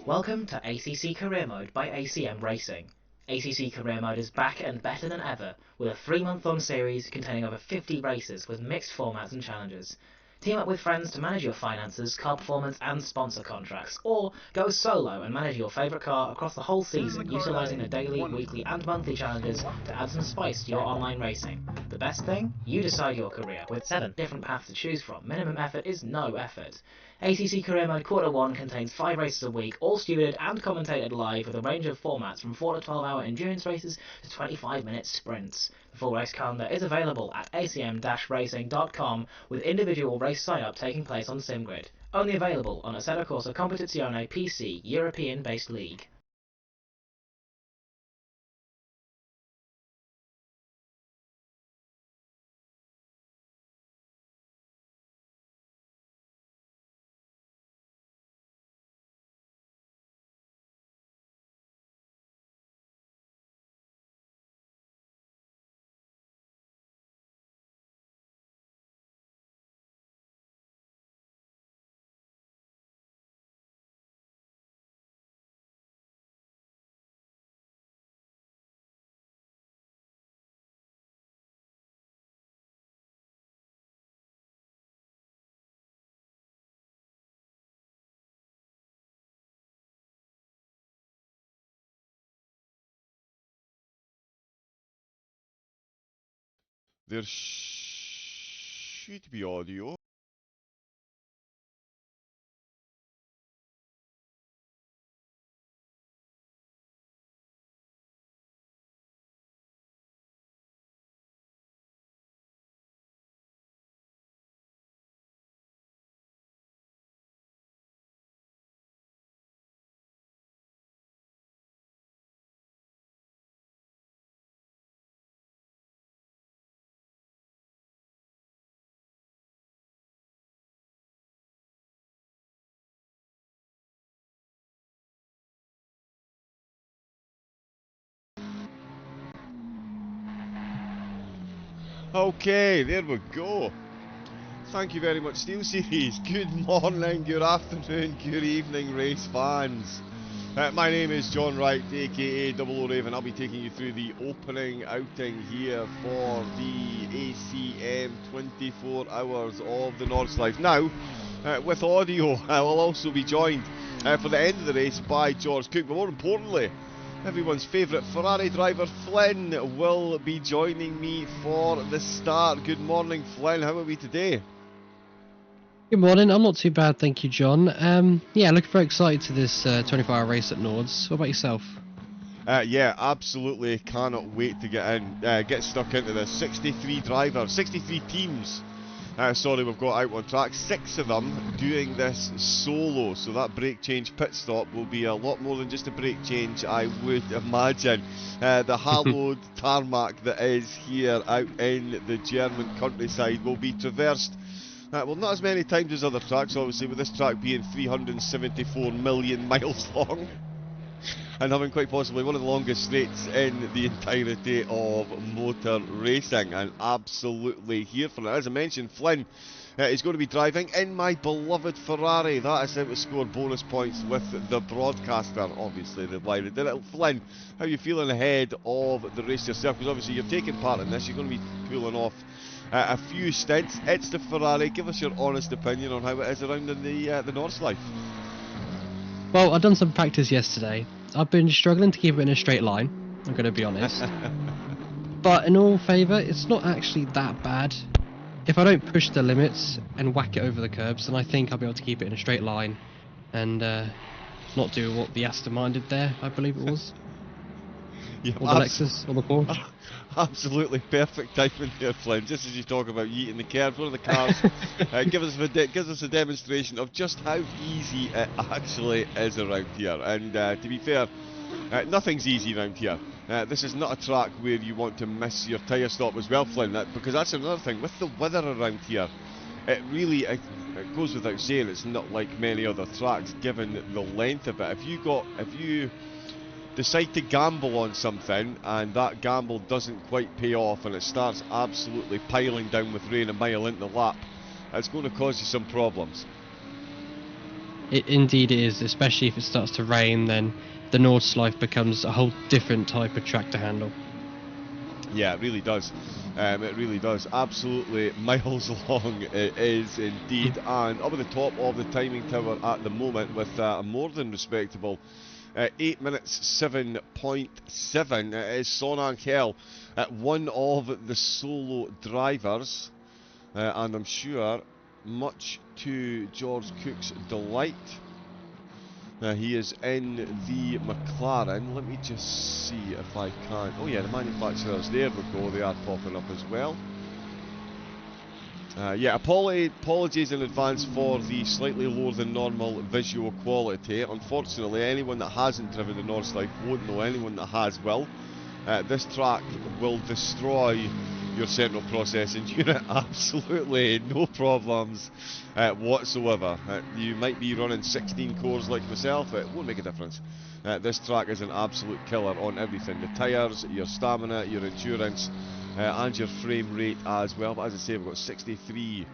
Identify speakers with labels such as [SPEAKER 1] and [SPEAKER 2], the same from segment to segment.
[SPEAKER 1] Welcome to ACC Career Mode by ACM Racing. ACC Career Mode is back and better than ever, with a 3-month-long series containing over 50 races with mixed formats and challenges. Team up with friends to manage your finances, car performance and sponsor contracts, or go solo and manage your favourite car across the whole season, utilising the daily, weekly and monthly challenges to add some spice to your online racing. The best thing? You decide your career, with 7 different paths to choose from. Minimum effort is no effort. ACC Career Mode Quarter 1 contains 5 races a week, all stewarded and commentated live with a range of formats from 4 to 12 hour endurance races to 25-minute sprints. The full race calendar is available at acm-racing.com with individual race sign-up taking place on SimGrid. Only available on Assetto Corsa Competizione PC European-based league.
[SPEAKER 2] There should be audio. Okay, there we go. Thank you very much, Steel Series. Good morning, good afternoon, good evening, race fans. My name is John Wright, aka Double O Raven. I'll be taking you through the opening outing here for the ACM 24 hours of the Nordschleife. Now, with audio, I will also be joined for the end of the race by George Cook, but more importantly, everyone's favourite Ferrari driver Flynn will be joining me for the start. Good morning, Flynn. How are we today?
[SPEAKER 3] Good morning. I'm not too bad, thank you, John. Yeah, looking very excited to this 24-hour race at Nords. What about yourself?
[SPEAKER 2] Yeah, absolutely cannot wait to get stuck into this. 63 drivers, 63 teams. Sorry, we've got out on track. 6 of them doing this solo, so that brake change pit stop will be a lot more than just a brake change, I would imagine. The hallowed tarmac that is here out in the German countryside will be traversed, well, not as many times as other tracks, obviously, with this track being 374 million miles long. And having quite possibly one of the longest straights in the entirety of motor racing, and absolutely here for it. As I mentioned, Flynn is going to be driving in my beloved Ferrari. That is how to score bonus points with the broadcaster, obviously, the why they did it. Flynn, how are you feeling ahead of the race yourself? Because obviously you're taking part in this, you're going to be pulling off a few stints. It's the Ferrari. Give us your honest opinion on how it is around in the Nordschleife.
[SPEAKER 3] Well, I've done some practice yesterday. I've been struggling to keep it in a straight line, I'm going to be honest. But in all favour, it's not actually that bad. If I don't push the limits and whack it over the curbs, then I think I'll be able to keep it in a straight line and not do what the Aston Martin did there, I believe it was.
[SPEAKER 2] Yeah,
[SPEAKER 3] or the Lexus, or the Porsche.
[SPEAKER 2] Absolutely perfect timing there, Flynn. Just as you talk about yeeting the curves, one of the cars gives us a demonstration of just how easy it actually is around here. And to be fair, nothing's easy around here. This is not a track where you want to miss your tyre stop as well, Flynn, because that's another thing. With the weather around here, it goes without saying it's not like many other tracks, given the length of it. If you decide to gamble on something and that gamble doesn't quite pay off and it starts absolutely piling down with rain a mile into the lap, it's going to cause you some problems.
[SPEAKER 3] It indeed is, especially if it starts to rain, then the Nordschleife becomes a whole different type of track to handle.
[SPEAKER 2] Yeah, it really does. It really does. Absolutely miles long it is indeed. And up at the top of the timing tower at the moment with a more than respectable 8 minutes 7.7 is Son Angel, one of the solo drivers, and I'm sure much to George Cook's delight. He is in the McLaren. Let me just see if I can. Oh yeah, the manufacturers, there we go, they are popping up as well. Yeah, apologies in advance for the slightly lower than normal visual quality. Unfortunately, anyone that hasn't driven the Nordschleife won't know, anyone that has will. This track will destroy your central processing unit, absolutely no problems whatsoever. You might be running 16 cores like myself, it won't make a difference. This track is an absolute killer on everything, the tyres, your stamina, your endurance, and your frame rate as well. But as I say, we've got 63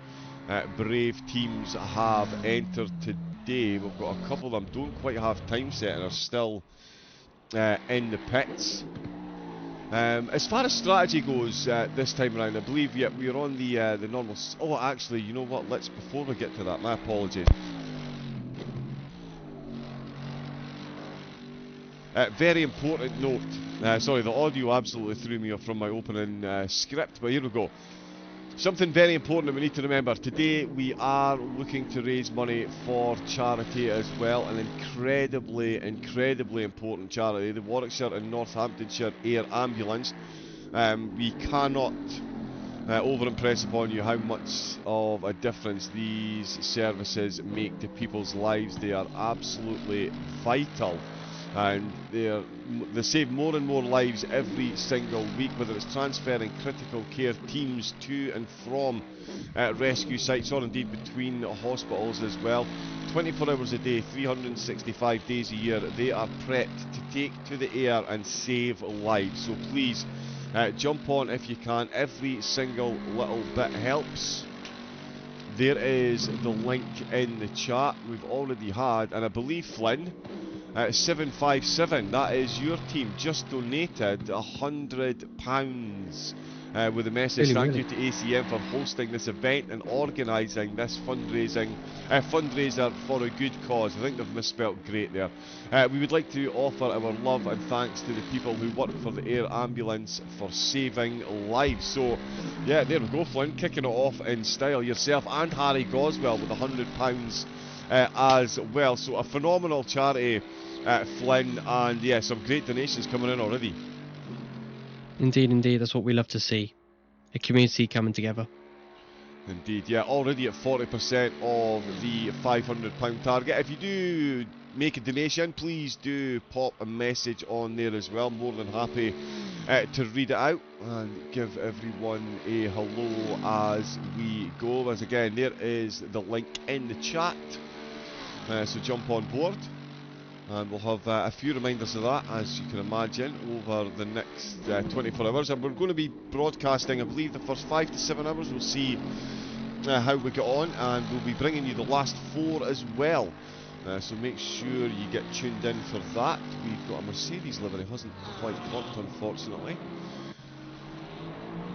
[SPEAKER 2] brave teams have entered today. We've got a couple of them don't quite have time set and are still in the pits. As far as strategy goes this time around, I believe we're on the normal. Oh, actually, you know what? Before we get to that, my apologies. Very important note. Sorry, the audio absolutely threw me off from my opening script, but here we go. Something very important that we need to remember. Today we are looking to raise money for charity as well. An incredibly important charity, the Warwickshire and Northamptonshire Air Ambulance. We cannot over-impress upon you how much of a difference these services make to people's lives. They are absolutely vital. And they save more and more lives every single week, whether it's transferring critical care teams to and from rescue sites, or indeed between hospitals as well. 24 hours a day, 365 days a year, they are prepped to take to the air and save lives. So please jump on if you can. Every single little bit helps. There is the link in the chat. We've already had, and I believe Flynn, 757, that is your team, just donated £100 with a message. Thank you to ACM for hosting this event and organising this fundraiser for a good cause. I think they've misspelt great there. We would like to offer our love and thanks to the people who work for the Air Ambulance for saving lives. So yeah, there we go, Flynn, kicking it off in style. Yourself and Harry Goswell with £100 as well. So a phenomenal charity, Flynn, and yeah, some great donations coming in already.
[SPEAKER 3] Indeed, that's what we love to see. A community coming together.
[SPEAKER 2] Indeed, yeah, already at 40% of the £500 target. If you do make a donation, please do pop a message on there as well. More than happy to read it out and give everyone a hello as we go. As again, there is the link in the chat, so jump on board. And we'll have a few reminders of that, as you can imagine, over the next 24 hours. And we're going to be broadcasting, I believe, the first 5 to 7 hours. We'll see how we get on, and we'll be bringing you the last 4 as well. So make sure you get tuned in for that. We've got a Mercedes livery, hasn't quite worked, unfortunately.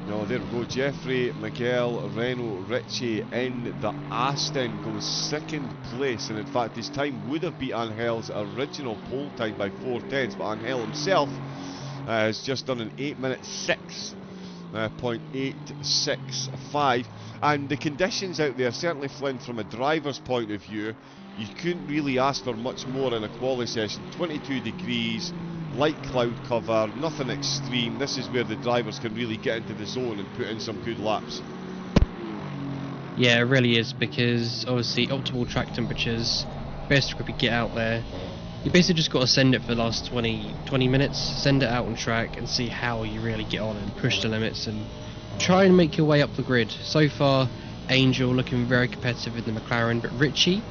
[SPEAKER 2] No, there we go. Jeffrey, Miguel, Renault, Richie in the Aston goes second place, and in fact his time would have beat Angel's original pole time by 4/10, but Angel himself has just done an 8 minute 6.865, and the conditions out there, certainly Flynn, from a driver's point of view, you couldn't really ask for much more in a quali session. 22 degrees, light cloud cover, nothing extreme. This is where the drivers can really get into the zone and put in some good laps.
[SPEAKER 3] Yeah, it really is, because obviously optimal track temperatures, best grip you get out there. You basically just got to send it for the last 20 minutes, send it out on track and see how you really get on and push the limits and try and make your way up the grid. So far, Angel looking very competitive in the McLaren, but Richie,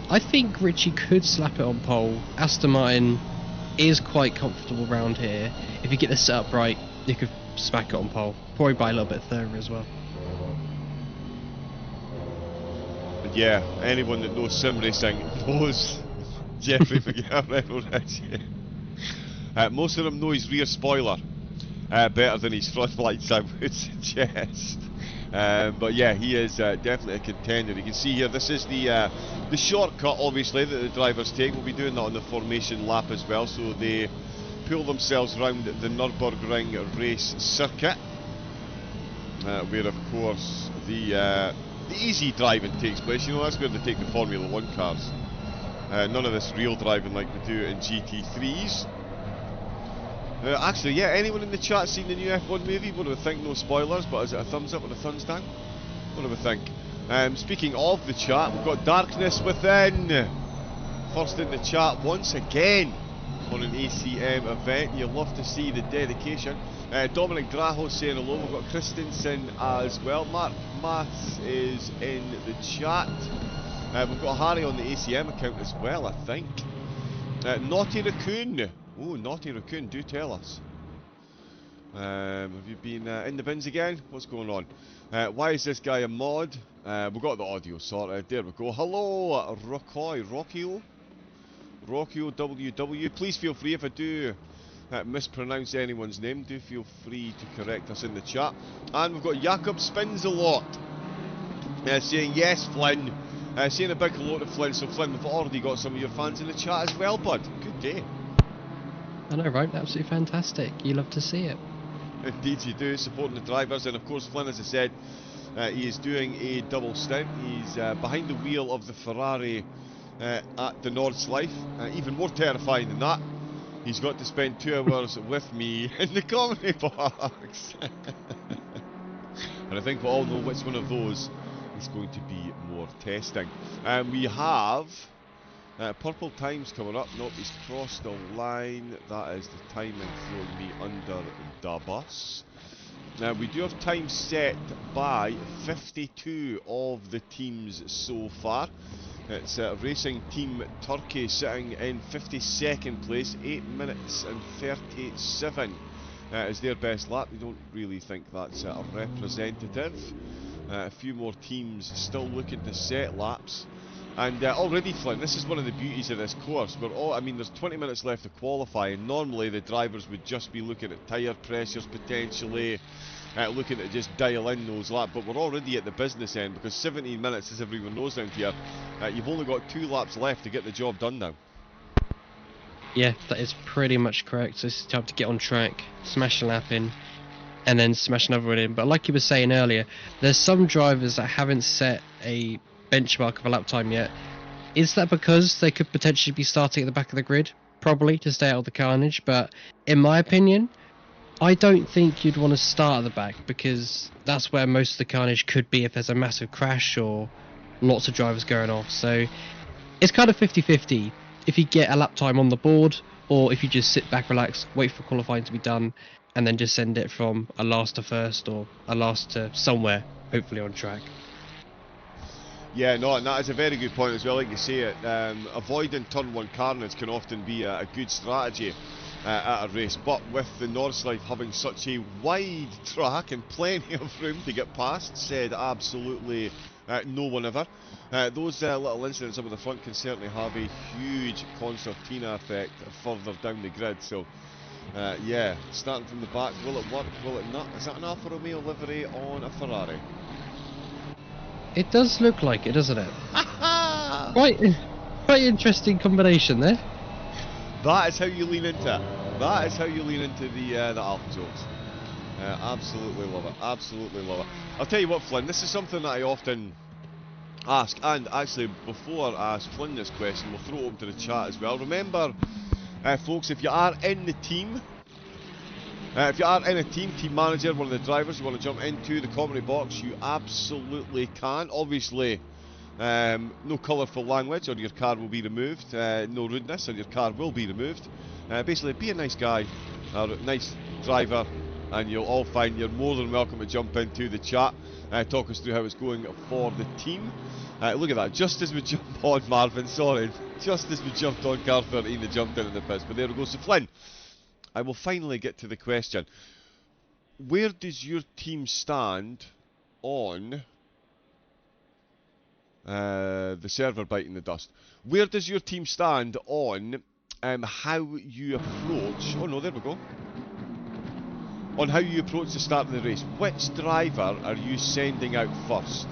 [SPEAKER 3] I think Richie could slap it on pole. Aston Martin is quite comfortable around here. If you get the setup right, you could smack it on pole. Probably by a little bit further as well.
[SPEAKER 2] Yeah, anyone that knows sim racing knows Jeffrey McGarrett is. Most of them know his rear spoiler better than his front lights, I would suggest. But yeah, he is definitely a contender. You can see here, this is the shortcut, obviously, that the drivers take. We'll be doing that on the formation lap as well, so they pull themselves around the Nürburgring race circuit, where of course the easy driving takes place. You know, that's where they take the Formula 1 cars. None of this real driving like we do in GT3s. Actually, yeah, anyone in the chat seen the new F1 movie? What do we think? No spoilers, but is it a thumbs up or a thumbs down? What do we think? Speaking of the chat, we've got Darkness Within. First in the chat once again on an ACM event. You love to see the dedication. Dominic Draho saying hello. We've got Christensen as well. Mark Maths is in the chat. We've got Harry on the ACM account as well, I think. Naughty Raccoon. Oh, Naughty Raccoon, do tell us. Have you been in the bins again? What's going on? Why is this guy a mod? We've got the audio sorted. There we go. Hello, Rockio WW. Please feel free if I do mispronounce anyone's name. Do feel free to correct us in the chat. And we've got Jakob Spins a lot saying yes, Flynn. Saying a big hello to Flynn. So Flynn, we've already got some of your fans in the chat as well, bud. Good day.
[SPEAKER 3] I know, right? Absolutely fantastic. You love to see it.
[SPEAKER 2] Indeed you do, supporting the drivers. And of course Flynn, as I said, he is doing a double stint. He's behind the wheel of the Ferrari at the Nordschleife. Even more terrifying than that, he's got to spend 2 hours with me in the comedy box. And I think we all know which one of those is going to be more testing. We have Purple Times coming up. Nope, he's crossed the line. That is the timing throwing me under the bus. Now we do have time set by 52 of the teams so far. It's Racing Team Turkey sitting in 52nd place, 8 minutes and 37 is their best lap. We don't really think that's a representative. A few more teams still looking to set laps. And already, Flynn, this is one of the beauties of this course. I mean, there's 20 minutes left to qualify, and normally the drivers would just be looking at tyre pressures potentially, looking to just dial in those laps. But we're already at the business end, because 17 minutes, as everyone knows around here, you've only got 2 laps left to get the job done now.
[SPEAKER 3] Yeah, that is pretty much correct. So it's time to get on track, smash a lap in, and then smash another one in. But like you were saying earlier, there's some drivers that haven't set a benchmark of a lap time yet. Is that because they could potentially be starting at the back of the grid? Probably, to stay out of the carnage. But in my opinion, I don't think you'd want to start at the back, because that's where most of the carnage could be if there's a massive crash or lots of drivers going off. So it's kind of 50-50 if you get a lap time on the board, or if you just sit back, relax, wait for qualifying to be done, and then just send it from a last to first or a last to somewhere, hopefully on track.
[SPEAKER 2] Yeah, no, and that is a very good point as well. Like you say, it avoiding turn 1 carnage can often be a good strategy at a race, but with the Nordschleife having such a wide track and plenty of room to get past, said absolutely no one ever. Those little incidents up at the front can certainly have a huge concertina effect further down the grid. So yeah, starting from the back, will it work, will it not? Is that an Alfa Romeo livery on a Ferrari?
[SPEAKER 3] It does look like it, doesn't it? Quite interesting combination there.
[SPEAKER 2] That is how you lean into it. That is how you lean into the Alfa zones. Absolutely love it. Absolutely love it. I'll tell you what, Flynn, this is something that I often ask, and actually before I ask Flynn this question, we'll throw it open to the chat as well. Remember, folks, if you are in the team, if you are in a team manager, one of the drivers, you want to jump into the commentary box, you absolutely can. Obviously, no colourful language or your car will be removed. No rudeness or your car will be removed. Basically, be a nice guy, or a nice driver, and you'll all find you're more than welcome to jump into the chat. Talk us through how it's going for the team. Look at that, just as we jump on Marvin, sorry, just as we jumped on car 13, they jumped in the piss. But there we go. So Flynn, I will finally get to the question. Where does your team stand on The server biting the dust. Where does your team stand on how you approach... Oh no, there we go. On how you approach the start of the race. Which driver are you sending out first?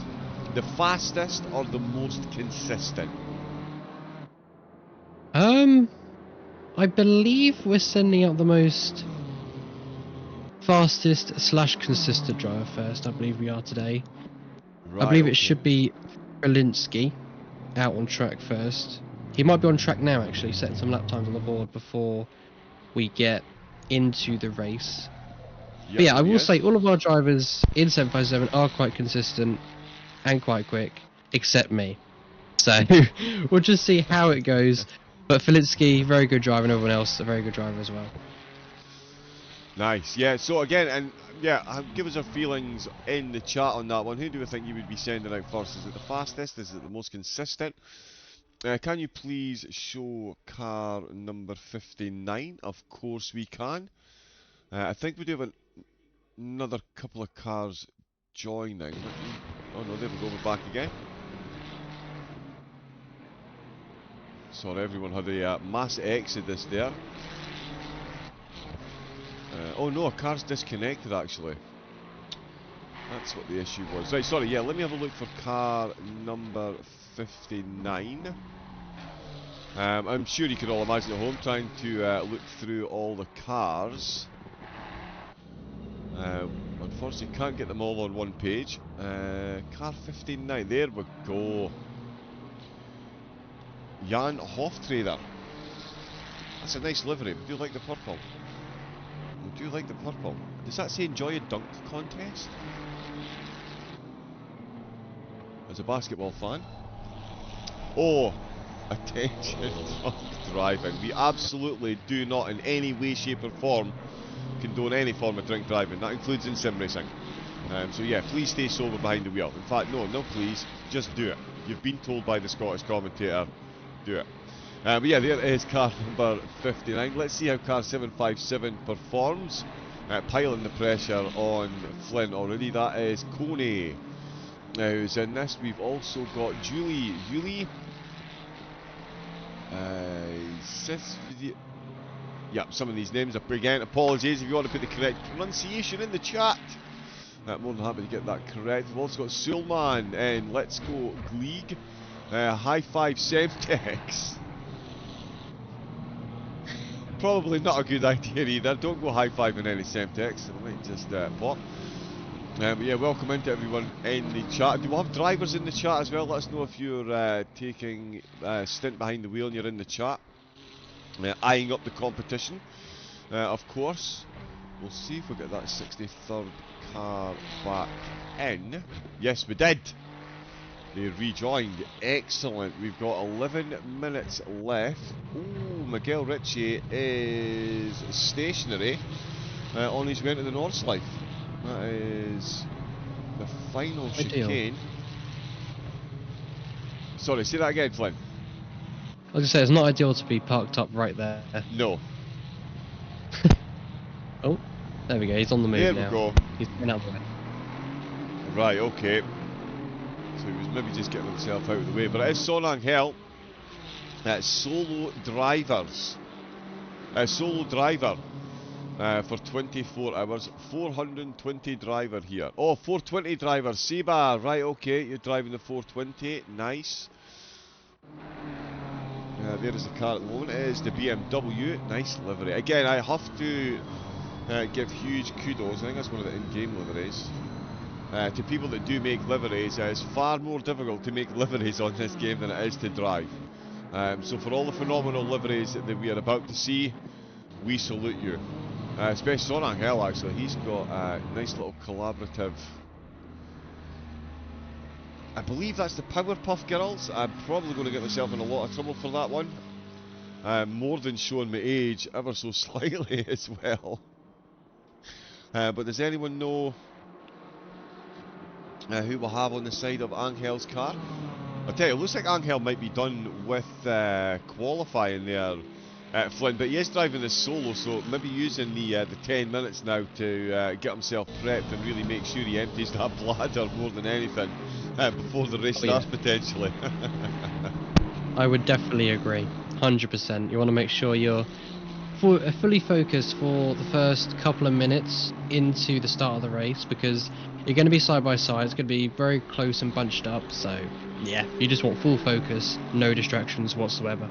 [SPEAKER 2] The fastest or the most consistent?
[SPEAKER 3] I believe we're sending out the most fastest / consistent driver first. I believe we are today.
[SPEAKER 2] Right,
[SPEAKER 3] I believe
[SPEAKER 2] okay.
[SPEAKER 3] it should be Belinsky out on track first. He might be on track now, actually, setting some lap times on the board before we get into the race.
[SPEAKER 2] Yep,
[SPEAKER 3] But yeah, I will
[SPEAKER 2] yes.
[SPEAKER 3] say all of our drivers in 757 are quite consistent and quite quick, except me. So we'll just see how it goes. But Felinsky, very good driver, and everyone else a very good driver as well.
[SPEAKER 2] Nice, yeah. So again, and yeah, give us our feelings in the chat on that one. Who do we think you would be sending out first? Is it the fastest? Is it the most consistent? Can you please show car number 59? Of course we can. I think we do have another couple of cars joining. Oh no, there we go, we're back again. Sorry, everyone had a mass exodus there. Oh no, a car's disconnected actually. That's what the issue was. Right, sorry, yeah, let me have a look for car number 59. I'm sure you can all imagine at home trying to look through all the cars. Unfortunately, can't get them all on one page. Car 59, there we go. Jan Hoftrader. That's a nice livery. We do like the purple. We do like the purple. Does that say enjoy a dunk contest? As a basketball fan. Oh, attention, drunk driving. We absolutely do not in any way, shape or form condone any form of drink driving. That includes in sim racing. So yeah, please stay sober behind the wheel. In fact, no please, just do it. You've been told by the Scottish commentator, do it. But yeah, there is car number 59. Let's see how car 757 performs. Piling the pressure on Flynn already. That is Coney who's in this. We've also got Julie. Yeah, some of these names are again. Apologies if you want to put the correct pronunciation in the chat. More than happy to get that correct. We've also got Sulman and Let's Go Gleeg. High Five Semtex. Probably not a good idea either. Don't go high-fiving any Semtex. It might just pop. But yeah, welcome into everyone in the chat. Do we have drivers in the chat as well? Let us know if you're taking a stint behind the wheel and you're in the chat. Eyeing up the competition, of course. We'll see if we get that 63rd car back in. Yes, we did. They rejoined. Excellent. We've got 11 minutes left. Ooh, Miguel Ritchie is stationary on his way to the Nordschleife. That is the final chicane. Sorry, say that again, Flynn.
[SPEAKER 3] I was going to say, it's not ideal to be parked up right there.
[SPEAKER 2] No.
[SPEAKER 3] Oh, there we go. He's on the move now.
[SPEAKER 2] There we go.
[SPEAKER 3] He's been out there.
[SPEAKER 2] Right, okay. So he was maybe just getting himself out of the way. But it is Sonang Hell. Solo drivers. Solo driver for 24 hours. 420 driver here. Oh, 420 driver. Seba. Right, okay. You're driving the 420. Nice. There is the car at the moment. It is the BMW. Nice livery. Again, I have to give huge kudos. I think that's one of the in-game liveries. To people that do make liveries. It's far more difficult to make liveries on this game than it is to drive. So for all the phenomenal liveries that we are about to see, we salute you. Especially Sonang Hell, actually. He's got a nice little collaborative. I believe that's the Powerpuff Girls. I'm probably going to get myself in a lot of trouble for that one. More than showing my age ever so slightly as well. But does anyone know who we'll have on the side of Angel's car? I'll tell you, it looks like Angel might be done with qualifying there Flynn, but he is driving this solo, so maybe using the 10 minutes now to get himself prepped and really make sure he empties that bladder more than anything before the race starts potentially.
[SPEAKER 3] I would definitely agree, 100%. You want to make sure you're fully focused for the first couple of minutes into the start of the race, because you're going to be side by side, it's going to be very close and bunched up, so yeah, you just want full focus, no distractions whatsoever.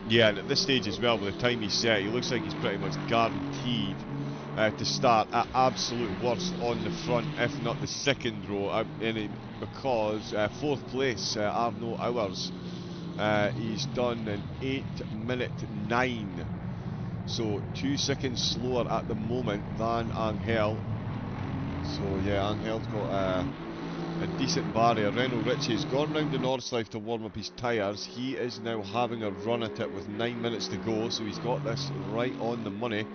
[SPEAKER 2] Yeah, and at this stage as well, with the time he's set, he looks like he's pretty much guaranteed to start at absolute worst on the front, if not the second row, because 4th place, Arnaud Hours, he's done an 8:09. So 2 seconds slower at the moment than Angel. So yeah, Angel's got a decent barrier. Renault Ritchie's gone round the Nordschleife to warm up his tyres. He is now having a run at it with 9 minutes to go, so he's got this right on the money.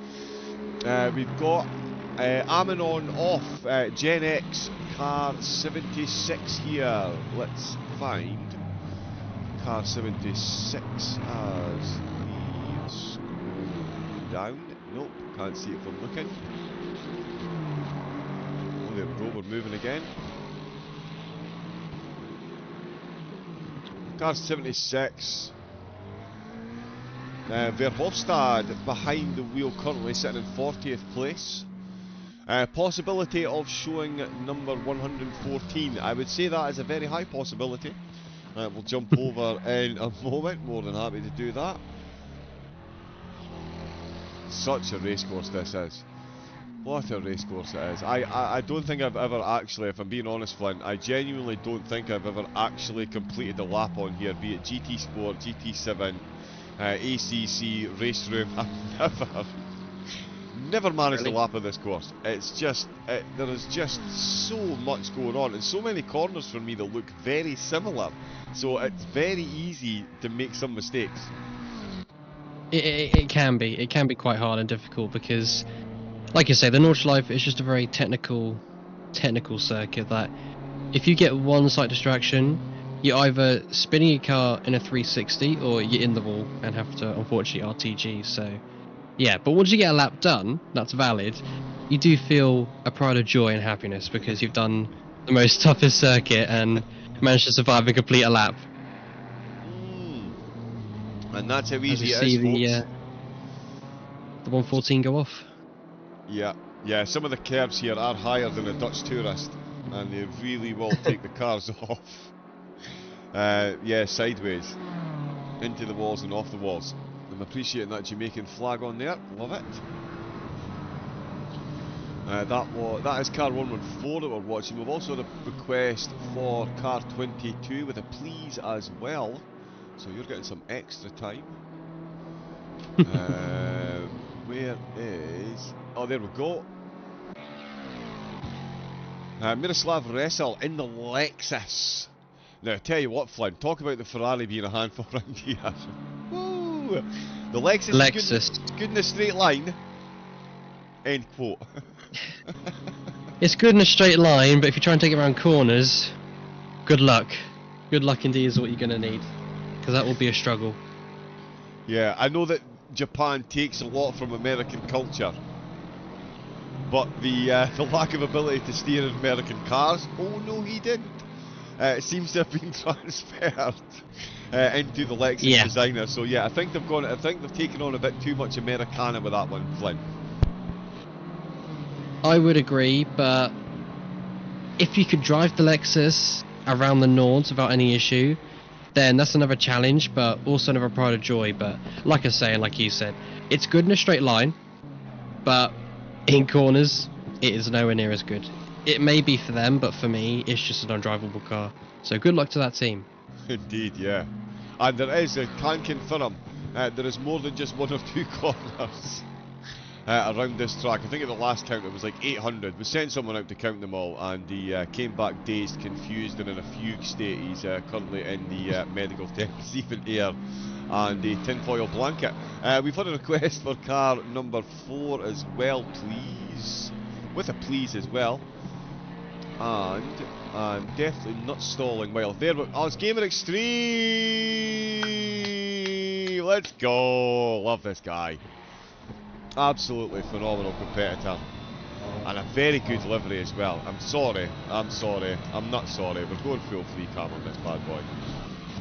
[SPEAKER 2] We've got Aminon off, Gen X car 76 here. Let's find car 76 as we scroll down. Nope, can't see it from looking. Oh, there we go, we're moving again. Car 76. Verhofstadt behind the wheel, currently sitting in 40th place. Possibility of showing number 114. I would say that is a very high possibility. We'll jump over in a moment. More than happy to do that. Such a racecourse this is. What a racecourse it is. I don't think I've ever actually, if I'm being honest, Flint, I genuinely don't think I've ever actually completed a lap on here, be it GT Sport, GT7, ACC, Race Room. I've never managed a lap of this course. It's just, there is just so much going on, and so many corners for me that look very similar. So it's very easy to make some mistakes.
[SPEAKER 3] It can be. It can be quite hard and difficult because, like you say, the Nordschleife is just a very technical circuit that if you get one slight distraction, you're either spinning your car in a 360 or you're in the wall and have to, unfortunately, RTG. So, yeah, but once you get a lap done, that's valid, you do feel a pride of joy and happiness because you've done the most toughest circuit and managed to survive and complete a lap.
[SPEAKER 2] And that's how
[SPEAKER 3] As
[SPEAKER 2] easy
[SPEAKER 3] you
[SPEAKER 2] it
[SPEAKER 3] see
[SPEAKER 2] is, folks.
[SPEAKER 3] The 114 go off.
[SPEAKER 2] Yeah, some of the curbs here are higher than a Dutch tourist, and they really will take the cars off. Yeah, sideways, into the walls and off the walls. I'm appreciating that Jamaican flag on there, love it. That is car 114 that we're watching. We've also had a request for car 22 with a please as well, so you're getting some extra time. Where is... Oh, there we go. Miroslav Resel in the Lexus. Now, I tell you what, Flynn, talk about the Ferrari being a handful around here. Woo! The Lexus is good in a straight line. End quote.
[SPEAKER 3] It's good in a straight line, but if you try and take it around corners, good luck. Good luck indeed is what you're going to need, because that will be a struggle.
[SPEAKER 2] Yeah, I know that Japan takes a lot from American culture, but the lack of ability to steer in American cars, oh no he didn't. It seems to have been transferred into the Lexus designer. So yeah, I think they've taken on a bit too much Americana with that one, Flynn.
[SPEAKER 3] I would agree, but if you could drive the Lexus around the Nords without any issue, then that's another challenge, but also another pride of joy. But like I say, and like you said, it's good in a straight line, but in corners, it is nowhere near as good. It may be for them, but for me, it's just an undrivable car. So good luck to that team.
[SPEAKER 2] Indeed, yeah. And there is, can confirm, there is more than just one or two corners around this track. I think at the last count it was like 800. We sent someone out to count them all, and he came back dazed, confused, and in a fugue state. He's currently in the medical tent, receiving air and a tinfoil blanket. We've had a request for car number 4 as well, please. With a please as well. And I'm definitely not stalling while there. Oh, it's Gamer Extreme! let's go. Love this guy. Absolutely phenomenal competitor. And a very good livery as well. I'm sorry. I'm not sorry. We're going full free cam on this bad boy.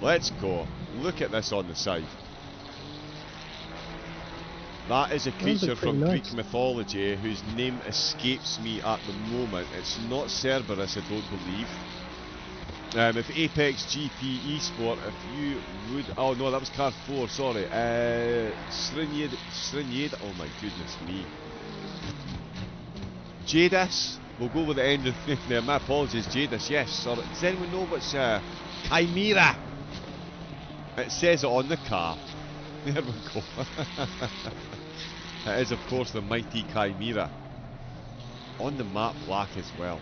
[SPEAKER 2] Let's go. Look at this on the side. That is a creature from Greek mythology whose name escapes me at the moment. It's not Cerberus, I don't believe. If Apex GP Esport, if you would... Oh no, that was card 4, sorry. Srinjed, oh my goodness me. Jadis, we'll go with the end of the name there. My apologies, Jadis, yes. Or, does anyone know what's Chimera? It says it on the car. There we go. It is, of course, the mighty Chimera. On the map black as well.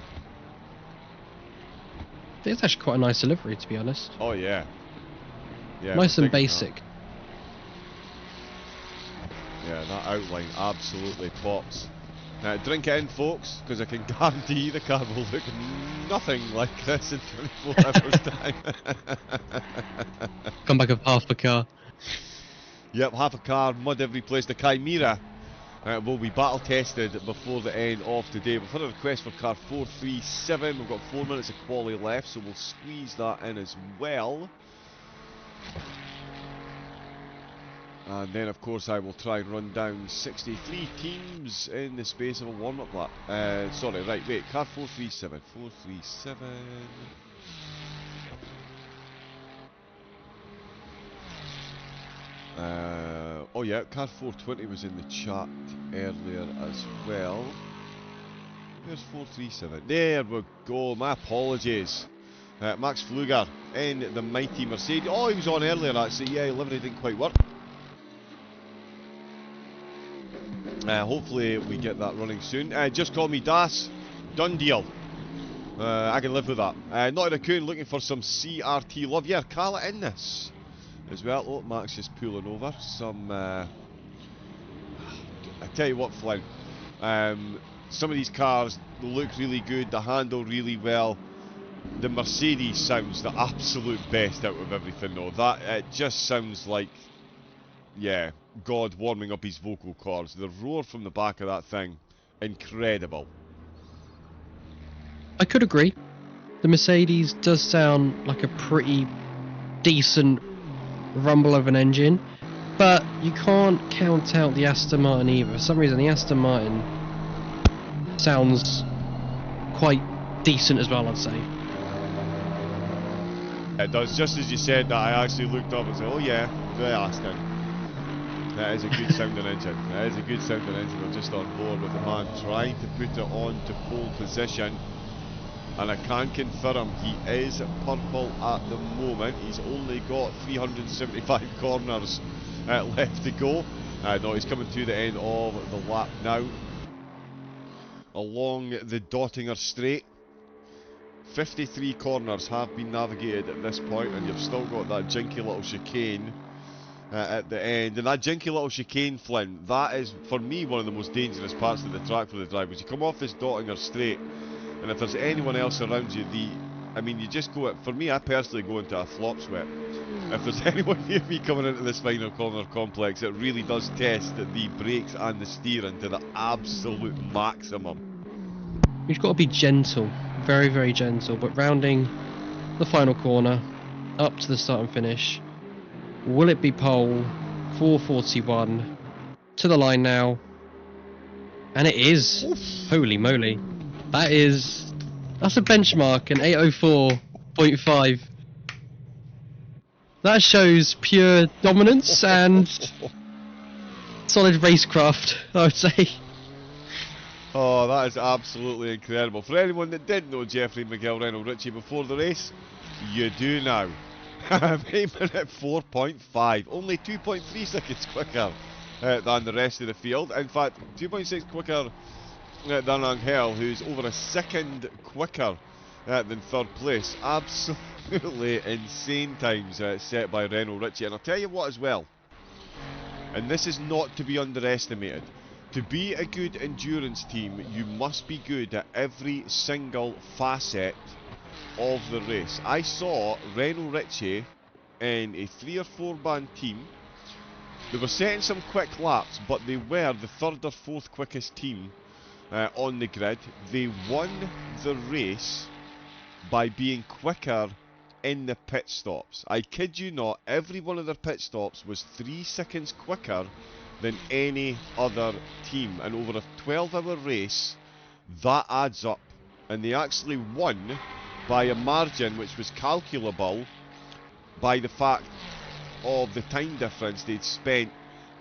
[SPEAKER 3] It's actually quite a nice delivery, to be honest.
[SPEAKER 2] Oh, yeah. Yeah,
[SPEAKER 3] nice and basic.
[SPEAKER 2] That. Yeah, that outline absolutely pops. Drink it in, folks, because I can guarantee the car will look nothing like this in 24 hours' time.
[SPEAKER 3] Come back of half a car.
[SPEAKER 2] Yep, half a car, mud every place. The Chimera will be battle tested before the end of today. We've had a request for car 437. We've got 4 minutes of quali left, so we'll squeeze that in as well. And then, of course, I will try and run down 63 teams in the space of a warm-up lap. Sorry, right, wait, car 437. 437. Oh yeah, car 420 was in the chat earlier as well. Where's 437? There we go, my apologies. Max Fluger in the mighty Mercedes. Oh, he was on earlier actually, yeah, livery didn't quite work. Hopefully we get that running soon. Just call me Das. Done deal. I can live with that. Not a Raccoon looking for some CRT love. Yeah, call it in this as well. Oh, Max is pulling over. Some... I tell you what, Flynn. Some of these cars look really good. They handle really well. The Mercedes sounds the absolute best out of everything though. That, it just sounds like... Yeah, God warming up his vocal cords. The roar from the back of that thing, incredible.
[SPEAKER 3] I could agree. The Mercedes does sound like a pretty decent rumble of an engine, but you can't count out the Aston Martin either. For some reason, the Aston Martin sounds quite decent as well, I'd say.
[SPEAKER 2] It does. Just as you said that, I actually looked up and said, oh yeah, the Aston. That is a good sounding engine. That is a good sounding engine. We're just on board with the man trying to put it on to pole position. And I can confirm he is purple at the moment. He's only got 375 corners left to go. No, he's coming to the end of the lap now. Along the Dottinger Straight. 53 corners have been navigated at this point, and you've still got that jinky little chicane at the end. And that jinky little chicane, Flynn, that is, for me, one of the most dangerous parts of the track for the drivers. You come off this Dottinger Straight, and if there's anyone else around you, I mean, you just go, for me, I personally go into a flop sweat. If there's anyone near me coming into this final corner complex, it really does test the brakes and the steering to the absolute maximum.
[SPEAKER 3] You've got to be gentle, very, very gentle, but rounding the final corner, up to the start and finish, will it be pole? 441, to the line now, and it is.
[SPEAKER 2] Oof.
[SPEAKER 3] Holy moly. That's a benchmark, an 804.5. That shows pure dominance and solid racecraft, I would say.
[SPEAKER 2] Oh, that is absolutely incredible. For anyone that didn't know Jeffrey Miguel Renault Ritchie before the race, you do now. 8 minute 4.5, only 2.3 seconds quicker than the rest of the field. In fact, 2.6 quicker than Angel, who's over a second quicker than third place. Absolutely insane times set by Renault Ritchie. And I'll tell you what as well, and this is not to be underestimated, to be a good endurance team, you must be good at every single facet of the race. I saw Renault Ritchie in a 3 or 4 man team They were setting some quick laps, but they were the third or fourth quickest team on the grid. They won the race by being quicker in the pit stops. I kid you not, every one of their pit stops was 3 seconds quicker than any other team. And over a 12-hour race, that adds up. And they actually won by a margin which was calculable by the fact of the time difference they'd spent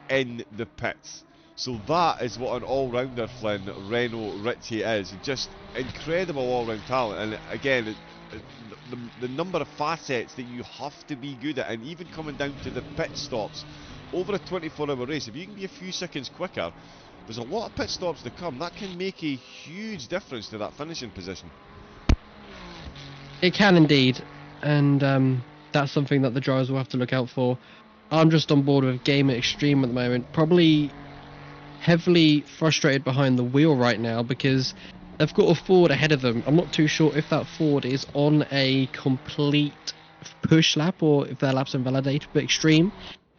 [SPEAKER 2] in the pits. So that is what an all-rounder, Flynn, Renault Ritchie is. Just incredible all-round talent. And again, the number of facets that you have to be good at, and even coming down to the pit stops over a 24-hour race, if you can be a few seconds quicker, there's a lot of pit stops to come. That can make a huge difference to that finishing position.
[SPEAKER 3] It can indeed, and that's something that the drivers will have to look out for. I'm just on board with Game Extreme at the moment, probably heavily frustrated behind the wheel right now because they've got a Ford ahead of them. I'm not too sure if that Ford is on a complete push lap or if their lap's invalidated, but Extreme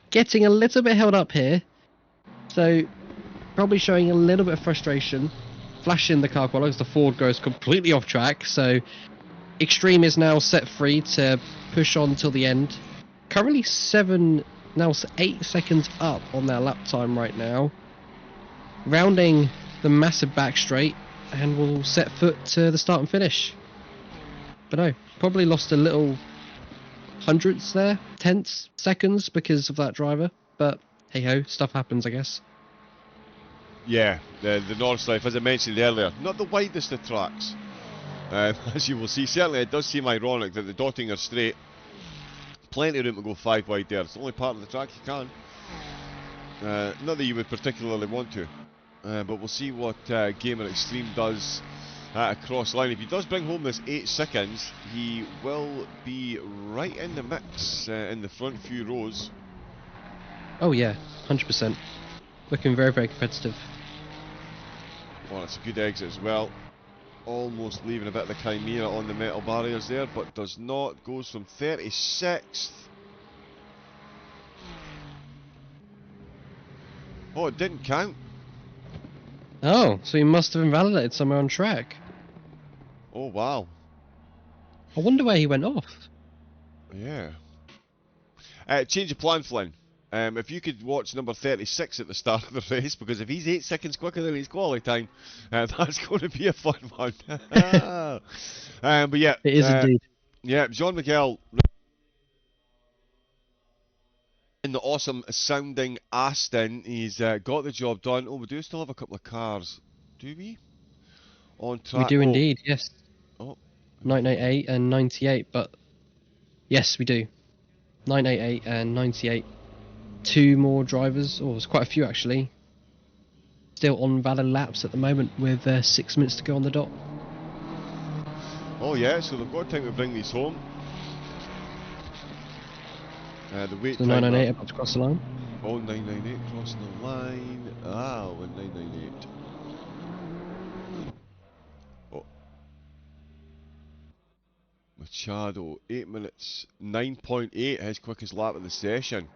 [SPEAKER 3] getting a little bit held up here, so probably showing a little bit of frustration, flashing the car qualifier as the Ford goes completely off track. So Extreme is now set free to push on till the end. Currently 8 seconds up on their lap time right now, rounding the massive back straight, and will set foot to the start and finish. But no, probably lost a little hundredths there, tenths, seconds because of that driver. But hey ho, stuff happens, I guess.
[SPEAKER 2] Yeah, the Nordschleife, as I mentioned earlier, not the widest of tracks. As you will see, certainly it does seem ironic that the Dottinger Straight, plenty of room to go 5 wide there. It's the only part of the track you can. Not that you would particularly want to. But we'll see what Gamer Extreme does across line. If he does bring home this 8 seconds, he will be right in the mix in the front few rows.
[SPEAKER 3] Oh yeah, 100%. Looking very, very competitive.
[SPEAKER 2] Well, it's a good exit as well. Almost leaving a bit of the Chimera on the metal barriers there, but does not. Goes from 36th. Oh, it didn't count.
[SPEAKER 3] Oh, so he must have invalidated somewhere on track.
[SPEAKER 2] Oh, wow.
[SPEAKER 3] I wonder where he went off.
[SPEAKER 2] Yeah. Change of plan, Flynn. If you could watch number 36 at the start of the race, because if he's 8 seconds quicker than his quality time, that's going to be a fun one. But yeah.
[SPEAKER 3] It is indeed.
[SPEAKER 2] Yeah, Jean Miguel in the awesome sounding Aston. He's got the job done. Oh, we do still have a couple of cars. Do we? On track.
[SPEAKER 3] We do indeed, yes.
[SPEAKER 2] Oh.
[SPEAKER 3] 988 and 98, but yes, we do. 988 and 98. 2 more drivers, or there's quite a few actually, still on valid laps at the moment with 6 minutes to go on the dot.
[SPEAKER 2] Oh yeah, so they've got time to bring these home. The wait
[SPEAKER 3] so
[SPEAKER 2] time
[SPEAKER 3] 998 about to cross the line.
[SPEAKER 2] Oh, 998 crossing the line. Ah, when 998. Oh. Machado, 8 minutes, 9.8, his quickest lap of the session.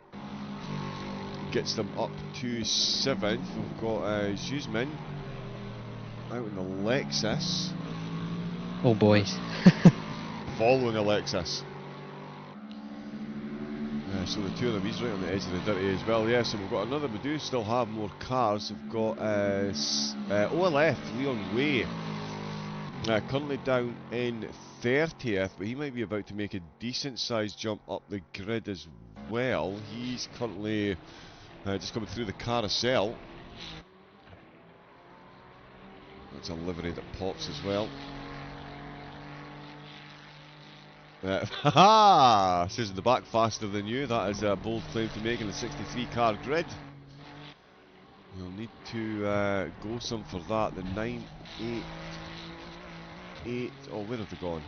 [SPEAKER 2] Gets them up to 7th. We've got Zuzman out in the Lexus.
[SPEAKER 3] Oh boy.
[SPEAKER 2] Following a Lexus. So the two of them, he's right on the edge of the dirty as well. Yeah, so we've got another, we do still have more cars. We've got OLF, Leon Way, currently down in 30th, but he might be about to make a decent sized jump up the grid as well. He's currently just coming through the carousel. That's a livery that pops as well. Haha! Says in the back faster than you. That is a bold claim to make in the 63 car grid. You'll need to go some for that. The 988. Oh, where have they gone?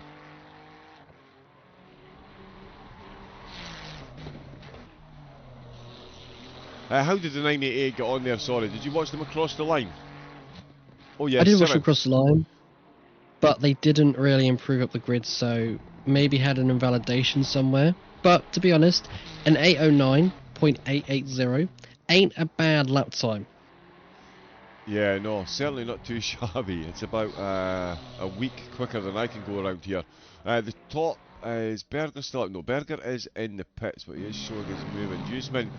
[SPEAKER 2] How did the 988 get on there? Sorry, did you watch them across the line? Oh yeah,
[SPEAKER 3] I did watch them across the line, but they didn't really improve up the grid, so maybe had an invalidation somewhere. But to be honest, an 809.880 ain't a bad lap time.
[SPEAKER 2] Yeah, no, certainly not too shabby. It's about a week quicker than I can go around here. The top is Berger still up? No, Berger is in the pits, but he is showing his movement. Duesman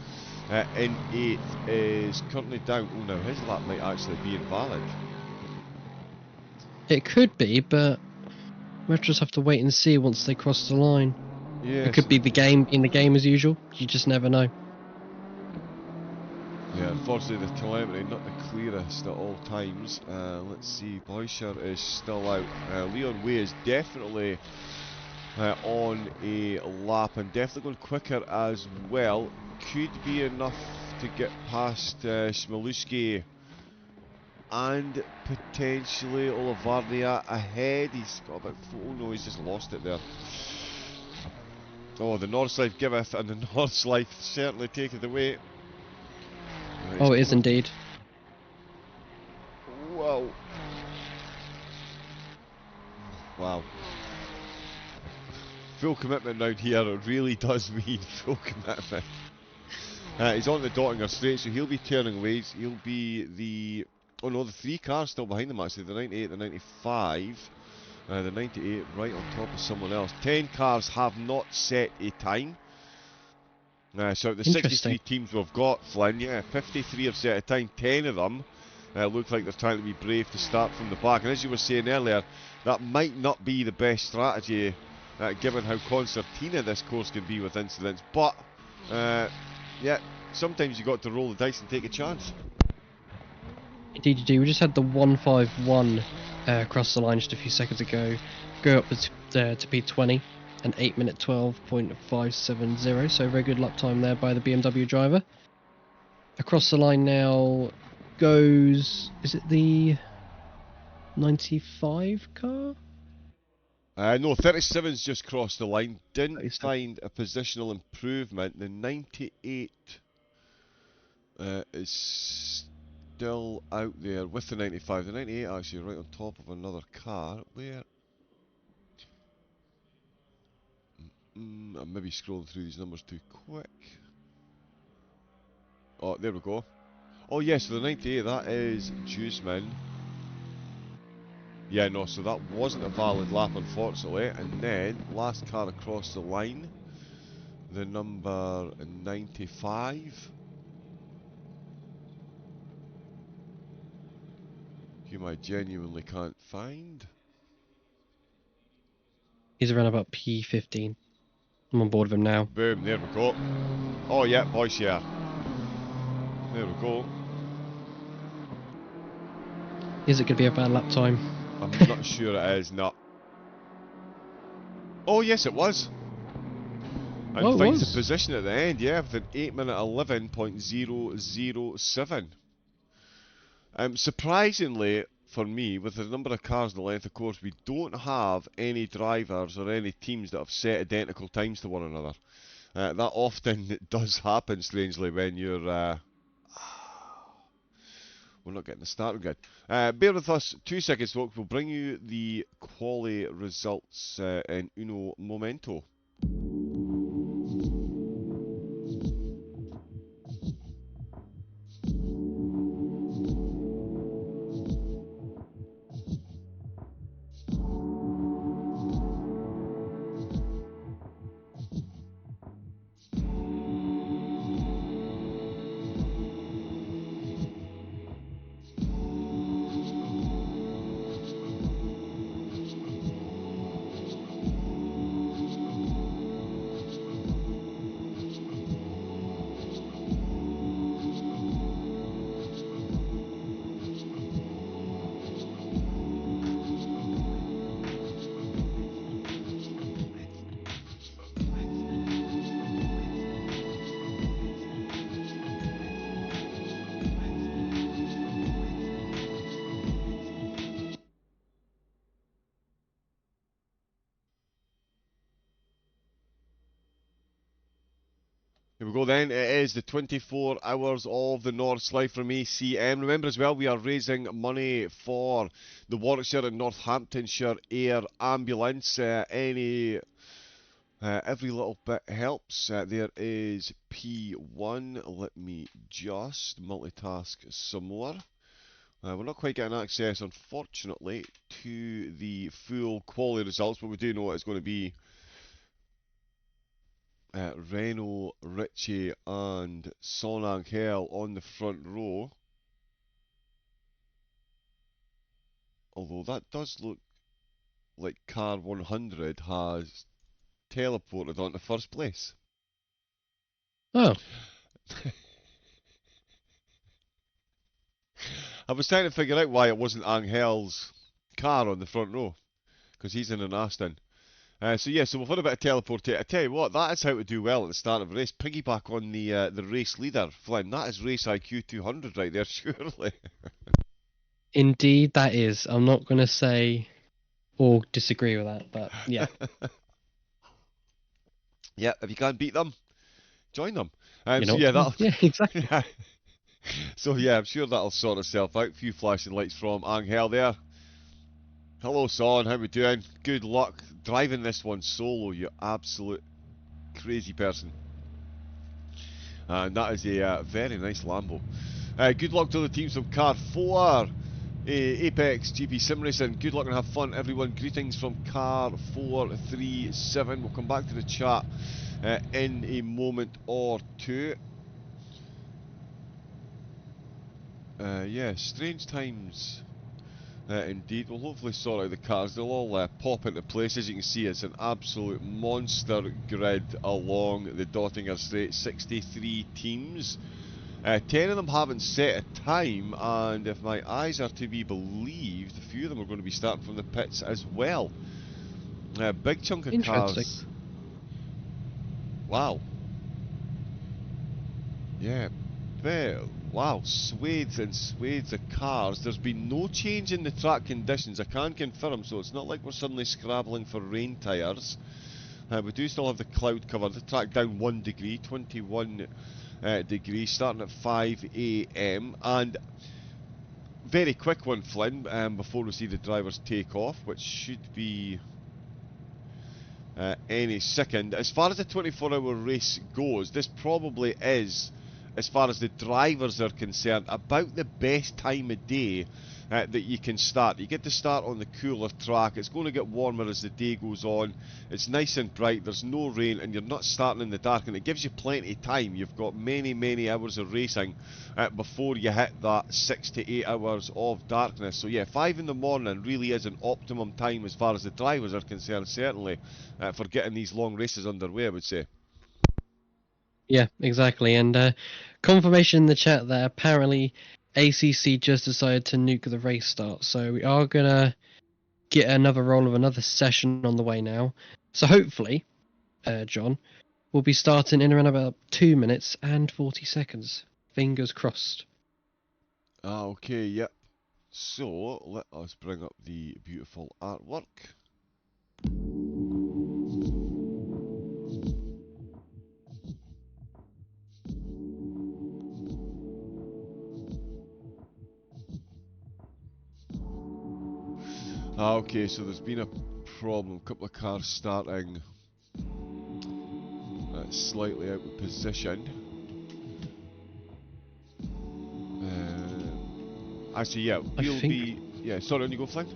[SPEAKER 2] in 8th is currently down. Oh, now his lap might actually be invalid.
[SPEAKER 3] It could be, but we'll just have to wait and see once they cross the line.
[SPEAKER 2] Yes.
[SPEAKER 3] It could be the game in the game as usual. You just never know.
[SPEAKER 2] Yeah, unfortunately the telemetry not the clearest at all times. Let's see, Boysher is still out. Leon Way is definitely on a lap and definitely going quicker as well. Could be enough to get past Smiluski and potentially Olivardia ahead. He's got about 4. Oh no, he's just lost it there. Oh, the Nordschleife giveth, and the Nordschleife certainly taketh away. Right,
[SPEAKER 3] Oh, it is indeed.
[SPEAKER 2] Wow. Wow. Full commitment round here, it really does mean full commitment. He's on the Dottinger straight, so he'll be turning away. He'll be the... Oh no, the 3 cars still behind him actually. The 98, the 95. The 98 right on top of someone else. 10 cars have not set a time. So the 63 teams we've got, Flynn, yeah, 53 have set a time. 10 of them look like they're trying to be brave to start from the back. And as you were saying earlier, that might not be the best strategy given how concertina this course can be with incidents. But, yeah, sometimes you got to roll the dice and take a chance.
[SPEAKER 3] Indeed you do. We just had the 151 across the line just a few seconds ago. Go up to P20. An 8-minute 12.570, so very good lap time there by the BMW driver. Across the line now goes, is it the 95 car?
[SPEAKER 2] No, 37's just crossed the line. Didn't find a positional improvement. The 98 is still out there with the 95. The 98 actually right on top of another car. Where? I'm maybe scrolling through these numbers too quick. Oh, there we go. Oh yes, so the 98, that is Juiceman. Yeah, no, so that wasn't a valid lap, unfortunately. And then, last car across the line, the number 95. Whom I genuinely can't find.
[SPEAKER 3] He's around about P15. I'm on board with him now.
[SPEAKER 2] Boom, there we go. Oh yeah, boys, yeah. There we go.
[SPEAKER 3] Is it going to be a bad lap time?
[SPEAKER 2] I'm not sure it is, no. Oh yes, it was. And finds the position at the end, yeah, with an 8-minute 11.007. Surprisingly, for me, with the number of cars and the length of course, we don't have any drivers or any teams that have set identical times to one another. That often does happen, strangely, when you're... we're not getting the starting grid. Bear with us 2 seconds, folks. We'll bring you the quali results in uno momento. Here we go then, it is the 24 hours of the Nordschleife from ACM. Remember as well, we are raising money for the Warwickshire and Northamptonshire Air Ambulance. Any Every little bit helps. There is P1. Let me just multitask some more. We're not quite getting access, unfortunately, to the full quality results, but we do know what it's going to be. Renault, Ritchie, and Son Angel on the front row. Although that does look like car 100 has teleported onto first place.
[SPEAKER 3] Oh,
[SPEAKER 2] I was trying to figure out why it wasn't Angel's car on the front row, because he's in an Aston. So we've had a bit of teleportation. I tell you what, that is how to do well at the start of a race. Piggyback on the race leader, Flynn. That is race IQ 200 right there, surely.
[SPEAKER 3] indeed that is. I'm not going to say or disagree with that, but yeah.
[SPEAKER 2] Yeah, if you can't beat them, join them.
[SPEAKER 3] You
[SPEAKER 2] So
[SPEAKER 3] know,
[SPEAKER 2] yeah, that'll.
[SPEAKER 3] yeah, exactly.
[SPEAKER 2] Yeah. So yeah, I'm sure that'll sort itself out. A few flashing lights from Angel there. Hello, Son. How we doing? Good luck driving this one solo, you absolute crazy person. And that is a very nice Lambo. Good luck to the teams from Car 4, Apex, GP Sim Racing. Good luck and have fun, everyone. Greetings from Car 437. We'll come back to the chat in a moment or two. Yeah, strange times. Indeed, we'll hopefully sort out the cars. They'll all pop into place. As you can see, it's an absolute monster grid along the Dottinger Straight. 63 teams. 10 of them haven't set a time, and if my eyes are to be believed, a few of them are going to be starting from the pits as well. Big chunk of
[SPEAKER 3] Interesting.
[SPEAKER 2] cars. Wow. Yeah. Wow, swathes and swathes of cars. There's been no change in the track conditions, I can confirm, so it's not like we're suddenly scrabbling for rain tyres. We do still have the cloud cover. The track down 1 degree, 21 degrees, starting at 5 AM. And very quick one, Flynn, before we see the drivers take off, which should be any second. As far as the 24-hour race goes, this probably is, as far as the drivers are concerned, about the best time of day that you can start. You get to start on the cooler track. It's going to get warmer as the day goes on. It's nice and bright. There's no rain, and you're not starting in the dark, and it gives you plenty of time. You've got many hours of racing before you hit that 6 to 8 hours of darkness. So yeah, 5 in the morning really is an optimum time as far as the drivers are concerned, certainly, for getting these long races underway, I would say.
[SPEAKER 3] Yeah, exactly. And confirmation in the chat that apparently ACC just decided to nuke the race start. So we are going to get another roll of another session on the way now. So hopefully, John, we'll be starting in around about 2 minutes and 40 seconds. Fingers crossed.
[SPEAKER 2] Okay, yep. So, let us bring up the beautiful artwork. Okay, so there's been a problem. A couple of cars starting slightly out of position. Actually, yeah, we'll be... Yeah, sorry, on you go, Flynn?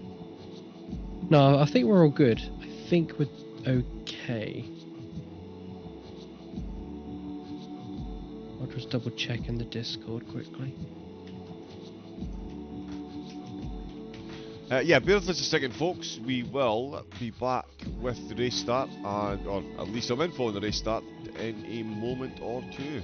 [SPEAKER 3] No, I think we're all good. I think we're okay. I'll just double check in the Discord quickly.
[SPEAKER 2] Yeah, bear with us a second, folks. We will be back with the race start, or at least some info on the race start, in a moment or two.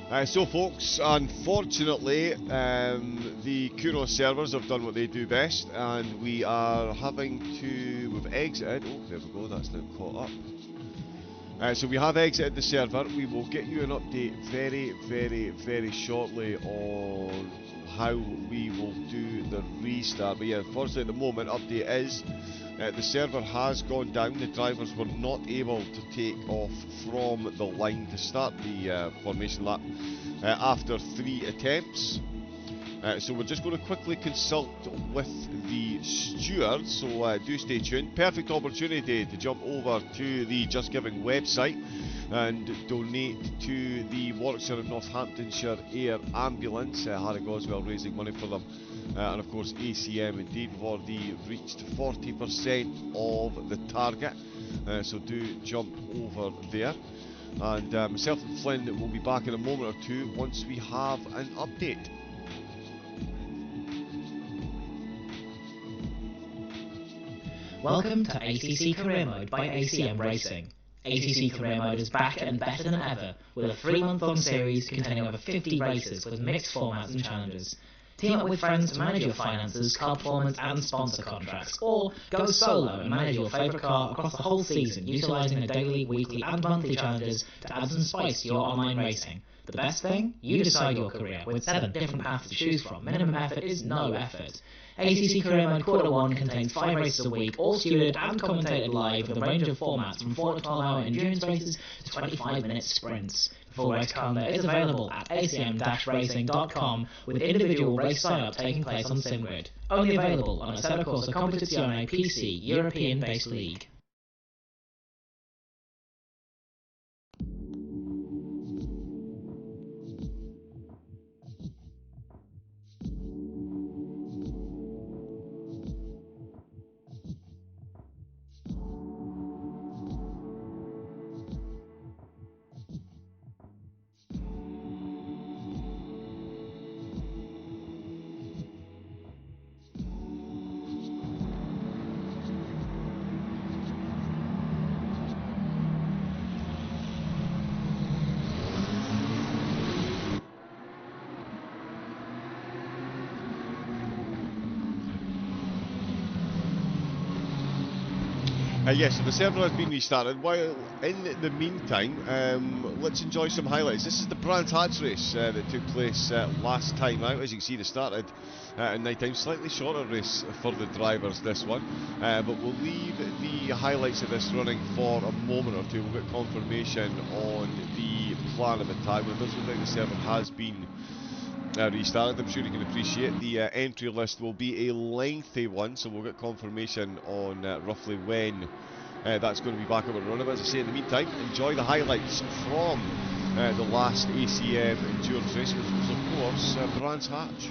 [SPEAKER 2] So folks, unfortunately, the Kunos servers have done what they do best, and we are having to, we've exited, oh there we go, that's now caught up. So we have exited the server. We will get you an update very shortly on how we will do the restart. But yeah, unfortunately at the moment, update is the server has gone down. The drivers were not able to take off from the line to start the formation lap after 3 attempts. So we're just going to quickly consult with the stewards, so do stay tuned. Perfect opportunity to jump over to the Just Giving website and donate to the Warwickshire and Northamptonshire Air Ambulance. Harry Goswell raising money for them, and of course ACM indeed. We've already reached 40% of the target, so do jump over there. And myself and Flynn will be back in a moment or two once we have an update.
[SPEAKER 1] Welcome to ACC Career Mode by ACM Racing. ACC Career Mode is back and better than ever with a 3-month-long series containing over 50 races with mixed formats and challenges. Team up with friends to manage your finances, car performance and sponsor contracts, or go solo and manage your favourite car across the whole season utilising the daily, weekly and monthly challenges to add some spice to your online racing. The best thing? You decide your career with 7 different paths to choose from. Minimum effort is no effort. ACC Career Mode Quarter 1 contains 5 races a week, all stewarded and commentated live with a range of formats from 4 to 12 hour endurance races to 25-minute sprints. The full race calendar is available at acm-racing.com with individual race sign-up taking place on SimGrid. Only available on a Assetto Corsa Competizione PC European-based league.
[SPEAKER 2] Yes, so the server has been restarted. While in the meantime, let's enjoy some highlights. This is the Brands Hatch race that took place last time out. As you can see, they started at night time. Slightly shorter race for the drivers, this one. But we'll leave the highlights of this running for a moment or two. We'll get confirmation on the plan of attack. But it does look like the server has been restarted. I'm sure you can appreciate the entry list will be a lengthy one, so we'll get confirmation on roughly when that's going to be back up and running. But as I say, in the meantime, enjoy the highlights from the last ACM endurance race, which was of course Brands Hatch.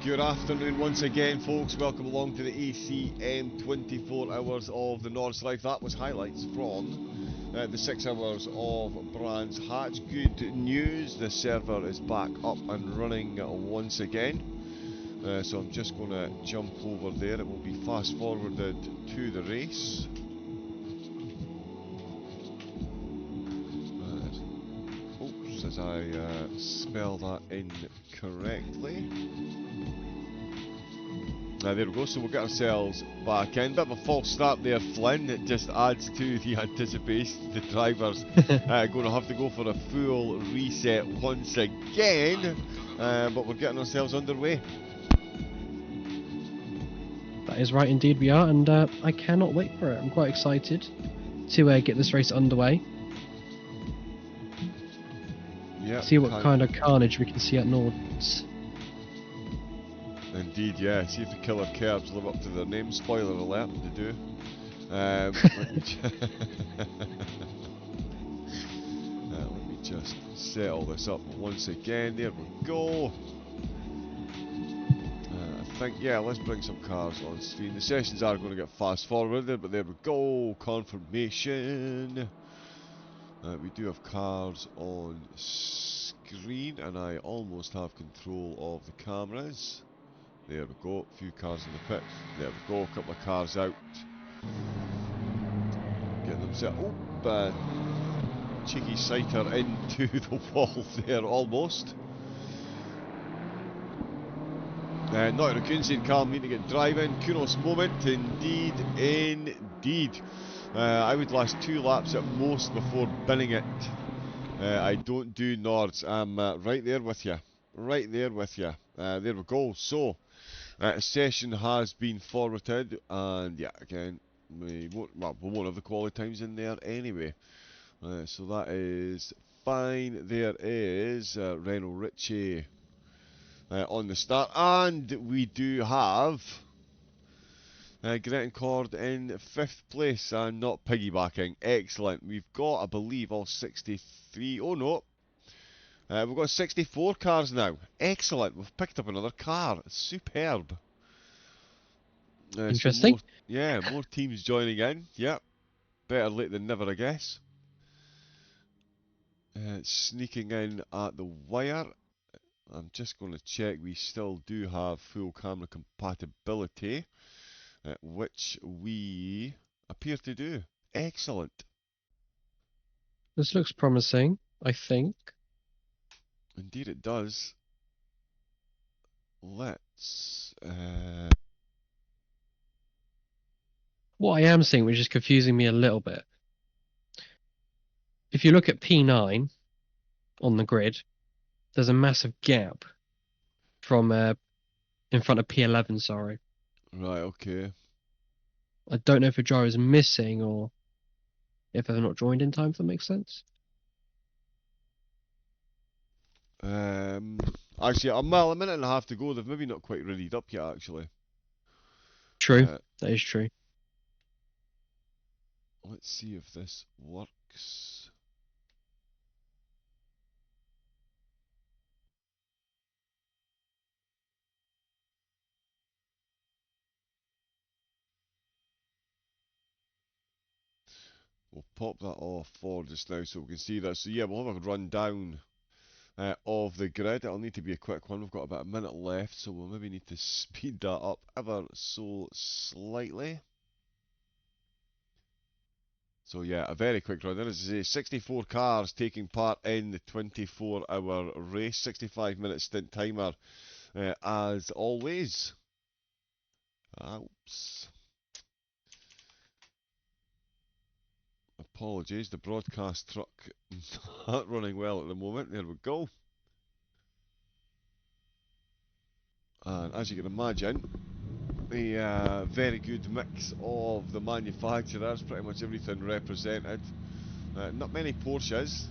[SPEAKER 2] Good afternoon once again, folks. Welcome along to the ACM 24 hours of the Nordschleife. That was highlights from the 6 hours of Brands Hatch. Good news, the server is back up and running once again. So I'm just going to jump over there. It will be fast forwarded to the race. Oops, as I spell that incorrectly. There we go, so we'll get ourselves back in. Bit of a false start there, Flynn. It just adds to the anticipation. The driver's going to have to go for a full reset once again. But we're getting ourselves underway.
[SPEAKER 3] That is right, indeed we are, and I cannot wait for it. I'm quite excited to get this race underway.
[SPEAKER 2] Yep,
[SPEAKER 3] see what kind of carnage we can see at Nords.
[SPEAKER 2] Indeed, yeah. See if the killer cabs live up to their name. Spoiler alert, they do. Let me just set all this up once again. There we go. I think, yeah, let's bring some cars on screen. The sessions are going to get fast forwarded, but there we go. Confirmation. We do have cars on screen, and I almost have control of the cameras. There we go, a few cars in the pit. There we go, a couple of cars out. Getting them set. Oh, cheeky sighter into the wall there, almost. Not a Raccoon Carl need to get driving. Kunos moment, indeed, indeed. I would last 2 laps at most before binning it. I don't do Nords. I'm right there with you. Right there with you. There we go. So, session has been forwarded, and yeah, again, we won't have the quality times in there anyway. So that is fine. There is Renault Ritchie on the start, and we do have Grettencord in 5th place and not piggybacking. Excellent. We've got, I believe, all 63. Oh no. We've got 64 cars now. Excellent. We've picked up another car. Superb.
[SPEAKER 3] Interesting.
[SPEAKER 2] So more teams joining in. Yep. Better late than never, I guess. Sneaking in at the wire. I'm just going to check we still do have full camera compatibility, which we appear to do. Excellent.
[SPEAKER 3] This looks promising, I think.
[SPEAKER 2] Indeed it does. Let's...
[SPEAKER 3] What I am seeing, which is confusing me a little bit. If you look at P9 on the grid, there's a massive gap from in front of P11, sorry.
[SPEAKER 2] Right, okay.
[SPEAKER 3] I don't know if a driver is missing or if they're not joined in time, if that makes sense.
[SPEAKER 2] Actually, a minute and a half to go. They've maybe not quite readied up yet, actually.
[SPEAKER 3] True, that is true.
[SPEAKER 2] Let's see if this works. We'll pop that off for just now so we can see that. So yeah, we'll have a run down of the grid. It'll need to be a quick one. We've got about a minute left, so we'll maybe need to speed that up ever so slightly. So yeah, a very quick run. There is 64 cars taking part in the 24-hour race. 65-minute stint timer, as always. Oops. Apologies, the broadcast truck not running well at the moment. There we go. And as you can imagine, the very good mix of the manufacturers, pretty much everything represented. Not many Porsches,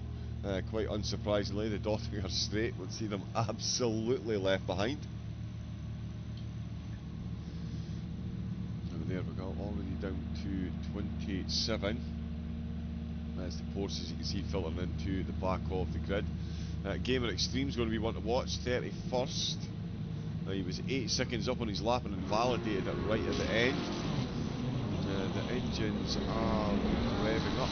[SPEAKER 2] quite unsurprisingly. The Dortmunder straight, let's see them absolutely left behind. And there we go, already down to 27. As the Porsches you can see filtering into the back of the grid. Gamer Extreme's going to be one to watch, 31st. He was 8 seconds up on his lap and invalidated it right at the end. The engines are revving up.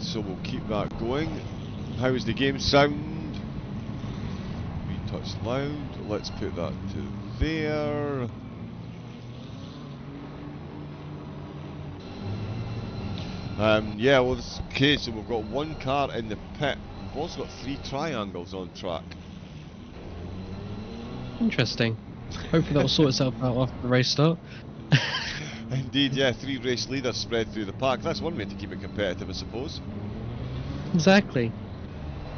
[SPEAKER 2] So we'll keep that going. How's the game sound? Retouch loud. Let's put that to there. Yeah, well, okay, so we've got one car in the pit. We've also got 3 triangles on track.
[SPEAKER 3] Interesting. Hopefully that will sort itself out after the race start.
[SPEAKER 2] Indeed, yeah, 3 race leaders spread through the pack. That's one way to keep it competitive, I suppose.
[SPEAKER 3] Exactly.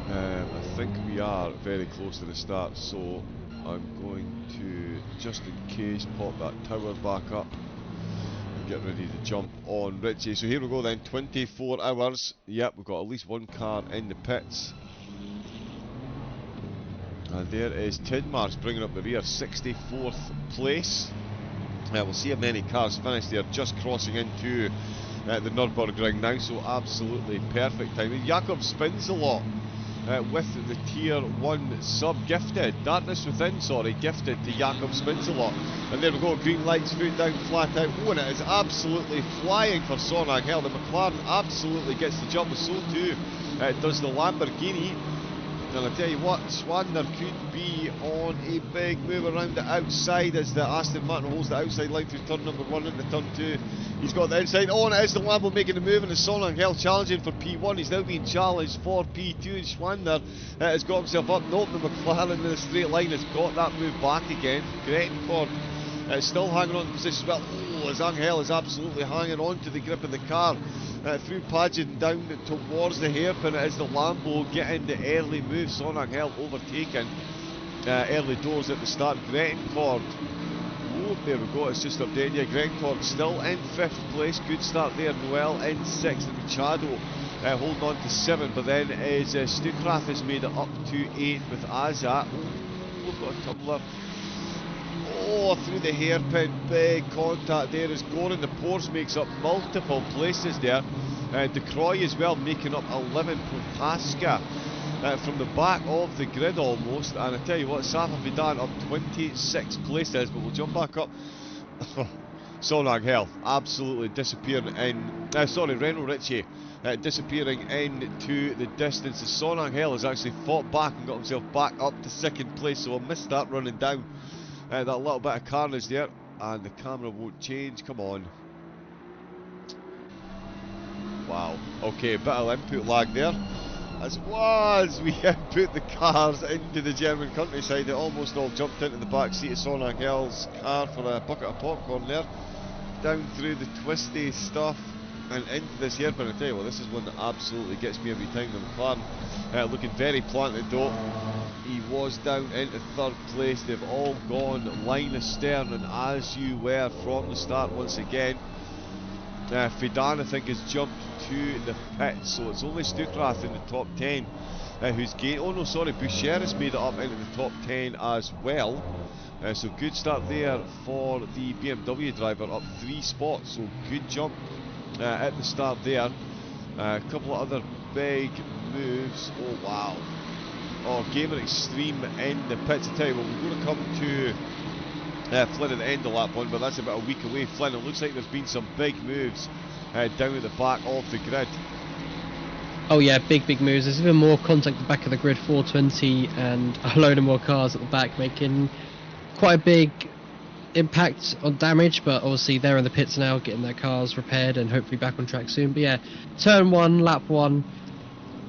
[SPEAKER 2] I think we are very close to the start, so I'm going to, just in case, pop that tower back up and get ready to jump on Richie. So here we go then, 24 hours. Yep, we've got at least one car in the pits. And there is Tidmarsh bringing up the rear, 64th place. We'll see how many cars finish there, just crossing into the Nürburgring now, so absolutely perfect timing. Jakob spins a lot with the tier 1 sub gifted, Darkness Within, sorry, gifted to Jakob spins a lot. And there we go, green lights, foot down, flat out. Oh, and it is absolutely flying for Sonag Hell. The McLaren absolutely gets the jump, so too does the Lamborghini. And I tell you what, Schwander could be on a big move around the outside as the Aston Martin holds the outside line through turn number 1 into turn 2. He's got the inside. Oh, and it is the Lambo making the move, and it's Sonag Hell challenging for P1. He's now being challenged for P2, and Schwander has got himself up. Nope, the McLaren in the straight line has got that move back again. Grettenford still hanging on to position as well. Oh, as Angel is absolutely hanging on to the grip of the car. Through Pageant down towards the hairpin, it is the Lambo getting the early move. Sonag Hell overtaken early doors at the start. Grettenford, oh, there we go, it's just updated. Yeah, Grettenford still in 5th place, good start there. Noel in 6th, and Machado holding on to 7, but then as Stukrath has made it up to 8 with Azat. Oh, we've got a tumbler. Oh, through the hairpin, big contact there as Goran. The Porsche makes up multiple places there. De Croix as well making up 11. Prohaska from the back of the grid almost. And I tell you what, Safa Vidan up 26 places, but we'll jump back up. Sonag Hell absolutely disappearing in. Renault Ritchie disappearing into the distance. Sonag Hell has actually fought back and got himself back up to 2nd place, so I missed that running down. That little bit of carnage there, and the camera won't change. Come on. Wow. Okay, bit of input lag there. As we input the cars into the German countryside, they almost all jumped into the back seat of Sonag Hell's car for a bucket of popcorn there. Down through the twisty stuff and into this hairpin. I tell you what, this is one that absolutely gets me every time. The McLaren looking very planted though. He was down into 3rd place. They've all gone line astern, and as you were from the start once again. Fidan, I think, has jumped to the pit, so it's only Stukrath in the top 10 who's gained. Oh no, sorry, Boucher has made it up into the top 10 as well. So good start there for the BMW driver, up 3 spots, so good jump at the start there. A couple of other big moves. Oh wow. Oh, Gamer Extreme in the pits. I tell you what, we're going to come to Flynn at the end of lap 1, but that's about a week away. Flynn, it looks like there's been some big moves down at the back of the grid.
[SPEAKER 3] Oh yeah, big moves. There's even more contact at the back of the grid, 420, and a load of more cars at the back, making quite a big impact on damage, but obviously they're in the pits now, getting their cars repaired and hopefully back on track soon. But yeah, turn 1, lap 1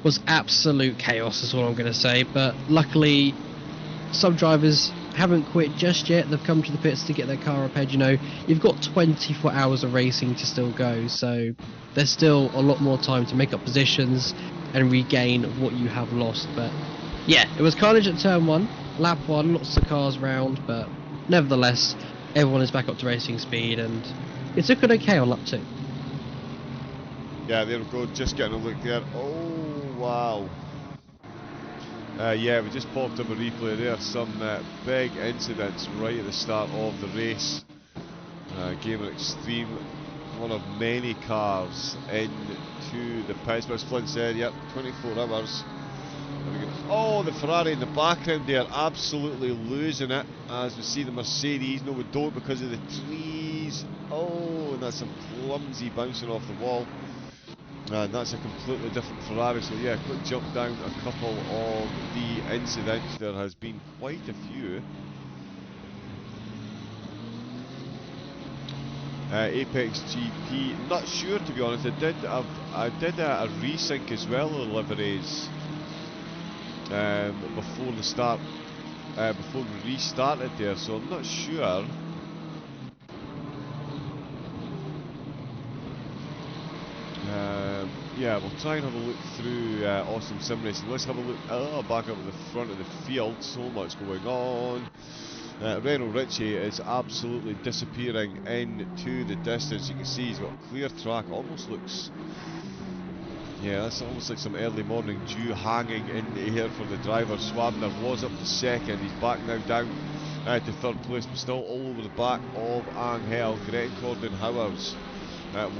[SPEAKER 3] was absolute chaos is all I'm going to say, but luckily some drivers haven't quit just yet. They've come to the pits to get their car repaired. You know, you've got 24 hours of racing to still go, so there's still a lot more time to make up positions and regain what you have lost. But yeah, it was carnage at turn 1, lap 1, lots of cars round, but nevertheless everyone is back up to racing speed, and it took it okay on lap 2.
[SPEAKER 2] Yeah, there we go, just getting a look there. Oh wow. Yeah, we just popped up a replay there. Some big incidents right at the start of the race. Gamer Extreme one of many cars into the pits. As Flynn said, yep, 24 hours. Oh, the Ferrari in the background there, absolutely losing it. As we see the Mercedes, no we don't because of the trees. Oh, and that's some clumsy bouncing off the wall. And that's a completely different Ferrari, so yeah, quick jump down a couple of the incidents. There has been quite a few. Apex GP, not sure to be honest. I did a resync as well of the liveries before the start, before we restarted there, so I'm not sure. Yeah, we'll try and have a look through Awesome Sim Racing. Let's have a look back up at the front of the field. So much going on. Renault Ritchie is absolutely disappearing into the distance. You can see he's got clear track. Almost looks... yeah, that's almost like some early morning dew hanging in the air for the driver. Swabner was up to second. He's back now down to third place, but still all over the back of Angel. Gretchen Howers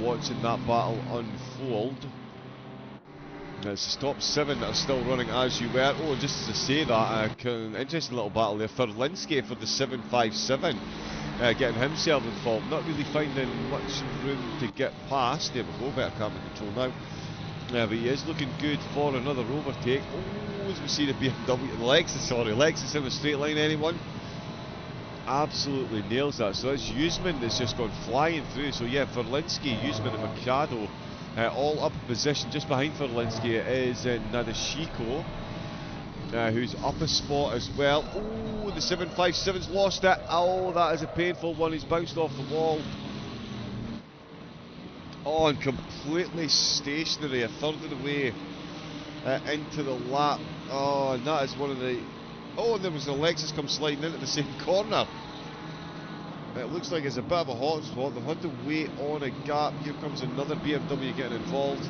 [SPEAKER 2] watching that battle unfold. It's the top 7 that are still running as you were. Oh, just as I say that, an interesting little battle there. Ferlinski for the 757, getting himself involved. Not really finding much room to get past. There we go, better camera control now. But he is looking good for another overtake. Oh, as we see the BMW, Lexus in a straight line, anyone? Absolutely nails that. So that's Usman that's just gone flying through. So yeah, Ferlinski, Usman and Machado all up in position. Just behind Ferlinski is Nadeshiko, who's up a spot as well. Oh, the 757's lost it. Oh, that is a painful one. He's bounced off the wall. Oh, and completely stationary, a third of the way into the lap. Oh, and that is one of the... oh, and there was a Lexus come sliding into the same corner. It looks like it's a bit of a hot spot. They've had to wait on a gap. Here comes another BMW getting involved.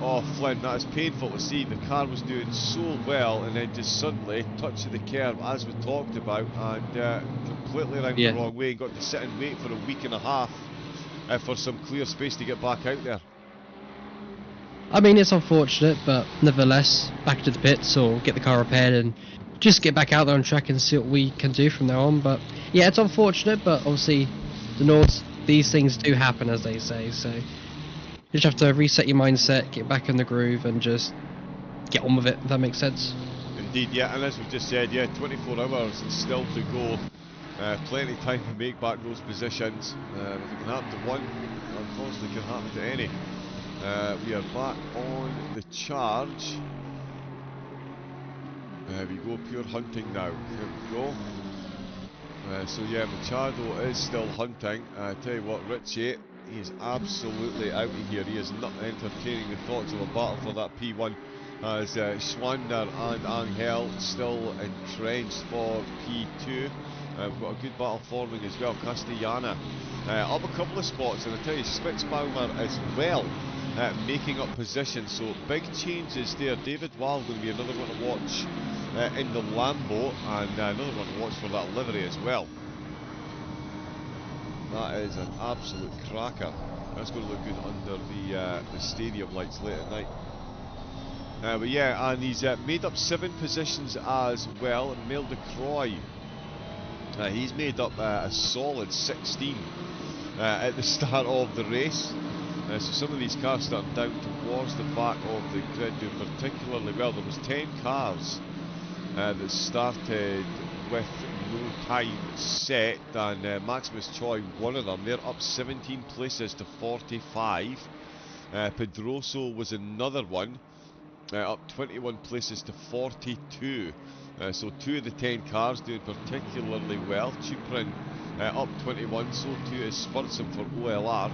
[SPEAKER 2] Oh, Flynn, that is painful to see. The car was doing so well and then just suddenly touched the curb, as we talked about, and completely around the wrong way and got to sit and wait for a week and a half for some clear space to get back out there.
[SPEAKER 3] I mean, it's unfortunate, but nevertheless, back to the pits or get the car repaired and just get back out there on track and see what we can do from now on. But yeah, it's unfortunate, but obviously the Nords, these things do happen, as they say, so you just have to reset your mindset, get back in the groove and just get on with it, if that makes sense.
[SPEAKER 2] Indeed, yeah, and as we've just said, yeah, 24 hours still to go. Plenty of time to make back those positions. If it can happen to one, unfortunately it can happen to any. We are back on the charge. We go pure hunting now. There we go. So yeah, Machado is still hunting. I tell you what, Ritchie, he is absolutely out of here. He is not entertaining the thoughts of a battle for that P1. As Schwander and Angel still entrenched for P2. We've got a good battle forming as well. Castellana up a couple of spots, and I tell you, Spitzbaumer as well making up position. So big changes there. David Wild going to be another one to watch in the Lambo, and another one to watch for that livery as well. That is an absolute cracker. That's going to look good under the stadium lights late at night. But yeah, and he's made up 7 positions as well. Mel de Croix, he's made up a solid 16 at the start of the race. So some of these cars starting down towards the back of the grid doing particularly well. There was 10 cars that started with no time set, and Maximus Choi, one of them. They're up 17 places to 45. Pedroso was another one, up 21 places to 42. So 2 of the 10 cars doing particularly well. Chuprin up 21, so too is Spursum for OLR.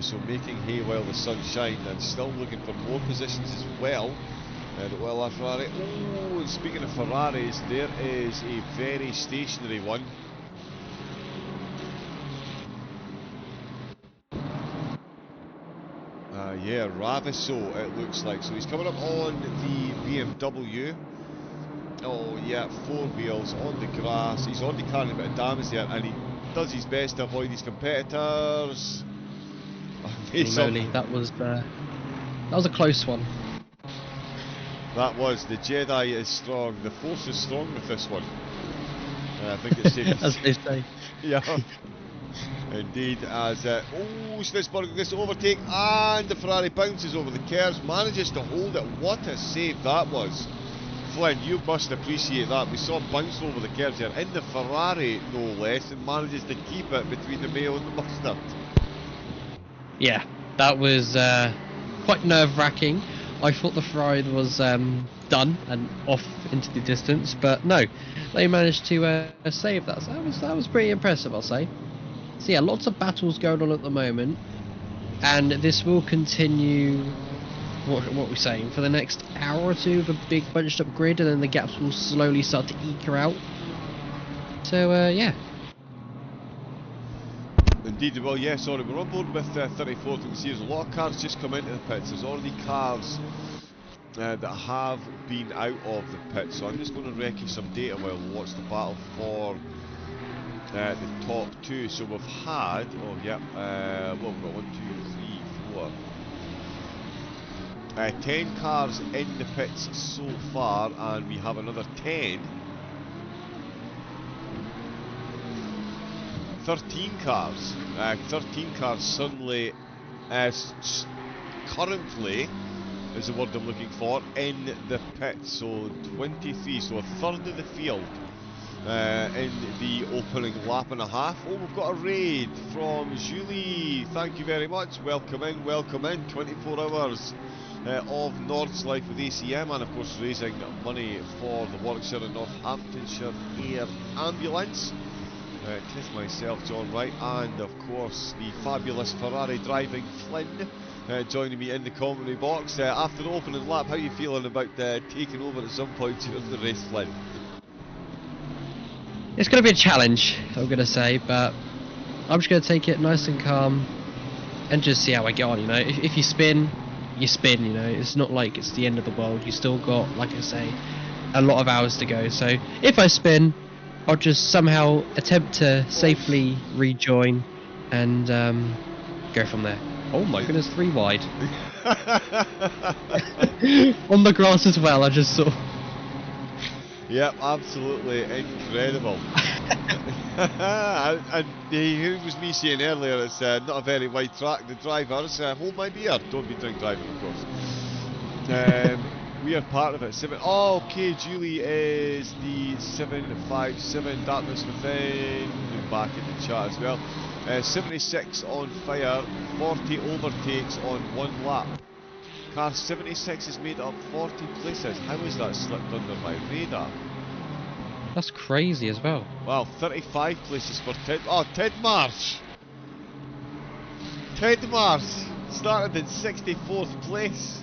[SPEAKER 2] So making hay while the sun shines, and still looking for more positions as well. The OLR Ferrari. Oh, and speaking of Ferraris, there is a very stationary one. Yeah, Raviso it looks like. So he's coming up on the BMW. Oh yeah, 4 wheels on the grass. He's already carrying a bit of damage there, and he does his best to avoid his competitors.
[SPEAKER 3] Holy moly, that was a close one.
[SPEAKER 2] That was. The Jedi is strong. The Force is strong with this one. I think it's safe.
[SPEAKER 3] As they say.
[SPEAKER 2] Yeah. Indeed, as Spitzberg gets to overtake, and the Ferrari bounces over the curves, manages to hold it. What a save that was. Flynn, you must appreciate that. We saw it bounce over the curves here in the Ferrari, no less, and manages to keep it between the mayo and the mustard.
[SPEAKER 3] Yeah, that was quite nerve-wracking. I thought the Ferrari was done and off into the distance, but no, they managed to save that. So that was pretty impressive, I'll say. So yeah, lots of battles going on at the moment, and this will continue. What we're saying for the next hour or two of a big bunched up grid, and then the gaps will slowly start to eke out. So yeah.
[SPEAKER 2] Indeed, well, yeah, sorry, we're on board with 34th. You can see there's a lot of cars just come into the pits. There's already cars that have been out of the pit, so I'm just going to wreck you some data while we watch the battle for the top two. So we've had, what we've got, 1, 2, 3, 4. 10 cars in the pits so far, and we have another 10. 13 cars. 13 cars suddenly, currently, is the word I'm looking for, in the pits. So 23, so a third of the field in the opening lap and a half. Oh, we've got a raid from Julie. Thank you very much. Welcome in, welcome in. 24 hours. Of Nordschleife with ACM, and of course raising money for the Warwickshire and Northamptonshire Air Ambulance. It is myself, John Wright, and of course the fabulous Ferrari driving Flynn joining me in the commentary box. After the opening lap, how are you feeling about taking over at some point during the race, Flynn?
[SPEAKER 3] It's going to be a challenge, I'm going to say, but I'm just going to take it nice and calm and just see how I get on. You know, if you spin, you spin, you know, it's not like it's the end of the world. You still got, like I say, a lot of hours to go. So if I spin, I'll just somehow attempt to safely rejoin and go from there. Oh my goodness, 3 wide. On the grass as well, I just saw.
[SPEAKER 2] Yep, absolutely incredible. And it was me saying earlier, it's not a very wide track. The drivers, hold my beer, don't be drink driving, of course. We are part of it. Oh, okay, Julie is the 757 Darkness Within. Back in the chat as well. 76 on fire, 40 overtakes on 1 lap. Car 76 has made up 40 places. How has that slipped under my radar?
[SPEAKER 3] That's crazy as well.
[SPEAKER 2] Wow, 35 places for Ted. Oh, Ted Marsh! Ted Marsh started in 64th place.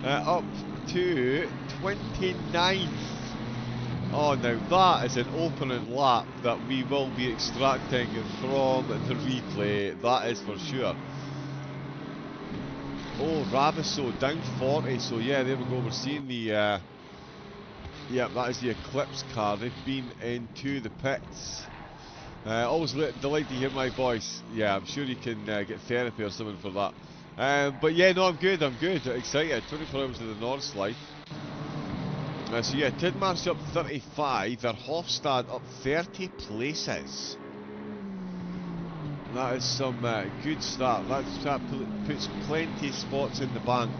[SPEAKER 2] Up to 29th. Oh, now that is an opening lap that we will be extracting from the replay. That is for sure. Oh, Raviso down 40. So yeah, there we go. We're seeing the. Yeah, that is the Eclipse car. They've been into the pits. Always delight to hear my voice. Yeah, I'm sure you can get therapy or something for that. But yeah, no, I'm good. Excited. 24 hours of the Nordschleife. So yeah, Tidmarsh up 35. Verhofstadt up 30 places. That is some good start. That puts plenty of spots in the bank.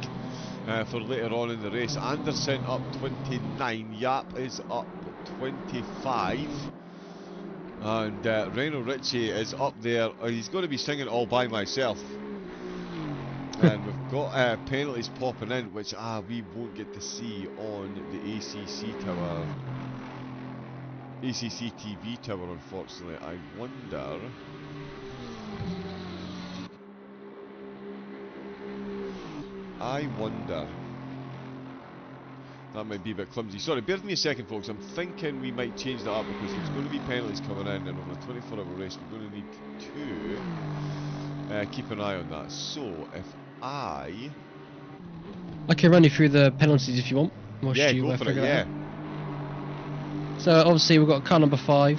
[SPEAKER 2] For later on in the race. Anderson up 29, Yap is up 25, and Reno Ritchie is up there. He's going to be singing All By Myself. And we've got penalties popping in, which we won't get to see on the ACC tower, ACC TV tower, unfortunately. I wonder. That might be a bit clumsy. Sorry, bear with me a second, folks. I'm thinking we might change that up because there's going to be penalties coming in, and over a 24-hour race, we're going to need to keep an eye on that. So, if I
[SPEAKER 3] can run you through the penalties if you want.
[SPEAKER 2] Yeah, go for it, yeah.
[SPEAKER 3] So obviously we've got car number 5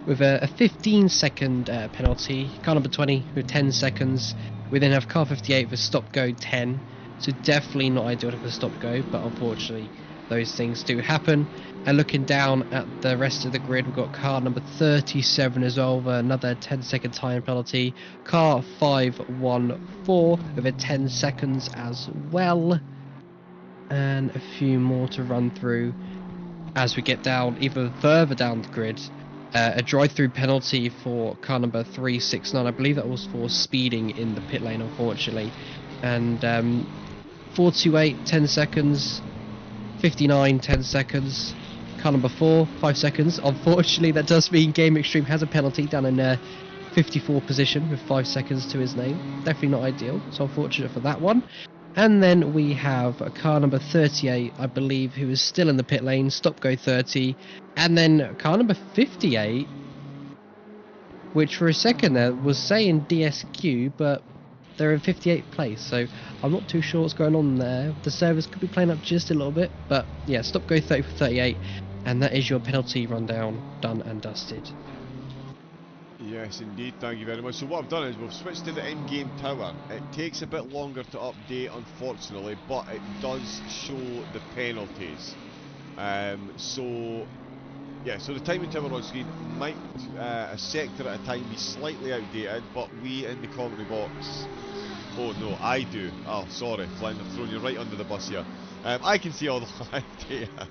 [SPEAKER 3] with a 15-second penalty, car number 20 with 10 seconds. We then have car 58 with stop-go 10, so definitely not ideal for stop-go, but unfortunately those things do happen. And looking down at the rest of the grid, we've got car number 37 as well with another 10-second time penalty, car 514 with a 10 seconds as well, and a few more to run through as we get down even further down the grid. A drive-through penalty for car number 369. I believe that was for speeding in the pit lane, unfortunately. And 428, 10 seconds. 59, 10 seconds. Car number 4, 5 seconds. Unfortunately, that does mean Game Extreme has a penalty down in 54 position with 5 seconds to his name. Definitely not ideal, so unfortunate for that one. And then we have a car number 38, I believe, who is still in the pit lane, stop-go 30. And then car number 58, which for a second there was saying DSQ, but they're in 58th place, so I'm not too sure what's going on there. The servers could be playing up just a little bit, but yeah, stop-go 30 for 38, and that is your penalty rundown, done and dusted.
[SPEAKER 2] Yes, indeed. Thank you very much. So what I've done is we've switched to the in-game tower. It takes a bit longer to update, unfortunately, but it does show the penalties. So the timing tower on screen might, a sector at a time, be slightly outdated, but we in the commentary box... Oh no, I do. Oh, sorry, Flynn, I've thrown you right under the bus here. I can see all the live data.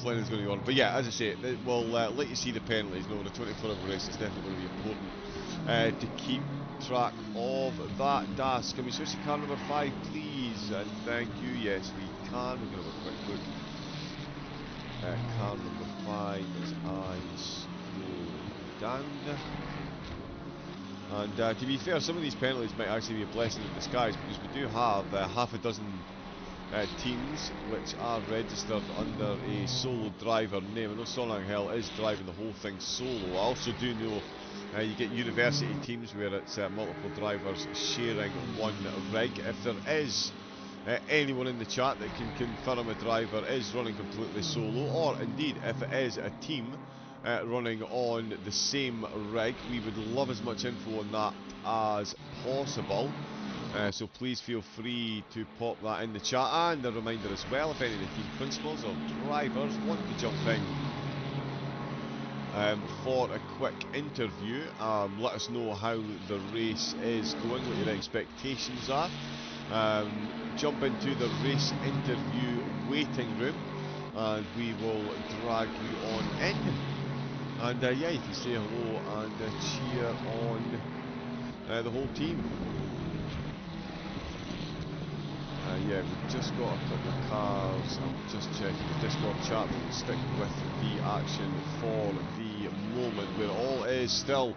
[SPEAKER 2] Flynn is going to be on. But yeah, as I say, we'll let you see the penalties. No, the 24-hour race is definitely going to be important to keep track of that. Das, can we switch to car number 5, please? And thank you. Yes, we can. We're going to have a quick look. Car number 5 as I scroll down. And to be fair, some of these penalties might actually be a blessing in disguise, because we do have half a dozen teams which are registered under a solo driver name. I know Solang Hell is driving the whole thing solo. I also do know you get university teams where it's multiple drivers sharing one rig. If there is anyone in the chat that can confirm a driver is running completely solo, or indeed if it is a team running on the same rig, we would love as much info on that as possible. So please feel free to pop that in the chat, and a reminder as well, if any of the team principals or drivers want to jump in for a quick interview, let us know how the race is going, what your expectations are. Jump into the race interview waiting room and we will drag you on in. And yeah, you can say hello and cheer on the whole team. Yeah, we've just got a couple of cars. I'm just checking the Discord chat. We'll stick with the action for the moment. We're all is still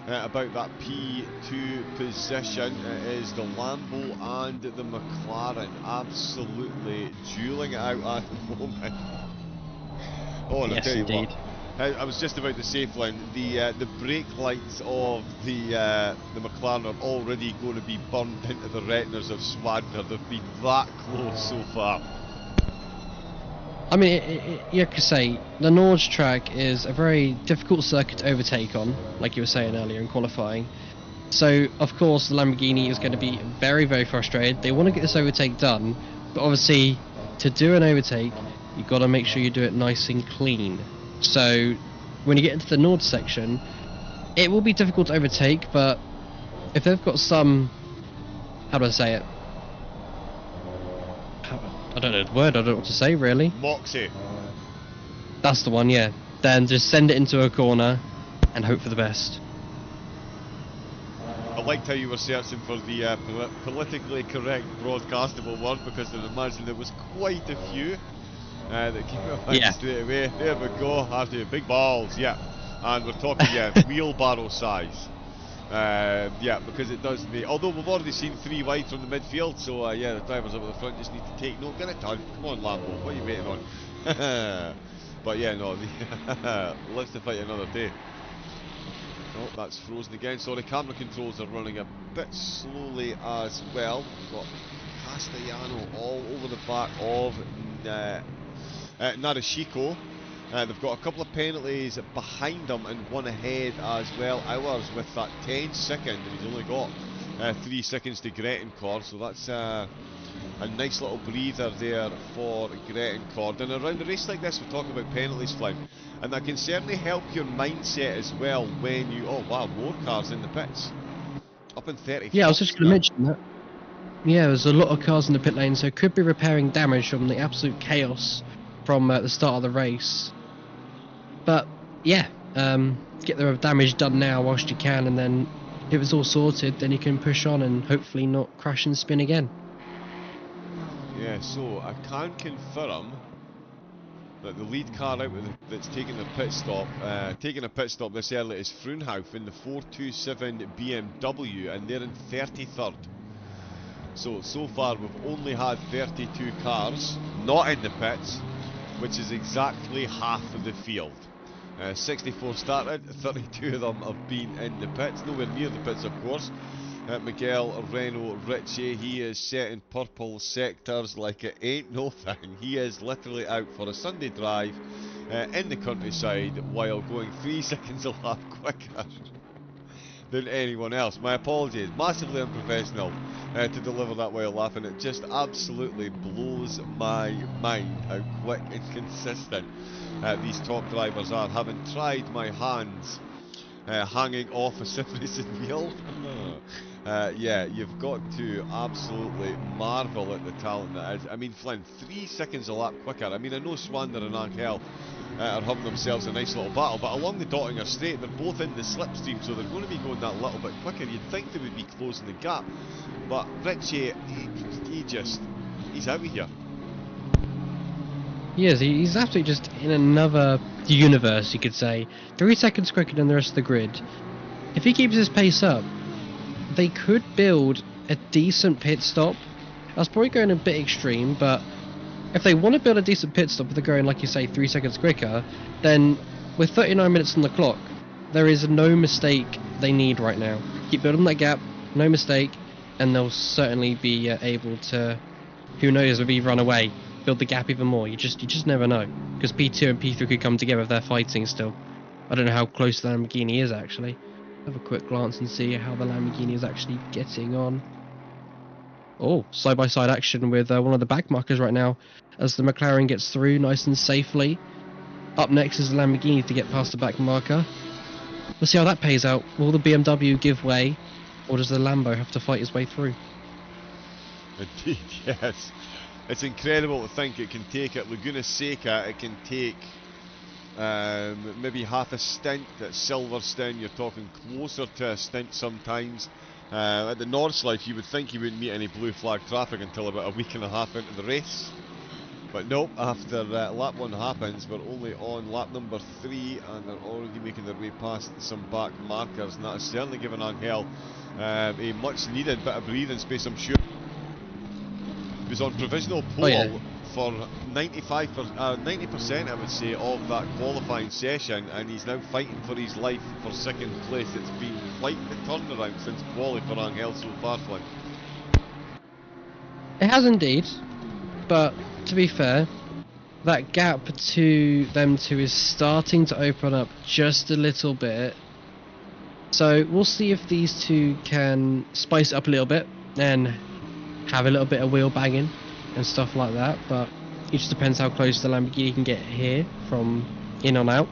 [SPEAKER 2] about that P2 position. It is the Lambo and the McLaren absolutely dueling it out at the moment. Oh, and yes, I'll tell you indeed. What. I was just about to say, Flynn, the brake lights of the McLaren are already going to be burned into the retinas of Swagner. They've been that close so far.
[SPEAKER 3] I mean, you could say the Nordschleife track is a very difficult circuit to overtake on, like you were saying earlier in qualifying. So, of course, the Lamborghini is going to be very, very frustrated. They want to get this overtake done, but obviously, to do an overtake, you've got to make sure you do it nice and clean. So, when you get into the Nord section, it will be difficult to overtake, but if they've got some... How do I say it? I don't know the word, I don't know what to say, really.
[SPEAKER 2] Moxie.
[SPEAKER 3] That's the one, yeah. Then just send it into a corner and hope for the best.
[SPEAKER 2] I liked how you were searching for the politically correct broadcastable word, because I imagine there was quite a few that came up straight away. There we go, after big balls, yeah. And we're talking, wheelbarrow size. Yeah, because it does make, although we've already seen 3 wide from the midfield, so yeah, the drivers up at the front just need to take note. Get it done. Come on, Lambo, what are you waiting on? But yeah, no, lives to fight another day. Oh, that's frozen again. Sorry, camera controls are running a bit slowly as well. We've got Castellano all over the back of Narashiko. They've got a couple of penalties behind them and one ahead as well. Ours with that 10-second, and he's only got 3 seconds to Grettencord, so that's a nice little breather there for Grettencord. And around a race like this, we're talking about penalties, Flynn, and that can certainly help your mindset as well when you... Oh wow, more cars in the pits. Up in 30.
[SPEAKER 3] Yeah, I was just going to mention that. Yeah, there's a lot of cars in the pit lane, so it could be repairing damage from the absolute chaos from the start of the race. But yeah, get the damage done now whilst you can, and then if it's all sorted, then you can push on and hopefully not crash and spin again.
[SPEAKER 2] Yeah, so I can confirm that the lead car out that's taking a pit stop this early is Froonhoff in the 427 BMW, and they're in 33rd. So far we've only had 32 cars not in the pits, which is exactly half of the field. 64 started, 32 of them have been in the pits, nowhere near the pits of course. Miguel Reno Ritchie, he is setting purple sectors like it ain't no thing. He is literally out for a Sunday drive in the countryside while going 3 seconds a lap quicker than anyone else. My apologies, massively unprofessional to deliver that while laughing. It just absolutely blows my mind how quick and consistent these top drivers are. Having tried my hands hanging off a sim racing wheel, yeah, you've got to absolutely marvel at the talent that is. I mean, Flynn, 3 seconds a lap quicker. I mean, I know Swander and Angel are having themselves a nice little battle, but along the Dottinger Straight, they're both in the slipstream, so they're going to be going that little bit quicker. You'd think they would be closing the gap, but Ritchie, he's out of here.
[SPEAKER 3] He is, he's absolutely just in another universe, you could say. 3 seconds quicker than the rest of the grid. If he keeps his pace up, they could build a decent pit stop. That's probably going a bit extreme, but if they want to build a decent pit stop, if they're going, like you say, 3 seconds quicker, then with 39 minutes on the clock, there is no mistake they need right now. Keep building that gap, no mistake, and they'll certainly be able to, who knows, maybe run away, build the gap even more. You just never know, because P2 and P3 could come together if they're fighting still. I don't know how close the Lamborghini is actually. Have a quick glance and see how the Lamborghini is actually getting on. Oh, side-by-side action with one of the back markers right now as the McLaren gets through nice and safely. Up next is the Lamborghini to get past the back marker. We'll see how that pays out. Will the BMW give way, or does the Lambo have to fight his way through?
[SPEAKER 2] Indeed, yes. It's incredible to think it can take at Laguna Seca, it can take maybe half a stint. At Silverstone you're talking closer to a stint sometimes. At the Nordschleife you would think you wouldn't meet any blue flag traffic until about a week and a half into the race, but nope, after lap 1 happens we're only on lap number 3 and they're already making their way past some back markers, and that has certainly given Angel a much needed bit of breathing space. I'm sure he was on provisional pole for 90% I would say of that qualifying session, and he's now fighting for his life for 2nd place. It's been quite the turnaround since quali for Angel so far, Flynn.
[SPEAKER 3] It has indeed, but to be fair, that gap to them two is starting to open up just a little bit. So we'll see if these two can spice it up a little bit and have a little bit of wheel banging and stuff like that, but it just depends how close the Lamborghini can get here from in on out.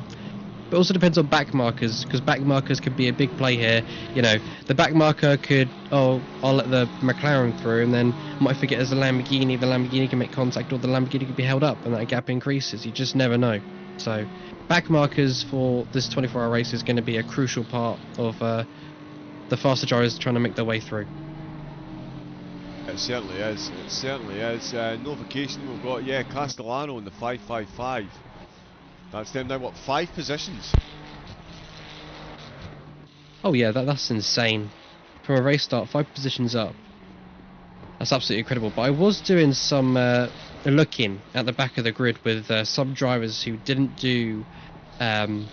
[SPEAKER 3] But also depends on back markers, because back markers could be a big play here. You know, the back marker could, oh, I'll let the McLaren through, and then might forget there's a Lamborghini, the Lamborghini can make contact, or the Lamborghini could be held up, and that gap increases. You just never know. So, back markers for this 24-hour race is going to be a crucial part of the faster drivers trying to make their way through.
[SPEAKER 2] It certainly is, it certainly is. Notification we've got, yeah, Castellano in the 555. That's them now, what, 5 positions?
[SPEAKER 3] Oh yeah, that's insane. From a race start, 5 positions up. That's absolutely incredible. But I was doing some looking at the back of the grid with some drivers who didn't do a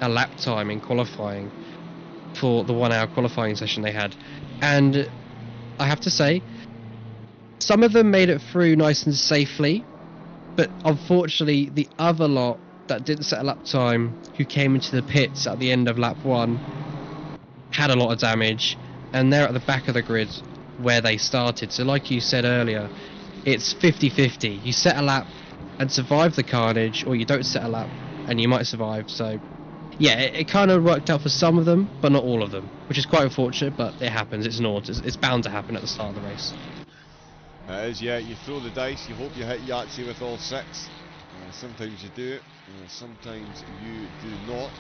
[SPEAKER 3] lap time in qualifying for the 1 hour qualifying session they had. And I have to say, some of them made it through nice and safely, but unfortunately the other lot that didn't set a lap time, who came into the pits at the end of lap 1, had a lot of damage, and they're at the back of the grid where they started. So like you said earlier, it's 50-50. You set a lap and survive the carnage, or you don't set a lap and you might survive. So yeah, it kind of worked out for some of them, but not all of them, which is quite unfortunate, but it happens. It's Nord. It's bound to happen at the start of the race.
[SPEAKER 2] It is, yeah. You throw the dice, you hope you hit Yahtzee with all 6. Sometimes you do, sometimes you do not.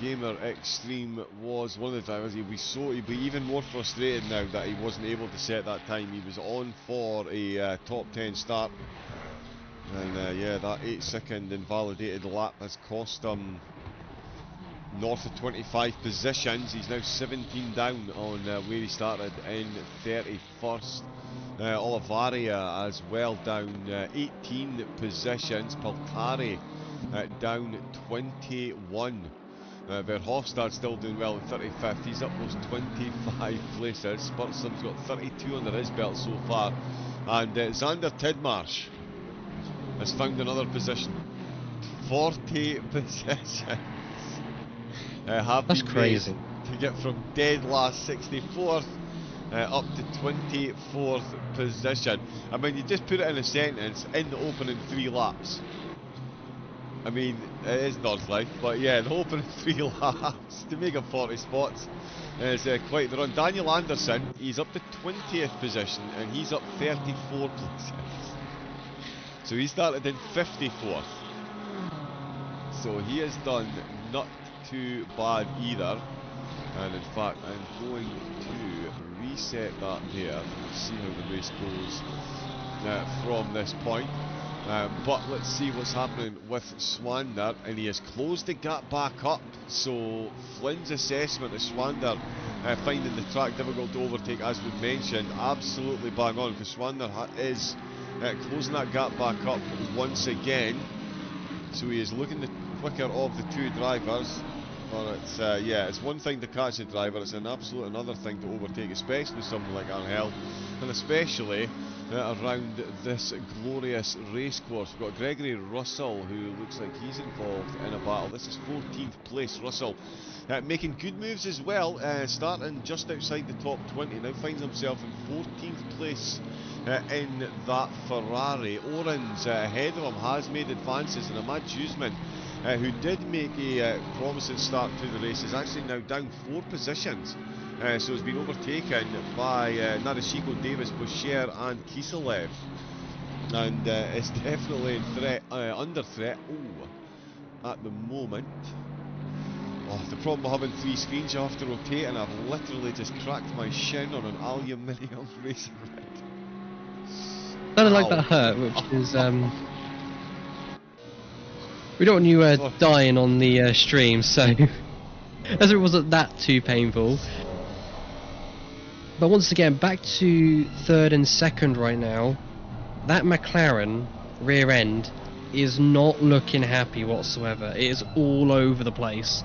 [SPEAKER 2] Gamer Extreme was one of the drivers. He'd be even more frustrated now that he wasn't able to set that time. He was on for a top 10 start, and yeah, that 8-second invalidated lap has cost him north of 25 positions. He's now 17 down on where he started in 31st. Olivaria as well down 18 positions. Paltari down 21. Verhofstadt still doing well in 35th. He's up those 25 places. Spursum's got 32 under his belt so far. And Xander Tidmarsh has found another position. 40 positions.
[SPEAKER 3] That's crazy.
[SPEAKER 2] To get from dead last 64th up to 24th position. I mean, you just put it in a sentence, in the opening 3 laps. I mean, it is Nordschleife, but yeah, the opening 3 laps to make up 40 spots is quite the run. Daniel Anderson, he's up to 20th position and he's up 34 places. So he started in 54th. So he has done not too bad either. And in fact, I'm going to reset that there and see how the race goes from this point. But let's see what's happening with Swander, and he has closed the gap back up. So Flynn's assessment of Swander finding the track difficult to overtake, as we mentioned, absolutely bang on, because Swander is closing that gap back up once again. So he is looking the quicker of the 2 drivers. But it's yeah, it's one thing to catch a driver, it's an absolute another thing to overtake, especially someone like Angel, and especially around this glorious race course. We've got Gregory Russell, who looks like he's involved in a battle. This is 14th place Russell, making good moves as well, starting just outside the top 20, now finds himself in 14th place in that Ferrari. Oren's ahead of him, has made advances, and Ahmad Juzman, who did make a promising start to the race, is actually now down 4 positions. So has been overtaken by Narashiko, Davis, Boucher and Kiselev, and is definitely in threat, under threat at the moment. Oh, the problem of having 3 screens, you have to rotate, and I've literally just cracked my shin on an aluminium racing rig.
[SPEAKER 3] Sounded like that hurt, which is we don't want you dying on the stream, so as it wasn't that too painful. But once again, back to 3rd and 2nd right now. That McLaren rear end is not looking happy whatsoever. It is all over the place.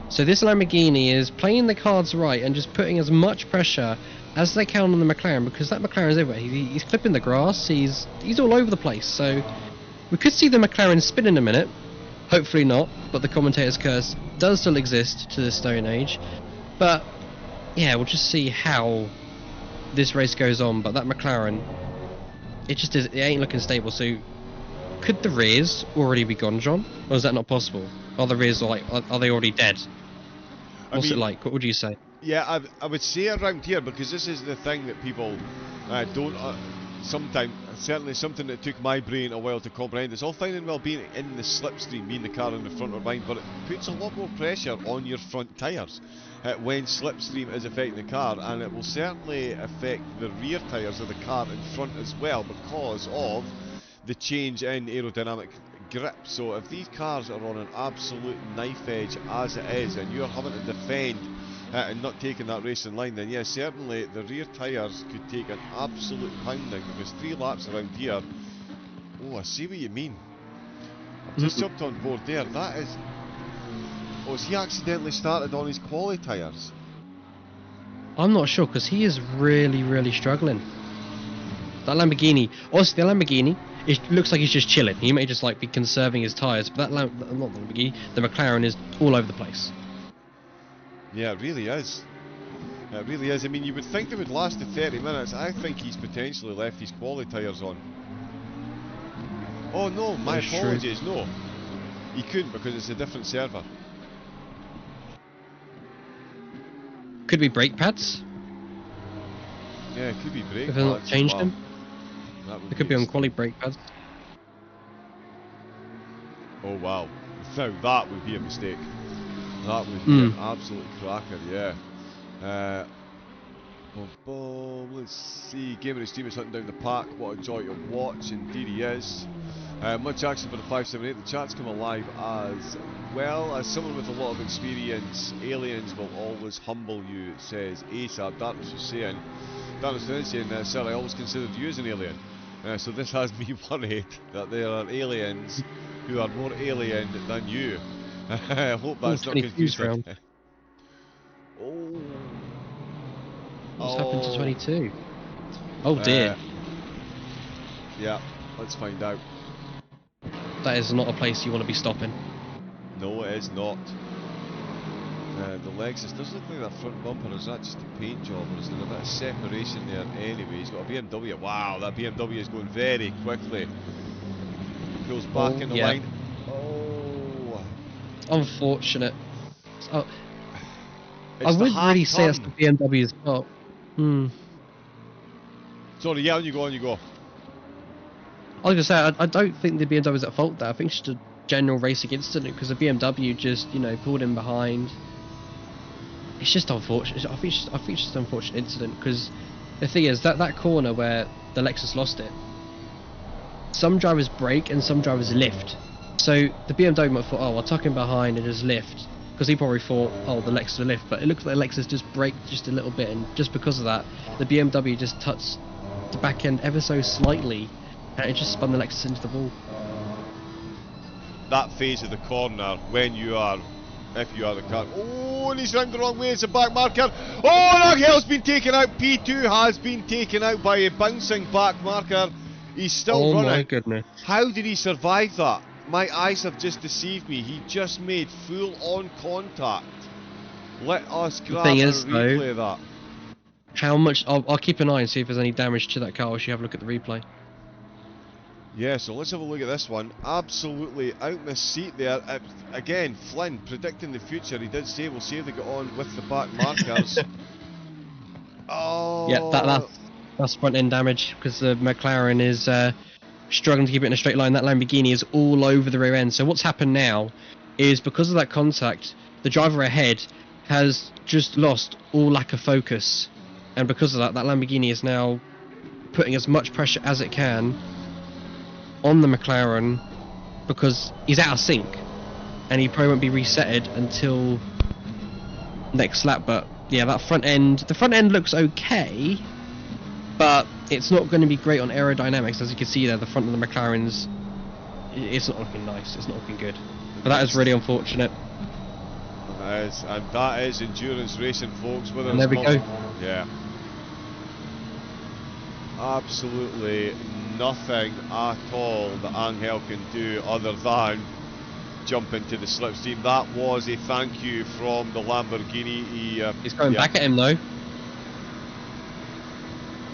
[SPEAKER 3] So this Lamborghini is playing the cards right and just putting as much pressure as they can on the McLaren, because that McLaren is everywhere. He's clipping the grass, he's all over the place. So we could see the McLaren spin in a minute. Hopefully not, but the commentator's curse does still exist to this stone age. But yeah, we'll just see how this race goes on. But that McLaren, it ain't looking stable. So could the rears already be gone, John? Or is that not possible? Are the rears are they already dead? What's it like? What would you say?
[SPEAKER 2] Yeah, I would say around here, because this is the thing that people don't sometimes, certainly something that took my brain a while to comprehend. It's all fine and well being in the slipstream, being the car in the front or behind, but it puts a lot more pressure on your front tyres when slipstream is affecting the car, and it will certainly affect the rear tyres of the car in front as well, because of the change in aerodynamic grip. So if these cars are on an absolute knife edge as it is, and you're having to defend and not taking that racing line, then yeah, certainly the rear tyres could take an absolute pounding, because 3 laps around here. Oh, I see what you mean. I've just jumped on board there. That is... Oh, has he accidentally started on his quali tyres?
[SPEAKER 3] I'm not sure, because he is really, really struggling. That Lamborghini, honestly, the Lamborghini, it looks like he's just chilling. He may just like be conserving his tyres, but not the Lamborghini, the McLaren is all over the place.
[SPEAKER 2] Yeah, it really is. It really is. I mean, you would think it would last the 30 minutes. I think he's potentially left his quali tyres on. Oh no, my apologies, no. He couldn't because it's a different server.
[SPEAKER 3] Could be brake pads.
[SPEAKER 2] Yeah, it could be brake
[SPEAKER 3] If they've not
[SPEAKER 2] pads.
[SPEAKER 3] changed
[SPEAKER 2] Wow.
[SPEAKER 3] them.
[SPEAKER 2] That
[SPEAKER 3] It could be on quali brake pads.
[SPEAKER 2] Oh wow. Now that would be a mistake. That would be an absolute cracker, yeah. Let's see. Gamer and Steam is hunting down the pack. What a joy to watch. Indeed he is. Much action for the 578. The chat's come alive as well. As someone with a lot of experience, aliens will always humble you, says ASAP. Darkness was saying, sir, I always considered you as an alien. So this has me worried that there are aliens who are more alien than you. I hope that's not confusing. Oh.
[SPEAKER 3] What's happened to 22? Oh dear.
[SPEAKER 2] Yeah, let's find out.
[SPEAKER 3] That is not a place you want to be stopping.
[SPEAKER 2] No, it is not. The Lexus doesn't look like that front bumper. Is that just a paint job, or is there a bit of separation there anyway? He's got a BMW. Wow, that BMW is going very quickly. Pulls back in the line. Oh.
[SPEAKER 3] Unfortunate. Oh.
[SPEAKER 2] It's
[SPEAKER 3] I wouldn't really say that's the BMW's fault.
[SPEAKER 2] Sorry, yeah, on you go.
[SPEAKER 3] I was gonna say I don't think the BMW's at fault there. I think it's just a general racing incident because the BMW just pulled in behind. It's just unfortunate. I think it's just an unfortunate incident because the thing is that corner where the Lexus lost it, some drivers brake and some drivers lift. So the BMW might have thought, oh, I'll tuck him behind and just lift, because he probably thought, oh, the Lexus will lift, but it looks like the Lexus just braked just a little bit, and just because of that, the BMW just touched the back end ever so slightly, and it just spun the Lexus into the wall.
[SPEAKER 2] That phase of the corner, when you are, if you are the car, oh, and he's round the wrong way, it's a back marker. Oh, Angel's been taken out. P2 has been taken out by a bouncing back marker. He's still running. Oh my
[SPEAKER 3] goodness.
[SPEAKER 2] How did he survive that? My eyes have just deceived me. He just made full-on contact. Let us grab a replay of that.
[SPEAKER 3] How much? I'll keep an eye and see if there's any damage to that car as you have a look at the replay.
[SPEAKER 2] Yeah, so let's have a look at this one. Absolutely out in the seat there. Again, Flynn predicting the future. He did say we'll see if they get on with the back markers. Oh.
[SPEAKER 3] Yeah, that's front end damage because the McLaren is struggling to keep it in a straight line. That Lamborghini is all over the rear end. So what's happened now is because of that contact, the driver ahead has just lost all lack of focus, and because of that, that Lamborghini is now putting as much pressure as it can on the McLaren because he's out of sync, and he probably won't be resetted until next lap. But yeah, that the front end looks okay, but it's not going to be great on aerodynamics. As you can see there, the front of the McLaren's, it's not looking nice, it's not looking good. But that is really unfortunate.
[SPEAKER 2] And that is endurance racing, folks.
[SPEAKER 3] And there we go.
[SPEAKER 2] Yeah. Absolutely nothing at all that Angel can do other than jump into the slipstream. That was a thank you from the Lamborghini.
[SPEAKER 3] He's going back at him though.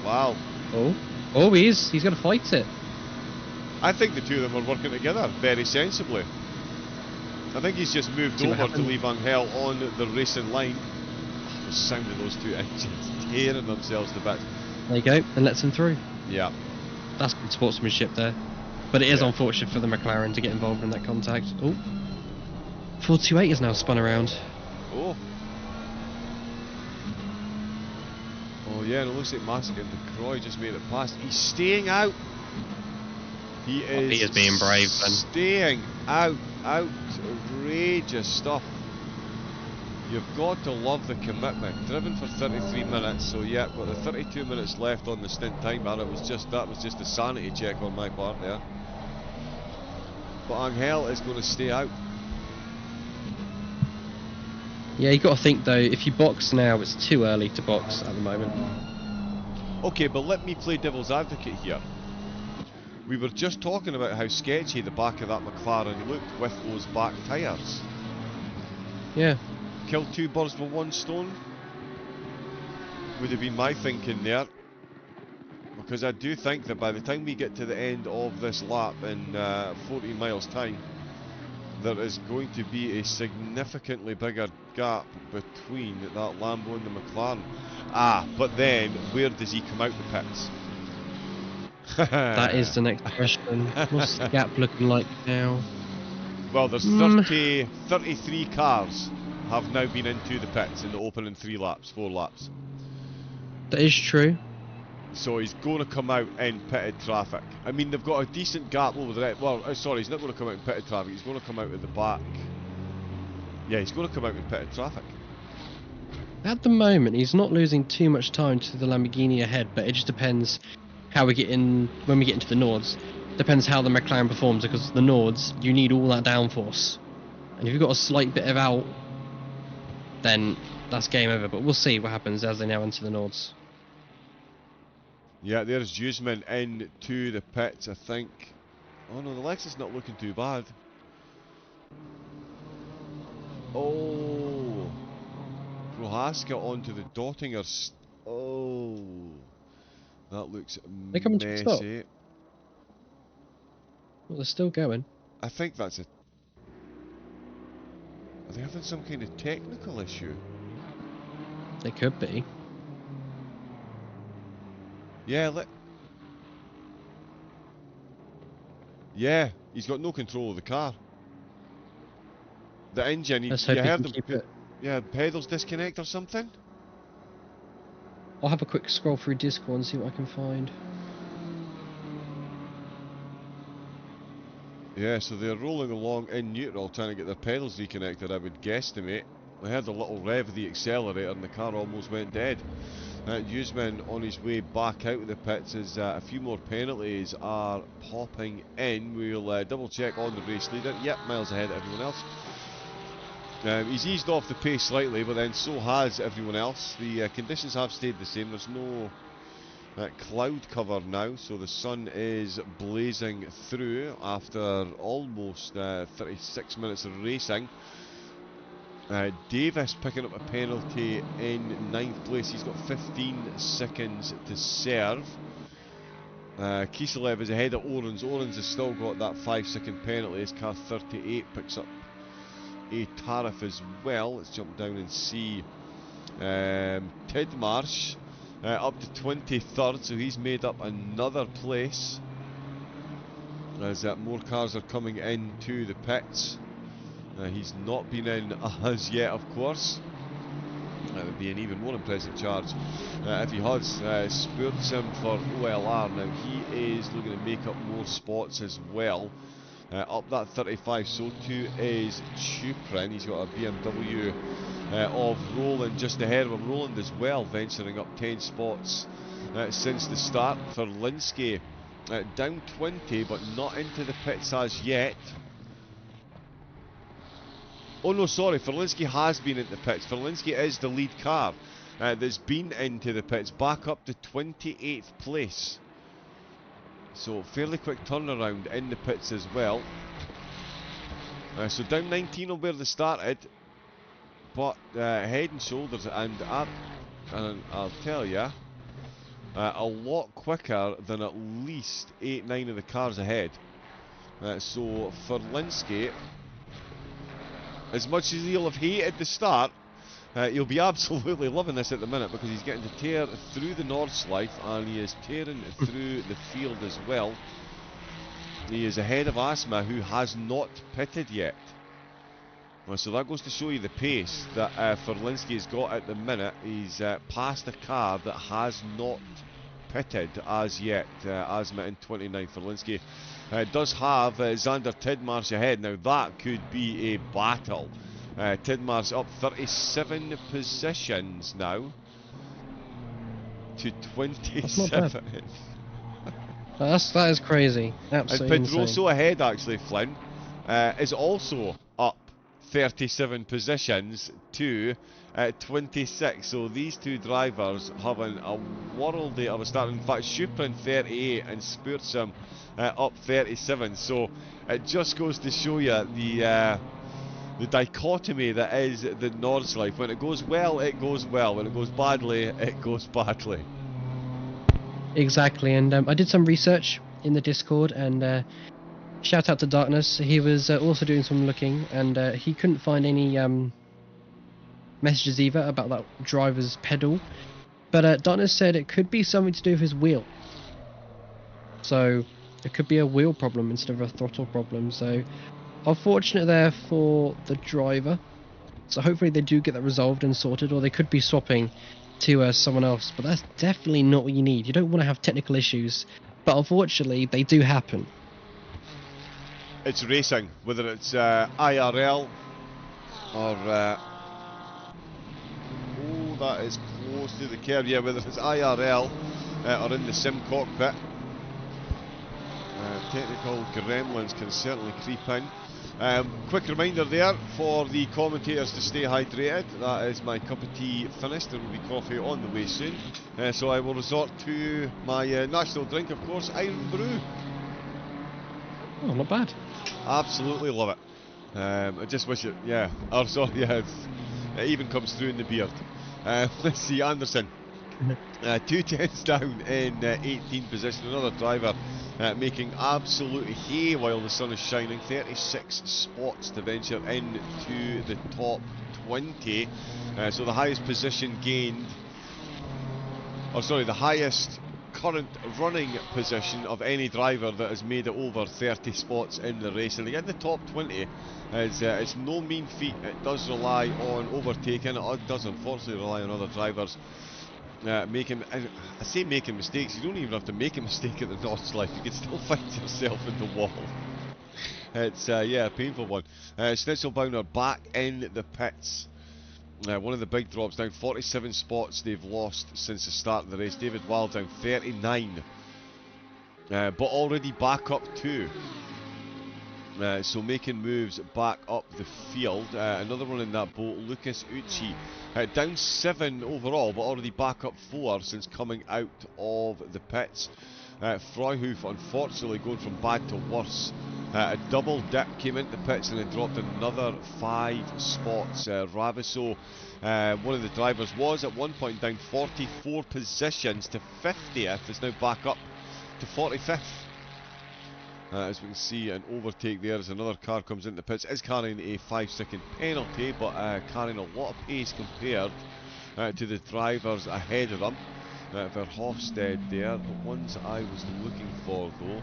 [SPEAKER 2] Wow.
[SPEAKER 3] Oh, he's going to fight it.
[SPEAKER 2] I think the two of them are working together very sensibly. I think he's just moved over to leave Angel on the racing line. The sound of those two engines tearing themselves to bits.
[SPEAKER 3] There you go, and lets him through.
[SPEAKER 2] Yeah.
[SPEAKER 3] That's good sportsmanship there. But it is unfortunate for the McLaren to get involved in that contact. Oh. 428 is now spun around.
[SPEAKER 2] Oh. Oh yeah, and it looks like Massacre and Croy just made it past. He's staying out. He is
[SPEAKER 3] being brave then.
[SPEAKER 2] Staying out. Outrageous stuff. You've got to love the commitment. Driven for 33 minutes, so yeah, got the 32 minutes left on the stint time, and that was just a sanity check on my part there. But Angel is going to stay out.
[SPEAKER 3] Yeah, you got to think though, if you box now, it's too early to box at the moment.
[SPEAKER 2] Okay, but let me play devil's advocate here. We were just talking about how sketchy the back of that McLaren looked with those back tyres.
[SPEAKER 3] Yeah.
[SPEAKER 2] Kill two birds with one stone would have been my thinking there. Because I do think that by the time we get to the end of this lap in 14 miles time, there is going to be a significantly bigger gap between that Lambo and the McLaren. Ah, but then, where does he come out the pits?
[SPEAKER 3] That is the next question. What's the gap looking like now?
[SPEAKER 2] Well, there's 33 cars have now been into the pits in the opening 4 laps.
[SPEAKER 3] That is true.
[SPEAKER 2] So he's going to come out in pitted traffic. I mean, they've got a decent gap over the rest. Well, sorry, he's not going to come out in pitted traffic. He's going to come out at the back. Yeah, he's going to come out in pitted traffic.
[SPEAKER 3] At the moment, he's not losing too much time to the Lamborghini ahead, but it just depends how we get in when we get into the Nords. Depends how the McLaren performs, because the Nords, you need all that downforce. And if you've got a slight bit of out, then that's game over. But we'll see what happens as they now enter the Nords.
[SPEAKER 2] Yeah, there's Huseman into the pits, I think. Oh no, the Lexus not looking too bad. Oh, Prohaska onto the Dottinger. Oh, that looks
[SPEAKER 3] They're coming to a stop.
[SPEAKER 2] messy.
[SPEAKER 3] Well, they're still going.
[SPEAKER 2] I think that's a... Are they having some kind of technical issue?
[SPEAKER 3] They could be.
[SPEAKER 2] Yeah, yeah, he's got no control of the car. The engine, you heard him, yeah, pedals disconnect or something?
[SPEAKER 3] I'll have a quick scroll through Discord and see what I can find.
[SPEAKER 2] Yeah, so they're rolling along in neutral trying to get their pedals reconnected, I would guesstimate. I heard a little rev of the accelerator and the car almost went dead. Huseman on his way back out of the pits as a few more penalties are popping in. We'll double check on the race leader. Yep, miles ahead of everyone else. He's eased off the pace slightly, but then so has everyone else. The conditions have stayed the same. There's no cloud cover now, so the sun is blazing through after almost 36 minutes of racing. Davis picking up a penalty in 9th place. He's got 15 seconds to serve. Kiselev is ahead of Orens. Orens has still got that 5-second penalty. His car 38 picks up a tariff as well. Let's jump down and see Tidmarsh up to 23rd, so he's made up another place as more cars are coming into the pits. He's not been in as yet, of course. That would be an even more impressive charge if he has. Spurts him for OLR. Now he is looking to make up more spots as well. Up that 35, so too is Chuprin. He's got a BMW of Roland just ahead of him. Roland as well venturing up 10 spots since the start. For Linsky down 20 but not into the pits as yet. Oh no, sorry, Ferlinski has been into the pits. Ferlinski is the lead car that's been into the pits, back up to 28th place. So fairly quick turnaround in the pits as well. So down 19 on where they started, but head and shoulders and up, and I'll tell you, a lot quicker than at least 8-9 of the cars ahead. So Ferlinski, as much as he'll have hated the start, he'll be absolutely loving this at the minute because he's getting to tear through the Nordschleife and he is tearing through the field as well. He is ahead of Asma, who has not pitted yet. Well, so that goes to show you the pace that Ferlinski's got at the minute. He's passed a car that has not pitted as yet. Asma in 29. Ferlinski does have Xander Tidmarsh ahead. Now that could be a battle. Tidmarsh up 37 positions now to 27.
[SPEAKER 3] That is crazy. Absolutely
[SPEAKER 2] and Pedroso
[SPEAKER 3] insane.
[SPEAKER 2] ahead actually, Flynn, is also up 37 positions to 26. So these two drivers having a worldie of a start. In fact, Schuprin 38 and Spurzheim up 37. So it just goes to show you the dichotomy that is the Nordschleife. When it goes well, it goes well. When it goes badly, it goes badly.
[SPEAKER 3] Exactly, and I did some research in the Discord, and shout out to Darkness. He was also doing some looking, and he couldn't find any messages either about that driver's pedal. But Darkness said it could be something to do with his wheel. So it could be a wheel problem instead of a throttle problem. So unfortunate there for the driver. So hopefully they do get that resolved and sorted, or they could be swapping to someone else. But that's definitely not what you need. You don't want to have technical issues, but unfortunately they do happen.
[SPEAKER 2] It's racing, whether it's IRL or oh, that is close to the curb. Yeah, whether it's IRL or in the sim cockpit, technical gremlins can certainly creep in. Quick reminder there for the commentators to stay hydrated. That is my cup of tea finished. There will be coffee on the way soon. So I will resort to my national drink, of course, Iron Brew.
[SPEAKER 3] Oh, not bad.
[SPEAKER 2] Absolutely love it. I just wish it, yeah. Oh, sorry, yeah. It even comes through in the beard. Let's see, Anderson. 2 tenths down in 18th position. Another driver making absolute hay while the sun is shining. 36 spots to venture into the top 20. So the highest position gained, or sorry, the highest current running position of any driver that has made it over 30 spots in the race. And again, the top 20 is it's no mean feat. It does rely on overtaking. It does unfortunately rely on other drivers making, I say making mistakes. You don't even have to make a mistake at the Nordschleife. You can still find yourself in the wall. It's yeah, a painful one. Schnitzelbaumer back in the pits. One of the big drops down, 47 spots they've lost since the start of the race. David Wild down 39, but already back up 2. So making moves back up the field. Another one in that boat, Lucas Ucci, down 7 overall, but already back up 4 since coming out of the pits. Freuhof unfortunately going from bad to worse. A double dip, came into the pits and then dropped another 5 spots. Raviso, one of the drivers, was at one point down 44 positions to 50th, is now back up to 45th. As we can see, an overtake there as another car comes into the pits. Is carrying a 5-second penalty, but carrying a lot of pace compared to the drivers ahead of them. Verhofstadt there, the ones I was looking for though.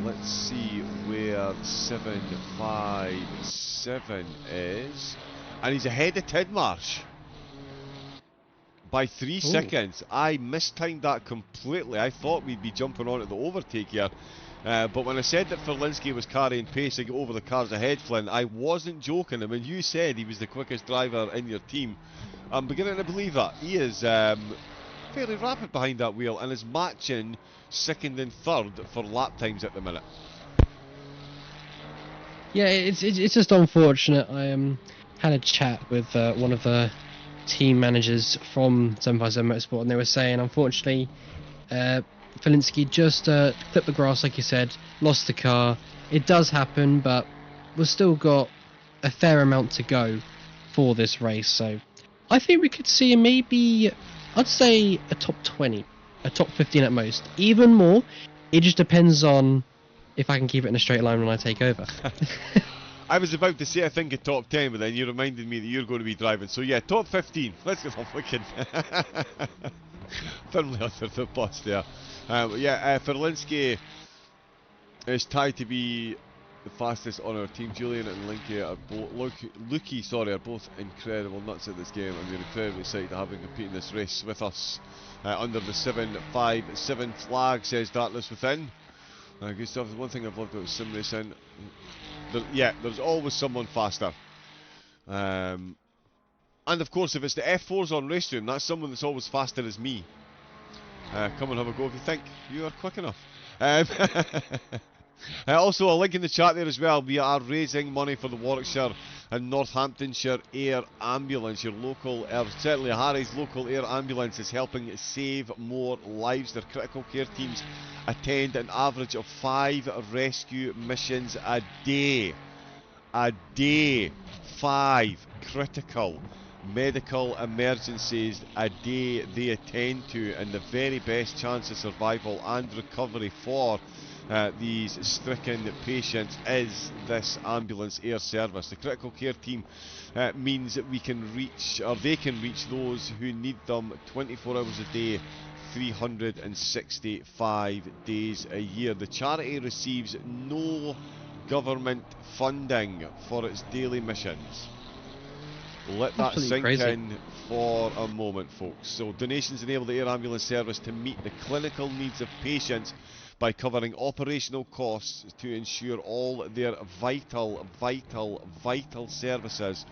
[SPEAKER 2] Let's see where 757 is. And he's ahead of Tidmarsh by 3 seconds. I mistimed that completely. I thought we'd be jumping on at the overtake here. But when I said that Ferlinski was carrying pace to get over the cars ahead, Flynn, I wasn't joking. And when you said he was the quickest driver in your team, I'm beginning to believe that. He is fairly rapid behind that wheel and is matching 2nd and 3rd for lap times at the minute.
[SPEAKER 3] Yeah, it's just unfortunate. I had a chat with one of the team managers from 757 Motorsport, and they were saying, unfortunately, Felinski just clipped the grass, like you said, lost the car. It does happen, but we've still got a fair amount to go for this race, so I think we could see maybe, I'd say a top 20, a top 15 at most. Even more, it just depends on if I can keep it in a straight line when I take over.
[SPEAKER 2] I was about to say I think a top 10, but then you reminded me that you're going to be driving. So yeah, top 15. Let's go. Wicked. Firmly under the bus there. Yeah, Ferlinski is tied to be the fastest on our team. Julian and Linky are both, Lukey, sorry, are both incredible nuts at this game, and we're incredibly excited to have them compete in this race with us under the 757 flag, says Darkness Within. Good stuff. The one thing I've loved about sim racing, yeah, there's always someone faster. And of course, if it's the F4s on Racestream, that's someone that's always faster as me. Come and have a go if you think you are quick enough. Also, a link in the chat there as well. We are raising money for the Warwickshire and Northamptonshire Air Ambulance. Your local, certainly Harry's local air ambulance is helping save more lives. Their critical care teams attend an average of 5 rescue missions a day. A day. 5 critical medical emergencies a day they attend to, and the very best chance of survival and recovery for these stricken patients is this ambulance air service. The critical care team means that we can reach, or they can reach, those who need them 24 hours a day, 365 days a year. The charity receives no government funding for its daily missions. Let that sink in for a moment, folks. So donations enable the air ambulance service to meet the clinical needs of patients by covering operational costs to ensure all their vital services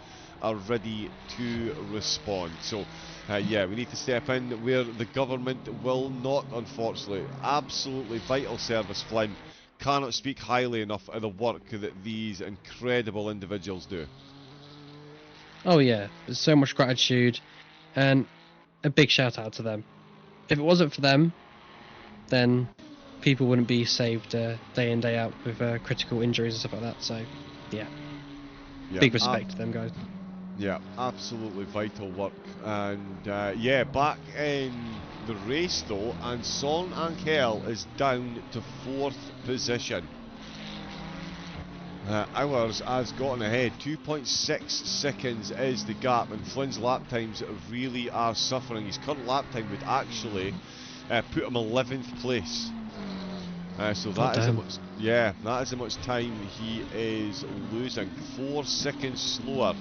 [SPEAKER 2] are ready to respond. So yeah, we need to step in where the government will not, unfortunately. Absolutely vital service, Flynn. Cannot speak highly enough of the work that these incredible individuals do.
[SPEAKER 3] Oh yeah, there's so much gratitude, and a big shout out to them. If it wasn't for them, then people wouldn't be saved day in, day out with critical injuries and stuff like that. So yeah, big respect to them guys.
[SPEAKER 2] Yeah, absolutely vital work. And yeah, back in the race though, and Son Ankel is down to 4th position. Ours has gotten ahead. 2.6 seconds is the gap, and Flynn's lap times really are suffering. His current lap time would actually put him 11th place. So that is how much, that is how much time he is losing. 4 seconds slower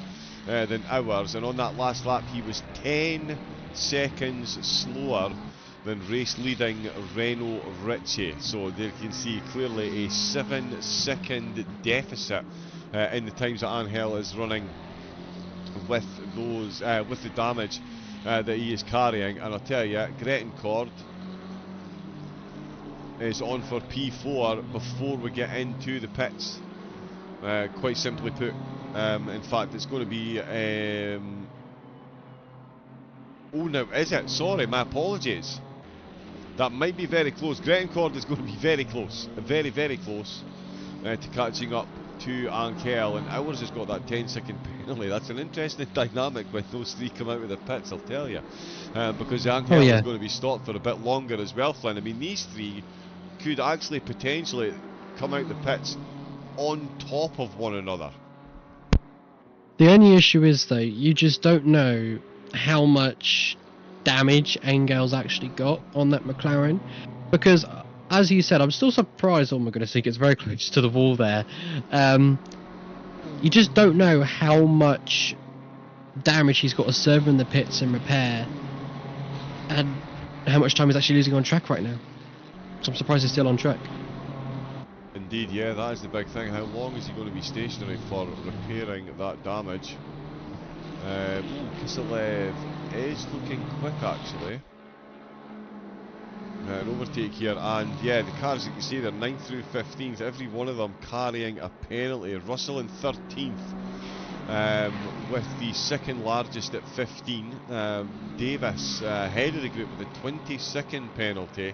[SPEAKER 2] than ours, and on that last lap he was 10 seconds slower than race leading Renault Ritchie. So there you can see clearly a 7-second deficit in the times that Angel is running with those with the damage that he is carrying. And I'll tell you, Grettencord is on for P4 before we get into the pits. Quite simply put. In fact, it's going to be oh, now is it? Sorry, my apologies. That might be very close. Grettencord is going to be very close. Very, very close to catching up to Ankel. And ours has got that 10-second penalty. That's an interesting dynamic when those three come out of the pits, I'll tell you. Because Ankel is going to be stopped for a bit longer as well, Flynn. I mean, these three could actually potentially come out the pits on top of one another.
[SPEAKER 3] The only issue is, though, you just don't know how much damage Angel's actually got on that McLaren, because as you said, I'm still surprised. Oh my goodness, he gets very close to the wall there. You just don't know how much damage he's got to serve in the pits and repair, and how much time he's actually losing on track right now. So I'm surprised he's still on track.
[SPEAKER 2] Indeed, yeah, that is the big thing. How long is he going to be stationary for repairing that damage? Kiselev is looking quick actually. An overtake here, and yeah, the cars, you can see, they're 9th through 15th, every one of them carrying a penalty. Russell in 13th, with the second largest at 15. Davis head of the group with a 20-second penalty,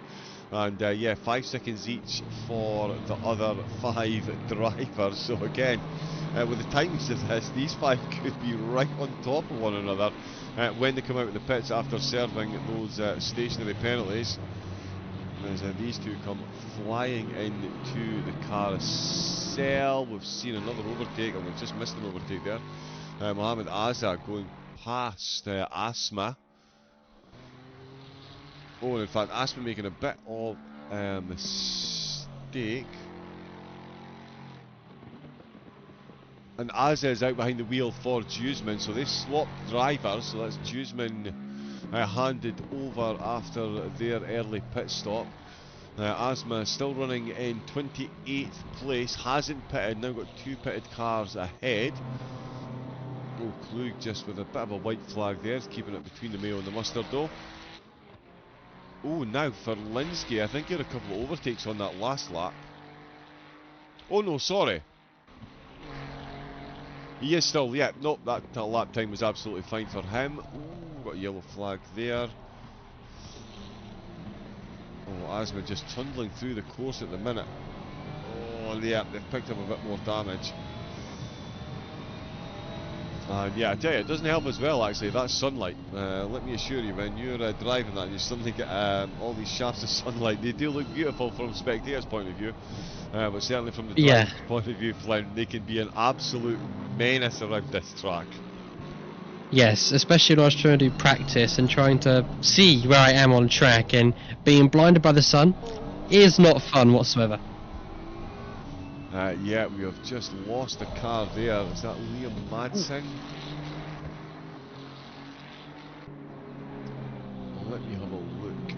[SPEAKER 2] and yeah, 5 seconds each for the other 5 drivers. So again, with the timings of this, these 5 could be right on top of one another when they come out of the pits after serving those stationary penalties. As these two come flying into the carousel. We've seen another overtake, and we've just missed an overtake there. Mohamed Azza going past Asma. Oh, and in fact, Asma making a bit of mistake. And Azza is out behind the wheel for Dewsman, so they swapped drivers. So that's Dewsman handed over after their early pit stop. Asma still running in 28th place, hasn't pitted, now got 2 pitted cars ahead. Oh, Klug just with a bit of a white flag there, keeping it between the mayo and the mustard though. Oh, now for Linsky, I think he had a couple of overtakes on that last lap. Oh no, sorry. He is still, yeah, nope, that lap time was absolutely fine for him. Ooh, got a yellow flag there. Oh, Asma just trundling through the course at the minute. Oh, yeah, they've picked up a bit more damage. And yeah, I tell you, it doesn't help as well actually, that's sunlight. Let me assure you, when you're driving that and you suddenly get all these shafts of sunlight, they do look beautiful from a spectator's point of view. But certainly from the
[SPEAKER 3] Yeah.
[SPEAKER 2] driver's point of view, Flynn, they can be an absolute menace around this track.
[SPEAKER 3] Yes, especially when I was trying to do practice and trying to see where I am on track, and being blinded by the sun is not fun whatsoever.
[SPEAKER 2] Yeah, we have just lost a car there. Is that Liam Madsen? Let me have a look.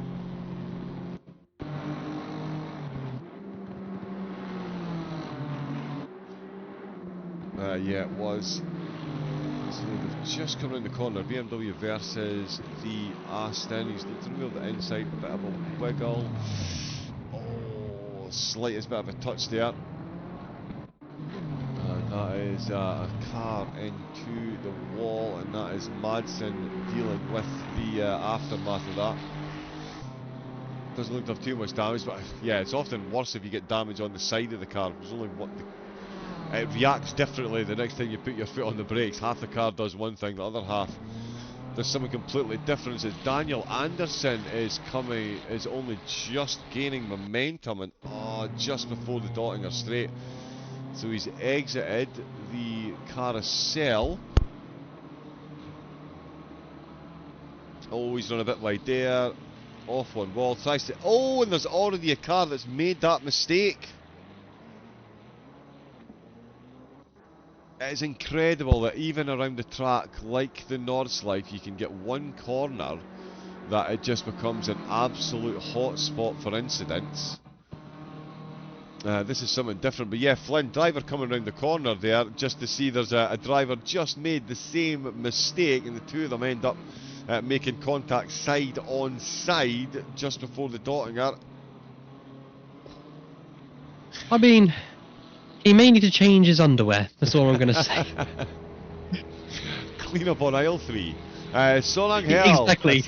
[SPEAKER 2] Yeah, it was. So they've just come around the corner. BMW versus the Aston. He's looked to remove the inside, bit of a wiggle. Oh, slightest bit of a touch there. And that is a car into the wall, and that is Madsen dealing with the aftermath of that. Doesn't look to have too much damage, but yeah, it's often worse if you get damage on the side of the car. There's only it reacts differently the next time you put your foot on the brakes. Half the car does one thing, the other half does something completely different. As Daniel Anderson is only just gaining momentum, and just before the dotting are straight. So he's exited the carousel. Oh, he's run a bit wide there. Off one wall, tries to... Oh, and there's already a car that's made that mistake. It is incredible that even around a track like the Nordschleife, you can get one corner that it just becomes an absolute hotspot for incidents. This is something different, but yeah, Flynn, driver coming around the corner there, just to see there's a driver just made the same mistake, and the two of them end up making contact side on side just before the dotting are.
[SPEAKER 3] I mean, he may need to change his underwear, that's all I'm going to say.
[SPEAKER 2] Clean up on aisle 3. Son Angel.
[SPEAKER 3] Exactly.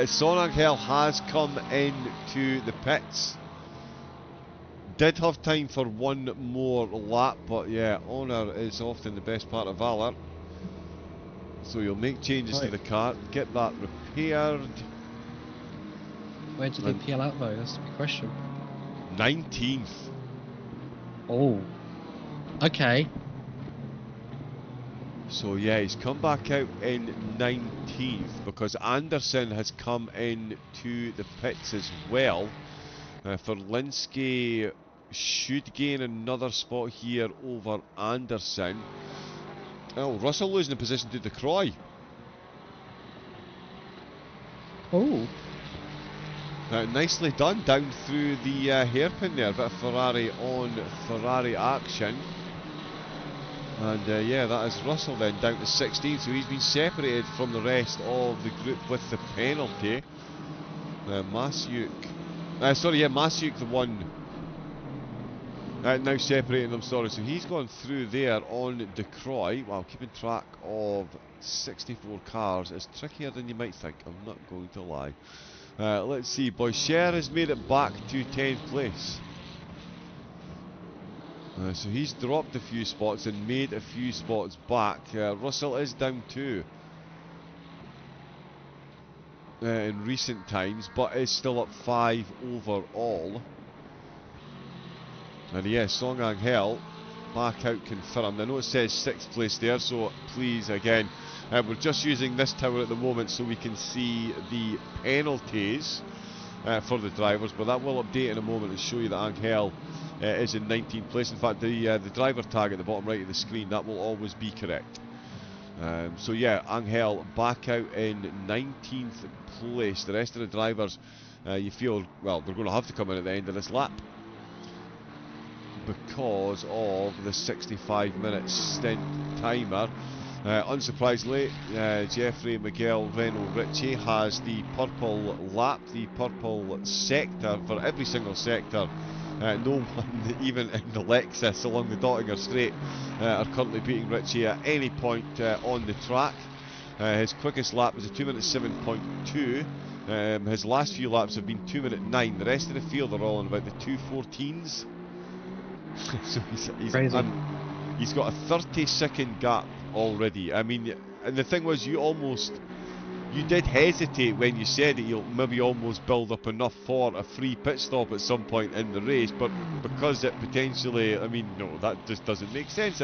[SPEAKER 2] Son Angel has come into the pits. Did have time for one more lap, but yeah, honour is often the best part of valour. So you'll make changes to the car, get that repaired.
[SPEAKER 3] Where did he peel out though? That's the big question.
[SPEAKER 2] 19th.
[SPEAKER 3] Oh. Okay.
[SPEAKER 2] So yeah, he's come back out in 19th because Anderson has come into the pits as well. Verlinski should gain another spot here over Anderson. Oh, Russell losing the position to De Croix.
[SPEAKER 3] Oh.
[SPEAKER 2] Nicely done down through the hairpin there. A bit of Ferrari on Ferrari action. And yeah, that is Russell then down to 16th, so he's been separated from the rest of the group with the penalty. Masiuk, Masiuk the one now separating them, sorry, so he's gone through there on De Croix. Wow, keeping track of 64 cars is trickier than you might think, I'm not going to lie. Let's see, Boischer has made it back to 10th place. So he's dropped a few spots and made a few spots back. Russell is down 2 in recent times, but is still up 5 overall. And yes, Song Angel back out confirmed. I know it says 6th place there, so please again, we're just using this tower at the moment so we can see the penalties for the drivers, but that will update in a moment and show you that Angel is in 19th place. In fact, the driver tag at the bottom right of the screen, that will always be correct. So yeah, Angel back out in 19th place. The rest of the drivers, you feel, well, they're going to have to come in at the end of this lap because of the 65-minute stint timer. Unsurprisingly, Jeffrey Miguel Reno Ritchie has the purple lap, the purple sector for every single sector No one, even in the Lexus along the Dottinger Straight, are currently beating Ritchie at any point on the track. His quickest lap was a 2 minute 7.2. His last few laps have been 2 minute 9. The rest of the field are all in about the 2:14s. So he's got a 30-second gap already. I mean, and the thing was, you did hesitate when you said that you'll maybe almost build up enough for a free pit stop at some point in the race, but because it potentially, I mean, no, that just doesn't make sense.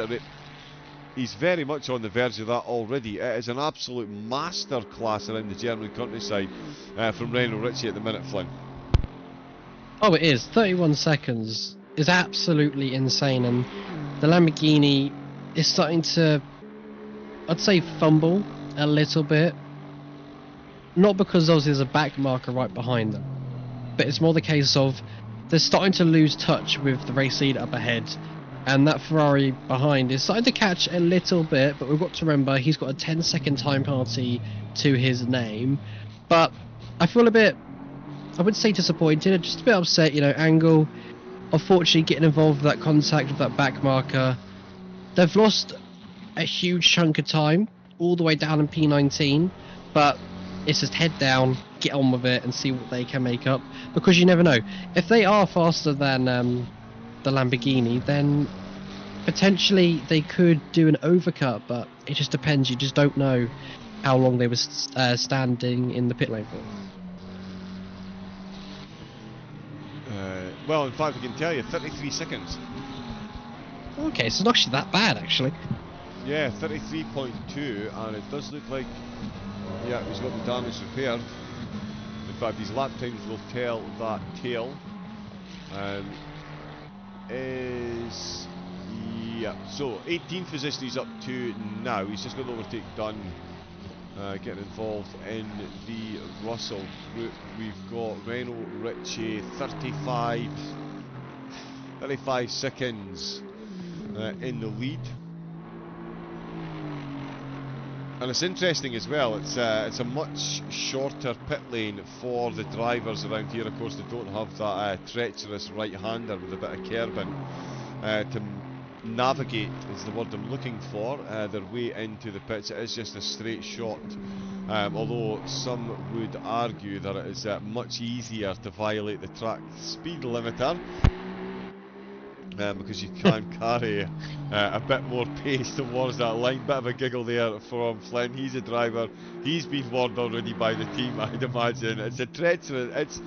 [SPEAKER 2] He's very much on the verge of that already. It is an absolute masterclass around the German countryside from Reno Ritchie at the minute, Flynn.
[SPEAKER 3] Oh, it is. 31 seconds is absolutely insane, and the Lamborghini is starting to, I'd say, fumble a little bit. Not because obviously there's a back marker right behind them, but it's more the case of they're starting to lose touch with the race lead up ahead, and that Ferrari behind is starting to catch a little bit, but we've got to remember he's got a 10-second time penalty to his name. But I feel a bit, I wouldn't say disappointed, just a bit upset, you know. Angle, unfortunately, getting involved with that contact with that back marker. They've lost a huge chunk of time, all the way down in P19, but it's just head down, get on with it, and see what they can make up. Because you never know. If they are faster than the Lamborghini, then potentially they could do an overcut, but it just depends. You just don't know how long they were standing in the pit lane for.
[SPEAKER 2] Well, in fact, I can tell you, 33 seconds.
[SPEAKER 3] Okay, so it's not actually that bad, actually.
[SPEAKER 2] Yeah, 33.2, and it does look like, yeah, he's got the damage repaired. In fact, his lap times will tell that tale. Yeah, so 18th position he's up to now. He's just got to overtake Dunn, getting involved in the Russell group. We've got Reno Ritchie, 35 seconds in the lead. And it's interesting as well, it's a much shorter pit lane for the drivers around here. Of course, they don't have that treacherous right-hander with a bit of kerbing to navigate, is the word I'm looking for, their way into the pits. It is just a straight shot, although some would argue that it is much easier to violate the track speed limiter, because you can carry a bit more pace towards that line. Bit of a giggle there from Flynn. He's a driver. He's been warned already by the team, I'd imagine. It's a treacherous.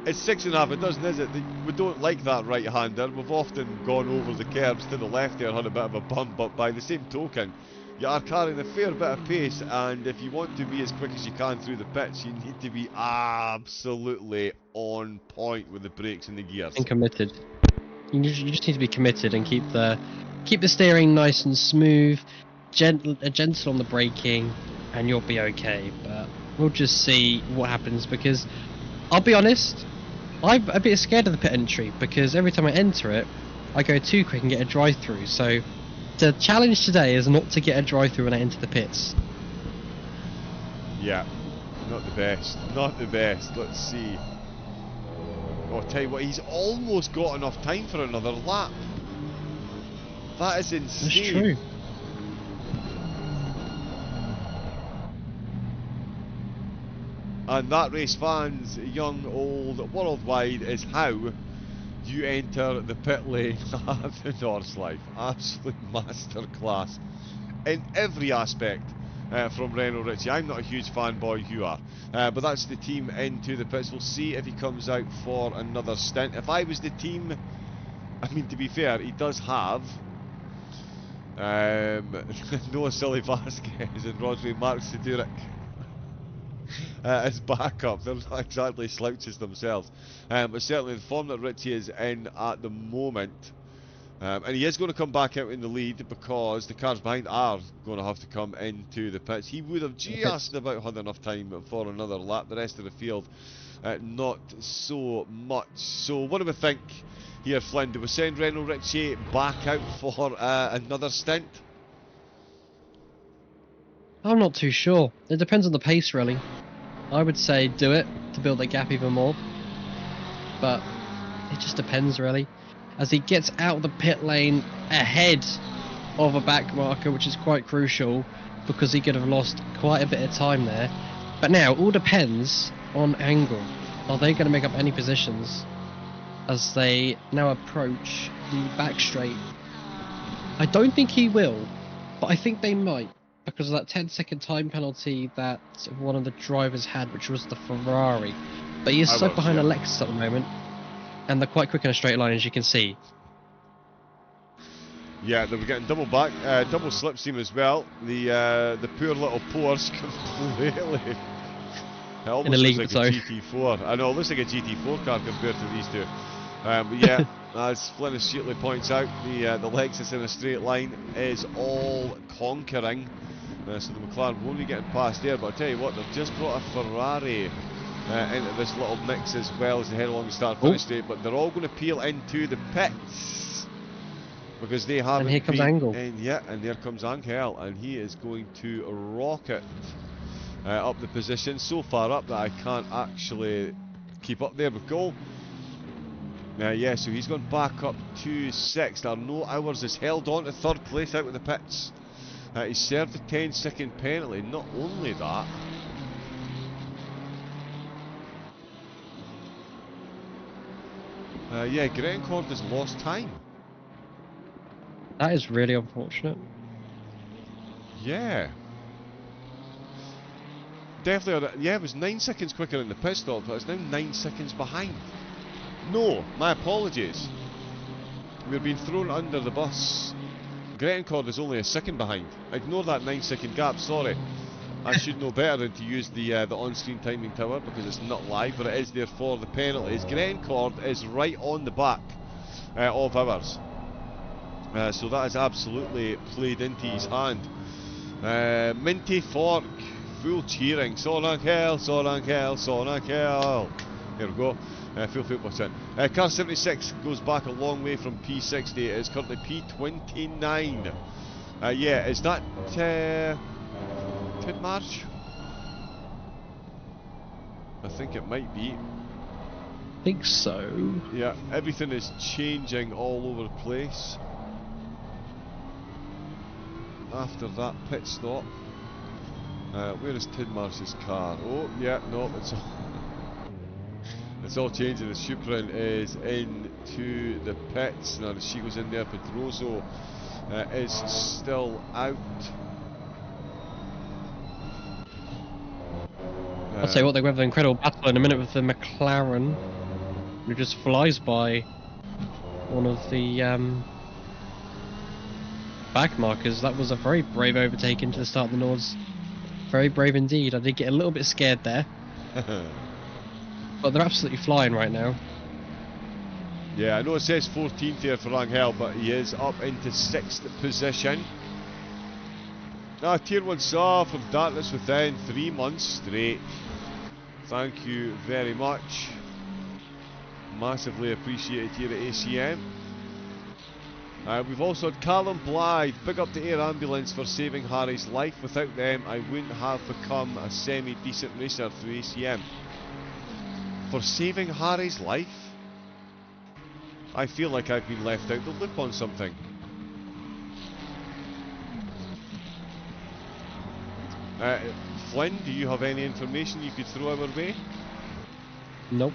[SPEAKER 2] It's 6.5 a dozen, is it? We don't like that right-hander. We've often gone over the curbs to the left there, had a bit of a bump, but by the same token, you are carrying a fair bit of pace, and if you want to be as quick as you can through the pits, you need to be absolutely on point with the brakes and the gears.
[SPEAKER 3] And committed. You just need to be committed and keep the steering nice and smooth, gentle on the braking, and you'll be okay. But we'll just see what happens, because I'll be honest, I'm a bit scared of the pit entry, because every time I enter it, I go too quick and get a drive-through. So the challenge today is not to get a drive-through when I enter the pits.
[SPEAKER 2] Yeah, not the best. Not the best. Let's see. Oh, I'll tell you what, he's almost got enough time for another lap. That is insane.
[SPEAKER 3] That's true.
[SPEAKER 2] And that, race fans, young, old, worldwide, is how you enter the pit lane at the Nordschleife. Absolute masterclass in every aspect from Reno Ritchie. I'm not a huge fanboy, you are. But that's the team into the pits. We'll see if he comes out for another stint. If I was the team, I mean, to be fair, he does have Noah Silly Vasquez and Rodri Marks to do it as backup. They're not exactly slouches themselves, but certainly the form that Ritchie is in at the moment, and he is going to come back out in the lead because the cars behind are going to have to come into the pits. He would have just about had enough time for another lap. The rest of the field not so much. So what do we think here, Flynn? Do we send Reno Ritchie back out for another stint?
[SPEAKER 3] I'm not too sure. It depends on the pace, really. I would say do it to build that gap even more. But it just depends really. As he gets out of the pit lane ahead of a back marker, which is quite crucial because he could have lost quite a bit of time there. But now, it all depends on angle. Are they going to make up any positions as they now approach the back straight? I don't think he will, but I think they might, because of that 10-second time penalty that one of the drivers had, which was the Ferrari. But he is stuck behind a Lexus at the moment, and they're quite quick in a straight line, as you can see.
[SPEAKER 2] Yeah, they were getting double slipstream as well. The poor little Porsche completely. It almost looks like a GT4. I know, it looks like a GT4 car compared to these two. But yeah, as Flynn astutely points out, the Lexus in a straight line is all conquering. So the McLaren won't be getting past there. But I'll tell you what, they've just brought a Ferrari into this little mix as well as they head along the start-finish straight. But they're all going to peel into the pits because they haven't.
[SPEAKER 3] And here comes Angel.
[SPEAKER 2] And there comes Angel, and he is going to rocket up the position, so far up that I can't actually keep up there with goal. Yeah, so he's gone back up to 6th. Arnaud Hours is held on to 3rd place out with the pits. He served the 10-second penalty. Not only that, yeah, Grettencourt has lost time.
[SPEAKER 3] That is really unfortunate.
[SPEAKER 2] Yeah. Definitely, yeah, it was 9 seconds quicker in the pit stop, but it's now 9 seconds behind. No, my apologies. We're being thrown under the bus. Grettencourt is only a second behind. Ignore that 9-second gap, sorry. I should know better than to use the on-screen timing tower because it's not live, but it is there for the penalties. Grettencourt is right on the back of ours. So that is absolutely played into his hand. Minty Fork, full cheering. Son Angel, Son Angel, Son Angel. Here we go. Full football in. Car 76 goes back a long way from P60. It is currently P29. Yeah, is that Tidmarsh? I think it might be.
[SPEAKER 3] I think so.
[SPEAKER 2] Yeah, everything is changing all over the place after that pit stop. Where is Tidmarsh's car? Oh, yeah, no, it's all changing. The Supran is into the pits. Now she goes in there. Pedroso is still out.
[SPEAKER 3] I'll tell you what, they're going to have an incredible battle in a minute with the McLaren, who just flies by one of the back markers. That was a very brave overtaking to the start of the Nords. Very brave indeed. I did get a little bit scared there. But they're absolutely flying right now.
[SPEAKER 2] Yeah, I know it says 14th here for Angel, but he is up into 6th position. Tier 1 saw from Darkness Within 3 months straight. Thank you very much. Massively appreciated here at ACM. We've also had Callum Blythe. Big up to Air Ambulance for saving Harry's life. Without them, I wouldn't have become a semi-decent racer through ACM. For saving Harry's life? I feel like I've been left out the loop on something. Flynn, do you have any information you could throw our way?
[SPEAKER 3] Nope.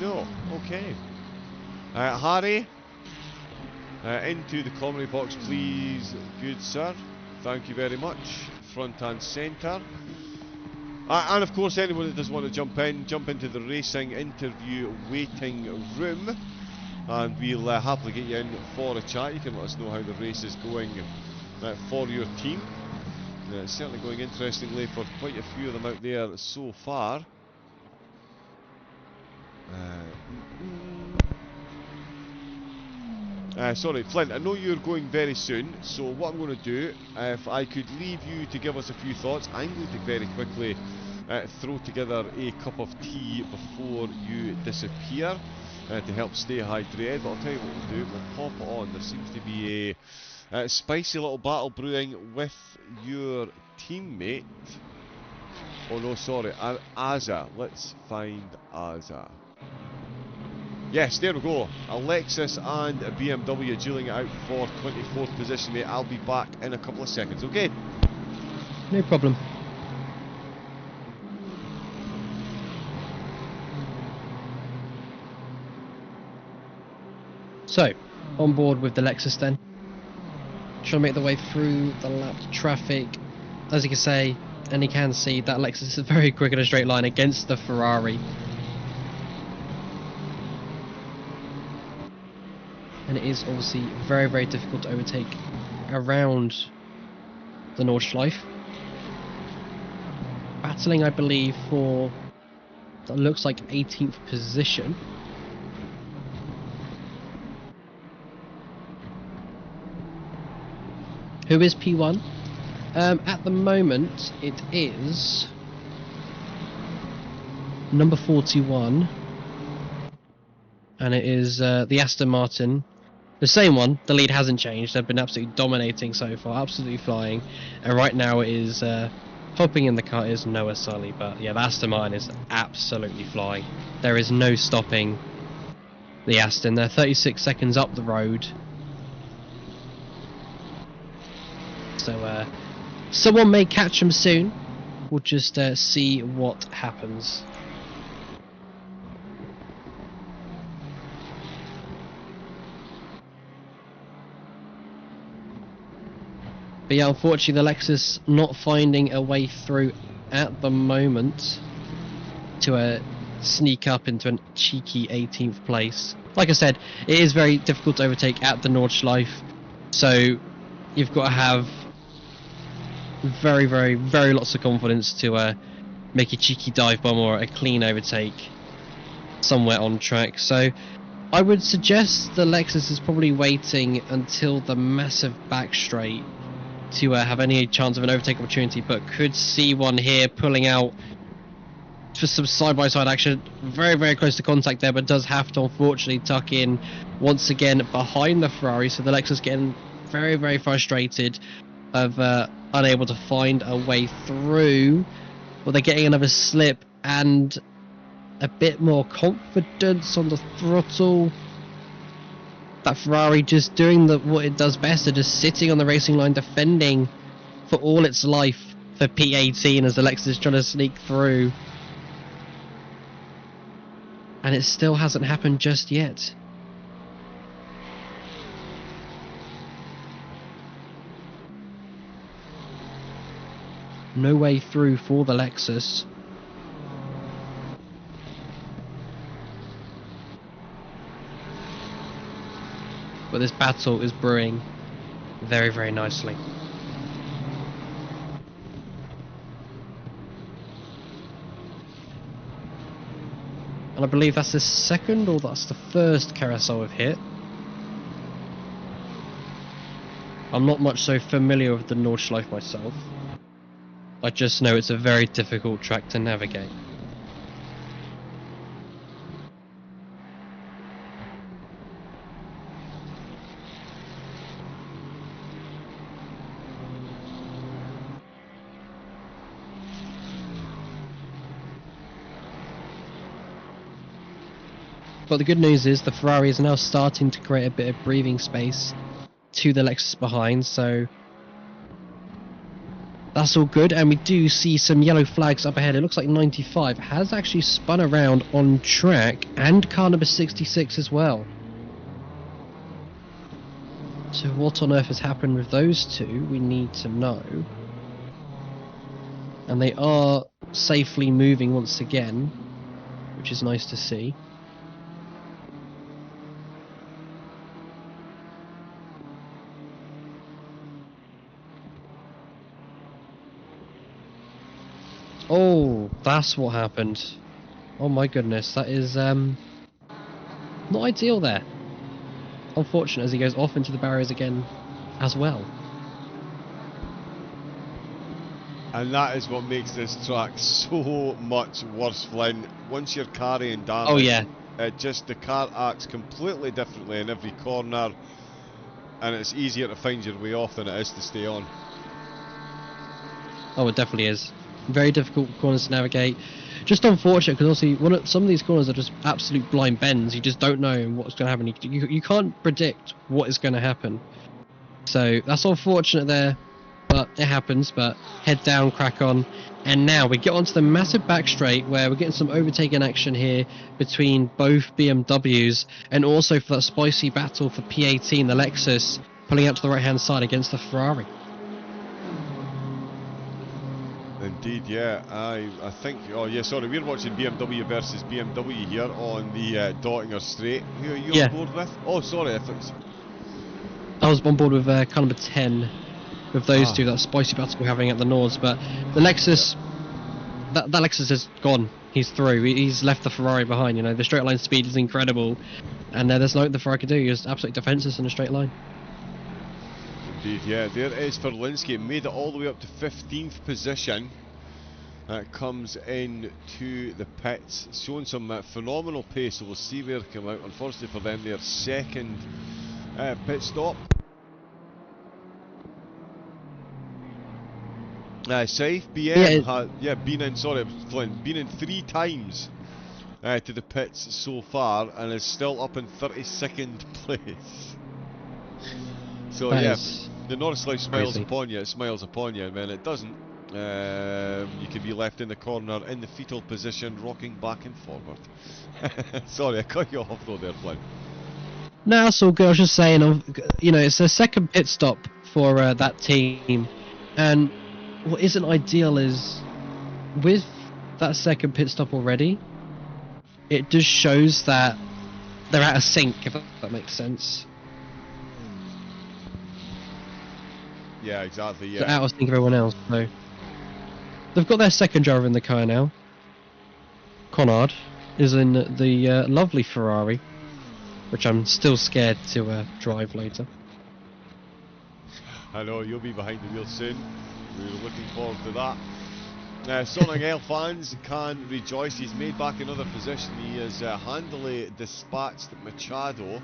[SPEAKER 2] No, okay. Harry, into the commentary box please, good sir. Thank you very much. Front and centre. And of course, anyone that does want to jump into the racing interview waiting room, and we'll happily get you in for a chat. You can let us know how the race is going for your team. It's certainly going interestingly for quite a few of them out there so far. Sorry, Flint, I know you're going very soon, so what I'm going to do, if I could leave you to give us a few thoughts, I'm going to very quickly throw together a cup of tea before you disappear to help stay hydrated. But I'll tell you what we'll do, we'll pop it on. There seems to be a spicy little battle brewing with your teammate. Oh no, sorry, Azza. Let's find Azza. Yes, there we go. A Lexus and a BMW dueling it out for 24th position, mate. I'll be back in a couple of seconds, okay?
[SPEAKER 3] No problem. So, on board with the Lexus then. Trying to make the way through the lapped traffic. As you can say, and you can see, that Lexus is very quick in a straight line against the Ferrari. And it is obviously very, very difficult to overtake around the Nordschleife. Battling, I believe, for, that looks like 18th position. Who is P1? At the moment, it is number 41. And it is the Aston Martin. The same one, the lead hasn't changed. They've been absolutely dominating so far, absolutely flying. And right now it is, hopping in the car is Noah Sully. But yeah, the Aston Martin is absolutely flying. There is no stopping the Aston. They're 36 seconds up the road. So someone may catch them soon. We'll just see what happens. But yeah, unfortunately the Lexus not finding a way through at the moment to sneak up into a cheeky 18th place. Like I said, it is very difficult to overtake at the Nordschleife, so you've got to have very, very, very lots of confidence to make a cheeky dive bomb or a clean overtake somewhere on track. So I would suggest the Lexus is probably waiting until the massive back straight to have any chance of an overtake opportunity, but could see one here pulling out for some side-by-side action. Very, very close to contact there, but does have to unfortunately tuck in once again behind the Ferrari. So the Lexus getting very, very frustrated of unable to find a way through. Well, they're getting another slip and a bit more confidence on the throttle. That Ferrari just doing what it does best, of just sitting on the racing line, defending for all its life for P18 as the Lexus is trying to sneak through. And it still hasn't happened just yet. No way through for the Lexus. But this battle is brewing very, very nicely. And I believe that's the second or that's the first carousel we've hit. I'm not much so familiar with the Nordschleife myself. I just know it's a very difficult track to navigate. But the good news is the Ferrari is now starting to create a bit of breathing space to the Lexus behind, so that's all good. And we do see some yellow flags up ahead. It looks like 95 has actually spun around on track, and car number 66 as well. So what on earth has happened with those two, we need to know. And they are safely moving once again, which is nice to see. Oh, that's what happened. Oh my goodness, that is not ideal there. Unfortunate as he goes off into the barriers again as well.
[SPEAKER 2] And that is what makes this track so much worse, Flynn. Once you're carrying damage,
[SPEAKER 3] Oh yeah,
[SPEAKER 2] the car acts completely differently in every corner, and it's easier to find your way off than it is to stay on.
[SPEAKER 3] oh it definitely is. Very difficult corners to navigate. Just unfortunate because obviously some of these corners are just absolute blind bends. You just don't know what's going to happen. You can't predict what is going to happen. So that's unfortunate there, but it happens. But head down, crack on. And now we get onto the massive back straight where we're getting some overtaking action here between both BMWs, and also for that spicy battle for P18, the Lexus pulling out to the right hand side against the Ferrari.
[SPEAKER 2] Indeed, yeah. I think. Oh, yeah. Sorry, we're watching BMW versus BMW here on the Dottinger Straight. Who are you on board with? Oh, sorry.
[SPEAKER 3] I was on board with car number 10 with those two. That spicy battle we're having at the Nords, but the Lexus, that Lexus is gone. He's through. He's left the Ferrari behind. You know, the straight line speed is incredible, and there's nothing the Ferrari can do. He's absolutely defenseless in a straight line.
[SPEAKER 2] Indeed, yeah. There is Ferlinski. Made it all the way up to 15th position. Comes into the pits, showing some phenomenal pace. So we'll see where they come out. Unfortunately for them, their second pit stop. Saif BM been in. Sorry, Flynn, been in 3 times to the pits so far, and is still up in 32nd place. So the Nordschleife smiles upon you. It smiles upon you, man. It doesn't. You can be left in the corner in the fetal position, rocking back and forward. Sorry, I cut you off though there, Flynn.
[SPEAKER 3] No, that's all good. I was just saying, you know, it's the second pit stop for that team, and what isn't ideal is with that second pit stop already, it just shows that they're out of sync, if that makes sense.
[SPEAKER 2] Yeah, exactly. Yeah,
[SPEAKER 3] they're out of sync of everyone else. So they've got their second driver in the car now. Conrad is in the lovely Ferrari, which I'm still scared to drive later.
[SPEAKER 2] I know, you'll be behind the wheel soon. We're looking forward to that. Sonic L fans can rejoice. He's made back another position. He has handily dispatched Machado,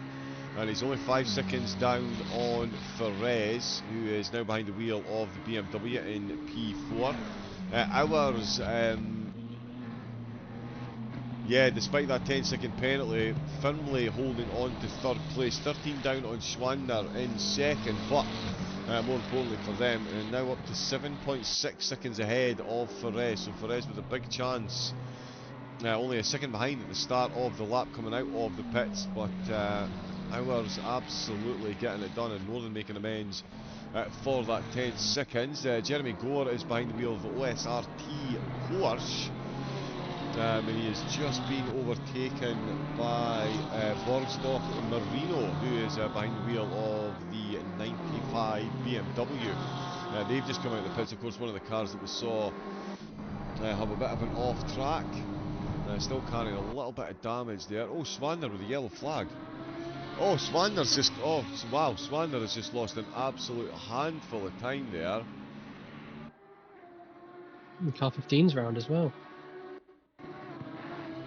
[SPEAKER 2] and he's only 5 seconds down on Ferrez, who is now behind the wheel of the BMW in P4. Ours, despite that 10-second penalty, firmly holding on to third place. 13 down on Schwander in second, but more importantly for them, now up to 7.6 seconds ahead of Ferrez. So Ferrez with a big chance. Only a second behind at the start of the lap coming out of the pits, but ours absolutely getting it done and more than making amends for that 10 seconds. Jeremy Gore is behind the wheel of the OSRT Porsche. And he has just been overtaken by Borgstock Marino, who is behind the wheel of the 95 BMW. They've just come out of the pits. Of course, one of the cars that we saw have a bit of an off track. Still carrying a little bit of damage there. Oh, Swander with the yellow flag. Oh, Swander's just... Oh, wow, Swander has just lost an absolute handful of time there.
[SPEAKER 3] Car 15's round as well.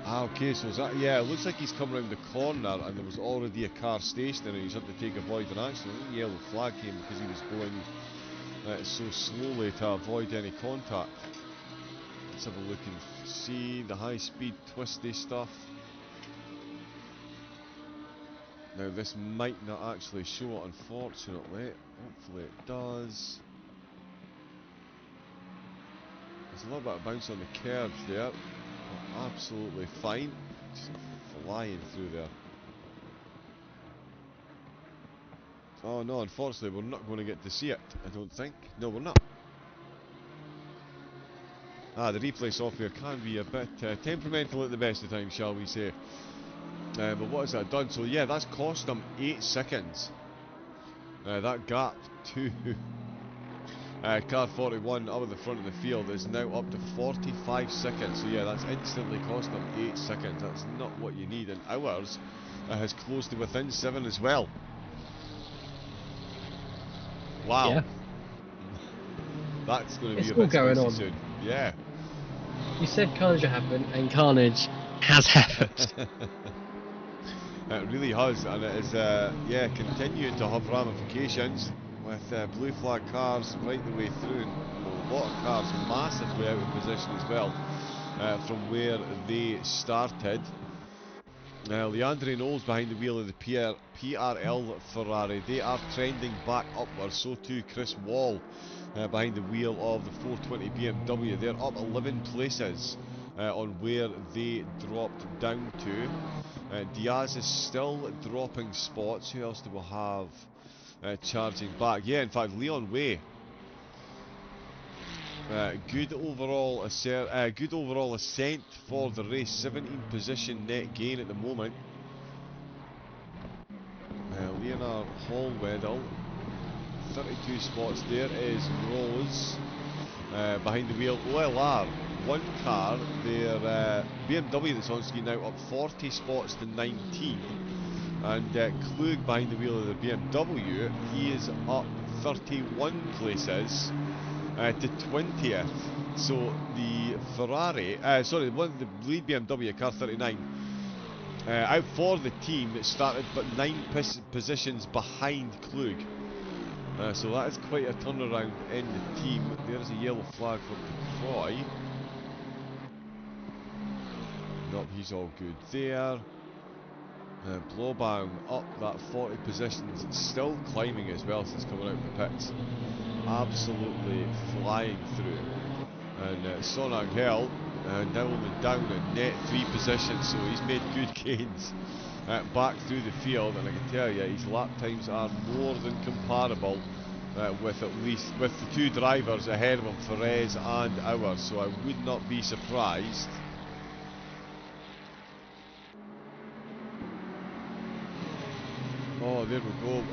[SPEAKER 2] Okay, so is that, yeah, it looks like he's come around the corner and there was already a car stationary and he's had to take avoid an accident. The yellow flag came because he was going so slowly to avoid any contact. Let's have a look and see the high speed twisty stuff. Now this might not actually show it, unfortunately. Hopefully it does. There's a little bit of bounce on the curves there. Absolutely fine. Just flying through there. Oh no, unfortunately we're not going to get to see it, I don't think. No, we're not. The replay software can be a bit temperamental at the best of times, shall we say. But what has that done? So yeah, that's cost them 8 seconds. That gap to car 41 out of the front of the field is now up to 45 seconds. So yeah, that's instantly cost them 8 seconds. That's not what you need. And ours has closed to within 7 as well. Wow.
[SPEAKER 3] Yeah.
[SPEAKER 2] That's going to be a
[SPEAKER 3] bit
[SPEAKER 2] going on
[SPEAKER 3] soon.
[SPEAKER 2] Yeah.
[SPEAKER 3] You said carnage would happen, and carnage has happened.
[SPEAKER 2] It really has, and it is continuing to have ramifications with blue flag cars right the way through, and a lot of cars massively out of position as well. from where they started. Leandre Knowles behind the wheel of the PRL Ferrari. They are trending back upwards. So too Chris Wall behind the wheel of the 420 BMW. They're up 11 places on where they dropped down to. Diaz is still dropping spots. Who else do we have charging back? Yeah, in fact, Leon Way. Good overall ascent for the race. 17 position net gain at the moment. Leonard Hallweddle, 32 spots. There is Rose behind the wheel. OLR, one car. Their BMW that's on screen now up 40 spots to 19. And Klug behind the wheel of the BMW, he is up 31 places to 20th. So the Ferrari, the lead BMW, car 39, out for the team, it started but 9 positions behind Klug. So that is quite a turnaround in the team. There's a yellow flag for Troy. Nope, he's all good there. Blaubaum up that 40 positions, still climbing as well since coming out of the pits. Absolutely flying through. And Son Angel now only down in net 3 positions, so he's made good gains back through the field. And I can tell you, his lap times are more than comparable with the 2 drivers ahead of him, Ferrez and ours. So I would not be surprised. Oh, there we go.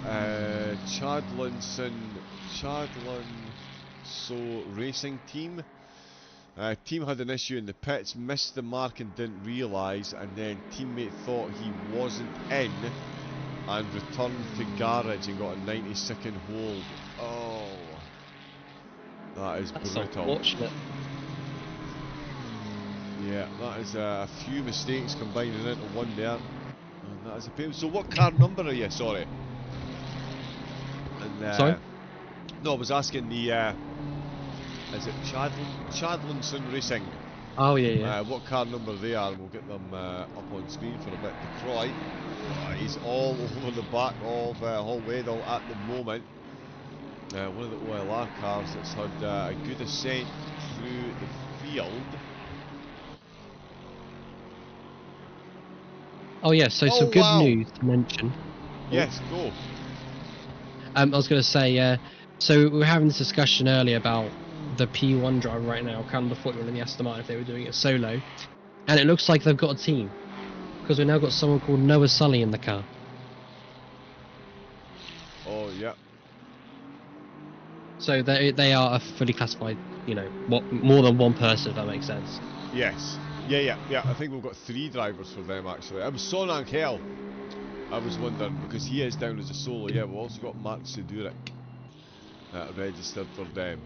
[SPEAKER 2] Chadlinson So Racing Team. Team had an issue in the pits, missed the mark and didn't realise, and then teammate thought he wasn't in and returned to garage and got a 90-second hold. Oh, that is
[SPEAKER 3] That's
[SPEAKER 2] brutal.
[SPEAKER 3] unfortunate.
[SPEAKER 2] Yeah, that is a few mistakes combining into one there. And that is a pain. So what car number are you? Sorry. And,
[SPEAKER 3] Sorry?
[SPEAKER 2] No, I was asking the, is it Chadlinson Racing?
[SPEAKER 3] Oh, yeah.
[SPEAKER 2] What car number they are, and we'll get them up on screen for a bit. Croy, he's all over the back of Hallweddle at the moment. One of the OLR cars that's had a good ascent through the field.
[SPEAKER 3] Oh, yeah, so some good news to mention.
[SPEAKER 2] Yes, go.
[SPEAKER 3] I was going to say, so we were having this discussion earlier about the P1 driver right now, kind of the 41 in the Aston Martin, if they were doing it solo. And it looks like they've got a team, because we've now got someone called Noah Sully in the car.
[SPEAKER 2] Oh, yeah.
[SPEAKER 3] So they are a fully classified, more than one person, if that makes sense.
[SPEAKER 2] Yes. Yeah. I think we've got 3 drivers for them, actually. I was Son Angel. I was wondering, because he is down as a solo. Yeah, we've also got Mark Siduric registered for them.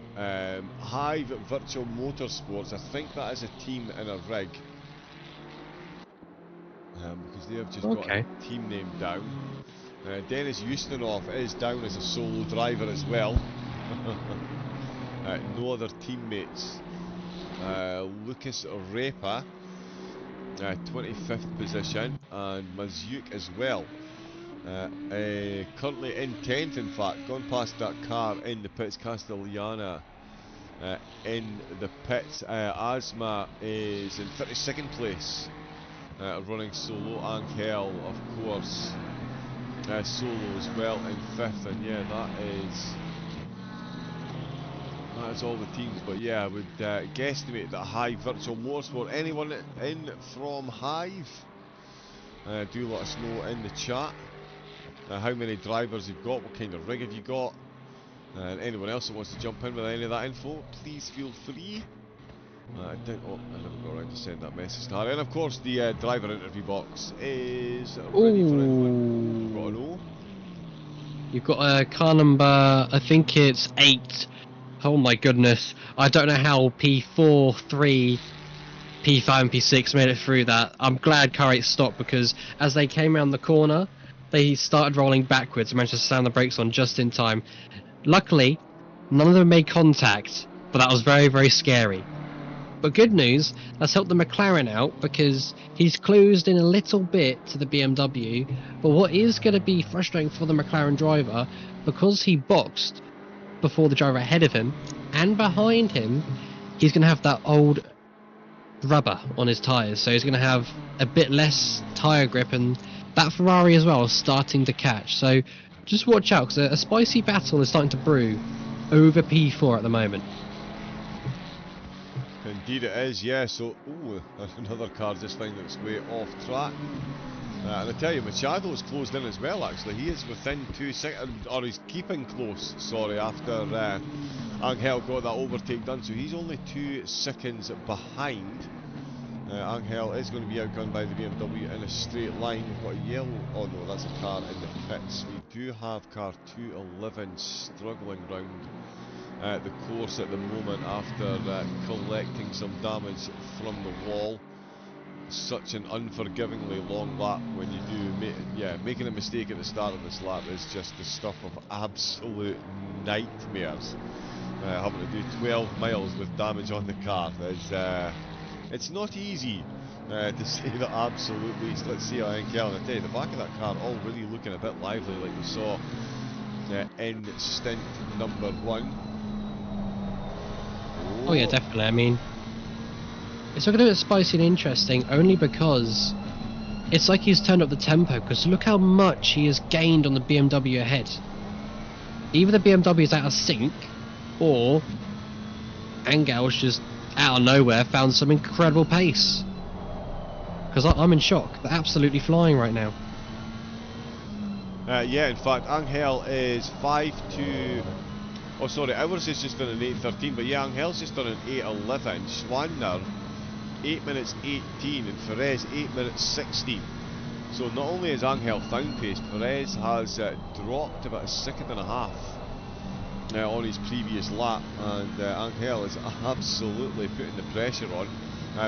[SPEAKER 2] Hive Virtual Motorsports, I think that is a team in a rig. Because they have just got a team name down. Dennis Ustinov is down as a solo driver as well. No other teammates. Lucas Repa, 25th position, and Mazuk as well. Currently in 10th, in fact, gone past that car in the pits. Castellana in the pits. Asma is in 32nd place, running solo. Angel, of course, solo as well in 5th, and yeah, that's all the teams. But yeah, I would guesstimate that Hive Virtual Motorsport. Anyone in from Hive? Do let us know in the chat how many drivers you've got, what kind of rig have you got, and anyone else that wants to jump in with any of that info, please feel free. I never got around to send that message to Harry. And of course the driver interview box is ready for anyone. You've got an O.
[SPEAKER 3] You've got a car number, I think it's 8. Oh my goodness, I don't know how P4, 3, P5 and P6 made it through that. I'm glad car 8 stopped, because as they came around the corner, they started rolling backwards and managed to slam the brakes on just in time. Luckily, none of them made contact, but that was very, very scary. But good news, that's helped the McLaren out because he's closed in a little bit to the BMW. But what is going to be frustrating for the McLaren driver, because he boxed before the driver ahead of him and behind him, he's going to have that old rubber on his tyres. So he's going to have a bit less tyre grip, and that Ferrari as well is starting to catch. So just watch out, because a spicy battle is starting to brew over P4 at the moment.
[SPEAKER 2] Indeed it is, yeah. So, ooh, another car just finding its way off track. And I tell you, Machado's closed in as well, actually. He is within 2 seconds, or he's keeping close, sorry, after Angel got that overtake done. So he's only 2 seconds behind. Angel is going to be outgunned by the BMW in a straight line. What a yellow, oh no, that's a car in the pits. We do have car 211 struggling round the course at the moment after collecting some damage from the wall. Such an unforgivingly long lap when you do, making a mistake at the start of this lap is just the stuff of absolute nightmares. Having to do 12 miles with damage on the car is, it's not easy to say that absolute least. Let's see how Angel, I tell you, the back of that car already looking a bit lively like we saw in stint number 1.
[SPEAKER 3] Oh yeah, definitely. I mean, it's looking a bit spicy and interesting only because it's like he's turned up the tempo, because look how much he has gained on the BMW ahead. Either the BMW is out of sync, or Angel's just out of nowhere found some incredible pace. Because I'm in shock. They're absolutely flying right now.
[SPEAKER 2] Yeah, in fact, Angel is 5-2. Oh, sorry, ours is just done an 8:13, but yeah, Angel's just done an 8:11. Schwander, 8 minutes 18, and Perez 8 minutes 16. So not only has Angel found pace, Perez has dropped about a second and a half on his previous lap, and Angel is absolutely putting the pressure on.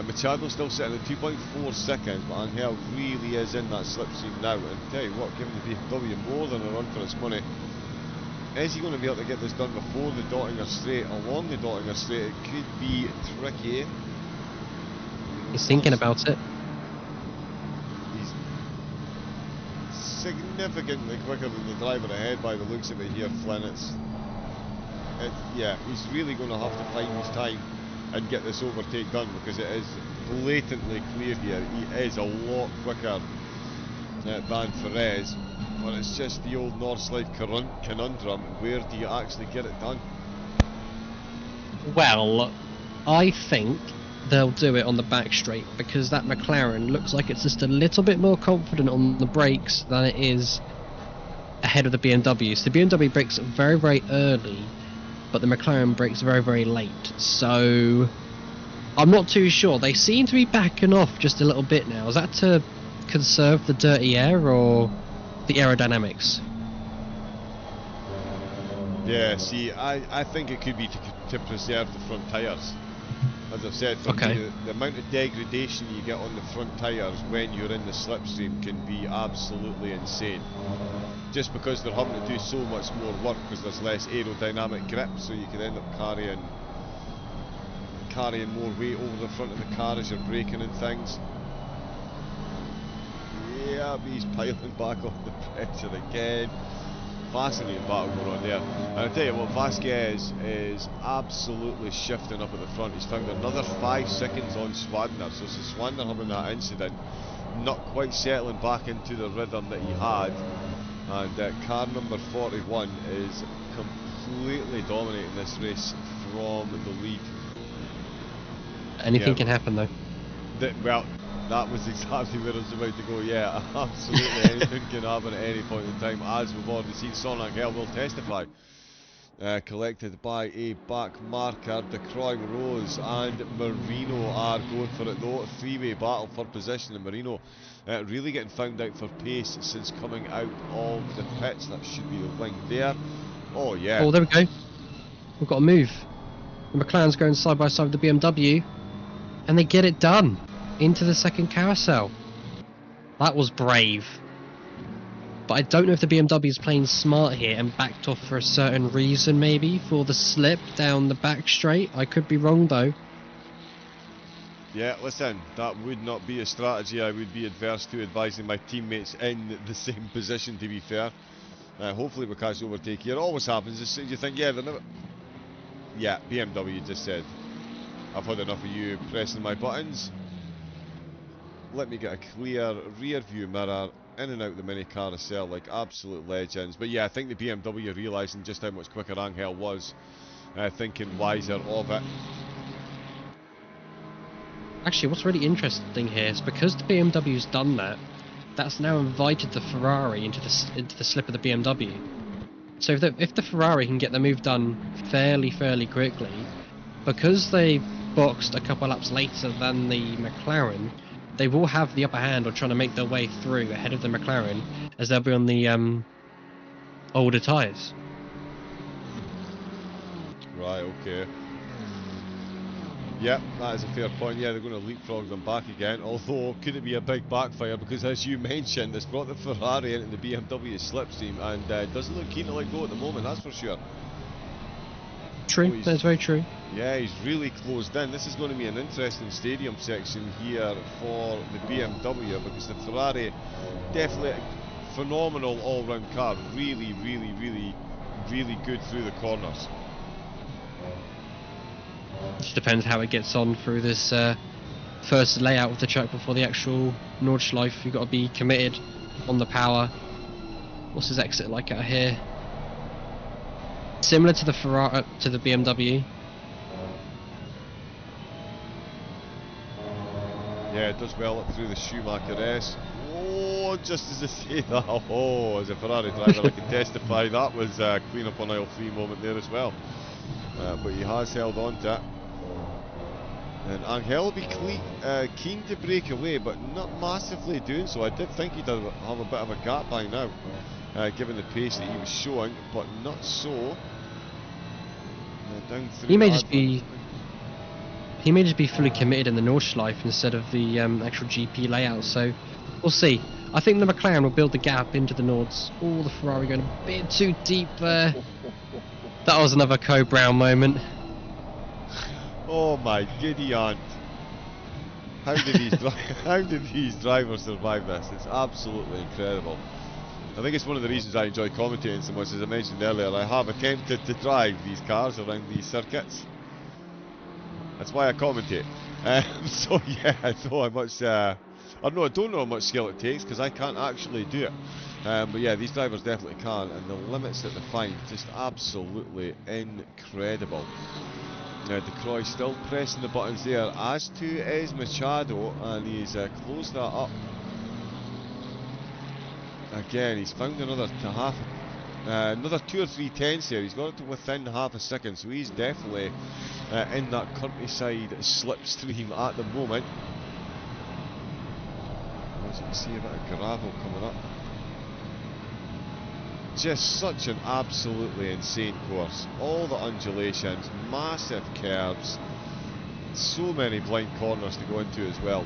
[SPEAKER 2] Machado's still sitting at 2.4 seconds, but Angel really is in that slipstream now. And tell you what, giving the BMW more than a run for its money. Is he going to be able to get this done before the Dottinger Straight? Along the Dottinger Straight, it could be tricky.
[SPEAKER 3] He's thinking about it.
[SPEAKER 2] He's significantly quicker than the driver ahead by the looks of it here, Flynn. Yeah, he's really going to have to find his time and get this overtake done, because it is blatantly clear here he is a lot quicker than Perez. But it's just the old Nordschleife conundrum: where do you actually get it done?
[SPEAKER 3] Well, I think they'll do it on the back straight, because that McLaren looks like it's just a little bit more confident on the brakes than it is ahead of the BMW. So the BMW brakes very, very early, but the McLaren brakes very, very late. So I'm not too sure. They seem to be backing off just a little bit now. Is that to conserve the dirty air or the aerodynamics?
[SPEAKER 2] Yeah, see, I think it could be to preserve the front tyres. As I've said, for me, the amount of degradation you get on the front tyres when you're in the slipstream can be absolutely insane. Just because they're having to do so much more work, because there's less aerodynamic grip, so you can end up carrying more weight over the front of the car as you're braking and things. Yeah, he's piling back on the pressure again. Fascinating battle going on there. And I tell you what, Vasquez is absolutely shifting up at the front. He's found another 5 seconds on Schwander. So Schwander having that incident, not quite settling back into the rhythm that he had. And car number 41 is completely dominating this race from the lead.
[SPEAKER 3] Anything can happen though.
[SPEAKER 2] Well, that was exactly where I was about to go. Yeah, absolutely anything can happen at any point in time, as we've already seen. Son Angel will testify. Collected by a back marker. De Croix, Rose and Marino are going for it though. Three-way battle for position, and Marino really getting found out for pace since coming out of the pits. That should be the wing there. Oh yeah.
[SPEAKER 3] Oh, there we go. We've got to move. The McLaren's going side by side with the BMW, and they get it done into the second carousel. That was brave. But I don't know if the BMW is playing smart here and backed off for a certain reason, maybe for the slip down the back straight. I could be wrong though.
[SPEAKER 2] Yeah, listen, that would not be a strategy I would be adverse to advising my teammates in the same position, to be fair. Hopefully we catch overtake here. It always happens. You think, yeah, they're never... Yeah, BMW just said, I've had enough of you pressing my buttons. Let me get a clear rear view mirror, in and out the mini carousel like absolute legends. But yeah, I think the BMW realising just how much quicker Angel was, thinking wiser of it.
[SPEAKER 3] Actually, what's really interesting here is because the BMW's done that, that's now invited the Ferrari into the slip of the BMW. So if the Ferrari can get the move done fairly quickly, because they boxed a couple laps later than the McLaren, they will have the upper hand on trying to make their way through ahead of the McLaren, as they'll be on the older tyres.
[SPEAKER 2] Right, okay. Yep, that is a fair point. Yeah, they're going to leapfrog them back again. Although, could it be a big backfire? Because as you mentioned, it's brought the Ferrari into the BMW slipstream and doesn't look keen to let go at the moment, that's for sure.
[SPEAKER 3] True, that's very true.
[SPEAKER 2] Yeah, he's really closed in. This is going to be an interesting stadium section here for the BMW because the Ferrari, definitely a phenomenal all-round car. Really good through the corners.
[SPEAKER 3] Just depends how it gets on through this first layout of the track before the actual Nordschleife. You've got to be committed on the power. What's his exit like out here? Similar to the Ferrari, to the BMW.
[SPEAKER 2] Yeah, it does well up through the Schumacher S. Oh, just as I say that, oh, as a Ferrari driver I can testify that was a clean up on aisle 3 moment there as well. But he has held on to it. And Angel will be keen to break away, but not massively doing so. I did think he'd have a bit of a gap by now, given the pace that he was showing, but not so. Down through
[SPEAKER 3] He may just be fully committed in the Nordschleife instead of the actual GP layout. So we'll see. I think the McLaren will build the gap into the Nords. Oh, the Ferrari going a bit too deep there. That was another Co Brown moment.
[SPEAKER 2] Oh my giddy aunt. How did these drivers survive this? It's absolutely incredible. I think it's one of the reasons I enjoy commentating so much. As I mentioned earlier, I have attempted to drive these cars around these circuits. That's why I commentate. So yeah, I know how much... I don't know how much skill it takes because I can't actually do it. But yeah, these drivers definitely can, and the limits that they find, just absolutely incredible. Now De Croix still pressing the buttons there, as too is Machado, and he's closed that up. Again, he's found another 2 or 3 tenths here. He's got it to within half a second, so he's definitely in that countryside slipstream at the moment. As you can see, a bit of gravel coming up. Just such an absolutely insane course. All the undulations, massive curves, so many blind corners to go into as well.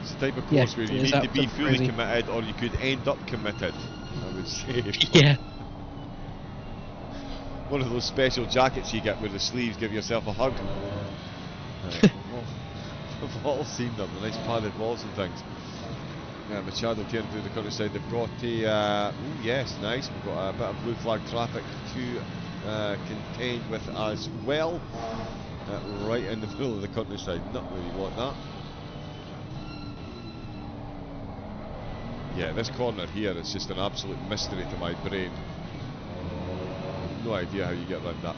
[SPEAKER 2] It's the type of course where you need to be fully committed, or you could end up committed, I would say.
[SPEAKER 3] Yeah.
[SPEAKER 2] One of those special jackets you get where the sleeves give yourself a hug. We've all seen them, the nice padded walls and things. Machado tearing through the countryside. They've got a... oh yes, nice. We've got a bit of blue flag traffic to contend with as well. Right in the middle of the countryside. Not really want that. Yeah, this corner here is just an absolute mystery to my brain. No idea how you get around that.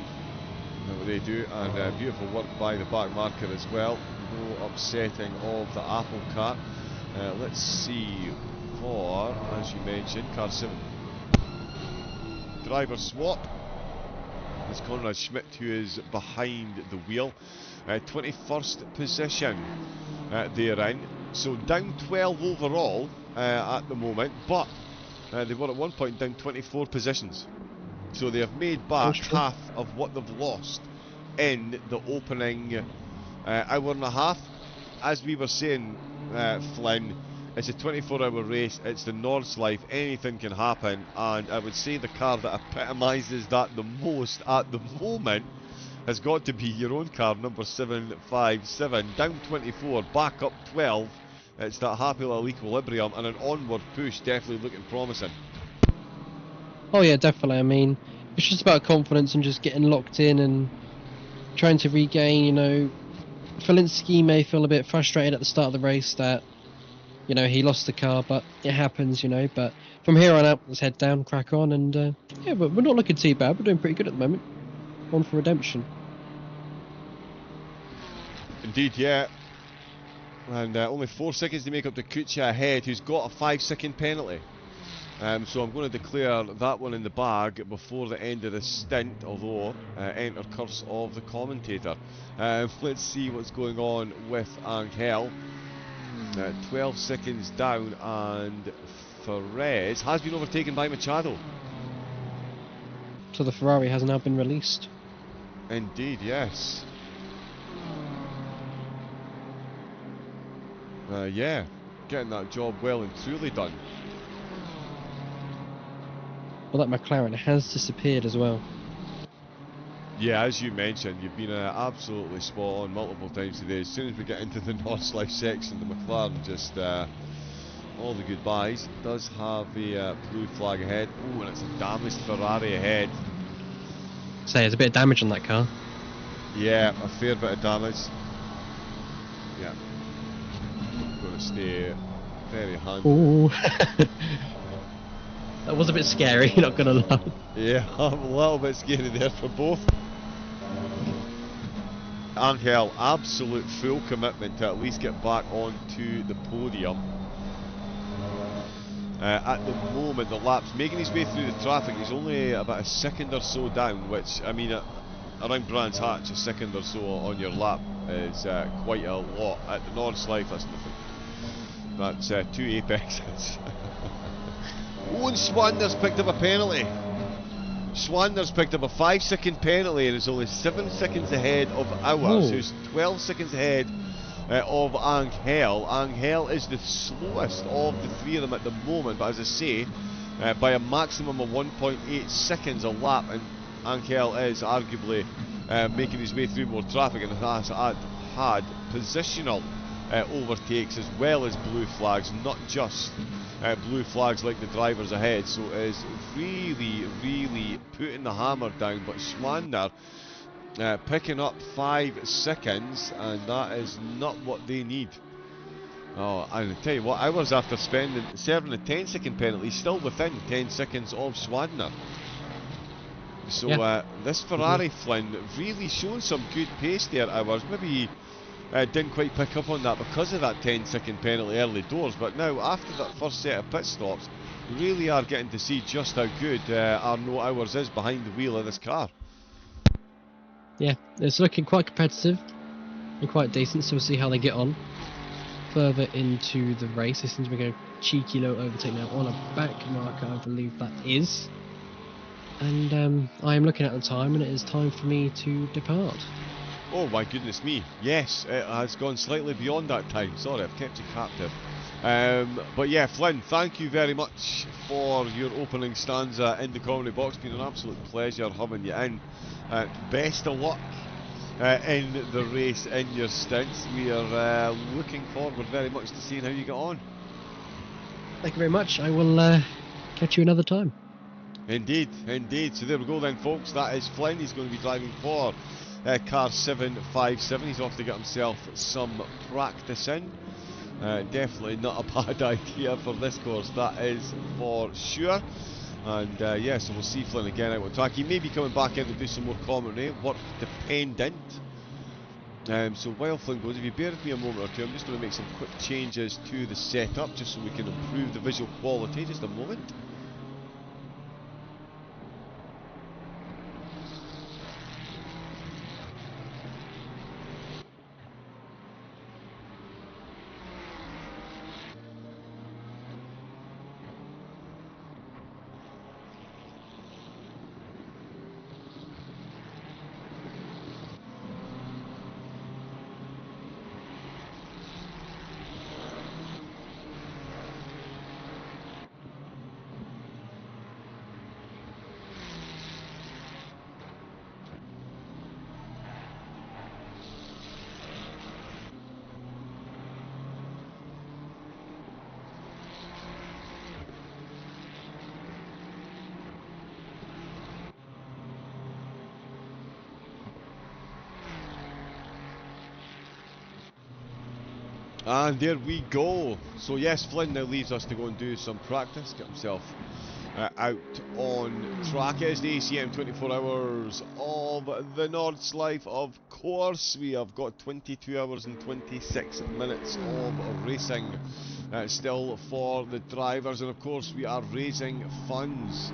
[SPEAKER 2] But they do, and beautiful work by the back marker as well. No upsetting of the apple cart. Let's see for, as you mentioned, car 7. Driver swap. It's Conrad Schmidt who is behind the wheel. 21st position they're in. So down 12 overall at the moment, but they were at one point down 24 positions. So they have made back half of what they've lost in the opening hour and a half. As we were saying, Flynn, it's a 24-hour race, it's the Nordschleife, anything can happen, and I would say the car that epitomises that the most at the moment has got to be your own car, number 757. Down 24, back up 12. It's that happy little equilibrium and an onward push, definitely looking promising.
[SPEAKER 3] Oh yeah, definitely. I mean, it's just about confidence and just getting locked in and trying to regain, you know. Felinski may feel a bit frustrated at the start of the race that, you know, he lost the car, but it happens, you know. But from here on out, let's head down, crack on, and yeah, but we're not looking too bad. We're doing pretty good at the moment. On for redemption.
[SPEAKER 2] Indeed, yeah. And only 4 seconds to make up to Kucha ahead, who's got a 5-second penalty. So I'm going to declare that one in the bag before the end of the stint, although enter curse of the commentator. Let's see what's going on with Angel. 12 seconds down, and Perez has been overtaken by Machado.
[SPEAKER 3] So the Ferrari has now been released.
[SPEAKER 2] Indeed, yes. Yeah, getting that job well and truly done.
[SPEAKER 3] Well, that McLaren has disappeared as well.
[SPEAKER 2] Yeah, as you mentioned, you've been absolutely spot on multiple times today. As soon as we get into the Nordschleife section, the McLaren just all the goodbyes. It does have a blue flag ahead. Oh, and it's a damaged Ferrari ahead.
[SPEAKER 3] So there's a bit of damage on that car.
[SPEAKER 2] Yeah, a fair bit of damage. Yeah. Going to stay very handy.
[SPEAKER 3] Ooh. That was a bit scary, not gonna lie.
[SPEAKER 2] Yeah, I'm a little bit scared there for both. Angel, absolute full commitment to at least get back onto the podium. At the moment, the lap's making his way through the traffic. He's only about a second or so down, which, I mean, around Brands Hatch, a second or so on your lap is quite a lot. At the Nordschleife, that's nothing. That's 2 apexes. Oh, and Swander's picked up a penalty. Swander's picked up a 5-second penalty and is only 7 seconds ahead of ours, who's 12 seconds ahead of Angel. Angel is the slowest of the three of them at the moment, but as I say, by a maximum of 1.8 seconds a lap, and Angel is arguably making his way through more traffic and has had positional overtakes as well as blue flags, not just blue flags like the drivers ahead, so is really putting the hammer down. But Schwander picking up 5 seconds, and that is not what they need. Oh, I'll tell you what, hours after serving a 10-second penalty, still within 10 seconds of Schwander. So yeah. This Ferrari, Flynn, really showing some good pace there, hours. Maybe didn't quite pick up on that because of that 10-second penalty early doors, but now after that first set of pit stops, we really are getting to see just how good Arnaud Hours is behind the wheel of this car.
[SPEAKER 3] Yeah, it's looking quite competitive and quite decent, so we'll see how they get on further into the race. They seem to be going cheeky low overtake now on a back marker, I believe that is. And I am looking at the time, and it is time for me to depart.
[SPEAKER 2] Oh my goodness me, yes, it has gone slightly beyond that time. Sorry, I've kept you captive. But yeah, Flynn, thank you very much for your opening stanza in the comedy box. It's been an absolute pleasure having you in. Best of luck in the race, in your stints. We are looking forward very much to seeing how you get on.
[SPEAKER 3] Thank you very much. I will catch you another time.
[SPEAKER 2] Indeed, indeed. So there we go then, folks. That is Flynn. He's going to be driving for car 757. He's off to get himself some practice in. Definitely not a bad idea for this course, that is for sure. And yeah, so we'll see Flynn again out on track. He may be coming back in to do some more commentary, work dependent. So while Flynn goes, if you bear with me a moment or two, I'm just going to make some quick changes to the setup just so we can improve the visual quality. Just a moment. And there we go. So yes, Flynn now leaves us to go and do some practice, get himself out on track. As the ACM 24 hours of the Nordschleife, of course. We have got 22 hours and 26 minutes of racing still for the drivers, and of course we are raising funds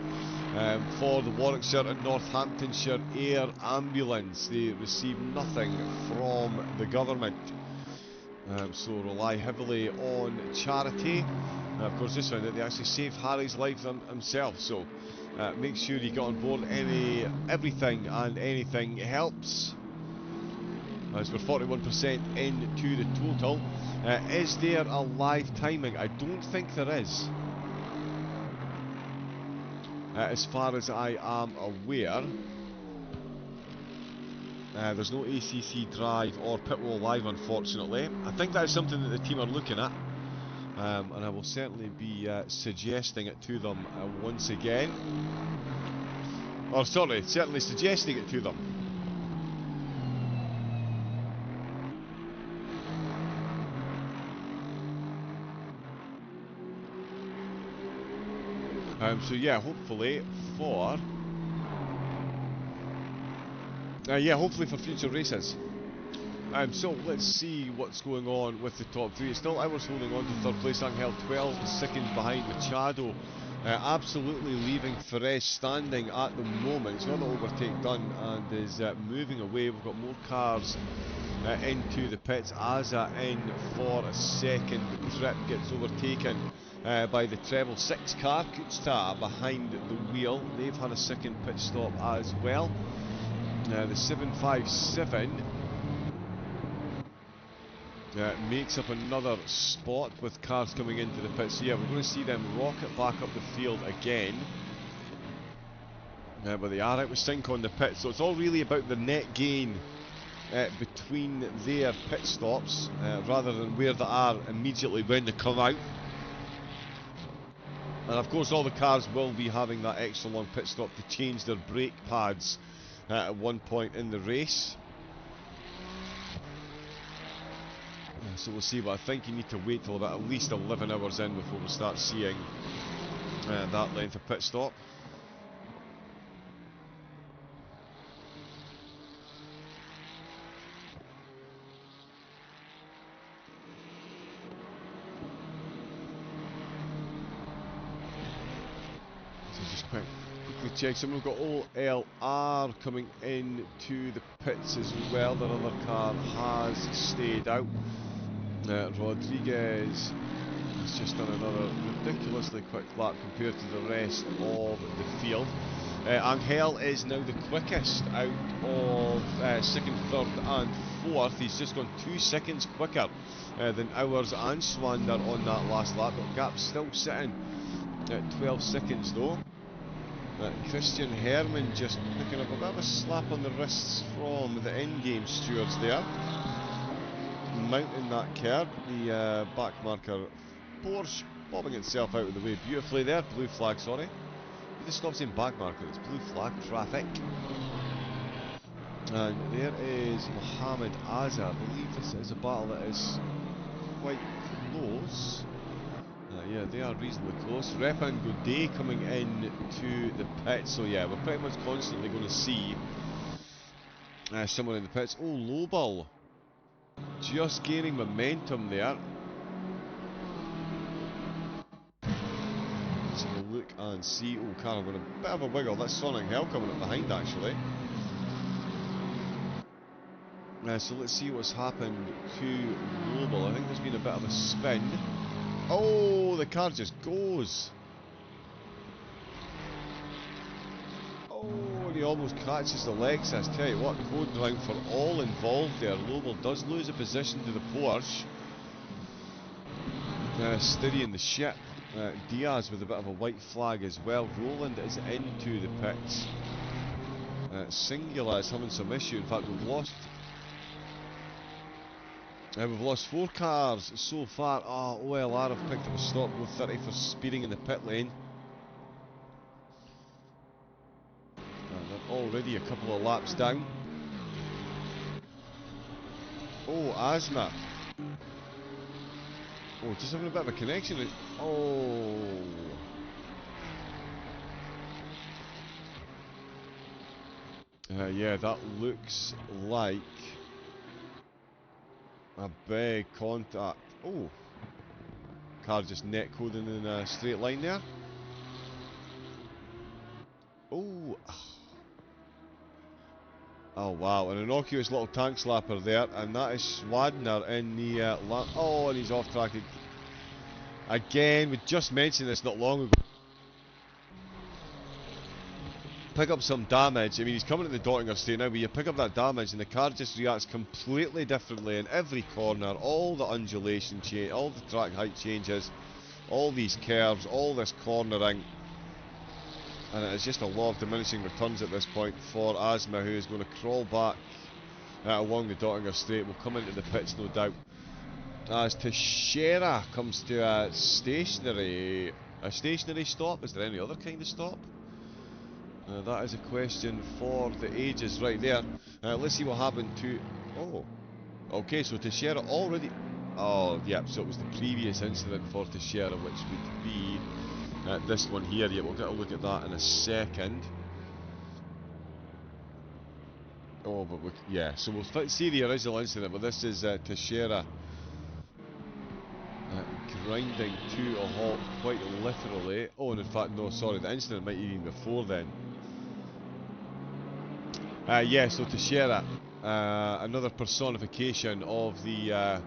[SPEAKER 2] for the Warwickshire and Northamptonshire Air Ambulance. They receive nothing from the government. So rely heavily on charity. Of course, this found out they actually saved Harry's life himself. So make sure you get on board. Everything and anything helps. As we're 41% into the total. Is there a live timing? I don't think there is. As far as I am aware. There's no ACC drive or pit wall live, unfortunately. I think that is something that the team are looking at, and I will certainly be suggesting it to them once again. Or sorry, certainly suggesting it to them. So yeah, hopefully for... hopefully for future races. So let's see what's going on with the top three. It's still ours holding on to third place. Angel 12 seconds behind Machado. Absolutely leaving Ferez standing at the moment. It's not an overtake done and is moving away. We've got more cars into the pits. Aza in for a second trip, gets overtaken by the treble 6 car. Kuchta behind the wheel. They've had a second pit stop as well. The 757 makes up another spot with cars coming into the pits. So yeah, we're going to see them rocket back up the field again. But they are out with sync on the pit, so it's all really about the net gain between their pit stops rather than where they are immediately when they come out. And of course all the cars will be having that extra long pit stop to change their brake pads at one point in the race. So we'll see, but I think you need to wait till about at least 11 hours in before we start seeing that length of pit stop. So just quickly check. So we've got OLR coming into the pits as well. That other car has stayed out. Rodriguez has just done another ridiculously quick lap compared to the rest of the field. Angel is now the quickest out of second, third and fourth. He's just gone 2 seconds quicker than ours and Swander on that last lap, but gap's still sitting at 12 seconds though. Christian Herman just picking up a bit of a slap on the wrists from the in-game stewards there. Mounting that curb, the back marker Porsche bobbing itself out of the way beautifully there. Blue flag, sorry. It just stops saying back marker, it's blue flag traffic. And there is Mohamed Aza. I believe this is a battle that is quite close. Yeah, they are reasonably close. Repan Goudet coming in to the pits. So yeah, we're pretty much constantly going to see someone in the pits. Oh, Lobel just gaining momentum there. Let's have a look and see. Oh, Carl with a bit of a wiggle. That's Sonic Hell coming up behind actually. So let's see what's happened to Lobel. I think there's been a bit of a spin. Oh, the car just goes. Oh, he almost catches the Lexus. Tell you what, code round for all involved there. Lobel does lose a position to the Porsche. Steadying the ship. Diaz with a bit of a white flag as well. Roland is into the pits. Singular is having some issue. In fact, we've lost 4 cars so far. Oh, OLR have picked up a stop, go 30 for speeding in the pit lane. They're already a couple of laps down. Oh, Asma. Oh, just having a bit of a connection. Oh. Yeah, that looks like a big contact. Oh. Car just net coding in a straight line there. Oh. Oh wow, an innocuous little tank slapper there, and that is Swadner in the oh, and he's off track again. We just mentioned this not long ago. Pick up some damage. I mean, he's coming at the Dottinger Straight now, but you pick up that damage and the car just reacts completely differently in every corner. All the undulation change, all the track height changes, all these curves, all this cornering. And it is just a lot of diminishing returns at this point for Asma, who is going to crawl back along the Dottinger Straight. Will come into the pits, no doubt, as Teixeira comes to a stationary stop. Is there any other kind of stop? That is a question for the ages right there. Let's see what happened to... Oh, okay, so Teixeira already... Oh, yeah, so it was the previous incident for Teixeira, which would be... this one here. Yeah, we'll get a look at that in a second. Oh, but yeah, so we'll see the original incident, but this is Teixeira grinding to a halt quite literally. Oh, and in fact, no, sorry, the incident might have been before then. Yeah, so Teixeira, another personification of the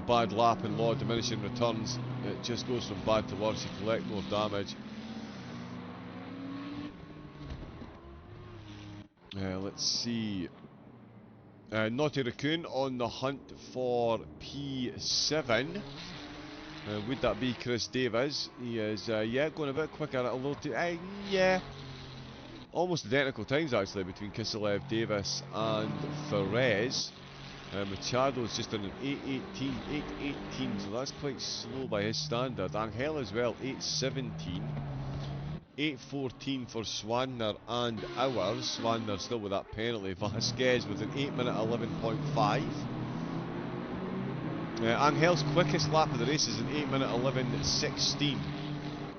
[SPEAKER 2] bad lap and law of diminishing returns. It just goes from bad to worse. You collect more damage. Let's see. Naughty Raccoon on the hunt for P7. Would that be Chris Davis? He is, yeah, going a bit quicker at a low yeah. Almost identical times actually between Kiselev, Davis and Ferrez. Machado's just on an 8.18, 8.18, so that's quite slow by his standard. Angel as well, 8.17. 8.14 for Swadner and ours. Swadner still with that penalty. Vasquez with an 8-minute 11.5. Angel's quickest lap of the race is an 8-minute 11.16.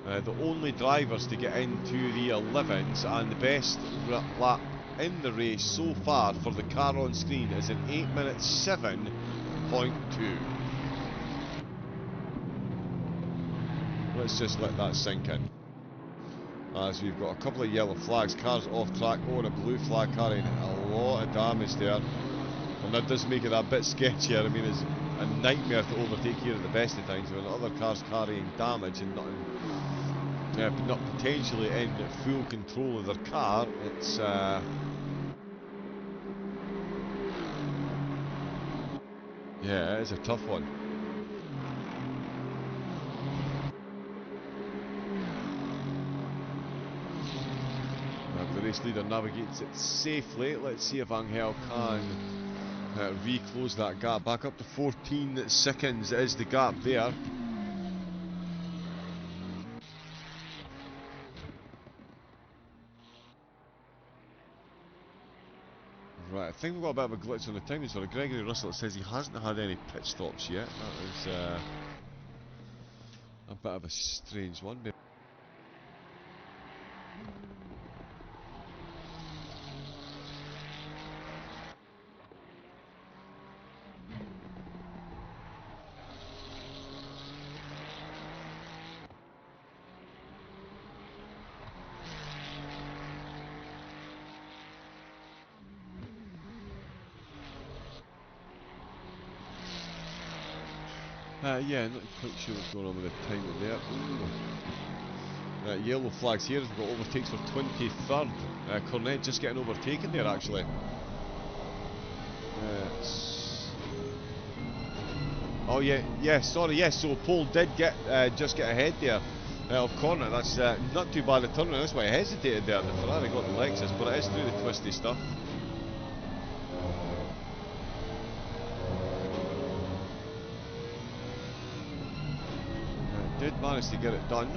[SPEAKER 2] The only drivers to get into the 11s, and the best lap in the race so far for the car on screen is an 8-minute 7.2. Let's just let that sink in. As we've got a couple of yellow flags, cars off track, oh, and a blue flag carrying a lot of damage there. And that does make it a bit sketchier. I mean, it's a nightmare to overtake here at the best of times when other cars carrying damage and not potentially in full control of their car. It's yeah, it is a tough one. The race leader navigates it safely. Let's see if Angel can reclose that gap. Back up to 14 seconds is the gap there. Right, I think we've got a bit of a glitch on the timing. So Gregory Russell says he hasn't had any pit stops yet. That is a bit of a strange one. Yeah, not quite sure what's going on with the timing there. Yellow flags here as we've got overtakes for 23rd. Cornet just getting overtaken there actually. Oh yeah, sorry, yes, so Paul did just get ahead there of Cornet. That's not too bad a turn, that's why I hesitated there. The Ferrari got the Lexus, but it is through the twisty stuff. Did manage to get it done.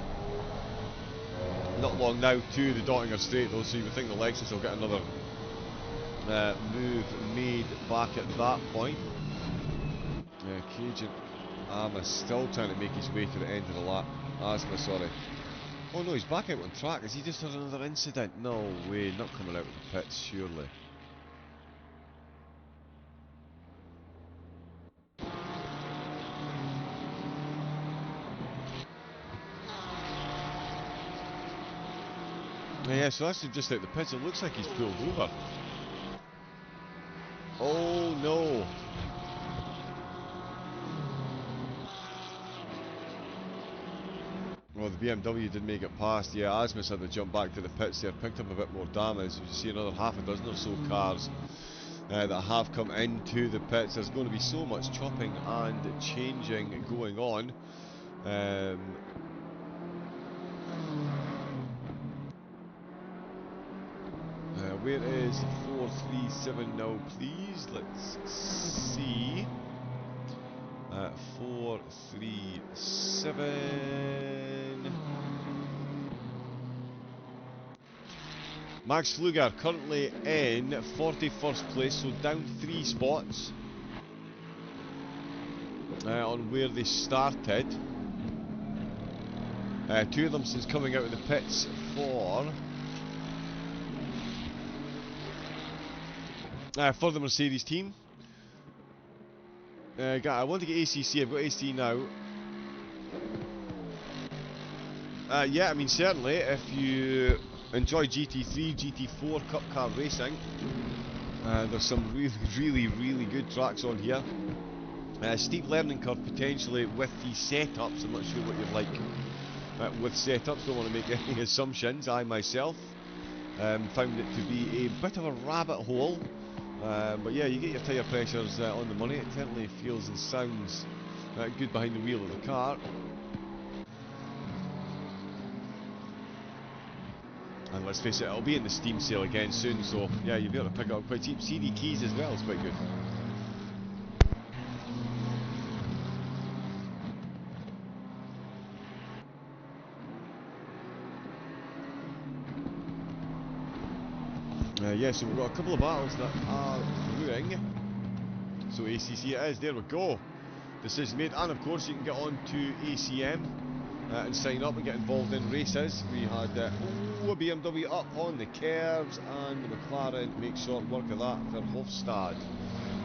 [SPEAKER 2] Not long now to the Dottinger Straight though, so you would think the Lexus will get another move made back at that point. Cajun Arma still trying to make his way to the end of the lap. Asma, sorry. Oh no, he's back out on track. Has he just had another incident? No way, not coming out of the pits, surely. Yeah, so that's just out the pits. It looks like he's pulled over. Oh no! Well, the BMW did make it past. Yeah, Asmus had to jump back to the pits there, picked up a bit more damage. You see another half a dozen or so cars that have come into the pits. There's going to be so much chopping and changing going on. Where is 437 now, please? Let's see. 437. Max Fluger currently in 41st place, so down 3 spots on where they started. 2 of them since coming out of the pits for the Mercedes team. I want to get ACC. I've got ACC now. Yeah, I mean certainly if you enjoy GT3, GT4 Cup car racing, there's some really good tracks on here. Steep learning curve potentially with the setups. I'm not sure what you're like with setups. Don't want to make any assumptions. I myself found it to be a bit of a rabbit hole. But yeah, you get your tyre pressures on the money. It certainly feels and sounds good behind the wheel of the car. And let's face it, it'll be in the Steam sale again soon, so yeah, you'll be able to pick it up quite cheap. CD keys as well, it's quite good. Yeah, so we've got a couple of battles that are brewing. So ACC it is, there we go. Decision made, and of course you can get on to ACM and sign up and get involved in races. We had a BMW up on the curves, and the McLaren makes short work of that. Verhofstadt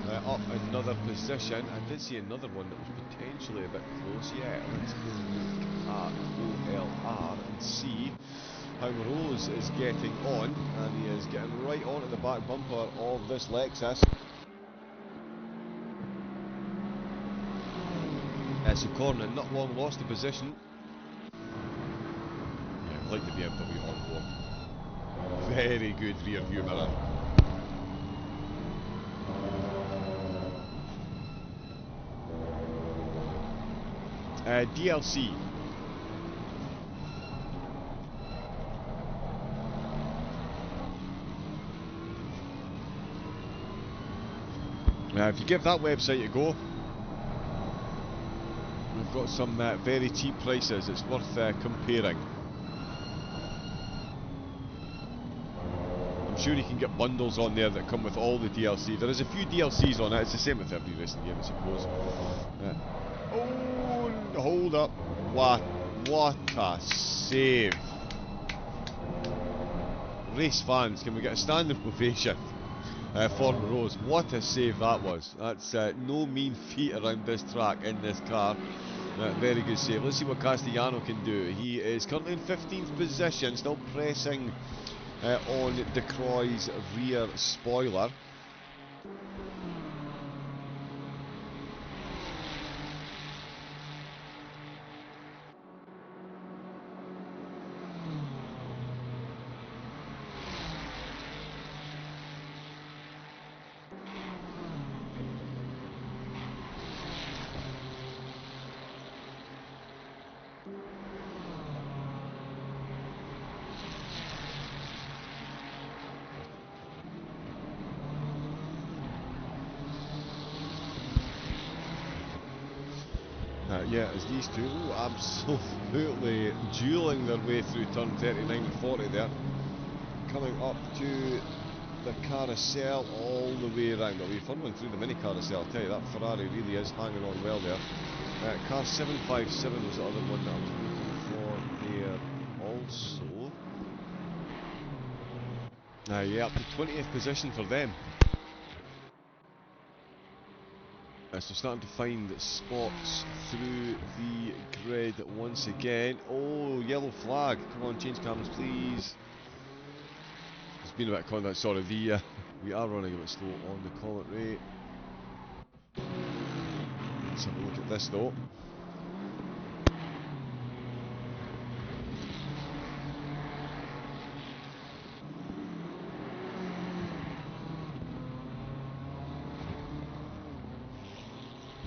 [SPEAKER 2] up another position. I did see another one that was potentially a bit close. Yeah, let's go look at OLR and see how Rose is getting on, and he is getting right onto the back bumper of this Lexus. So Cornet not long lost the position. Yeah, I like the BMW on board. Very good rear view mirror. DLC. If you give that website a go, we've got some very cheap prices. It's worth comparing. I'm sure you can get bundles on there that come with all the DLC. There is a few DLCs on it. It's the same with every racing game, I suppose. Oh, hold up! What a save! Race fans, can we get a standing ovation for Rose? What a save that was. That's no mean feat around this track in this car. Very good save. Let's see what Castellano can do. He is currently in 15th position, still pressing on De Croix's rear spoiler. Yeah, as these two absolutely dueling their way through turn 39 and 40 there. Coming up to the carousel all the way around. It'll be fun one through the mini carousel, I'll tell you, that Ferrari really is hanging on well there. Car 757 was the other one that I was looking for there also. Yeah, up to 20th position for them. So starting to find spots through the grid once again. Oh, yellow flag. Come on, change cameras, please. There's been a bit of contact. Sorry, we are running a bit slow on the commentary. Let's have a look at this though.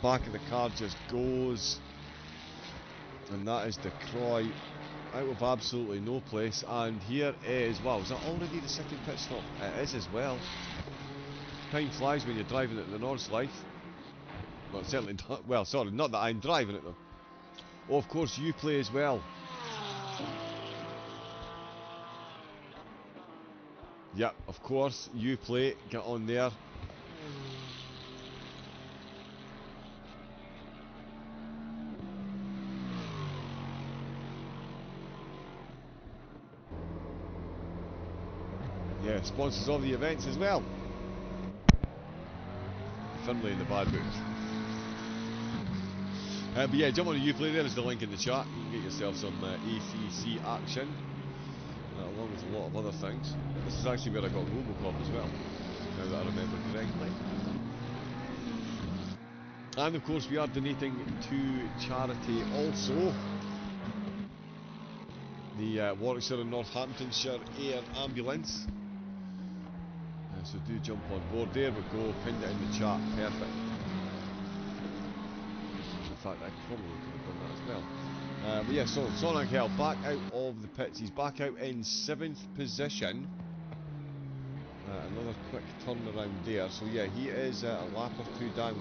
[SPEAKER 2] Back of the car just goes, and that is De Croix out of absolutely no place. And here is, wow, is that already the second pit stop? It is as well. Time flies when you're driving at the Nordschleife. Well, certainly not, well, sorry, not that I'm driving it though. Oh, of course, you play as well. Yep, of course, you play, get on there. Yeah, sponsors of the events as well. Firmly in the bad books. But yeah, jump on the Uplay, there is the link in the chat. You can get yourself some ACC action, along with a lot of other things. This is actually where I got Robocop as well, now that I remember correctly. And of course we are donating to charity also. The Warwickshire and Northamptonshire Air Ambulance. So do jump on board. There we go, pinned it in the chat, perfect. In fact, I probably could have done that as well. But yeah, so Sonic Hell back out of the pits. He's back out in 7th position. Another quick turnaround there. So yeah, he is a lap or two down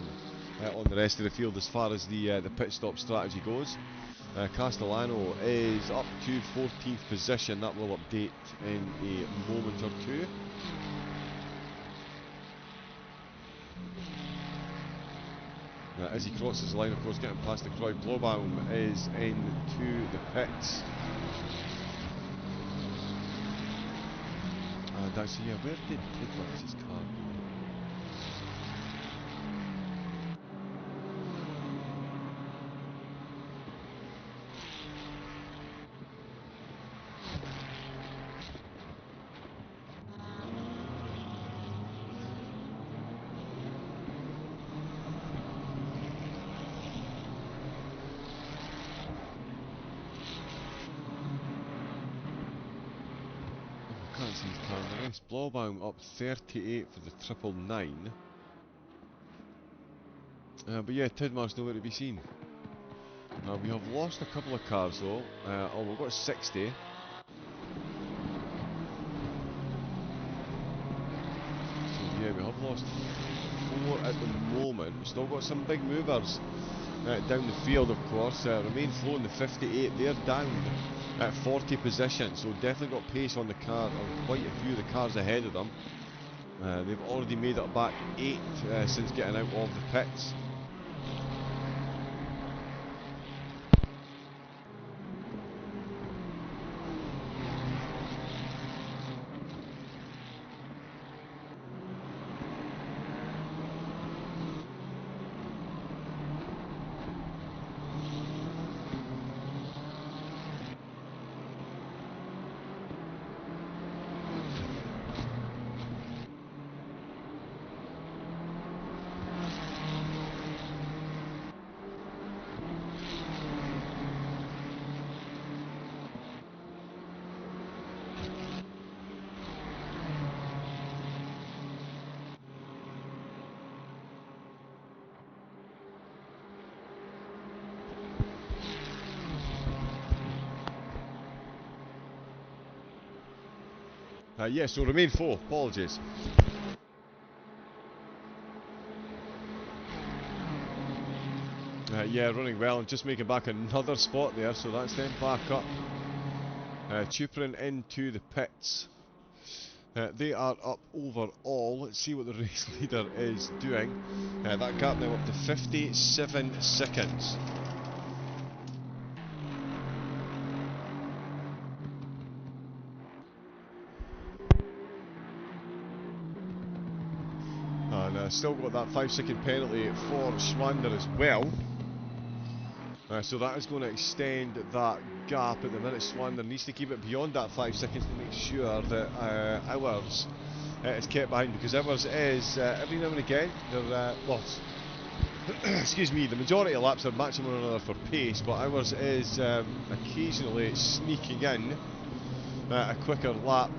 [SPEAKER 2] on the rest of the field as far as the pit stop strategy goes. Castellano is up to 14th position. That will update in a moment or two. As he crosses the line, of course, getting past the crowd, Blaubaum is into the pits. And actually, yeah, where did Tidworth's car go? Blaubaum up 38 for the 999. But yeah, Tidmar's nowhere to be seen. We have lost a couple of cars though. Oh, we've got 60. So yeah, we have lost 4 at the moment. We've still got some big movers down the field, of course. Remain Flow in the 58. They're down at 40 position, so definitely got pace on the car, on quite a few of the cars ahead of them. They've already made it back 8 since getting out of the pits. Yes, so remain 4, apologies. Yeah, running well and just making back another spot there, so that's them back up. Chuperin into the pits. They are up overall. Let's see what the race leader is doing. That gap now up to 57 seconds. And still got that 5-second penalty for Schwander as well. So that is going to extend that gap at the minute. Schwander needs to keep it beyond that 5 seconds to make sure that ours is kept behind, because ours is every now and again well, excuse me, the majority of laps are matching one another for pace, but ours is occasionally sneaking in a quicker lap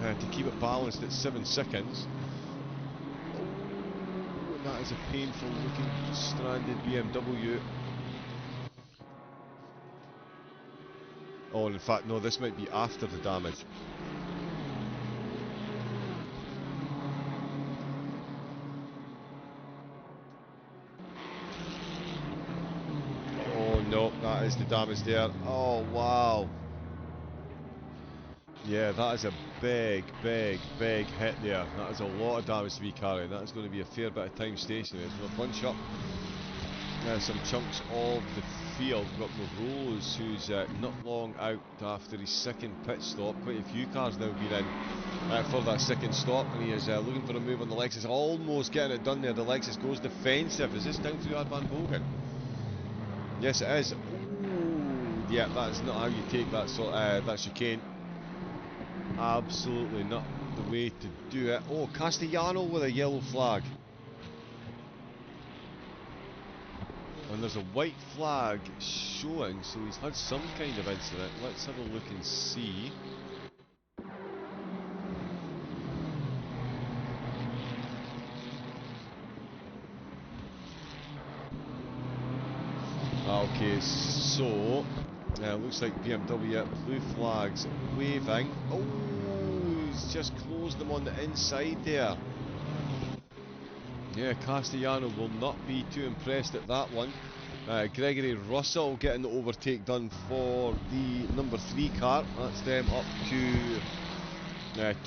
[SPEAKER 2] to keep it balanced at 7 seconds. Oh, that is a painful looking stranded BMW. Oh, in fact, no, this might be after the damage. Oh, no, that is the damage there. Oh, wow. Yeah, that is a big, big, big hit there. That is a lot of damage to be carrying. That is going to be a fair bit of time stationary. It's going to bunch up some chunks of the field. We've got Rose, who's not long out after his second pit stop. Quite a few cars now been in for that second stop, and he is looking for a move on the Lexus. Almost getting it done there. The Lexus goes defensive. Is this down through Van Bogen? Yes, it is. Ooh, yeah, that's not how you take that that chicane. Absolutely not the way to do it. Oh, Castellano with a yellow flag. And there's a white flag showing, so he's had some kind of incident. Let's have a look and see. Okay, so looks like BMW blue flags waving. Oh, he's just closed them on the inside there. Yeah, Castellano will not be too impressed at that one. Gregory Russell getting the overtake done for the number 3 car. That's them up to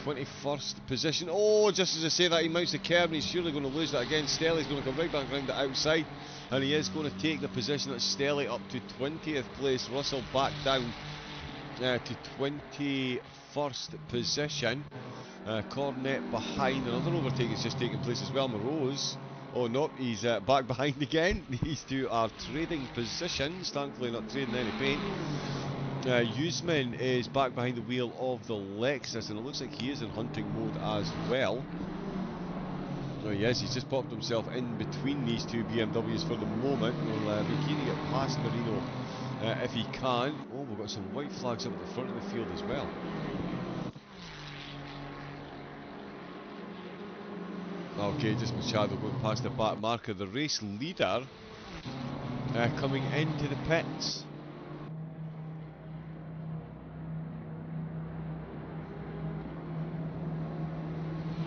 [SPEAKER 2] 21st position. Oh, just as I say that, he mounts the curb and he's surely going to lose that again. Stelly's going to come right back around the outside, and he is going to take the position at Stelly up to 20th place. Russell back down to 21st position. Cornet behind. Another overtake is just taking place as well. Morose. Oh no, he's back behind again. These two are trading positions. Thankfully not trading any paint. Usman is back behind the wheel of the Lexus, and it looks like he is in hunting mode as well. Oh yes, he's just popped himself in between these two BMWs for the moment. He'll be keen to get past Marino if he can. Oh, we've got some white flags up at the front of the field as well. Okay, just Machado going past the back marker. The race leader coming into the pits.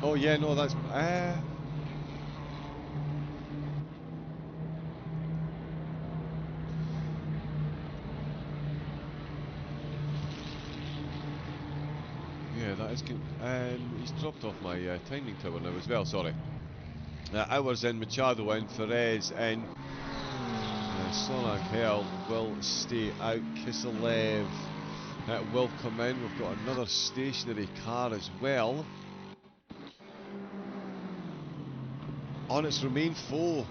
[SPEAKER 2] Oh yeah, no, that's yeah, that is good. He's dropped off my timing tower now as well, sorry. Hours in, Machado in, Perez in. Sonangel will stay out. Kiselev will come in. We've got another stationary car as well. On its remain foe.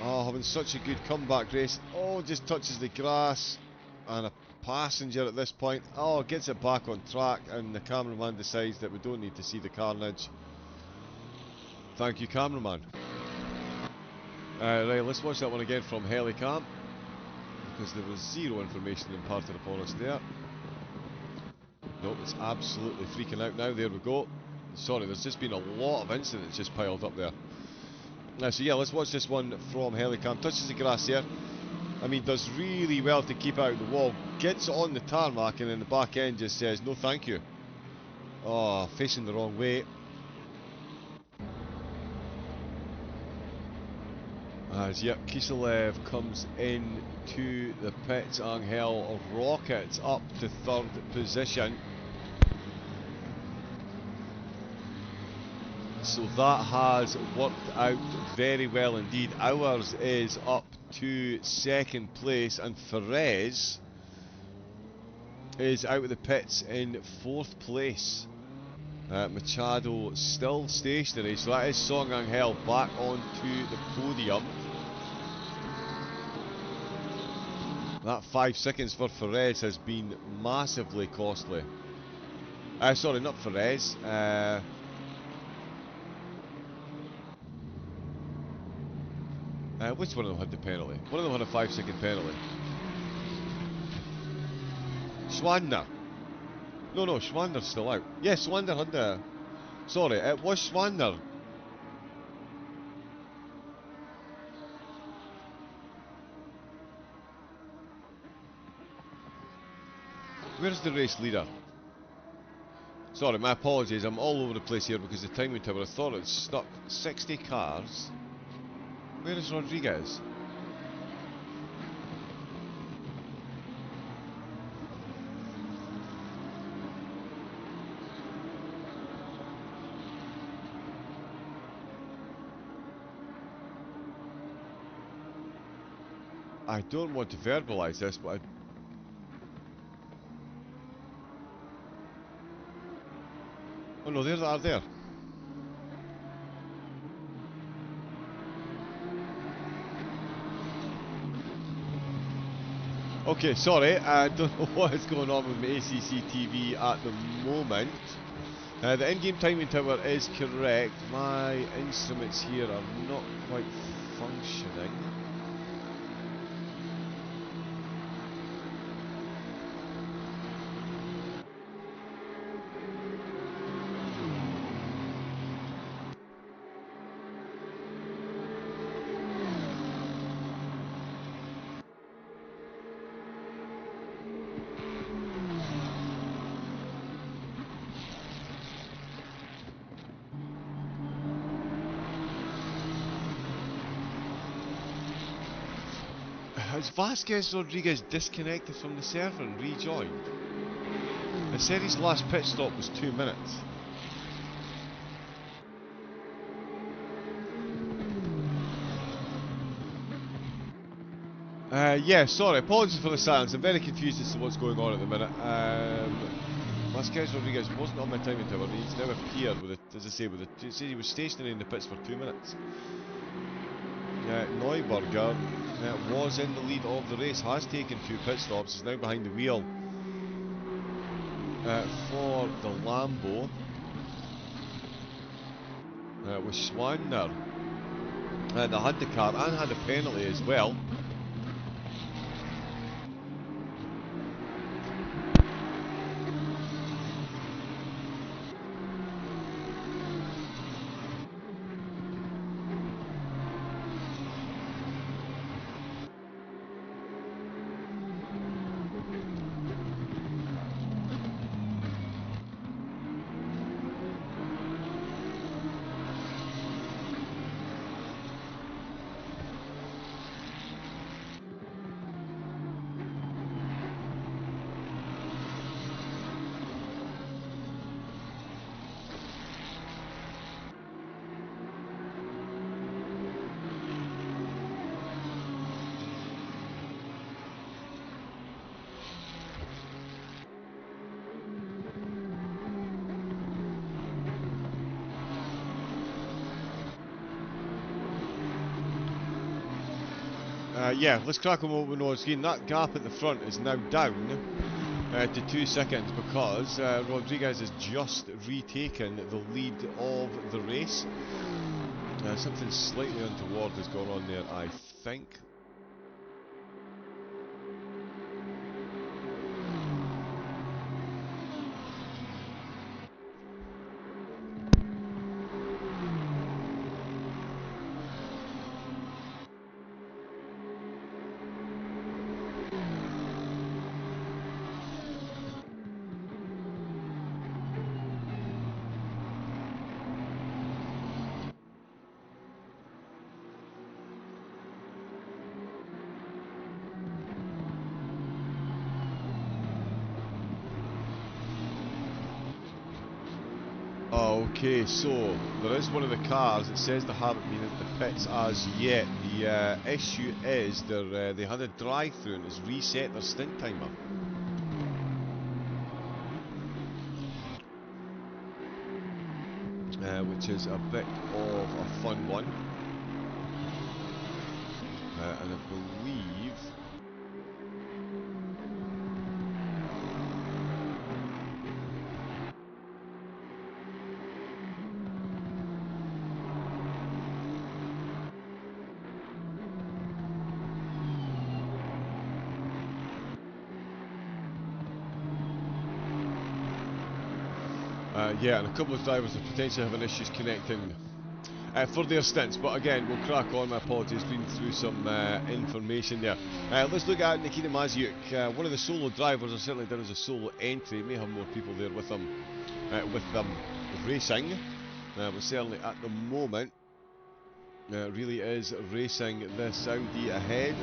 [SPEAKER 2] Oh, having such a good comeback race. Oh, just touches the grass. And a passenger at this point. Oh, gets it back on track, and the cameraman decides that we don't need to see the carnage. Thank you, cameraman. Right, let's watch that one again from Helicam, because there was zero information imparted upon us there. Nope, it's absolutely freaking out now. There we go. Sorry, there's just been a lot of incidents just piled up there. So yeah, let's watch this one from Helicam. Touches the grass here. I mean, does really well to keep out the wall. Gets on the tarmac, and then the back end just says, no thank you. Oh, facing the wrong way. As yep, Kiselev comes in to the pits. Angel rockets up to 3rd position. So that has worked out very well indeed. Ours is up to second place, and Ferrez is out of the pits in fourth place. Machado still stationary, so that is Song Angel back onto the podium. That 5 seconds for Ferrez has been massively costly. Sorry, not Ferrez. Which one of them had the penalty? One of them had a 5-second penalty. Schwander. No, Schwander's still out. Yes, Schwander had the... Sorry, it was Schwander. Where's the race leader? Sorry, my apologies, I'm all over the place here because the timing tower, I thought it stuck 60 cars. Where is Rodriguez? I don't want to verbalise this, but oh no, there they are there. Okay, sorry, I don't know what is going on with the ACC TV at the moment. The in-game timing tower is correct. My instruments here are not quite functioning. Has Vasquez Rodriguez disconnected from the server and rejoined? It said his last pit stop was 2 minutes. Yeah, sorry, apologies for the silence. I'm very confused as to what's going on at the minute. Vasquez Rodriguez wasn't on my timing tower. He's now appeared with it, as I say, with it. It said he was stationary in the pits for 2 minutes. Neuberger was in the lead of the race, has taken 2 pit stops, is now behind the wheel for the Lambo. With Schwander. They had the car and had a penalty as well. Yeah, let's crack on what we know on screen. That gap at the front is now down to 2 seconds because Rodriguez has just retaken the lead of the race. Something slightly untoward has gone on there, I think. Okay, so there is one of the cars. It says they haven't been into the pits as yet. The issue is they had a drive-through and it's reset their stint timer. Which is a bit of a fun one. And I believe... yeah, and a couple of drivers are potentially having issues connecting for their stints, but again, we'll crack on. My apologies, been through some information there. Let's look at Nikita Mazepin, one of the solo drivers, or certainly done as a solo entry. May have more people there with them racing, but certainly at the moment, really is racing this Audi ahead.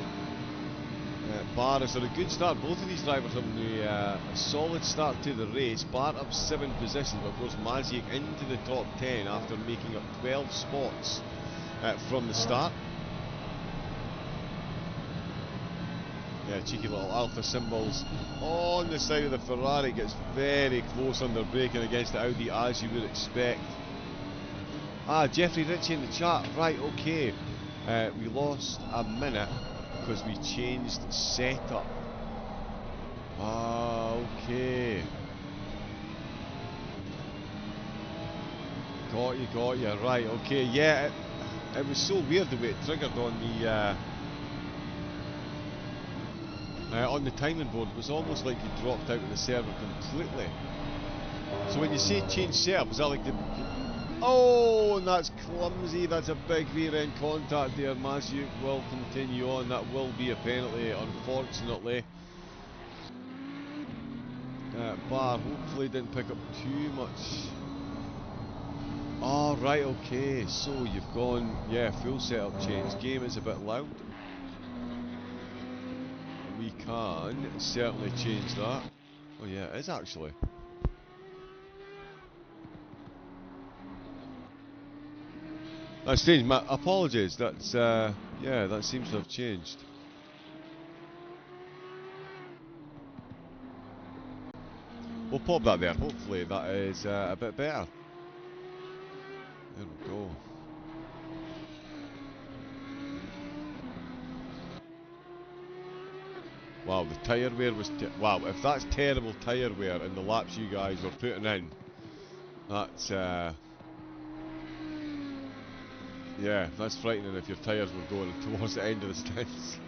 [SPEAKER 2] Barr had a good start. Both of these drivers having a solid start to the race. Barr up 7 positions, but of course Mazepin into the top 10 after making up 12 spots from the start. Yeah, cheeky little alpha symbols on the side of the Ferrari. Gets very close under braking against the Audi, as you would expect. Jeffrey Ritchie in the chat. Right, okay. We lost a minute because we changed setup. Okay. Got you. Right, okay. Yeah, it was so weird the way it triggered on the timing board. It was almost like you dropped out of the server completely. So when you say change setup, is that like the... Oh, and that's clumsy. That's a big rear end contact there. Mazepin will continue on. That will be a penalty, unfortunately. Barr hopefully didn't pick up too much. Oh, right, okay. So you've gone, yeah, full setup change. Game is a bit loud. We can certainly change that. Oh yeah, it is actually. That's changed. My apologies. That's yeah, that seems to have changed. We'll pop that there. Hopefully that is a bit better. There we go. Wow, the tyre wear was... wow, if that's terrible tyre wear in the laps you guys were putting in, that's... yeah, that's frightening if your tyres were going towards the end of the stints.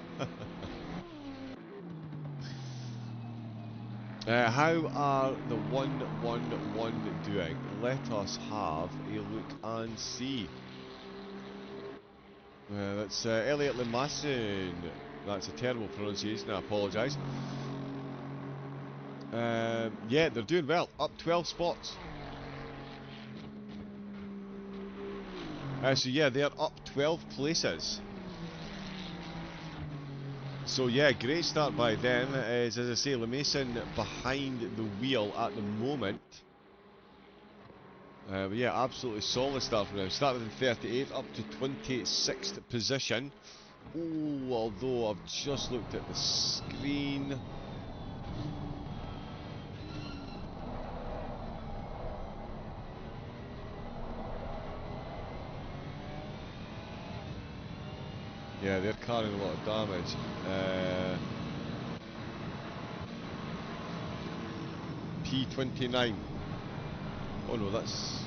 [SPEAKER 2] How are the 111 doing? Let us have a look and see. That's Elliot Limasson. That's a terrible pronunciation, I apologise. Yeah, they're doing well. Up 12 spots. So yeah, they're up 12 places. So yeah, great start by them. As I say, Limasson behind the wheel at the moment. But yeah, absolutely solid start from them. Started in 38th, up to 26th position. Oh, although I've just looked at the screen. Yeah, they're carrying a lot of damage. P29. Oh no, that's...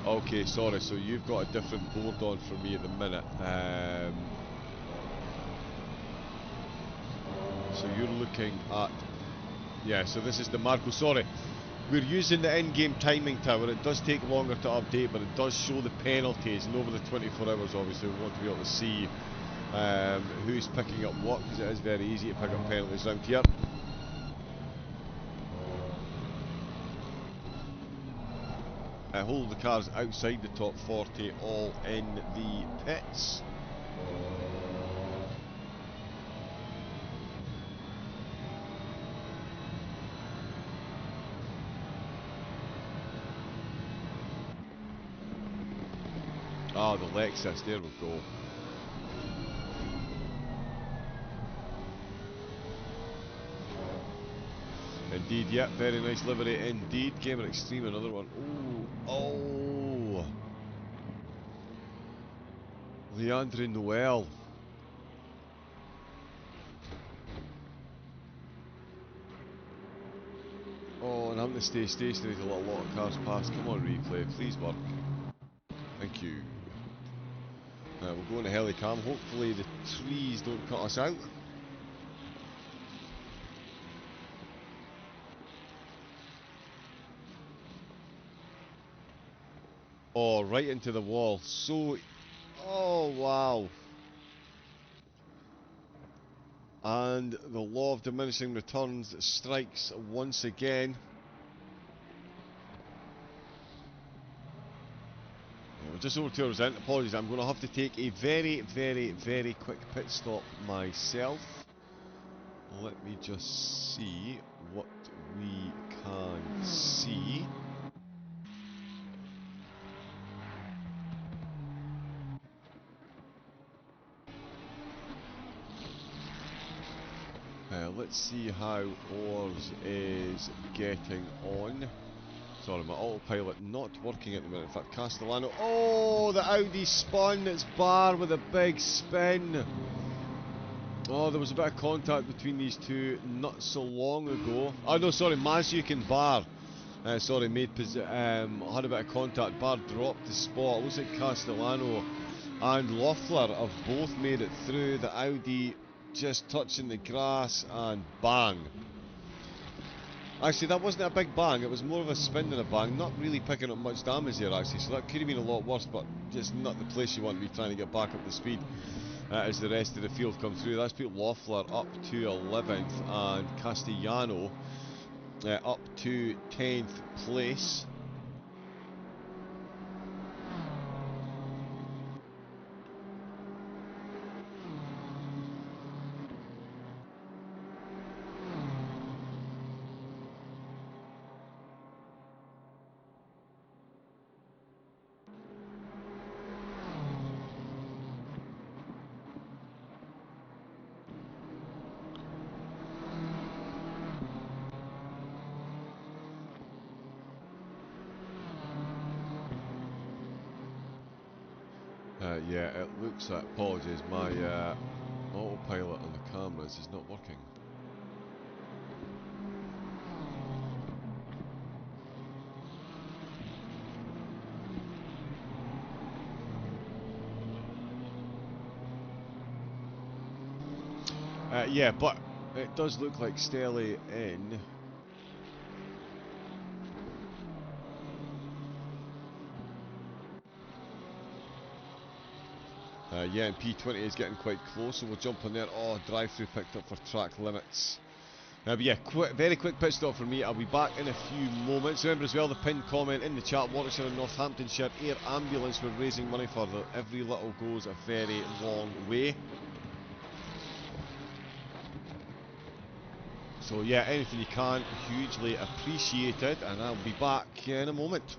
[SPEAKER 2] okay, sorry, so you've got a different board on for me at the minute. So you're looking at... yeah, so this is the Marco, sorry. We're using the in-game timing tower. It does take longer to update, but it does show the penalties, and over the 24 hours, obviously, we want to be able to see who's picking up what, because it is very easy to pick up penalties around here. Hold the cars outside the top 40, all in the pits. Ah, the Lexus, there we go. Indeed, yep, very nice livery indeed. Gamer Extreme, another one. Oh, Leandre Noel. Oh, and I'm going to stay stationary to let a lot of cars pass. Come on, replay, please work. Thank you. We'll go into helicam. Hopefully the trees don't cut us out. Oh, right into the wall. So, oh wow. And the law of diminishing returns strikes once again. We're just over 2 hours in. Apologies, I'm going to have to take a very, very, very quick pit stop myself. Let me just see what we can see. Let's see how ours is getting on. Sorry, my autopilot not working at the minute. In fact, Castellano. Oh, the Audi spun. It's Bar with a big spin. Oh, there was a bit of contact between these two not so long ago. Oh no, sorry, Mazuk and Bar. Sorry, had a bit of contact. Bar dropped the spot. Looks like Castellano and Loeffler have both made it through. The Audi just touching the grass and bang. Actually, that wasn't a big bang, it was more of a spin than a bang. Not really picking up much damage there, actually, so that could have been a lot worse, but just not the place you want to be trying to get back up to speed as the rest of the field come through. That's put Loeffler up to 11th and Castellano up to 10th place. Yeah, it looks like, apologies, my autopilot on the cameras is not working. Yeah, but it does look like Stelly in. Yeah, and P20 is getting quite close, so we'll jump on there. Oh, drive-through picked up for track limits. But yeah, very quick pit stop for me. I'll be back in a few moments. Remember as well, the pinned comment in the chat, Warwickshire and Northamptonshire Air Ambulance, we're raising money for them. Every little goes a very long way. So yeah, anything you can, hugely appreciated, and I'll be back in a moment.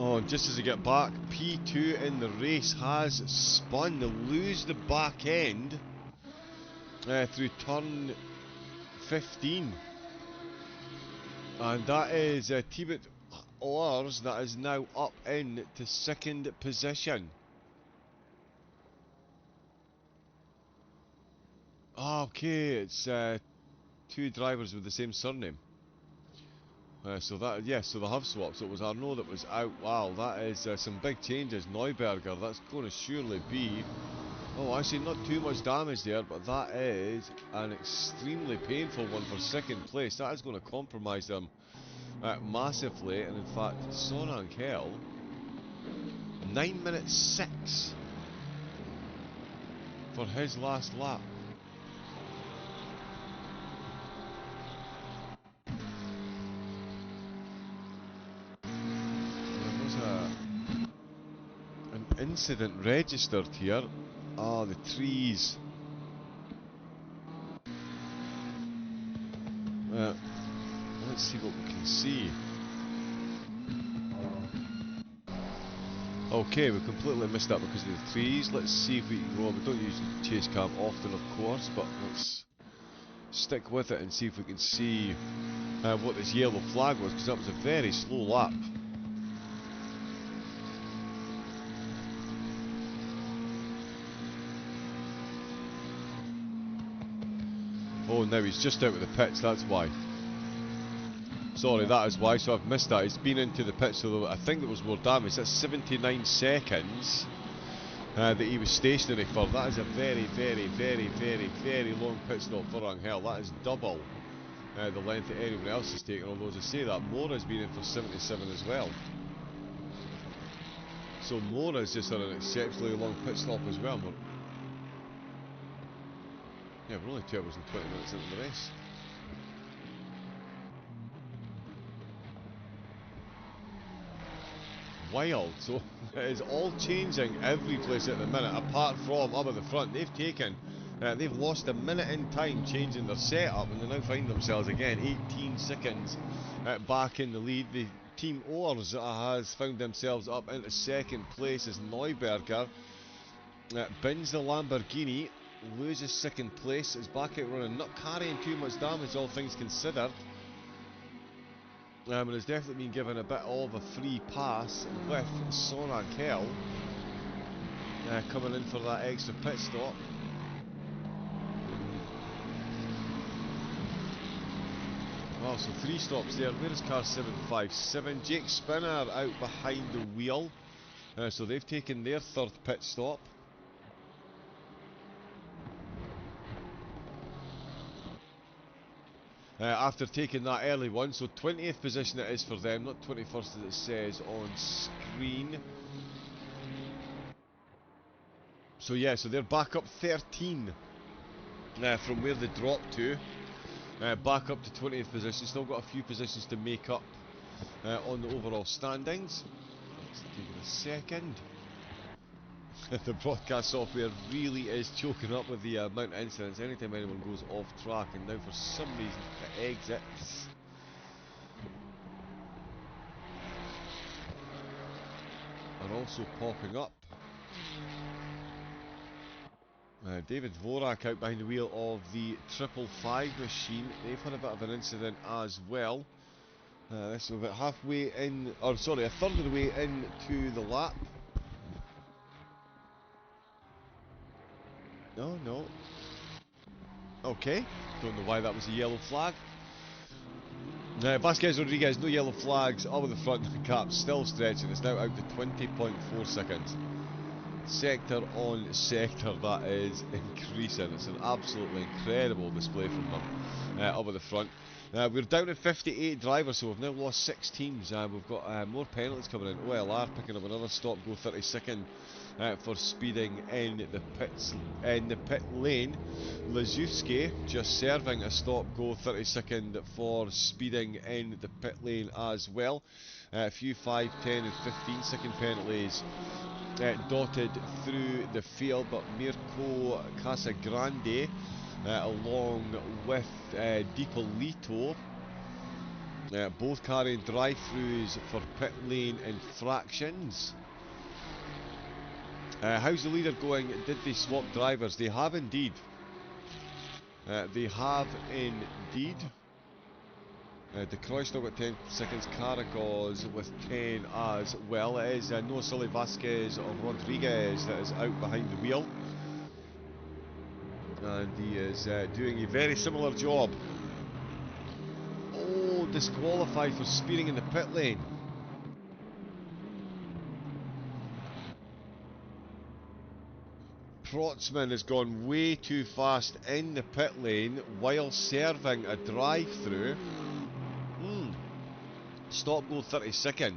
[SPEAKER 2] Oh, just as I get back, P2 in the race has spun. They lose the back end through turn 15. And that is Tibet Oars that is now up into second position. Okay, it's two drivers with the same surname. So they have swapped. So it was Arnaud that was out. Wow, that is some big changes. Neuberger, that's going to surely be... Oh, actually not too much damage there, but that is an extremely painful one for second place. That is going to compromise them massively. And in fact, Son Angel, 9 minutes 6 for his last lap. Incident registered here. Ah, the trees. Let's see what we can see. Okay, we completely missed that because of the trees. Let's see if we can go. We don't usually chase cam often, of course, but let's stick with it and see if we can see what this yellow flag was, because that was a very slow lap. Oh, now he's just out of the pits, that's why. Sorry, that is why, so I've missed that. He's been into the pits, so I think there was more damage. That's 79 seconds that he was stationary for. That is a very, very, very, very, very long pit stop for Angel. That is double the length that anyone else has taken, although as I say that, Mora's been in for 77 as well. So Mora's just had an exceptionally long pit stop as well. Yeah, we're only 2 hours and 20 minutes into the race. Wild. So it is all changing every place at the minute, apart from up at the front. They've lost a minute in time changing their setup, and they now find themselves again 18 seconds back in the lead. The Team Oars has found themselves up into second place as Neuberger bins the Lamborghini, loses second place, is back out running, not carrying too much damage all things considered, and has definitely been given a bit of a free pass with Son Angel coming in for that extra pit stop. Well, so 3 stops there. Where is car 757? Jake Spinner out behind the wheel, so they've taken their 3rd pit stop. After taking that early one, so 20th position it is for them, not 21st as it says on screen. So yeah, so they're back up 13 from where they dropped to, back up to 20th position. Still got a few positions to make up on the overall standings. Let's take it a second. The broadcast software really is choking up with the amount of incidents anytime anyone goes off track, and now for some reason the exits are also popping up. David Vorak out behind the wheel of the 555 machine. They've had a bit of an incident as well. This is about halfway in, or sorry, a third of the way into the lap. No. Okay, don't know why that was a yellow flag. Vasquez Rodriguez, no yellow flags, all of the front cap still stretching. It's now out to 20.4 seconds. Sector on sector, that is increasing. It's an absolutely incredible display from them up at the front. We're down to 58 drivers, so we've now lost 6 teams. We've got more penalties coming in. OLR picking up another stop, go 32nd for speeding in the pit lane. Lazewski just serving a stop, go 32nd for speeding in the pit lane as well. A few 5, 10 and 15 second penalties dotted through the field, but Mirko Casagrande along with Dipolito both carrying drive-throughs for pit lane infractions. How's the leader going? Did they swap drivers? They have indeed. They have indeed. De Croix got 10 seconds, Caragos with 10 as well. It is no Sully Vasquez of Rodriguez that is out behind the wheel. And he is doing a very similar job. Oh, disqualified for speeding in the pit lane. Protzman has gone way too fast in the pit lane while serving a drive-through. Stop go 32nd.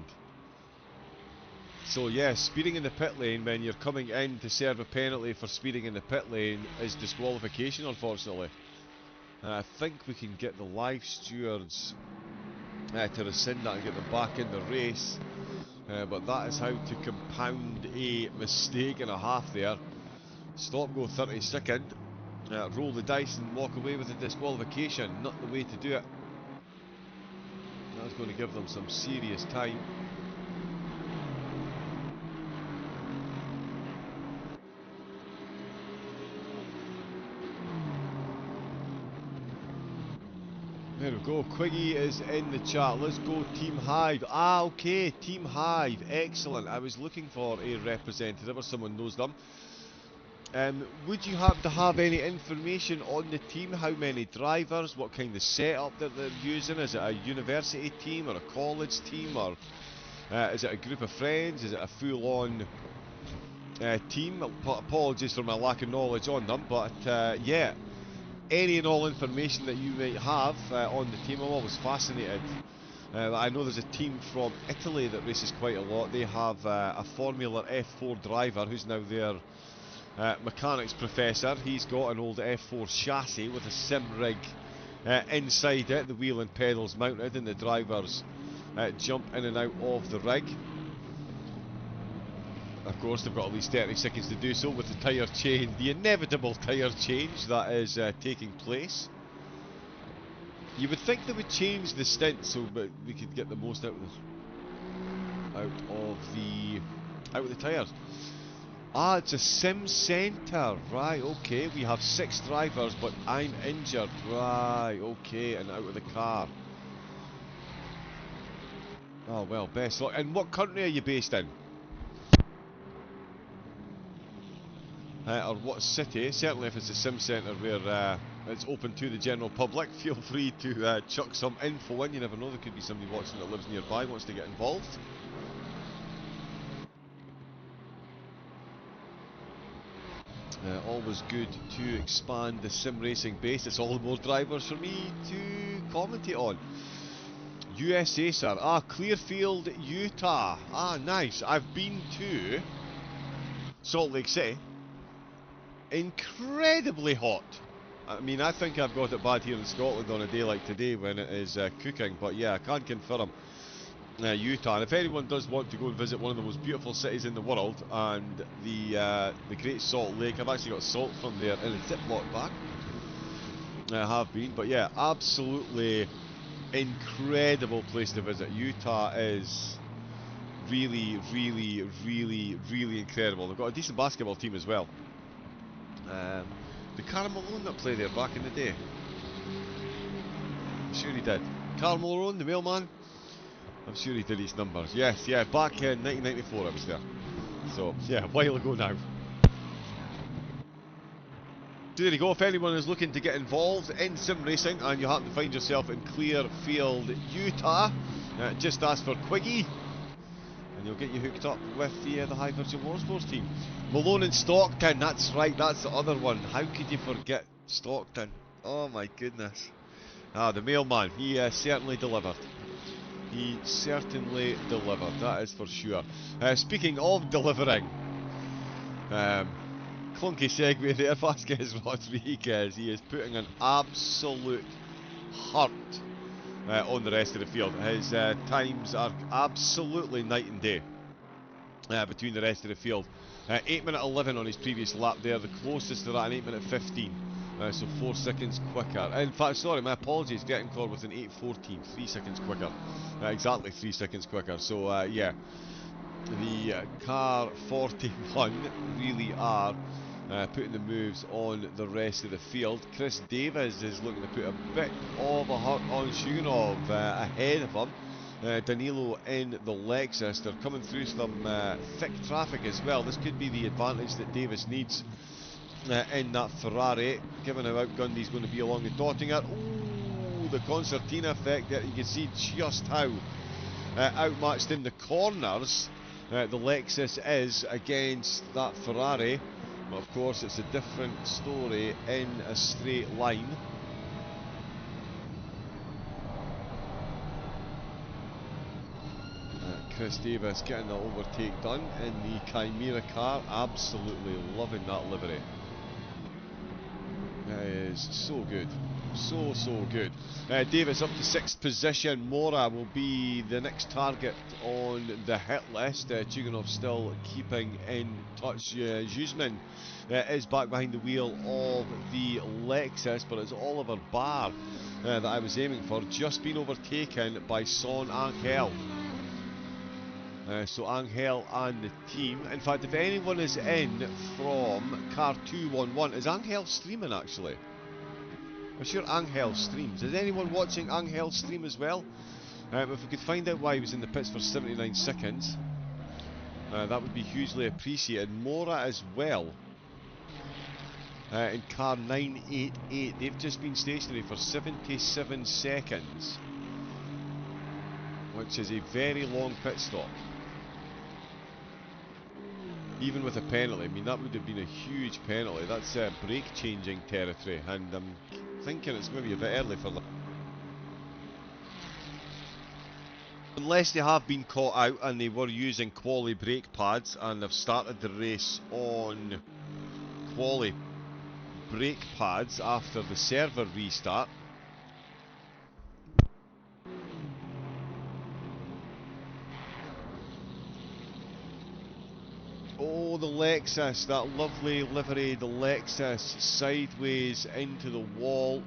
[SPEAKER 2] So yeah, speeding in the pit lane when you're coming in to serve a penalty for speeding in the pit lane is disqualification, unfortunately. I think we can get the live stewards to rescind that and get them back in the race. But that is how to compound a mistake and a half there. Stop go 32nd. Roll the dice and walk away with a disqualification. Not the way to do it. That's going to give them some serious time. There we go, Quiggy is in the chat. Let's go Team Hive. Ah, okay, Team Hive, excellent. I was looking for a representative or someone knows them. Would you happen to have any information on the team? How many drivers? What kind of setup that they're using? Is it a university team or a college team? Or is it a group of friends? Is it a full-on team? Apologies for my lack of knowledge on them, but yeah. Any and all information that you might have on the team, I'm always fascinated. I know there's a team from Italy that races quite a lot. They have a Formula F4 driver who's now their mechanics professor. He's got an old F4 chassis with a sim rig inside it, the wheel and pedals mounted, and the drivers jump in and out of the rig. Of course, they've got at least 30 seconds to do so with the tyre change, the inevitable tyre change that is taking place. You would think they would change the stint so but we could get the most out of the tyres. Ah, it's a sim centre, right? Okay, we have 6 drivers, but I'm injured, right? Okay, and out of the car. Oh well, best luck. And what country are you based in? Or what city? Certainly if it's a sim centre where it's open to the general public, feel free to chuck some info in. You never know, there could be somebody watching that lives nearby wants to get involved. Always good to expand the sim racing base. It's all the more drivers for me to commentate on. USA, sir. Ah, Clearfield, Utah. Ah, nice. I've been to Salt Lake City. Incredibly hot. I mean, I think I've got it bad here in Scotland on a day like today when it is cooking, but yeah, I can confirm Utah. And if anyone does want to go and visit one of the most beautiful cities in the world and the Great Salt Lake, I've actually got salt from there in a Ziploc bag. I have been, but yeah, absolutely incredible place to visit. Utah is really, really, really, really incredible. They've got a decent basketball team as well. Did Karl Malone not play there back in the day? I'm sure he did. Karl Malone, the mailman? I'm sure he did his numbers. Yes, yeah, back in 1994 I was there. So, yeah, a while ago now. So there you go, if anyone is looking to get involved in sim racing and you happen to find yourself in Clearfield, Utah, just ask for Quiggy and you'll get you hooked up with the High Virtual Motorsports team. Malone and Stockton, that's right, that's the other one. How could you forget Stockton? Oh my goodness. Ah, the mailman, he certainly delivered. He certainly delivered, that is for sure. Speaking of delivering, clunky segue there, Vasquez Rodriguez, he is putting an absolute hurt on the rest of the field. His times are absolutely night and day between the rest of the field. 8 minute 11 on his previous lap there, the closest to that an 8 minute 15 So 4 seconds quicker. In fact, sorry, my apologies, getting caught with an 8:14, 3 seconds quicker. Exactly 3 seconds quicker. So yeah, the car 41 really are putting the moves on the rest of the field. Chris Davis is looking to put a bit of a hurt on Shuganov ahead of him. Danilo in the Lexus. They're coming through some thick traffic as well. This could be the advantage that Davis needs in that Ferrari. Given how outgunned he's going to be along the Dottinger. Ooh, the concertina effect there. You can see just how outmatched in the corners the Lexus is against that Ferrari. But of course, it's a different story in a straight line. Chris Davis getting the overtake done in the Chimera car. Absolutely loving that livery. That is so good. So good. Davis up to 6th position. Mora will be the next target on the hit list. Chuganov still keeping in touch. Zuzman is back behind the wheel of the Lexus, but it's Oliver Barr that I was aiming for. Just been overtaken by Son Angel. So Angel and the team. In fact, if anyone is in from car 211, is Angel streaming actually? I'm sure Angel streams. Is anyone watching Angel stream as well? If we could find out why he was in the pits for 79 seconds, that would be hugely appreciated. Mora as well. In car 988, they've just been stationary for 77 seconds, which is a very long pit stop. Even with a penalty, I mean that would have been a huge penalty. That's brake changing territory, and I'm thinking it's maybe a bit early for them. Unless they have been caught out and they were using quali brake pads and they've started the race on quali brake pads after the server restart. Oh, the Lexus, that lovely livery, the Lexus sideways into the wall.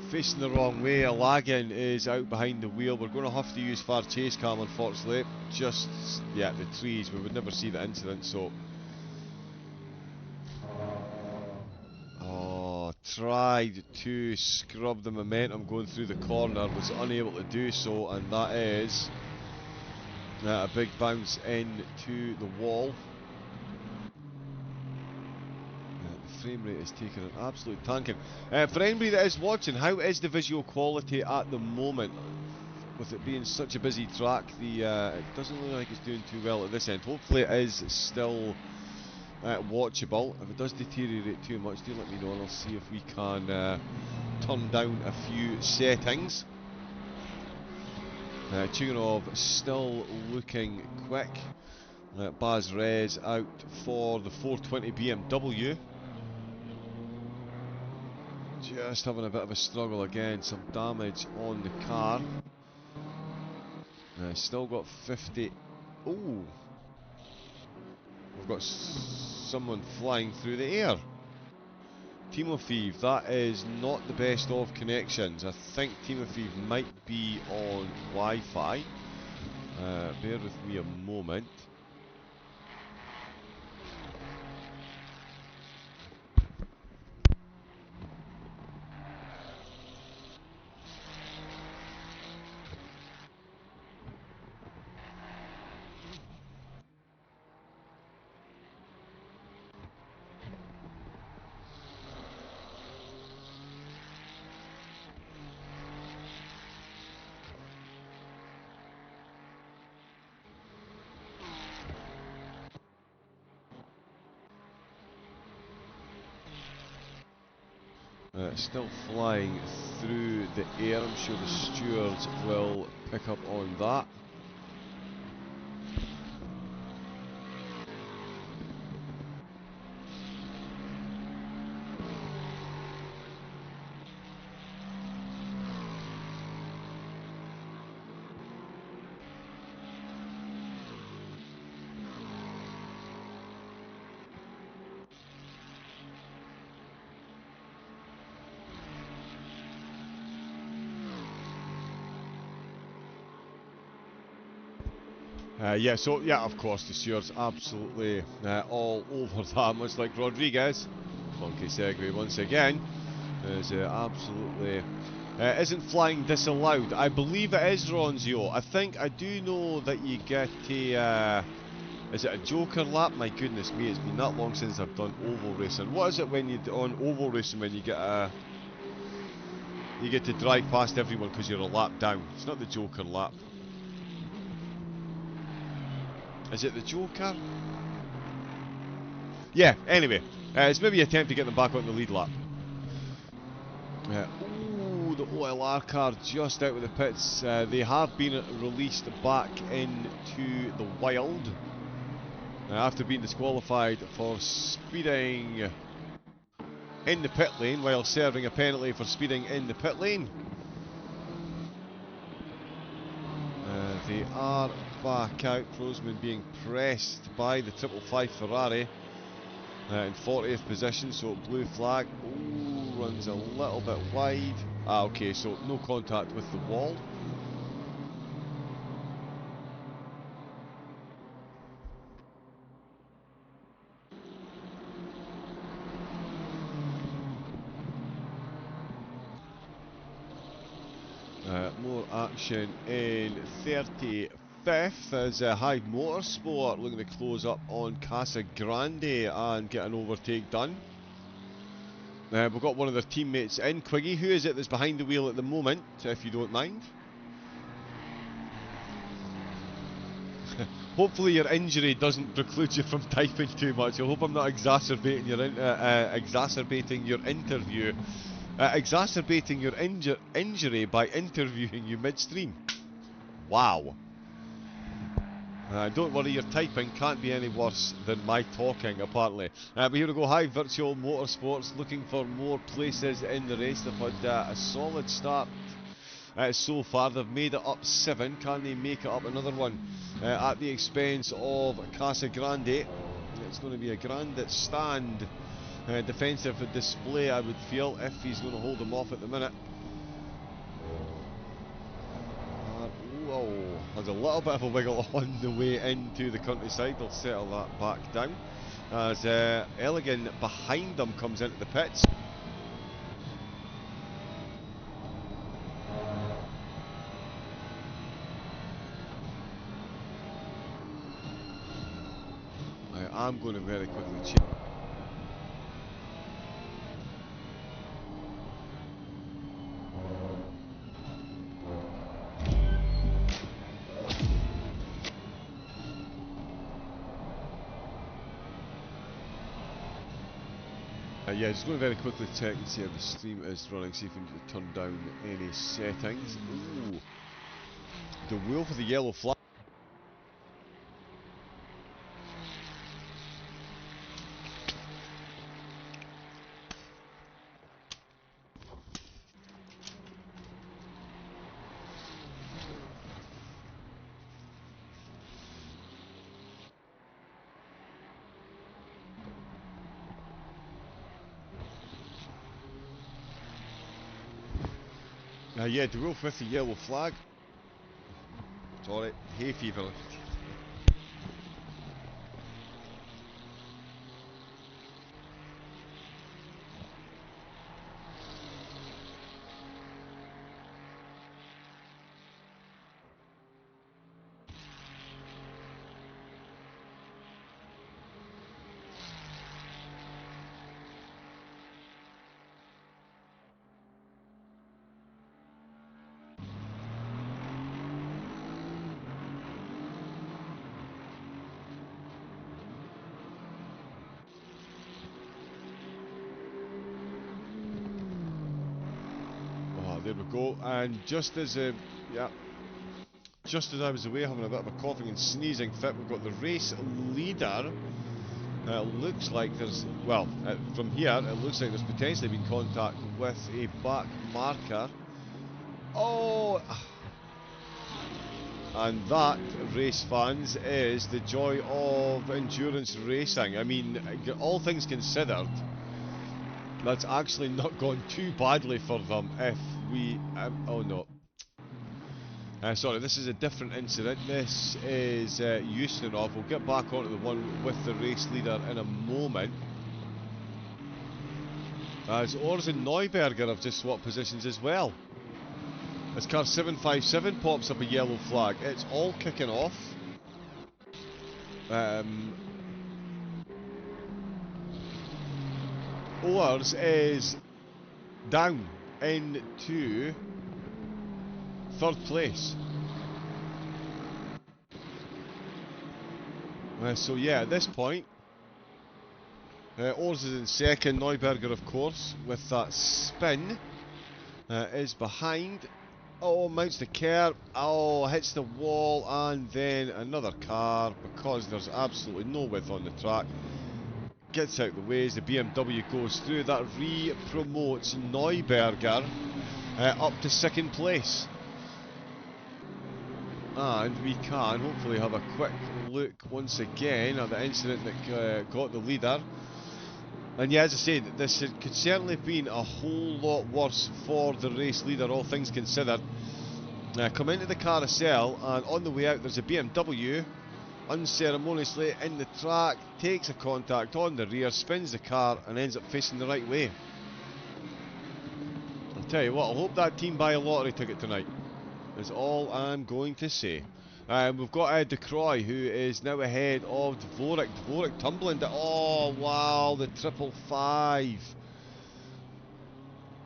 [SPEAKER 2] Facing the wrong way, Lagan is out behind the wheel. We're going to have to use far chase cam, unfortunately. Just, yeah, the trees, we would never see the incident, so. Oh, tried to scrub the momentum going through the corner, was unable to do so, and that is a big bounce into the wall. The frame rate is taking an absolute tanking. For anybody that is watching, how is the visual quality at the moment? With it being such a busy track, it doesn't look like it's doing too well at this end. Hopefully it is still watchable. If it does deteriorate too much, do let me know and I'll see if we can turn down a few settings. Chuganov still looking quick. Baz Rez out for the 420 BMW. Just having a bit of a struggle again, some damage on the car. Still got 50. Oh, we've got someone flying through the air. Timofeev, that is not the best of connections. I think Timofeev might be on Wi-Fi. Bear with me a moment. Still flying through the air. I'm sure the stewards will pick up on that. Yeah, so, yeah, of course, the Stewards absolutely all over that, much like Rodriguez. Funky segue once again. Is absolutely... isn't flying disallowed? I believe it is, Ronzio. I do know that you get a... is it a joker lap? My goodness me, it's been that long since I've done oval racing. What is it when you're on oval racing when you get a... you get to drive past everyone because you're a lap down? It's not the joker lap. Is it the joker? Yeah, anyway. It's maybe an attempt to get them back on the lead lap. Ooh, the OLR car just out of the pits. They have been released back into the wild after being disqualified for speeding in the pit lane while serving a penalty for speeding in the pit lane. They are back out. Crosman being pressed by the 555 Ferrari in 40th position, so blue flag. Ooh, runs a little bit wide. Okay, so no contact with the wall. More action in 35th as Hyde Motorsport looking to close up on Casa Grande and get an overtake done. We've got one of their teammates in. Quiggy, who is it that's behind the wheel at the moment, if you don't mind? Hopefully your injury doesn't preclude you from typing too much. I hope I'm not exacerbating your interview. Exacerbating your injury by interviewing you midstream. Wow. Don't worry, your typing can't be any worse than my talking, apparently. But here we go, High Virtual Motorsports looking for more places in the race. They've had a solid start so far. They've made it up 7. Can they make it up another one at the expense of Casa Grande? It's going to be a grandstand defensive display, I would feel, if he's going to hold them off at the minute. Whoa, there's a little bit of a wiggle on the way into the countryside. They'll settle that back down as Elgin behind them comes into the pits. I'm going to very quickly check. Yeah, just going to very quickly check and see how the stream is running, see if we need to turn down any settings. Ooh, the wheel for the yellow flag. Yeah, the wheel with the yellow flag. Sorry, hay fever. There we go, and just as just as I was away having a bit of a coughing and sneezing fit, we've got the race leader. Looks like there's, well, from here, it looks like there's potentially been contact with a back marker. Oh! And that, race fans, is the joy of endurance racing. I mean, all things considered, that's actually not gone too badly for them if we... oh no. Sorry, this is a different incident. This is Ustinov. We'll get back onto the one with the race leader in a moment. As Ors and Neuberger have just swapped positions as well. As car 757 pops up a yellow flag, it's all kicking off. Ors is down into 3rd place. So yeah, at this point, Ors is in 2nd. Neuberger, of course, with that spin, is behind. Oh, mounts the curb. Oh, hits the wall, and then another car, because there's absolutely no width on the track, gets out the way as the BMW goes through. That re-promotes Neuberger up to 2nd place. And we can hopefully have a quick look once again at the incident that got the leader. And yeah, as I said, this could certainly have been a whole lot worse for the race leader, all things considered. Come into the carousel, and on the way out there's a BMW, unceremoniously in the track, takes a contact on the rear, spins the car, and ends up facing the right way. I'll tell you what, I hope that team buy a lottery ticket tonight, is all I'm going to say. We've got De Croix, who is now ahead of Dvorak. Dvorak tumbling to... Oh, wow, the 555.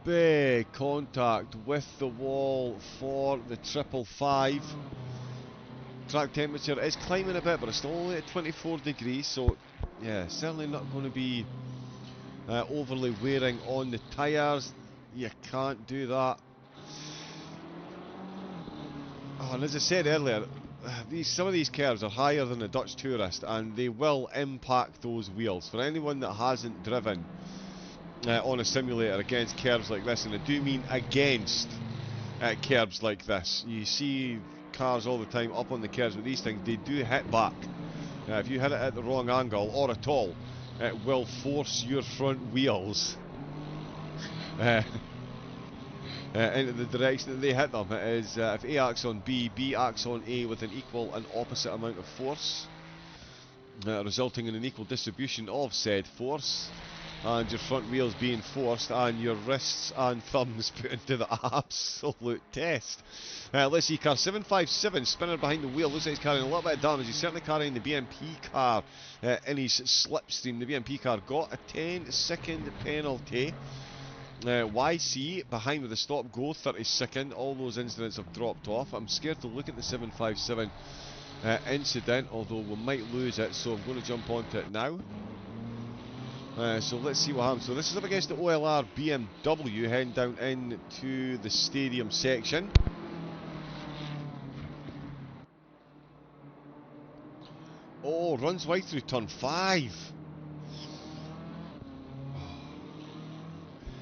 [SPEAKER 2] Big contact with the wall for the 555. Track temperature is climbing a bit, but it's still only at 24 degrees, so yeah, certainly not going to be overly wearing on the tyres. You can't do that. Oh, and as I said earlier, some of these curves are higher than the Dutch Tourist, and they will impact those wheels. For anyone that hasn't driven on a simulator against curves like this, and I do mean against curves like this, you see cars all the time up on the curves with these things, they do hit back. If you hit it at the wrong angle, or at all, it will force your front wheels into the direction that they hit them. It is if A acts on B, B acts on A with an equal and opposite amount of force, resulting in an equal distribution of said force, and your front wheels being forced and your wrists and thumbs put into the absolute test. Let's see, car 757 spinner behind the wheel, looks like he's carrying a little bit of damage. He's certainly carrying the BMP car in his slipstream. The BMP car got a 10-second penalty. YC behind with a stop go, 32nd. All those incidents have dropped off. I'm scared to look at the 757 incident, although we might lose it, so I'm going to jump onto it now. So let's see what happens. So this is up against the OLR BMW heading down into the stadium section. Oh, runs right through turn 5.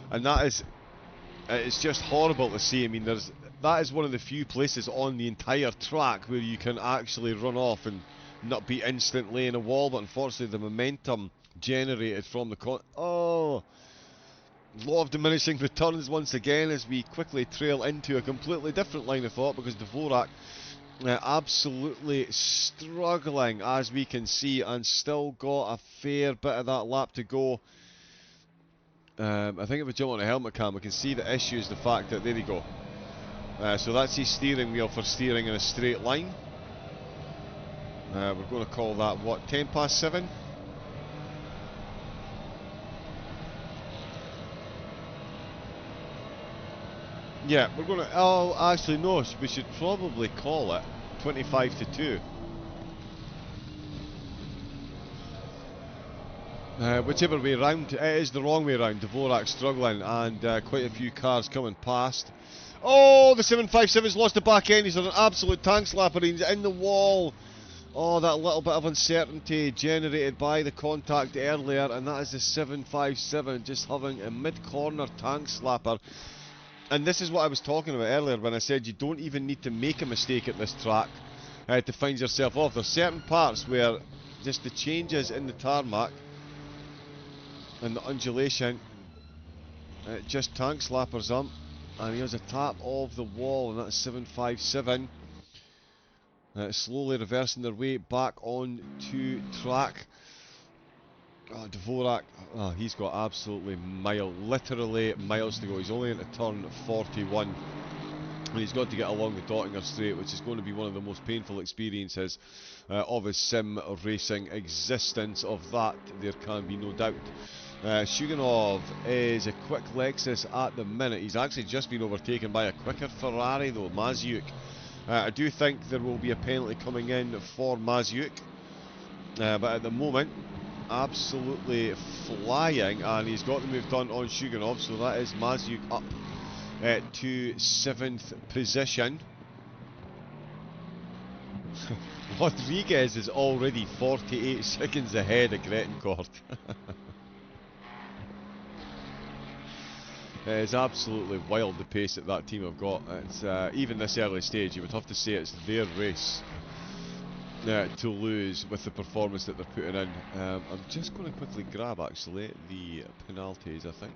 [SPEAKER 2] And that is, it's just horrible to see. I mean, that is one of the few places on the entire track where you can actually run off and not be instantly in a wall, but unfortunately the momentum generated from the law of diminishing returns once again, as we quickly trail into a completely different line of thought, because Dvorak absolutely struggling, as we can see, and still got a fair bit of that lap to go. I think if we jump on a helmet cam, we can see the issue is the fact that, there you go. So that's his steering wheel for steering in a straight line. We're going to call that, what, 10 past 7? Yeah, we're going to... Oh, actually, no, we should probably call it 25 to 2. Whichever way round, it is the wrong way round. Dvorak struggling, and quite a few cars coming past. Oh, the 757's lost the back end. He's on an absolute tank slapper. He's in the wall. Oh, that little bit of uncertainty generated by the contact earlier, and that is the 757 just having a mid-corner tank slapper. And this is what I was talking about earlier when I said you don't even need to make a mistake at this track to find yourself off. There's certain parts where just the changes in the tarmac and the undulation, it just tank slappers him, and he has a tap of the wall, and that's 757. Slowly reversing their way back onto track. Oh, Dvorak, he's got absolutely literally miles to go. He's only into turn 41. And he's got to get along the Dottinger Straight, which is going to be one of the most painful experiences of his sim racing existence. Of that, there can be no doubt. Shuganov is a quick Lexus at the minute. He's actually just been overtaken by a quicker Ferrari though, Maziuk. I do think there will be a penalty coming in for Maziuk, but at the moment, absolutely flying, and he's got the move done on Shuganov, so that is Maziuk up to 7th position. Rodriguez is already 48 seconds ahead of Grettencourt. It's absolutely wild the pace that that team have got. It's even this early stage, you would have to say it's their race to lose with the performance that they're putting in. I'm just going to quickly grab actually the penalties, I think.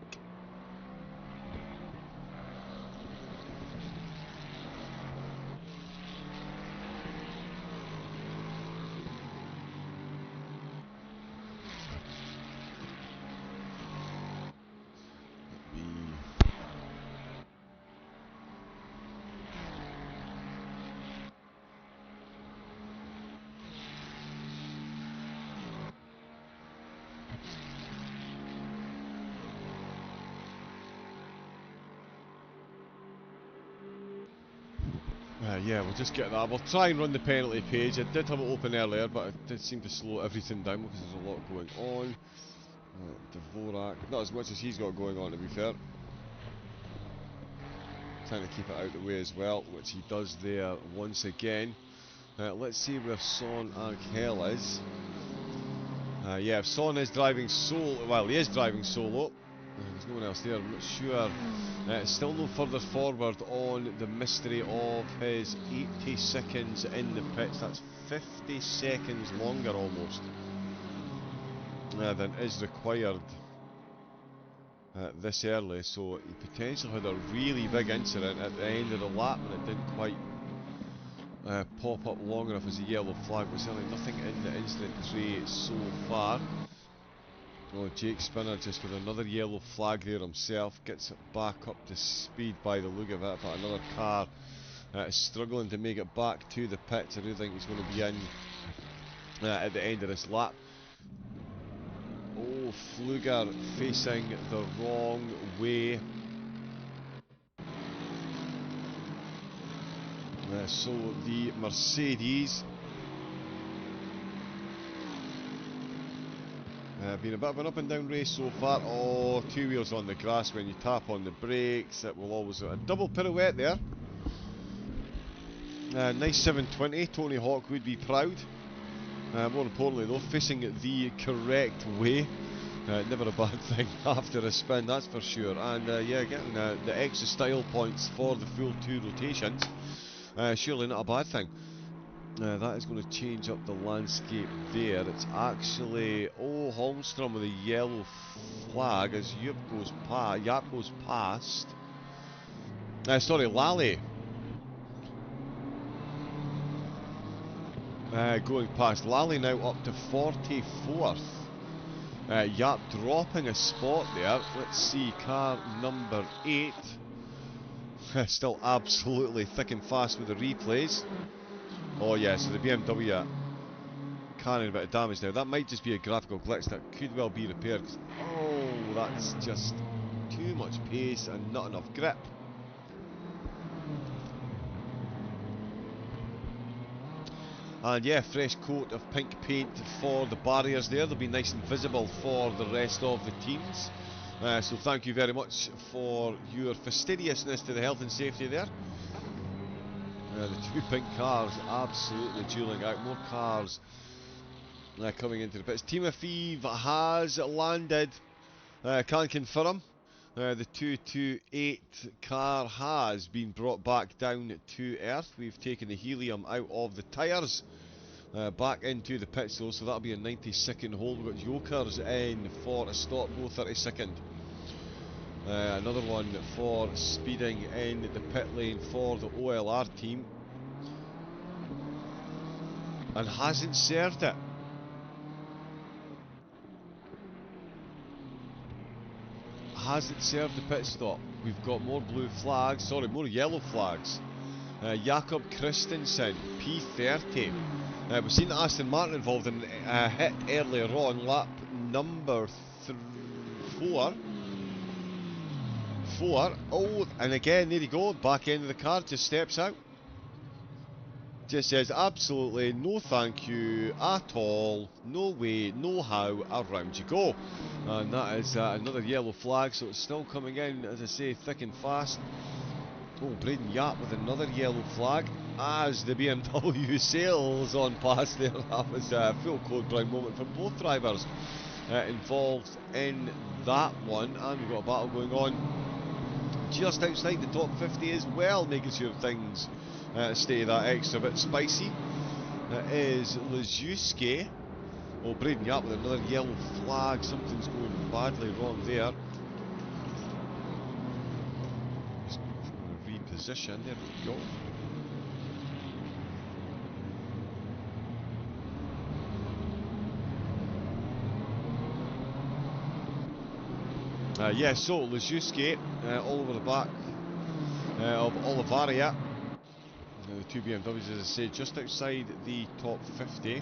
[SPEAKER 2] Yeah, we'll just get that. We'll try and run the penalty page. I did have it open earlier, but it did seem to slow everything down because there's a lot going on. Dvorak, not as much as he's got going on, to be fair. Trying to keep it out of the way as well, which he does there once again. Let's see where Son Angel is. Yeah, if Son is driving solo, well, he is driving solo. There's no one else there, I'm not sure. Still no further forward on the mystery of his 80 seconds in the pits. That's 50 seconds longer almost than is required this early. So he potentially had a really big incident at the end of the lap and it didn't quite pop up long enough as a yellow flag. But certainly nothing in the incident tray so far. Oh, Jake Spinner just with another yellow flag there himself, gets it back up to speed by the look of it, but another car is struggling to make it back to the pits. I do think he's going to be in at the end of this lap. Oh, Fluger facing the wrong way. So the Mercedes been a bit of an up and down race so far. Oh, two wheels on the grass when you tap on the brakes. It will always a double pirouette there. Nice 720. Tony Hawk would be proud. More importantly though, facing the correct way. Never a bad thing after a spin, that's for sure. And yeah, getting the extra style points for the full 2 rotations. Surely not a bad thing. That is going to change up the landscape there. It's actually, oh, Holmstrom with a yellow flag as Yap goes past. Sorry, Lally. Going past. Lally now up to 44th. Yap dropping a spot there. Let's see, car number 8. Still absolutely thick and fast with the replays. Oh yeah, so the BMW carrying a bit of damage now. That might just be a graphical glitch that could well be repaired. Oh, that's just too much pace and not enough grip. And yeah, fresh coat of pink paint for the barriers there. They'll be nice and visible for the rest of the teams. So thank you very much for your fastidiousness to the health and safety there. The 2 pink cars absolutely dueling out. More cars coming into the pits. Team Afiv has landed. Can't confirm. The 228 car has been brought back down to earth. We've taken the helium out of the tyres. Back into the pits though, so that'll be a 90-second hold. We've got Jokers in for a stop, go 30-second. Another one for speeding in the pit lane for the OLR team. and hasn't served it. Hasn't served the pit stop. We've got more blue flags, sorry, more yellow flags. Jakob Christensen, P30. We've seen Aston Martin involved in a hit earlier on, lap number 4. Oh, and again, there you go, back end of the car, just steps out. Just says absolutely no thank you at all, no way, no how, around you go. And that is another yellow flag, so it's still coming in, as I say, thick and fast. Oh, Braden Yap with another yellow flag as the BMW sails on past there. That was a full code brown moment for both drivers involved in that one. And we've got a battle going on just outside the top 50 as well, making sure things stay that extra bit spicy. That is Lezuski. Oh, Braden Yap with another yellow flag. Something's going badly wrong there. Reposition, there we go. Yeah, so Lezuski all over the back of Olivaria. The two BMWs, as I say, just outside the top 50.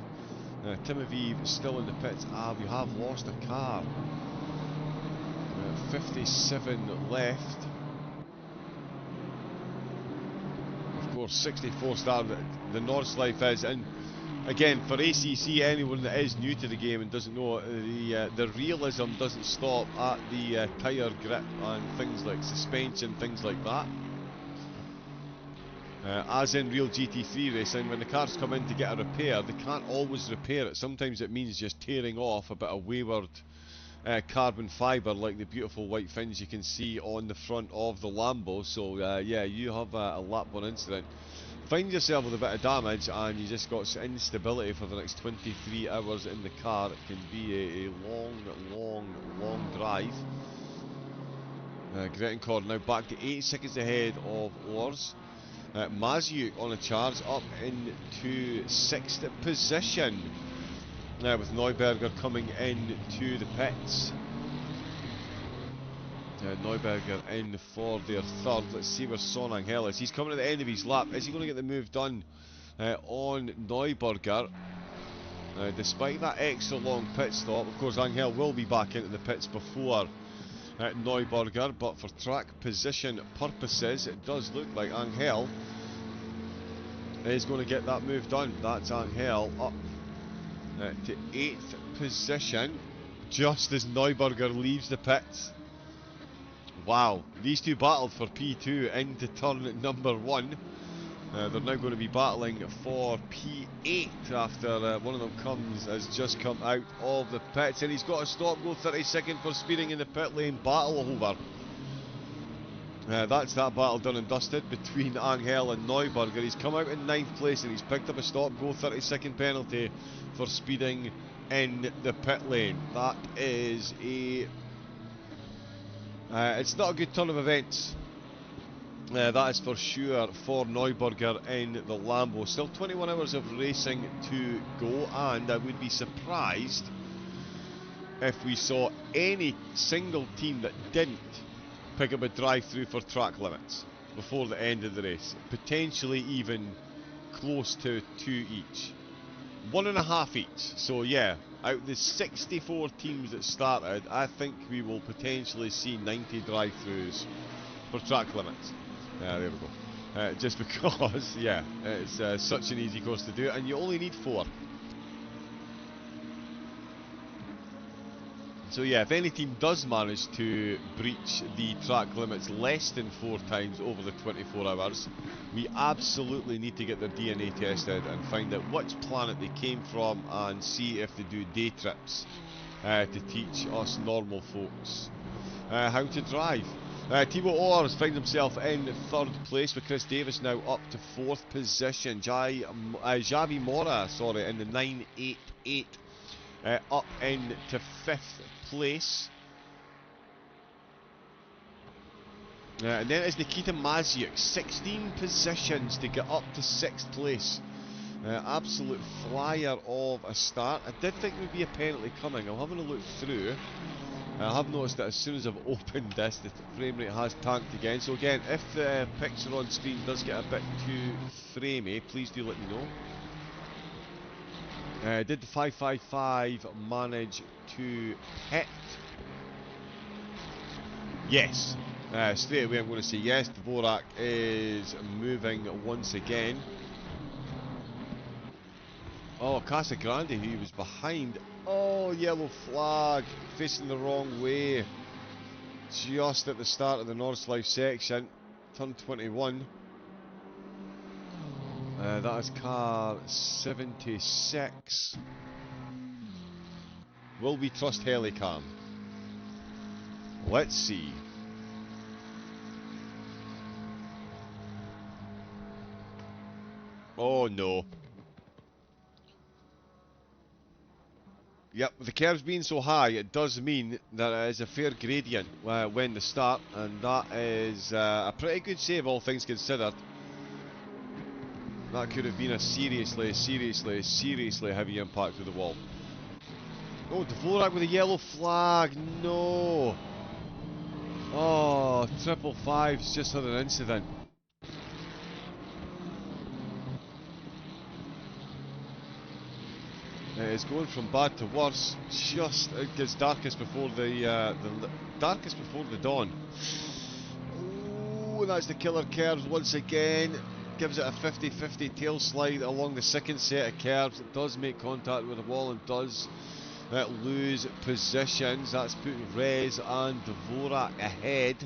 [SPEAKER 2] Tim Aviv still in the pits. We have lost a car. 57 left. Of course, 64 star the Nordschleife is, and again for ACC, anyone that is new to the game and doesn't know, the realism doesn't stop at the tyre grip and things like suspension, things like that. As in real GT3 racing, when the cars come in to get a repair, they can't always repair it. Sometimes it means just tearing off a bit of wayward carbon fibre, like the beautiful white fins you can see on the front of the Lambo. So yeah, you have a lap 1 incident, find yourself with a bit of damage, and you just got instability for the next 23 hours in the car. It can be a long drive. Grettencord now back to 8 seconds ahead of Ors. Maziuk on a charge up into 6th position, with Neuberger coming into the pits. Neuberger in for their 3rd. Let's see where Son Angel is. He's coming at the end of his lap. Is he going to get the move done on Neuberger? Despite that extra long pit stop, of course Angel will be back into the pits before Neuberger, but for track position purposes, it does look like Angel is going to get that move done. That's Angel up to 8th position, just as Neuberger leaves the pits. Wow, these two battled for P2 into turn number 1. They're now going to be battling for P8 after one of them has just come out of the pits, and he's got a stop go 30-second for speeding in the pit lane. Battle over. That's that battle done and dusted between Angel and Neuberger. He's come out in 9th place and he's picked up a stop go 30-second penalty for speeding in the pit lane. That is it's not a good turn of events. That is for sure for Neuberger in the Lambo. Still 21 hours of racing to go, and I would be surprised if we saw any single team that didn't pick up a drive-through for track limits before the end of the race. Potentially even close to 2 each. 1.5 each. So yeah, out of the 64 teams that started, I think we will potentially see 90 drive-throughs for track limits. There we go. Just because, yeah, it's such an easy course to do, and you only need 4. So yeah, if any team does manage to breach the track limits less than 4 times over the 24 hours, we absolutely need to get their DNA tested and find out which planet they came from and see if they do day trips to teach us normal folks how to drive. Thibaut Ors finds himself in 3rd place, with Chris Davis now up to 4th position. Javi Mora, sorry, in the 988, up into 5th place. And then it's Nikita Maziuk, 16 positions to get up to 6th place. Absolute flyer of a start. I did think there would be a penalty coming. I'm having a look through. I have noticed that as soon as I've opened this, the frame rate has tanked again. So again, if the picture on screen does get a bit too framey, please do let me know. Did the 555 manage to hit? Yes. Straight away I'm going to say yes. Dvorak is moving once again. Oh, Casagrande, who was behind. Oh, yellow flag, facing the wrong way. Just at the start of the Nordschleife section. Turn 21. That is car 76. Will we trust Helicam? Let's see. Oh no. Yep, with the curves being so high, it does mean that it is a fair gradient when they start, and that is a pretty good save, all things considered. That could have been a seriously heavy impact with the wall. Oh, Dvorak with a yellow flag, no! Oh, 555's just had an incident. It's going from bad to worse. Just it gets darkest before the darkest before the dawn. Oh, that's the killer curves once again. Gives it a 50-50 tail slide along the second set of curves. It does make contact with the wall and does lose positions. That's put Rez and Dvorak ahead.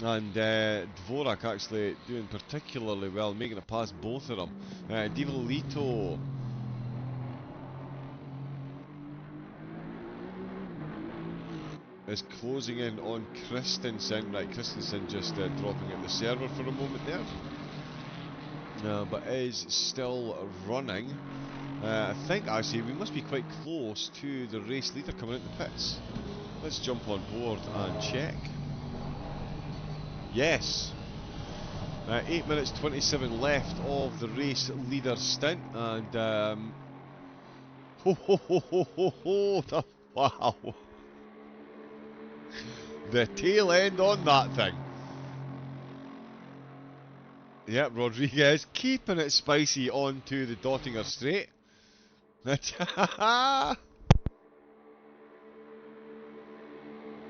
[SPEAKER 2] And Dvorak actually doing particularly well, making it past both of them. Divolito is closing in on Christensen. Right, Christensen just dropping out the server for a moment there. But is still running. I think actually we must be quite close to the race leader coming out the pits. Let's jump on board and check. Yes. 8 minutes 27 left of the race leader stint, and wow. The tail end on that thing. Yep, Rodriguez keeping it spicy onto the Dottinger straight. Bit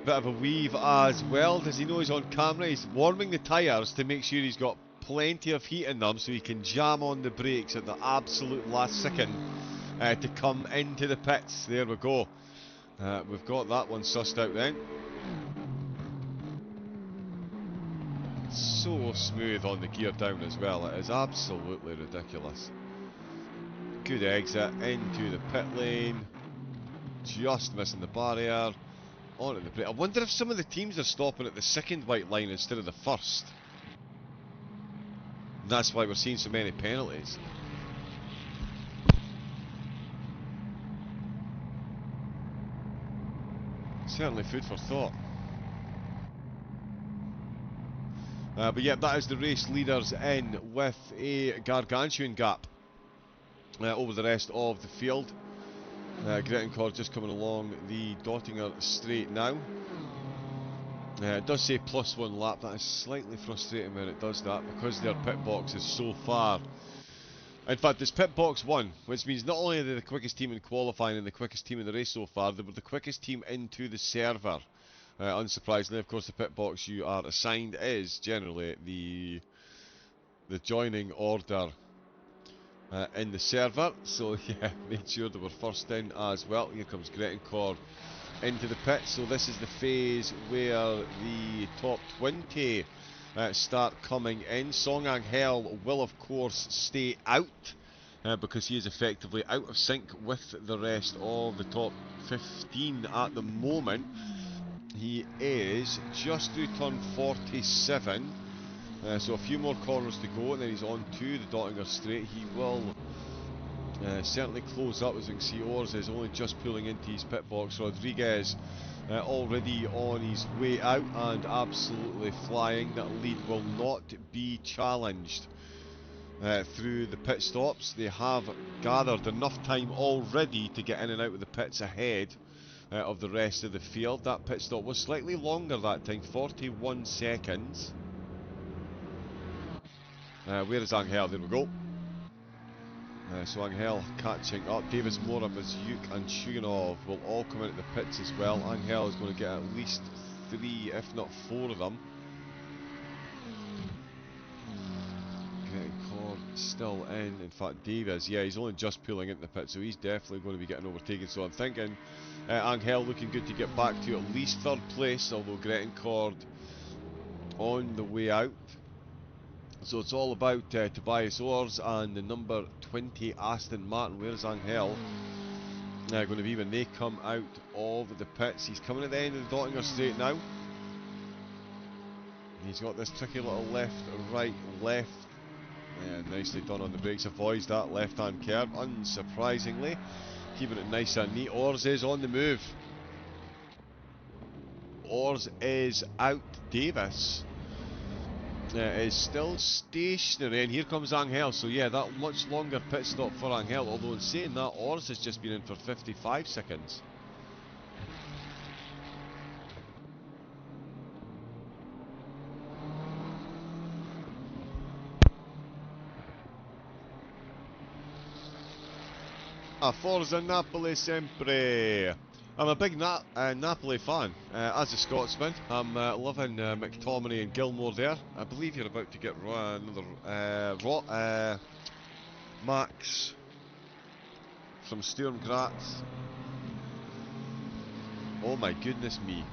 [SPEAKER 2] of a weave as well. Does he know he's on camera? He's warming the tyres to make sure he's got plenty of heat in them so he can jam on the brakes at the absolute last second to come into the pits. There we go. We've got that one sussed out then. So smooth on the gear down as well. It is absolutely ridiculous. Good exit into the pit lane. Just missing the barrier. Onto the brake. I wonder if some of the teams are stopping at the second white line instead of the first. And that's why we're seeing so many penalties. Certainly food for thought. But yeah, that is the race leaders in with a gargantuan gap over the rest of the field. Grettencourt just coming along the Dottinger straight now. It does say +1 lap. That is slightly frustrating when it does that because their pit box is so far. In fact, it's pit box 1, which means not only are they the quickest team in qualifying and the quickest team in the race so far, they were the quickest team into the server. Unsurprisingly, of course, the pit box you are assigned is generally the joining order in the server. So yeah, made sure they were first in as well. Here comes Grettencourt into the pit. So this is the phase where the top 20 start coming in. Song Angel will of course stay out because he is effectively out of sync with the rest of the top 15 at the moment. He is just through turn 47, so a few more corners to go and then he's on to the Dottinger straight. He will certainly close up. As you can see, Ors is only just pulling into his pit box. Rodriguez already on his way out and absolutely flying. That lead will not be challenged. through the pit stops. They have gathered enough time already to get in and out of the pits ahead of the rest of the field. That pit stop was slightly longer that time, 41 seconds. Where is Angel? There we go. So Angel catching up. Davis, Mora, Mazyuk and Chuganov will all come into the pits as well. Angel is going to get at least 3, if not 4 of them. Cord still in fact Davis, yeah, he's only just pulling into the pit, so he's definitely going to be getting overtaken. So I'm thinking Angel looking good to get back to at least 3rd place, although Grettencord on the way out. So it's all about Tobias Ors and the number 20 Aston Martin. Where's Angel going to be when they come out of the pits? He's coming at the end of the Dottinger straight now. He's got this tricky little left, right, left. Yeah, nicely done on the brakes, avoids that left-hand curve, unsurprisingly. Keeping it nice and neat. Ors is on the move. Ors is out. Davis is still stationary, and here comes Angel. So yeah, that much longer pit stop for Angel, although in saying that, Ors has just been in for 55 seconds. Forza Napoli sempre. I'm a big Napoli fan. As a Scotsman, I'm loving McTominay and Gilmore there. I believe you're about to get another Max from Sturm Graz. Oh my goodness me.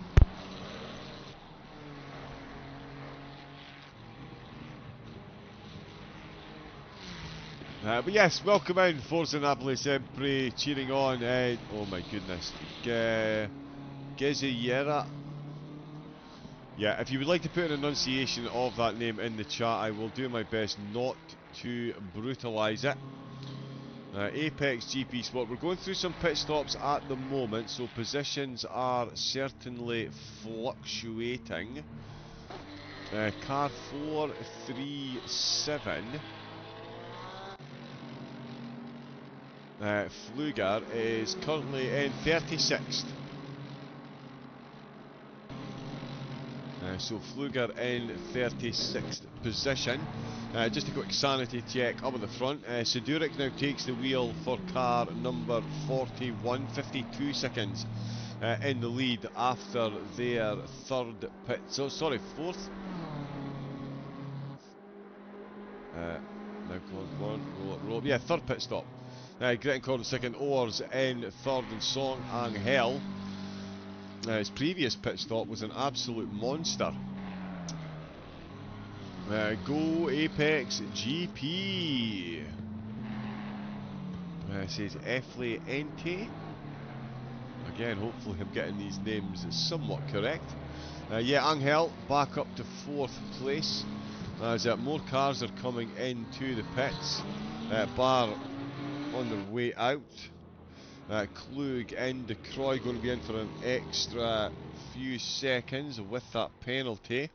[SPEAKER 2] But yes, welcome in, Forza Napoli sempre, cheering on, oh my goodness, Gezeyera. Yeah, if you would like to put an enunciation of that name in the chat, I will do my best not to brutalise it. Apex GP Sport, we're going through some pit stops at the moment, so positions are certainly fluctuating. Car 437. Fluger is currently in 36th. So Fluger in 36th position. Just a quick sanity check up at the front. Seduric now takes the wheel for car number 41, 52 seconds in the lead after their 3rd pit. So sorry, 4th. Now one, roll. Yeah, 3rd pit stop. Grettencord in 2nd, Ors in 3rd, and Song Angel. His previous pit stop was an absolute monster. Go Apex GP. Says Efley Ente. Again, hopefully I'm getting these names somewhat correct. Yeah, Angel back up to 4th place. As more cars are coming into the pits. Bar on their way out. Klug and De Croix going to be in for an extra few seconds with that penalty.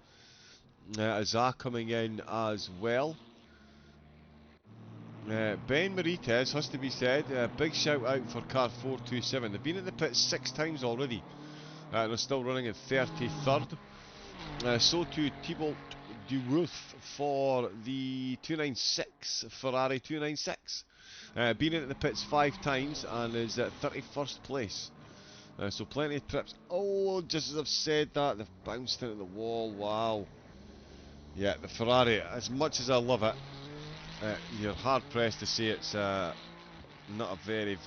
[SPEAKER 2] Azar coming in as well. Ben Marites has to be said, big shout out for car 427. They've been in the pit 6 times already and they're still running at 33rd. So too Thibault Duruth for the 296 Ferrari 296. Been in the pits 5 times and is at 31st place. So plenty of trips. Oh, just as I've said that, they've bounced into the wall. Wow. Yeah, the Ferrari, as much as I love it, you're hard pressed to say it's not a very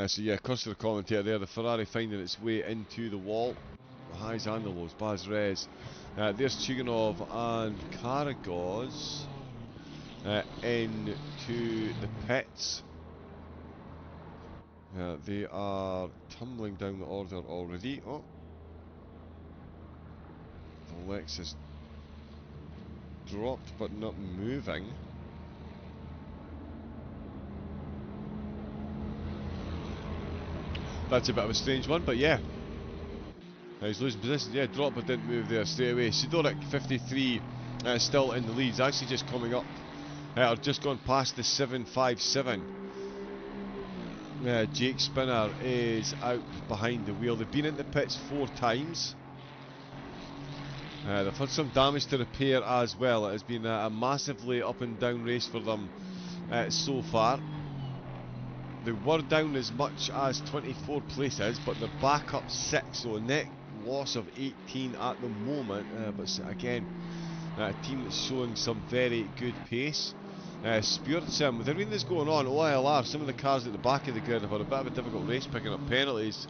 [SPEAKER 2] so yeah, customer commentator there, the Ferrari finding its way into the wall. The highs and the lows, Baz Rez. There's Chuganov and Karagoz. into the pits. They are tumbling down the order already. Oh, the Lexus dropped but not moving. That's a bit of a strange one, but yeah. He's losing position. Yeah, dropped but didn't move there straight away. Sidoric 53 still in the lead. He's actually just coming up, or just gone past the 757. Jake Spinner is out behind the wheel. They've been in the pits 4 times. They've had some damage to repair as well. It has been a massively up and down race for them so far. They were down as much as 24 places, but they're back up 6, so a net loss of 18 at the moment. But again, a team that's showing some very good pace. Spirit Sim, with everything that's going on, OILR, some of the cars at the back of the grid have had a bit of a difficult race picking up penalties.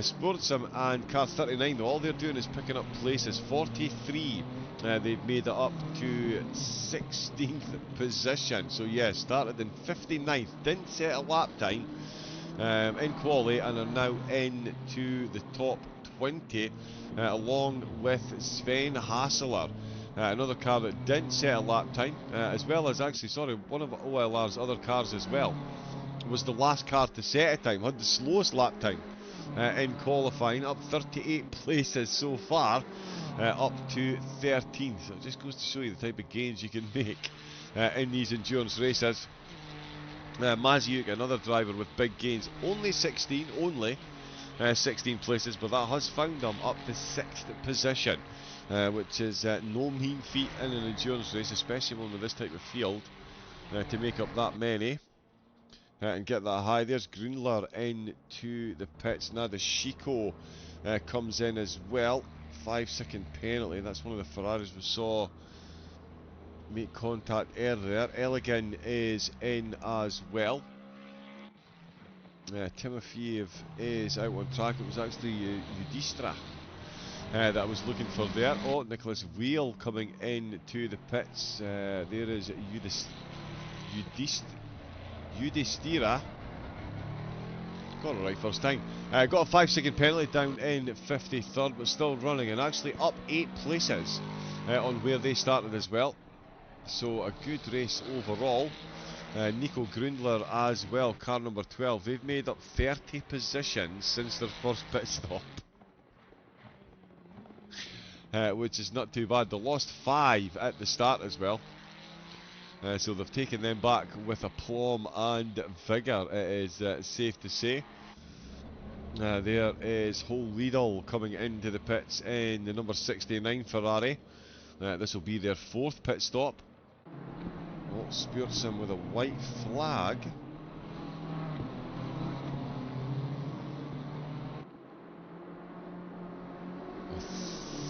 [SPEAKER 2] Sport Sim and car 39, though, all they're doing is picking up places. 43, they've made it up to 16th position. So yeah, started in 59th, didn't set a lap time in quali, and are now into the top 20, along with Sven Hasseler. Another car that didn't set a lap time, as well as actually, sorry, one of OLR's other cars as well, was the last car to set a time, had the slowest lap time in qualifying, up 38 places so far, up to 13th. So it just goes to show you the type of gains you can make in these endurance races. Maziuk, another driver with big gains, only 16 places, but that has found him up to 6th position. Which is no mean feat in an endurance race, especially one with this type of field, to make up that many and get that high. There's Grunler into the pits. Now the Chico comes in as well. 5-second penalty. That's one of the Ferraris we saw make contact earlier. Elegant is in as well. Timofeyev is out on track. It was actually Udistra that I was looking for there. Oh, Nicholas Wheel coming in to the pits. There is Udistira. Got it right first time. Got a 5-second penalty down in 53rd, but still running, and actually up 8 places on where they started as well. So a good race overall. Nico Grundler as well, car number 12. They've made up 30 positions since their first pit stop. Which is not too bad. They lost 5 at the start as well, so they've taken them back with aplomb and vigour, it is safe to say. There is Hol Liedel coming into the pits in the number 69 Ferrari. This will be their 4th pit stop. Oh, Spurtsim with a white flag.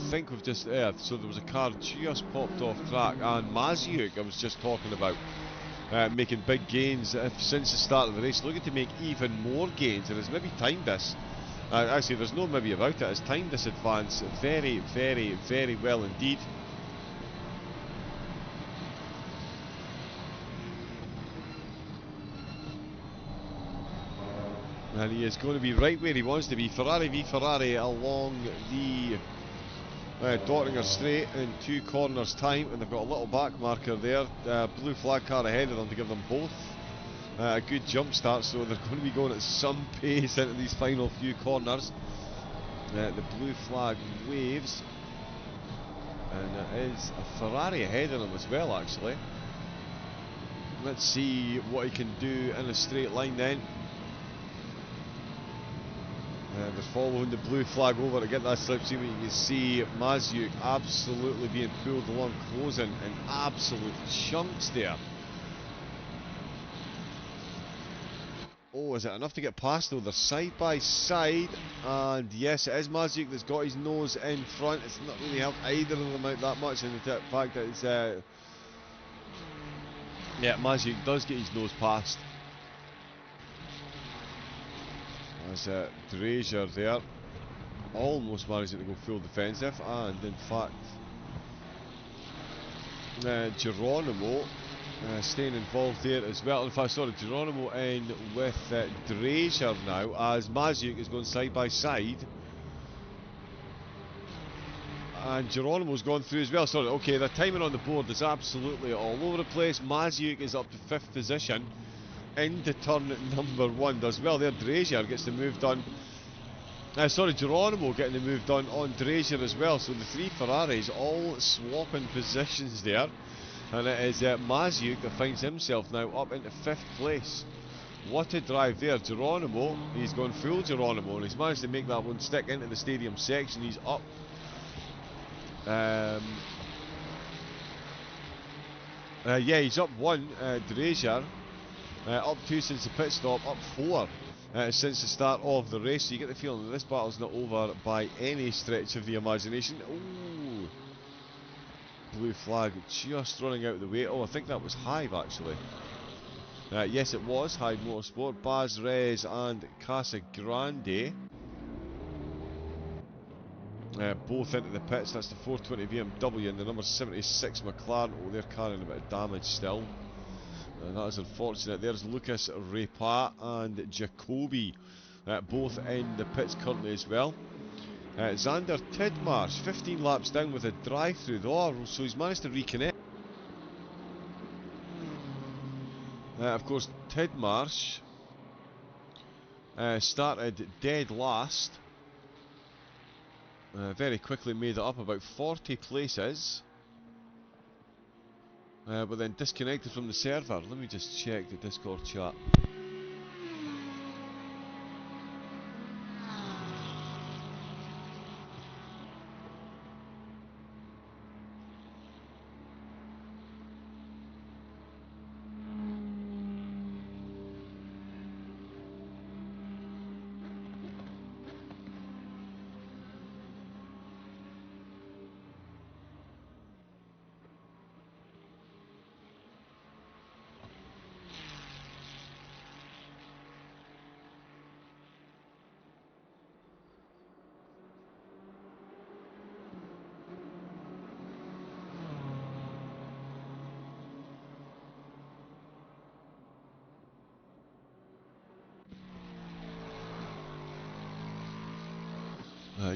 [SPEAKER 2] I think we've just, so there was a car just popped off track, and Maziuk I was just talking about, making big gains since the start of the race, looking to make even more gains, and has maybe timed this, actually there's no maybe about it, has timed this advance very, very, very well indeed. And he is going to be right where he wants to be. Ferrari v Ferrari along the Dorttinger Straight in 2 corners time, and they've got a little back marker there. Blue flag car ahead of them to give them both a good jump start, so they're going to be going at some pace into these final few corners. The blue flag waves, and it is a Ferrari ahead of them as well, actually. Let's see what he can do in a straight line then. They're following the blue flag over to get that slipstream. You can see Maziuk absolutely being pulled along, closing in absolute chunks there. Oh, is it enough to get past though? They're side by side, and yes, it is Maziuk that's got his nose in front. It's not really helped either of them out that much, in the fact that it's yeah, Maziuk does get his nose past. As Drazier there almost managing to go full defensive, and in fact Geronimo staying involved there as well. In fact, sorry, Geronimo in with Drazier now, as Mazuk is going side by side. And Geronimo's gone through as well. Sorry, okay, the timing on the board is absolutely all over the place. Mazuk is up to 5th position into turn number 1. Does well there. Drazier gets the move done. Sorry, Geronimo getting the move done on Drazier as well. So the 3 Ferraris all swapping positions there. And it is Mazuk that finds himself now up into 5th place. What a drive there. Geronimo, he's gone full Geronimo, and he's managed to make that one stick into the stadium section. He's up. Yeah, he's up 1, Drazier. Up 2 since the pit stop, up 4 since the start of the race. So you get the feeling that this battle's not over by any stretch of the imagination. Ooh, blue flag just running out of the way. Oh, I think that was Hive actually. Yes, it was Hive Motorsport. Baz Rez and Casa Grande. Both into the pits. That's the 420 BMW and the number 76 McLaren. Oh, they're carrying a bit of damage still. That is unfortunate. There's Lucas Repa and Jacoby, both in the pits currently as well. Xander Tidmarsh, 15 laps down with a drive-through. Oh, so he's managed to reconnect. Of course, Tidmarsh started dead last. Very quickly made it up about 40 places. But then disconnected from the server. Let me just check the Discord chat.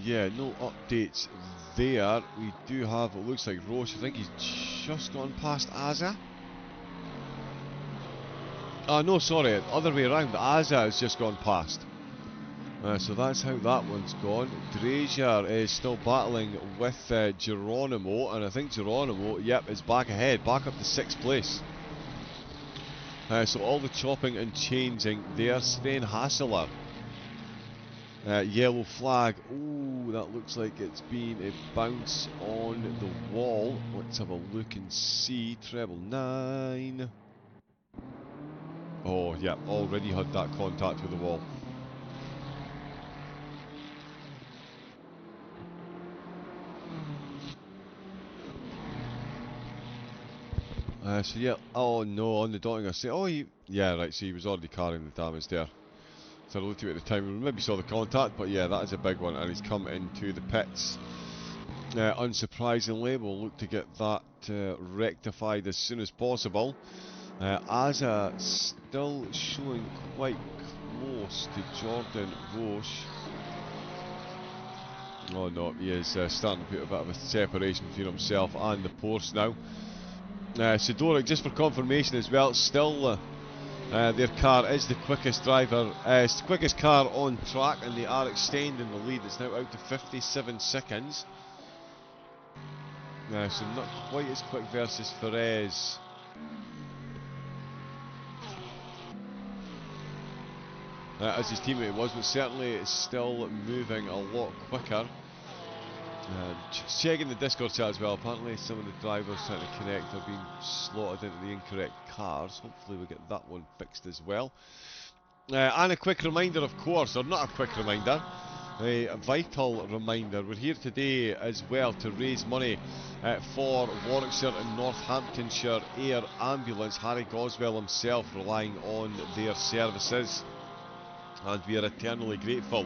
[SPEAKER 2] Yeah, no updates there. We do have, it looks like Roche, I think he's just gone past Azza. No, sorry, other way around. Azza has just gone past. So that's how that one's gone. Drazier is still battling with Geronimo, and I think Geronimo, yep, is back ahead, back up to 6th place. So all the chopping and changing there. Sven Hasseler. Yellow flag. Ooh, that looks like it's been a bounce on the wall. Let's have a look and see. Treble 9. Oh, yeah, already had that contact with the wall. So yeah, oh no, on the dotting I say, oh, yeah, right, so he was already carrying the damage there. So I looked at it at the time, we maybe saw the contact, but yeah, that is a big one, and he's come into the pits. Unsurprisingly, we'll look to get that rectified as soon as possible. Azza still showing quite close to Jordan Roche. Oh no, he is starting to put a bit of a separation between himself and the Porsche now. Sidoric, just for confirmation as well, still their car is the quickest quickest car on track, and they are extending the lead. It's now out to 57 seconds. So not quite as quick versus Perez. As his teammate was, but certainly it's still moving a lot quicker. Checking the Discord chat as well, apparently some of the drivers trying to connect have been slotted into the incorrect cars. Hopefully we get that one fixed as well. And a quick reminder, of course, or not a quick reminder, a vital reminder. We're here today as well to raise money for Warwickshire and Northamptonshire Air Ambulance. Harry Goswell himself relying on their services, and we are eternally grateful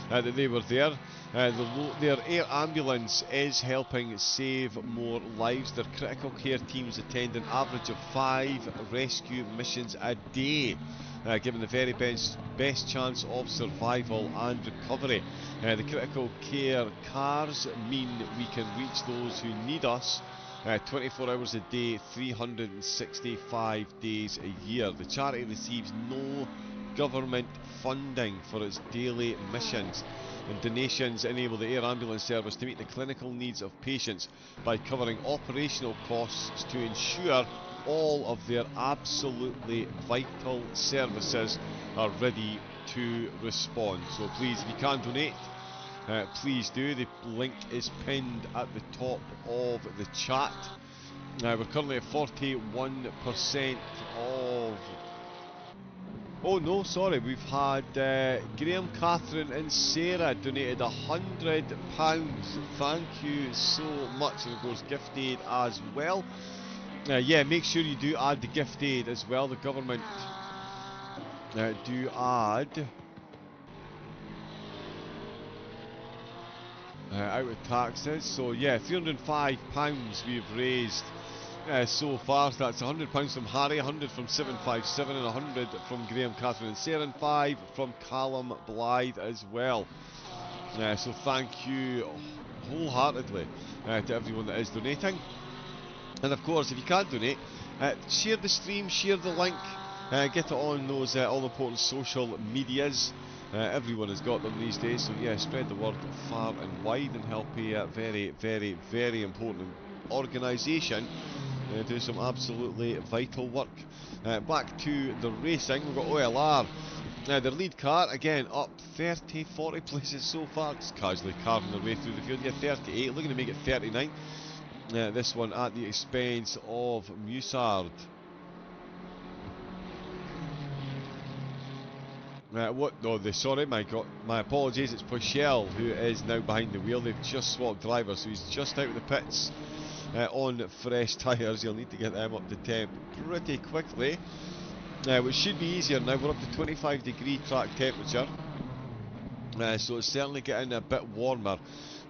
[SPEAKER 2] that they were there. Their air ambulance is helping save more lives. Their critical care teams attend an average of 5 rescue missions a day, giving the very best chance of survival and recovery. The critical care cars mean we can reach those who need us 24 hours a day, 365 days a year. The charity receives no government funding for its daily missions, and donations enable the air ambulance service to meet the clinical needs of patients by covering operational costs to ensure all of their absolutely vital services are ready to respond. So please, if you can donate, please do. The link is pinned at the top of the chat. We're currently at 41% of... Oh no, sorry, we've had Graham, Catherine and Sarah donated £100. Thank you so much, and of course gift aid as well. Yeah, make sure you do add the gift aid as well. The government do add out of taxes. So yeah, £305 we've raised so far. So that's £100 from Harry, 100 from 757 and 100 from Graham, Catherine and Sarah, and 5 from Callum Blythe as well. So thank you wholeheartedly to everyone that is donating. And of course, if you can't donate, share the stream, share the link, get it on those all important social medias. Everyone has got them these days, so yeah, spread the word far and wide and help a very, very, very important organisation do some absolutely vital work. Back to the racing, we've got OLR. Their lead car, again, up 30, 40 places so far, just casually carving their way through the field. Yeah, 38, looking to make it 39. This one at the expense of Musard. What? No, sorry, my apologies. It's Pochel who is now behind the wheel. They've just swapped drivers, so he's just out of the pits on fresh tyres. You'll need to get them up to temp pretty quickly, which should be easier now. We're up to 25-degree track temperature, so it's certainly getting a bit warmer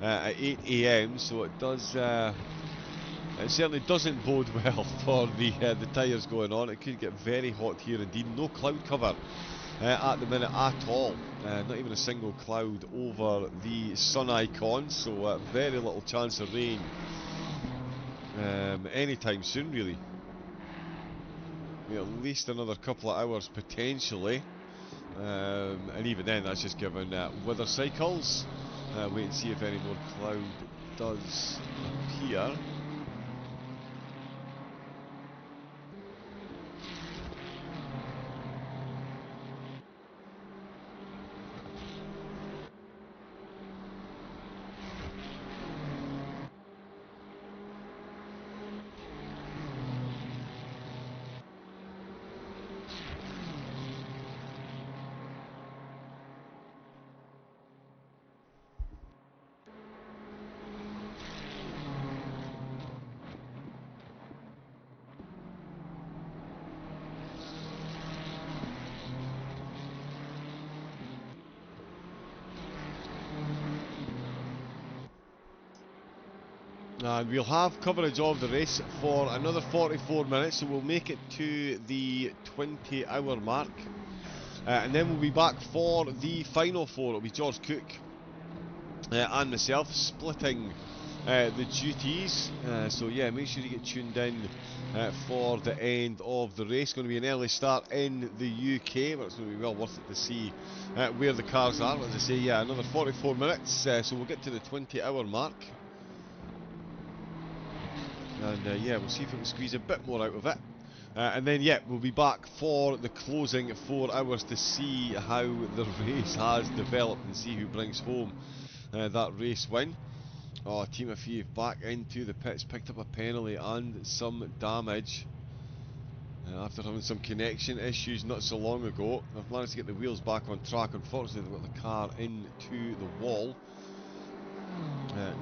[SPEAKER 2] at 8 AM. So it does. It certainly doesn't bode well for the tyres going on. It could get very hot here indeed. No cloud cover at the minute at all. Not even a single cloud over the sun icon, so very little chance of rain anytime soon, really. At least another couple of hours potentially, and even then that's just given weather cycles. Wait and see if any more cloud does appear. And we'll have coverage of the race for another 44 minutes, so we'll make it to the 20-hour mark. And then we'll be back for the final four. It'll be George Cook and myself splitting the duties. So yeah, make sure you get tuned in for the end of the race. It's going to be an early start in the UK, but it's going to be well worth it to see where the cars are. As I say, yeah, another 44 minutes, so we'll get to the 20-hour mark. And yeah, we'll see if we can squeeze a bit more out of it. And then yeah, we'll be back for the closing 4 hours to see how the race has developed and see who brings home that race win. Oh, Team Afif back into the pits, picked up a penalty and some damage after having some connection issues not so long ago. They've managed to get the wheels back on track. Unfortunately, they've got the car into the wall.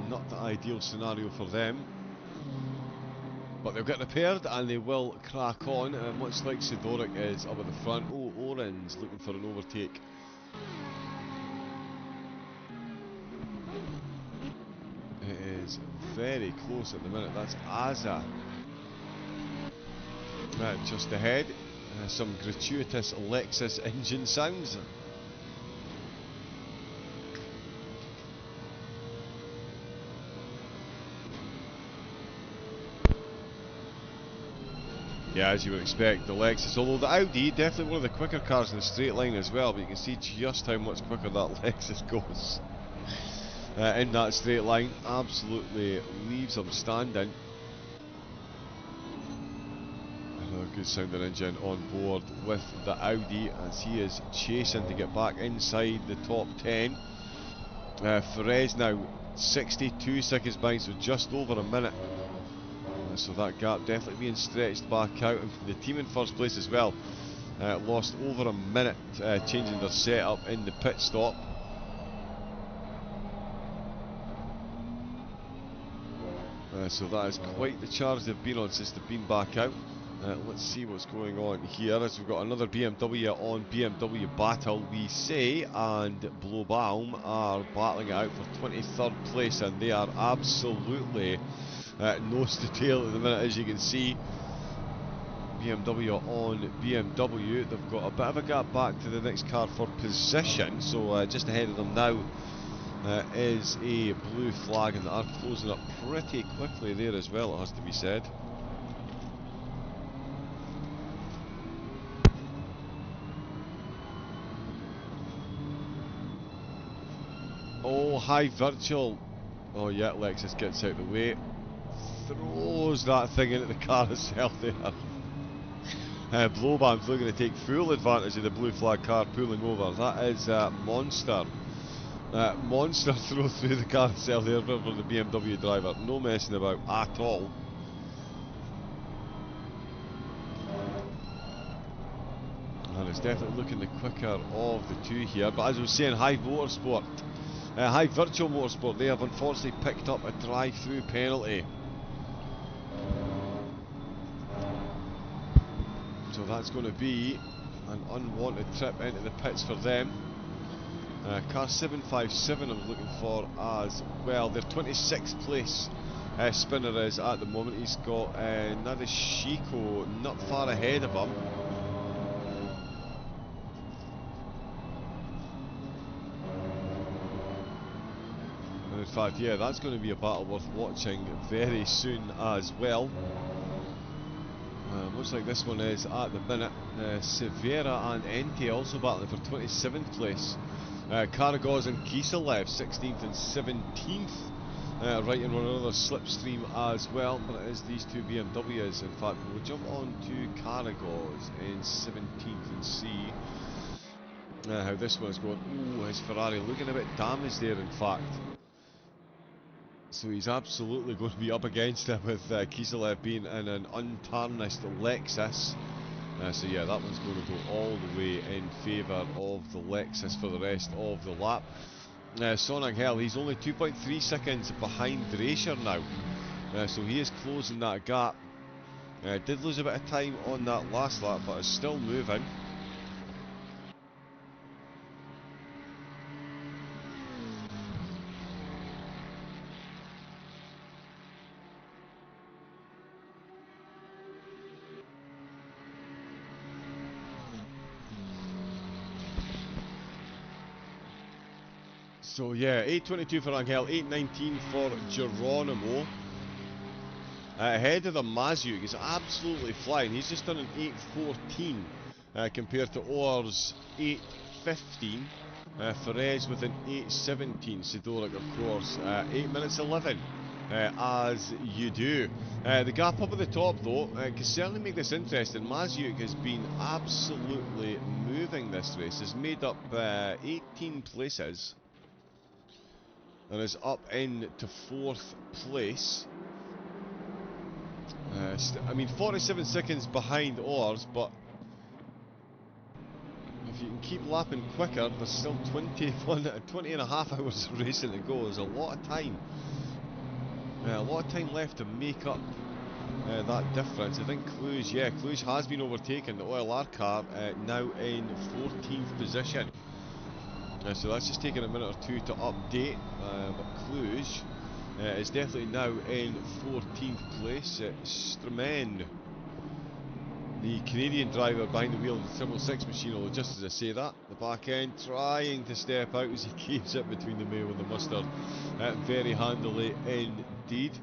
[SPEAKER 2] Not the ideal scenario for them. But they'll get repaired and they will crack on, much like Sidoric is up at the front. Oh, Oren's looking for an overtake. is very close at the minute. That's Aza just ahead. Some gratuitous Lexus engine sounds. Yeah, as you would expect, the Lexus, although the Audi, definitely one of the quicker cars in the straight line as well, but you can see just how much quicker that Lexus goes in that straight line. Absolutely leaves them standing. Another good sounding engine on board with the Audi as he is chasing to get back inside the top 10. Perez now 62 seconds behind, so just over a minute. So that gap definitely being stretched back out, and the team in first place as well lost over a minute changing their setup in the pit stop. So that is quite the charge they've been on since they've been back out. Let's see what's going on here as we've got another BMW on BMW battle, we say, and Blaubaum are battling it out for 23rd place, and they are absolutely nose to tail at the minute, as you can see. BMW on BMW, they've got a bit of a gap back to the next car for position, so just ahead of them now is a blue flag, and they are closing up pretty quickly there as well, it has to be said. Oh, high virtual. Oh yeah, Lexus gets out of the way. Throws that thing into the car itself there. Blaubaum's looking to take full advantage of the blue flag car pulling over. That is monster. Monster throw through the car itself there for the BMW driver. No messing about at all. And it's definitely looking the quicker of the two here. But as I was saying, High Motorsport, High Virtual Motorsport, they have unfortunately picked up a drive-through penalty. So that's going to be an unwanted trip into the pits for them. Car 757 I'm looking for as well. Their 26th place spinner is at the moment. He's got Nadeshiko not far ahead of him. And in fact, yeah, that's going to be a battle worth watching very soon as well. Looks like this one is at the minute. Severa and Ente also battling for 27th place. Karagoz and Kiselev 16th and 17th, right in one another slipstream as well, but it is these two BMWs. In fact, we'll jump on to Karagoz in 17th and see how this one is going. Ooh, his Ferrari looking a bit damaged there, in fact. So he's absolutely going to be up against it with Kiselev being in an untarnished Lexus. So yeah, that one's going to go all the way in favour of the Lexus for the rest of the lap. Sonangel, he's only 2.3 seconds behind Dracer now. So he is closing that gap. Did lose a bit of time on that last lap, but is still moving. So yeah, 8.22 for Angel, 8.19 for Geronimo. Ahead of the Mazuk is absolutely flying. He's just done an 8.14 compared to Orr's 8.15. Ferez with an 8.17. Sidoric, of course, 8 minutes 11. As you do. The gap up at the top, though, can certainly make this interesting. Mazuk has been absolutely moving this race. Has made up 18 places. And is up into 4th place. I mean, 47 seconds behind Orr's, but if you can keep lapping quicker, there's still 20 and a half hours of racing to go. There's a lot of time. A lot of time left to make up that difference. I think Cluj, yeah, Cluj has been overtaken. The OLR car now in 14th position. So that's just taking a minute or two to update, but Cluj is definitely now in 14th place. Stroman, the Canadian driver behind the wheel of the 666 machine, although just as I say that, the back end trying to step out as he keeps it between the mayo and the mustard very handily indeed.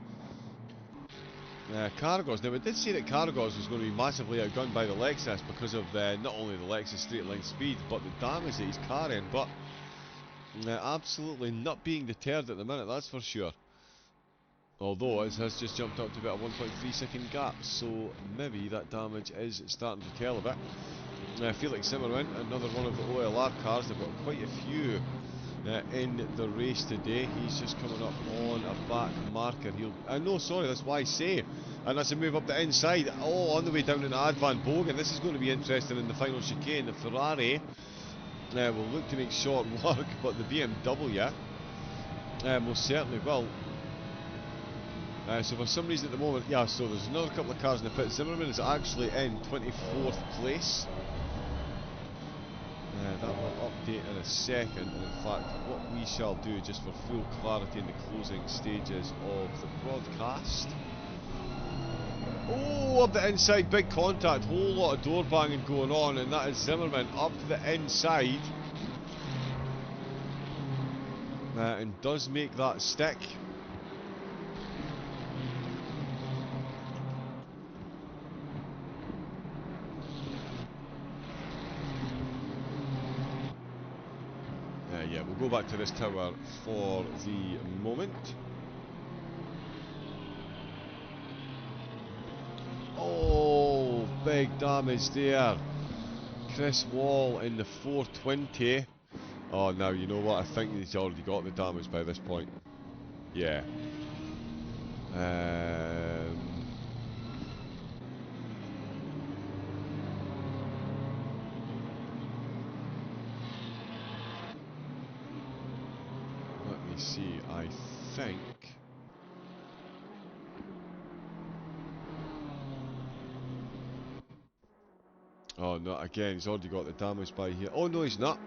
[SPEAKER 2] Caragos, now we did say that Caragos was going to be massively outgunned by the Lexus because of not only the Lexus straight line speed but the damage that he's carrying, but absolutely not being deterred at the minute, that's for sure. Although it has just jumped up to about a 1.3 second gap, so maybe that damage is starting to tell a bit. Felix Zimmerman, another one of the OLR cars. They've got quite a few in the race today. He's just coming up on a back marker. No, sorry, that's YC. And that's a move up the inside. Oh, on the way down into Ad Van Bogen. This is going to be interesting in the final chicane. The Ferrari will look to make short work, but the BMW most certainly will. So for some reason at the moment, yeah, so there's another couple of cars in the pit. Zimmerman is actually in 24th place. That will update in a second. And in fact, what we shall do, just for full clarity in the closing stages of the broadcast. Oh, up the inside, big contact, whole lot of door banging going on, and that is Zimmerman up the inside. And does make that stick. Yeah, we'll go back to this tower for the moment. Oh, big damage there. Chris Wall in the 420. Oh, now you know what? I think he's already got the damage by this point. Yeah. Let me see. I think. Oh no! Again, he's already got the damage by here. Oh no, he's not.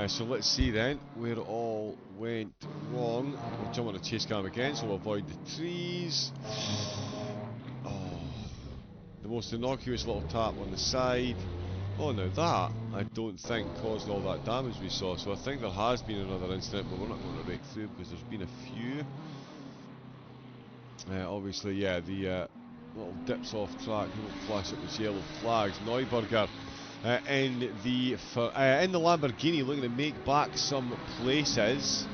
[SPEAKER 2] So let's see then where it all went wrong. We'll jump on the chase cam again, so we'll avoid the trees. Oh, the most innocuous little tap on the side. Oh, now that I don't think caused all that damage we saw. So I think there has been another incident, but we're not going to rake through because there's been a few. Obviously, yeah, the little dips off track, little flash up with yellow flags. Neuberger in the Lamborghini looking to make back some places.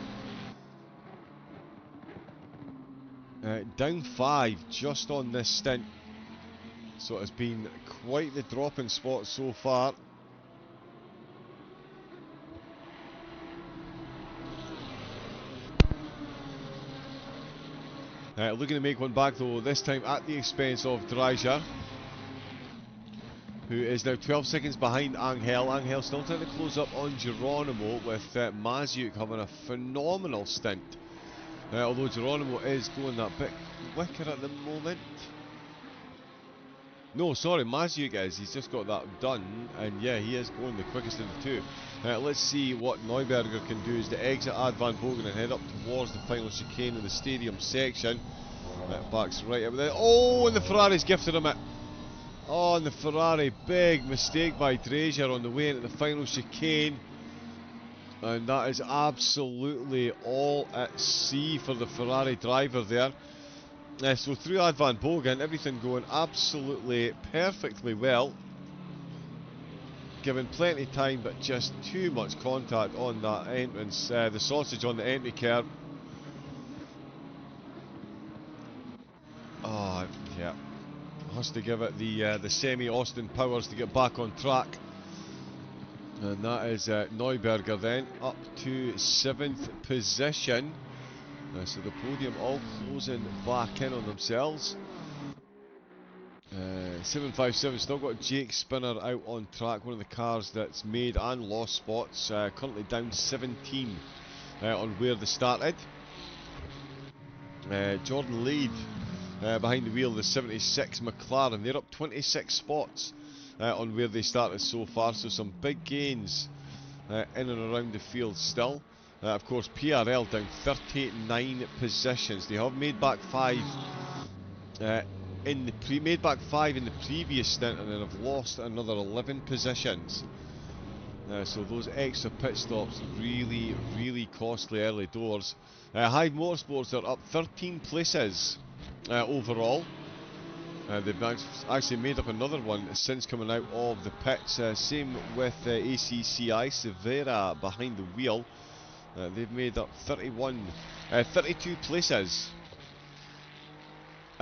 [SPEAKER 2] Down 5 just on this stint, so it's been quite the dropping spot so far. Looking to make one back though, this time at the expense of Dreiser, who is now 12 seconds behind Angel. Angel still trying to close up on Geronimo, with Maziuk having a phenomenal stint. Although Geronimo is going that bit quicker at the moment. No, sorry, Maziuk is. He's just got that done, and yeah, he is going the quickest of the two. Let's see what Neuberger can do as they exit Ad Van Bogen and head up towards the final chicane in the stadium section. Backs right up there. Oh, and the Ferrari's gifted him it. Oh, and the Ferrari, big mistake by Drazier on the way into the final chicane. And that is absolutely all at sea for the Ferrari driver there. So through Ad Van Bogen, everything going absolutely perfectly well. Given plenty of time, but just too much contact on that entrance. The sausage on the entry curb. Oh, yeah. Has to give it the semi-Austin powers to get back on track. And that is Neuberger then, up to 7th position. So the podium all closing back in on themselves. 757 still got Jake Spinner out on track, one of the cars that's made and lost spots. Currently down 17 on where they started. Jordan Lead behind the wheel of the 76 McLaren. They're up 26 spots on where they started so far, so some big gains in and around the field still. Of course, PRL down 39 positions. They have made back 5 in the previous stint, and then have lost another 11 positions. So those extra pit stops really costly early doors. Hive Motorsports are up 13 places overall. They've actually made up another one since coming out of the pits. Same with ACCI, Severa behind the wheel. They've made up 32 places.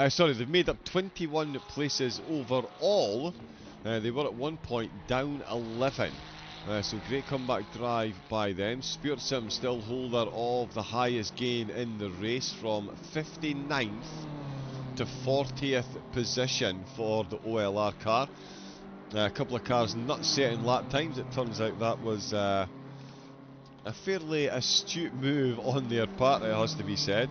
[SPEAKER 2] Sorry, they've made up 21 places overall. They were at one point down 11. So great comeback drive by them. Spirit Sim still holder of the highest gain in the race, from 59th to 40th position for the OLR car. A couple of cars not setting lap times. It turns out that was a fairly astute move on their part, it has to be said.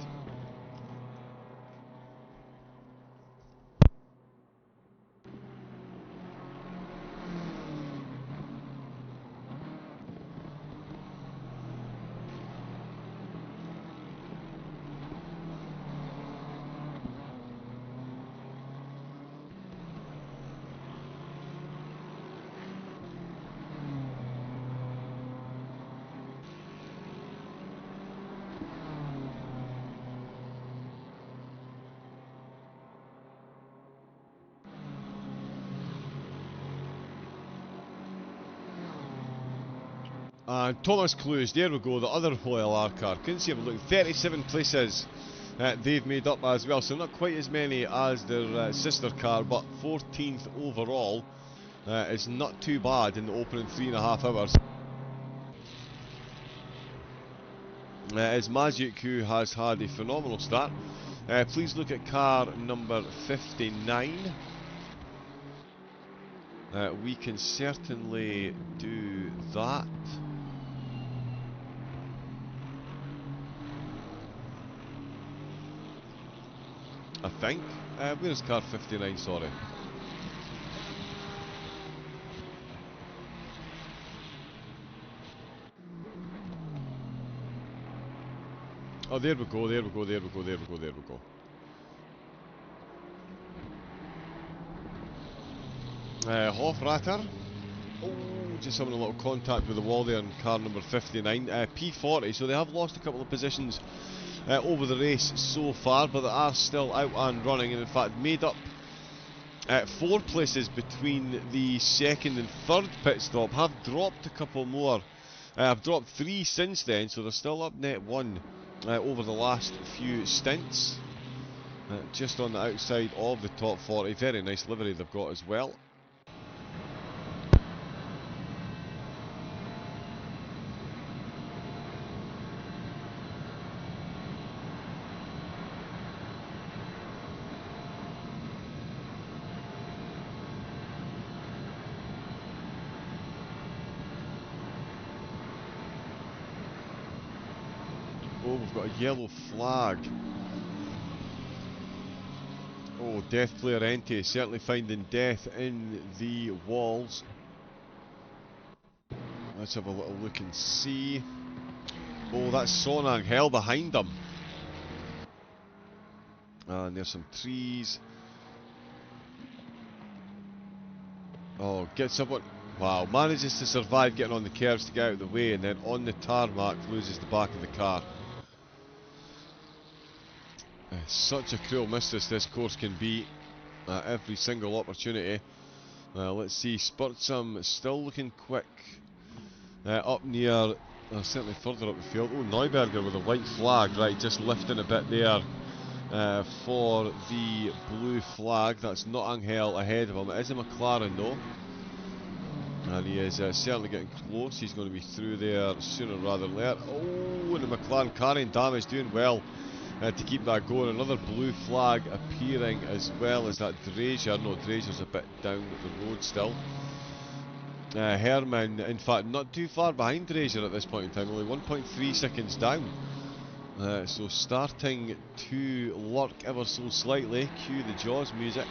[SPEAKER 2] And Thomas Clues, there we go, the other OLR car. Couldn't see him, look, 37 places they've made up as well, so not quite as many as their sister car, but 14th overall is not too bad in the opening 3.5 hours. It's Mazik who has had a phenomenal start. Please look at car number 59. We can certainly do that. I think. Where's car 59, sorry? Oh, there we go, there we go, there we go, there we go, there we go. Hofratter. Oh, just having a little contact with the wall there in car number 59. P40, so they have lost a couple of positions over the race so far, but they are still out and running, and in fact made up 4 places between the second and third pit stop. Have dropped a couple more. I've dropped 3 since then, so they're still up net 1 over the last few stints. Just on the outside of the top 40. Very nice livery they've got as well. Oh, we've got a yellow flag. Oh, Death Player Ente, certainly finding death in the walls. Let's have a little look and see. Oh, that's Sonang Hell behind them. And there's some trees. Oh, gets someone. Wow, manages to survive getting on the curves to get out of the way, and then on the tarmac loses the back of the car. Such a cruel mistress this course can be at every single opportunity. Let's see, Spurtsum still looking quick. Up near, certainly further up the field. Oh, Neuberger with a white flag, right, just lifting a bit there for the blue flag. That's not Angel ahead of him. It is a McLaren though. And he is certainly getting close. He's going to be through there sooner rather than later. Oh, and the McLaren carrying damage, doing well to keep that going. Another blue flag appearing as well as that Drazier. No, Drazier's a bit down the road still. Herman, in fact, not too far behind Drazier at this point in time, only 1.3 seconds down. So starting to lurk ever so slightly. Cue the Jaws music.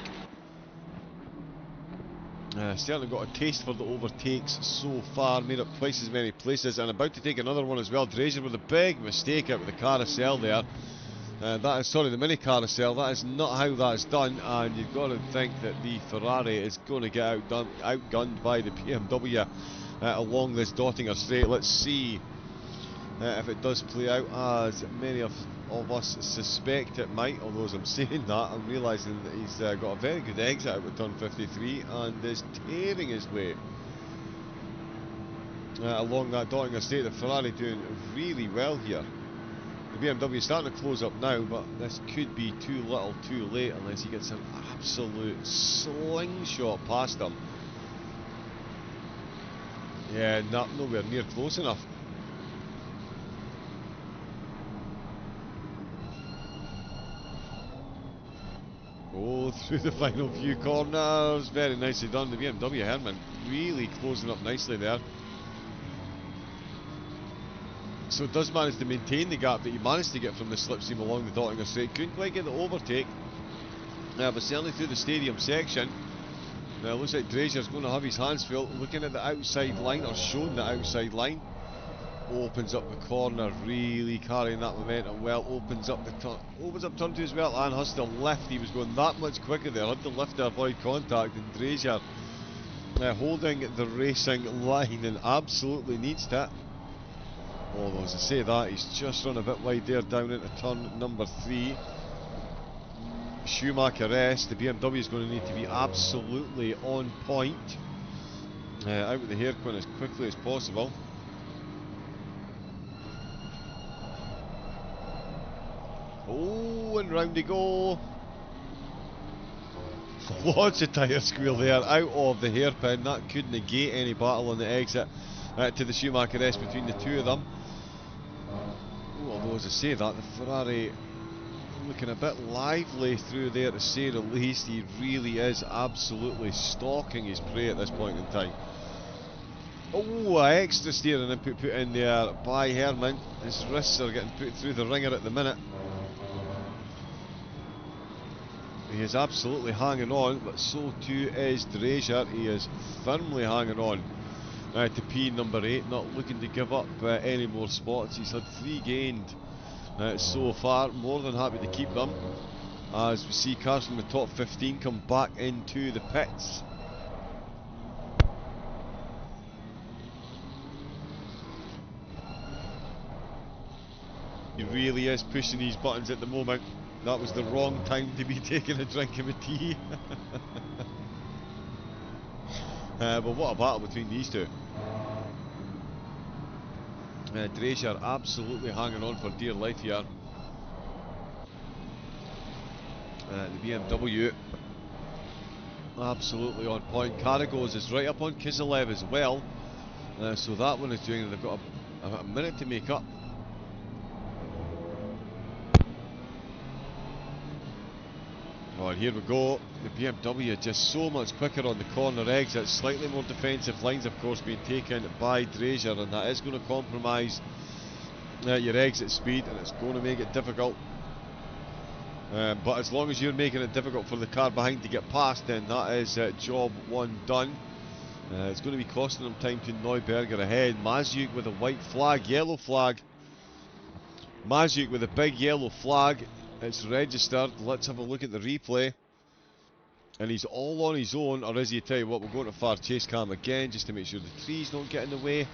[SPEAKER 2] Certainly got a taste for the overtakes so far, made up twice as many places, and about to take another one as well. Drazier with a big mistake out with the carousel there. That is, sorry, the mini carousel. That is not how that is done, and you've got to think that the Ferrari is going to get outgunned by the BMW along this Dottinger straight. Let's see if it does play out as many of us suspect it might. Although as I'm saying that, I'm realising that he's got a very good exit out with turn 53 and is tearing his way along that Dottinger straight. The Ferrari doing really well here. The BMW is starting to close up now, but this could be too little too late unless he gets an absolute slingshot past him. Yeah, nowhere near close enough. Oh, through the final few corners. Very nicely done. The BMW Herman really closing up nicely there. So it does manage to maintain the gap that he managed to get from the slipstream along the Dottinger straight. Couldn't quite get the overtake, but certainly through the stadium section. Now it looks like Drazier's going to have his hands full, looking at the outside line, or showing the outside line. Opens up the corner, really carrying that momentum well. Opens up turn 2 as well, and has to lift. He was going that much quicker there, had to lift to avoid contact, and Drazier holding the racing line and absolutely needs to. Although as I say that, he's just run a bit wide there down into turn number 3. Schumacher-esque. The BMW is going to need to be absolutely on point. Out with the hairpin as quickly as possible. Oh, and round they go. Lots of tyre squeal there, out of the hairpin. That could negate any battle on the exit to the Schumacher-esque between the two of them. Although as I say that, the Ferrari looking a bit lively through there to say the least. He really is absolutely stalking his prey at this point in time. Oh, extra steering input put in there by Herman. His wrists are getting put through the ringer at the minute. He is absolutely hanging on, but so too is Drazier. He is firmly hanging on to P number 8, not looking to give up any more spots. He's had 3 gained so far, more than happy to keep them, as we see cars from the top 15 come back into the pits. He really is pushing these buttons at the moment. That was the wrong time to be taking a drink of a tea. But what a battle between these two. Drazier absolutely hanging on for dear life here. The BMW absolutely on point. Caragos is right up on Kiselev as well. So that one is doing, they've got a minute to make up. Oh, and here we go. The BMW just so much quicker on the corner exit. Slightly more defensive lines, of course, being taken by Drazier, and that is going to compromise your exit speed, and it's going to make it difficult. But as long as you're making it difficult for the car behind to get past, then that is job 1 done. It's going to be costing them time to Neuberger ahead. Mazuk with a white flag, yellow flag. Mazuk with a big yellow flag. It's registered. Let's have a look at the replay. And he's all on his own, or is he? Tell you what, we're going to far chase cam again just to make sure the trees don't get in the way.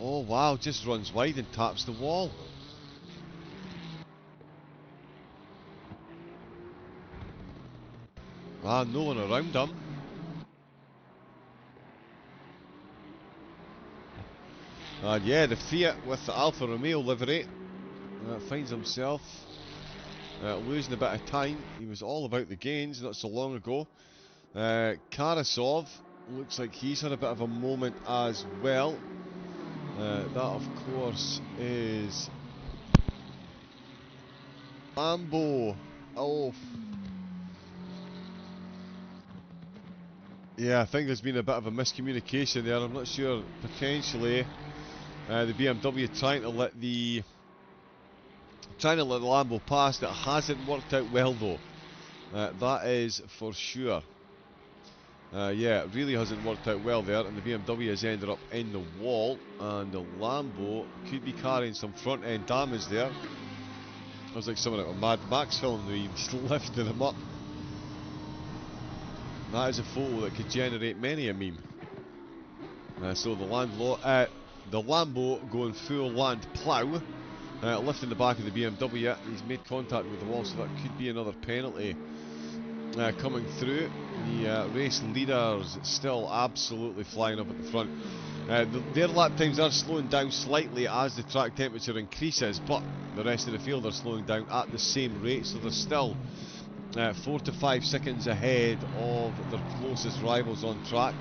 [SPEAKER 2] Oh wow, just runs wide and taps the wall. Ah, no one around him. And yeah, the Fiat with the Alfa Romeo livery finds himself losing a bit of time. He was all about the gains not so long ago. Karasov looks like he's had a bit of a moment as well. That of course is Lambo. Oh, yeah, I think there's been a bit of a miscommunication there. I'm not sure. Potentially the BMW trying to let the Lambo pass. That hasn't worked out well though. That is for sure. Yeah, it really hasn't worked out well there, and the BMW has ended up in the wall, and the Lambo could be carrying some front end damage there. It was like someone out of a Mad Max film, where he was lifting him up. That is a photo that could generate many a meme. So the Lambo going full land plough, lifting the back of the BMW. He's made contact with the wall, so that could be another penalty coming through. The race leaders still absolutely flying up at the front. Their lap times are slowing down slightly as the track temperature increases, but the rest of the field are slowing down at the same rate, so they're still 4 to 5 seconds ahead of their closest rivals on track.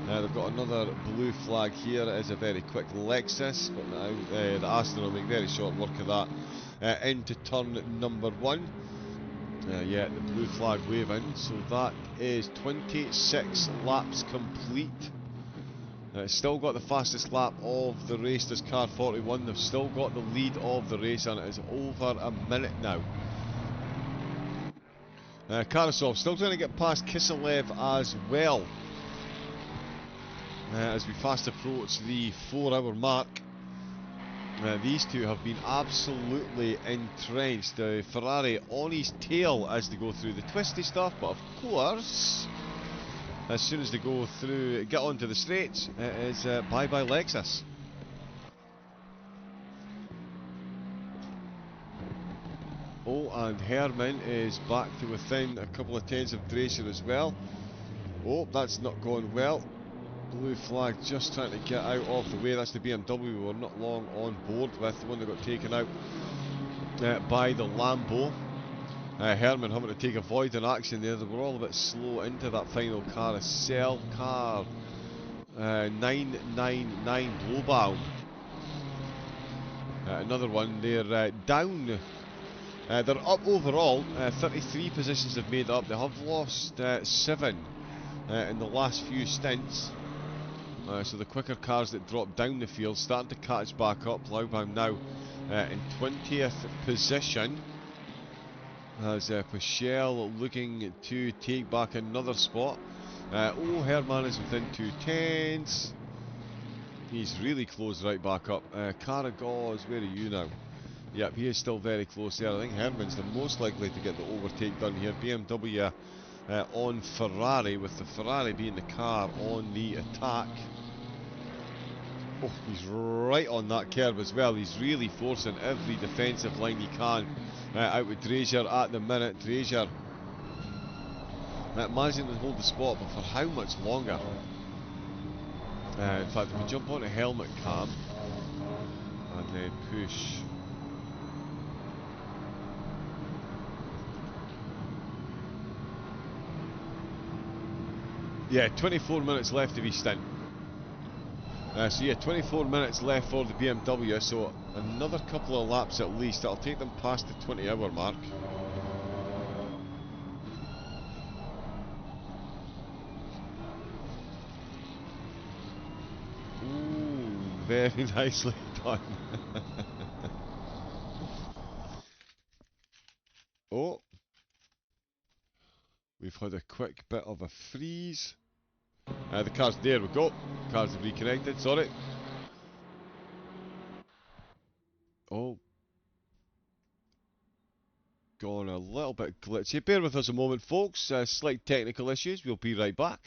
[SPEAKER 2] They've got another blue flag here. It is a very quick Lexus, but now the Aston will make very short work of that. Into turn number 1. Yeah, the blue flag waving, so that is 26 laps complete. Still got the fastest lap of the race, this car 41. They've still got the lead of the race, and it is over a minute now. Karasov still trying to get past Kiselev as well. As we fast approach the 4-hour mark. These two have been absolutely entrenched. Ferrari on his tail as they go through the twisty stuff, but of course, as soon as they go through, get onto the straights, it is bye-bye Lexus. Oh, and Herman is back to within a couple of tenths of Dracer as well. Oh, that's not going well. Blue flag just trying to get out of the way. That's the BMW we were not long on board with, the one that got taken out by the Lambo. Herman having to take avoiding action there. They were all a bit slow into that final carousel. Car 999 Blowbaum. Another one. They're down. They're up overall. 33 positions have made up. They have lost 7 in the last few stints. So the quicker cars that drop down the field starting to catch back up. Blaubaum now in 20th position. As Pichel looking to take back another spot. Oh, Herman is within 2 tenths. He's really close right back up. Caragos, where are you now? Yep, he is still very close there. I think Herman's the most likely to get the overtake done here. BMW on Ferrari, with the Ferrari being the car on the attack. Oh, he's right on that curb as well. He's really forcing every defensive line he can out with Drazier at the minute. Drazier managing to hold the spot, but for how much longer? In fact, if we jump on a helmet cam and then push. Yeah, 24 minutes left of his stint. So yeah, 24 minutes left for the BMW, so another couple of laps at least. That'll take them past the 20-hour mark. Ooh, very nicely done. Oh, we've had a quick bit of a freeze. The car's, there we go. Cars have reconnected, sorry. Oh. Gone a little bit glitchy. Bear with us a moment, folks. Slight technical issues. We'll be right back.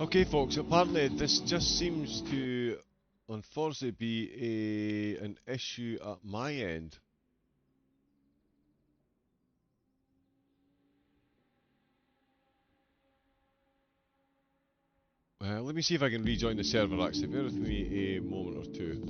[SPEAKER 2] Okay, folks, apparently this just seems to unfortunately be an issue at my end. Let me see if I can rejoin the server actually. Bear with me a moment or two.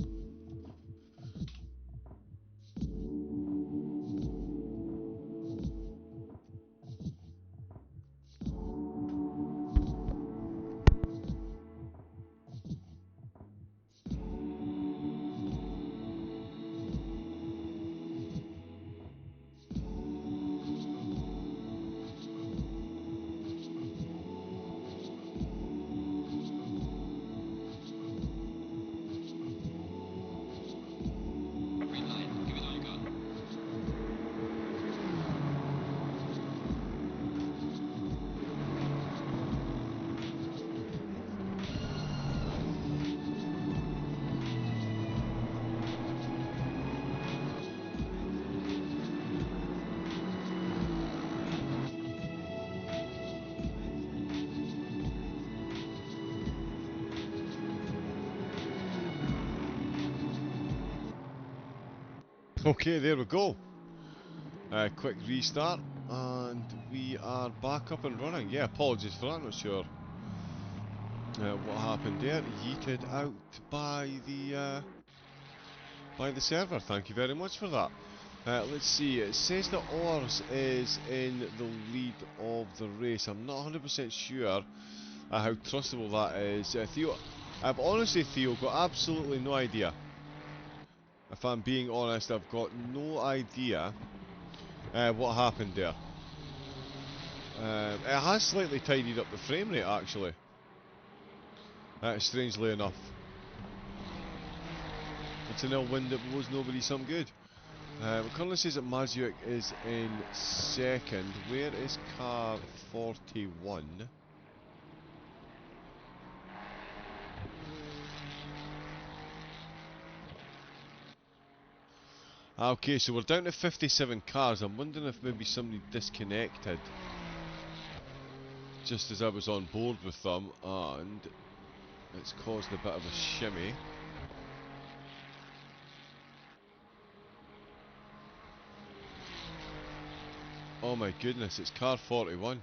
[SPEAKER 2] Okay, there we go. Quick restart, and we are back up and running. Yeah, apologies for that, not sure what happened there. Yeeted out by the server. Thank you very much for that. Let's see, it says that Ors is in the lead of the race. I'm not 100% sure how trustable that is. Theo, I've honestly, Theo, got absolutely no idea. If I'm being honest, I've got no idea what happened there. It has slightly tidied up the frame rate, actually. Strangely enough. It's an ill wind that blows nobody some good. It currently says that Mazuik is in second. Where is car 41? Okay, so we're down to 57 cars. I'm wondering if maybe somebody disconnected just as I was on board with them, and it's caused a bit of a shimmy. Oh my goodness, it's car 41.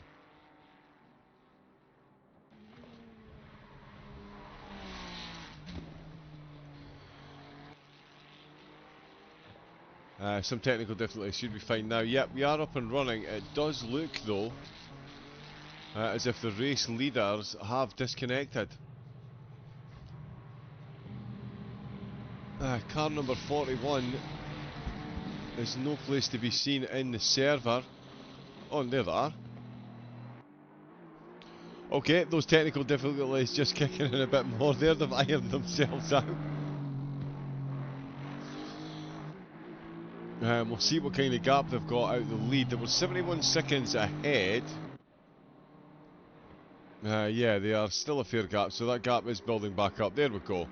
[SPEAKER 2] Some technical difficulties, should be fine now. Yep, we are up and running. It does look though as if the race leaders have disconnected. Car number 41 is no place to be seen in the server. Oh, and there they are. Okay, those technical difficulties just kicking in a bit more there. They've ironed themselves out. We'll see what kind of gap they've got out the lead. They were 71 seconds ahead. Yeah, they are still a fair gap, so that gap is building back up. There we go.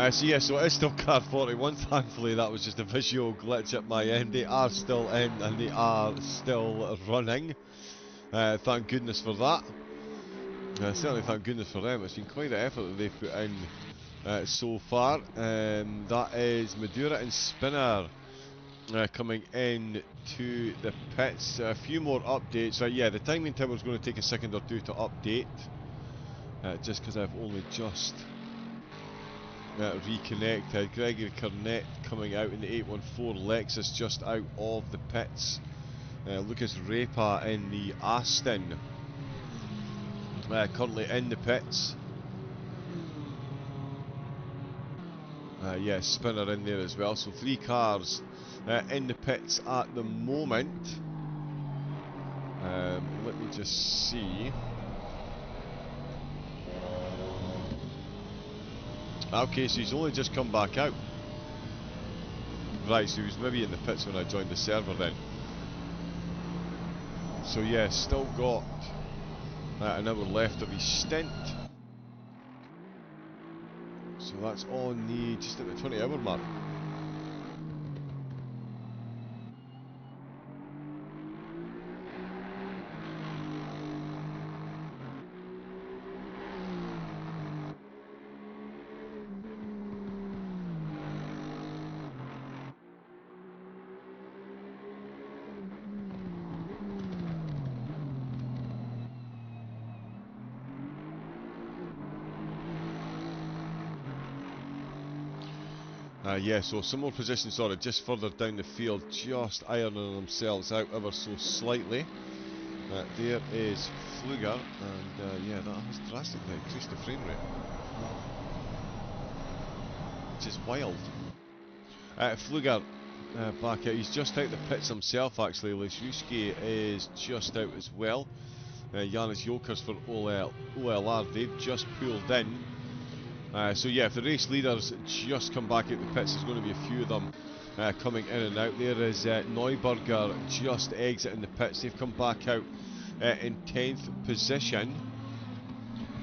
[SPEAKER 2] So yeah, so it is still car 41. Thankfully, that was just a visual glitch at my end. They are still in and they are still running. Thank goodness for that. Certainly thank goodness for them. It's been quite an effort that they've put in so far. That is Madura and Spinner coming in to the pits. A few more updates. Yeah, the timing tower is going to take a second or two to update. Just because I've only just reconnected. Gregory Cornett coming out in the 814 Lexus just out of the pits. Lucas Repa in the Aston currently in the pits. Yeah, Spinner in there as well. So 3 cars in the pits at the moment. Let me just see. Okay, so he's only just come back out. Right, so he was maybe in the pits when I joined the server then. So yeah, still got an hour left of his stint. So that's on the, just at the 20-hour mark. Yeah, so some more positions, sorry, just further down the field, just ironing themselves out ever so slightly. There is Fluger, and yeah, that has drastically increased the frame rate, which is wild. Fluger back out, he's just out the pits himself actually. Leszewski is just out as well. Janis Jokers for OLR, they've just pulled in. So yeah, if the race leaders just come back out the pits, there's going to be a few of them coming in and out. There is Neuberger just exiting the pits. They've come back out in 10th position,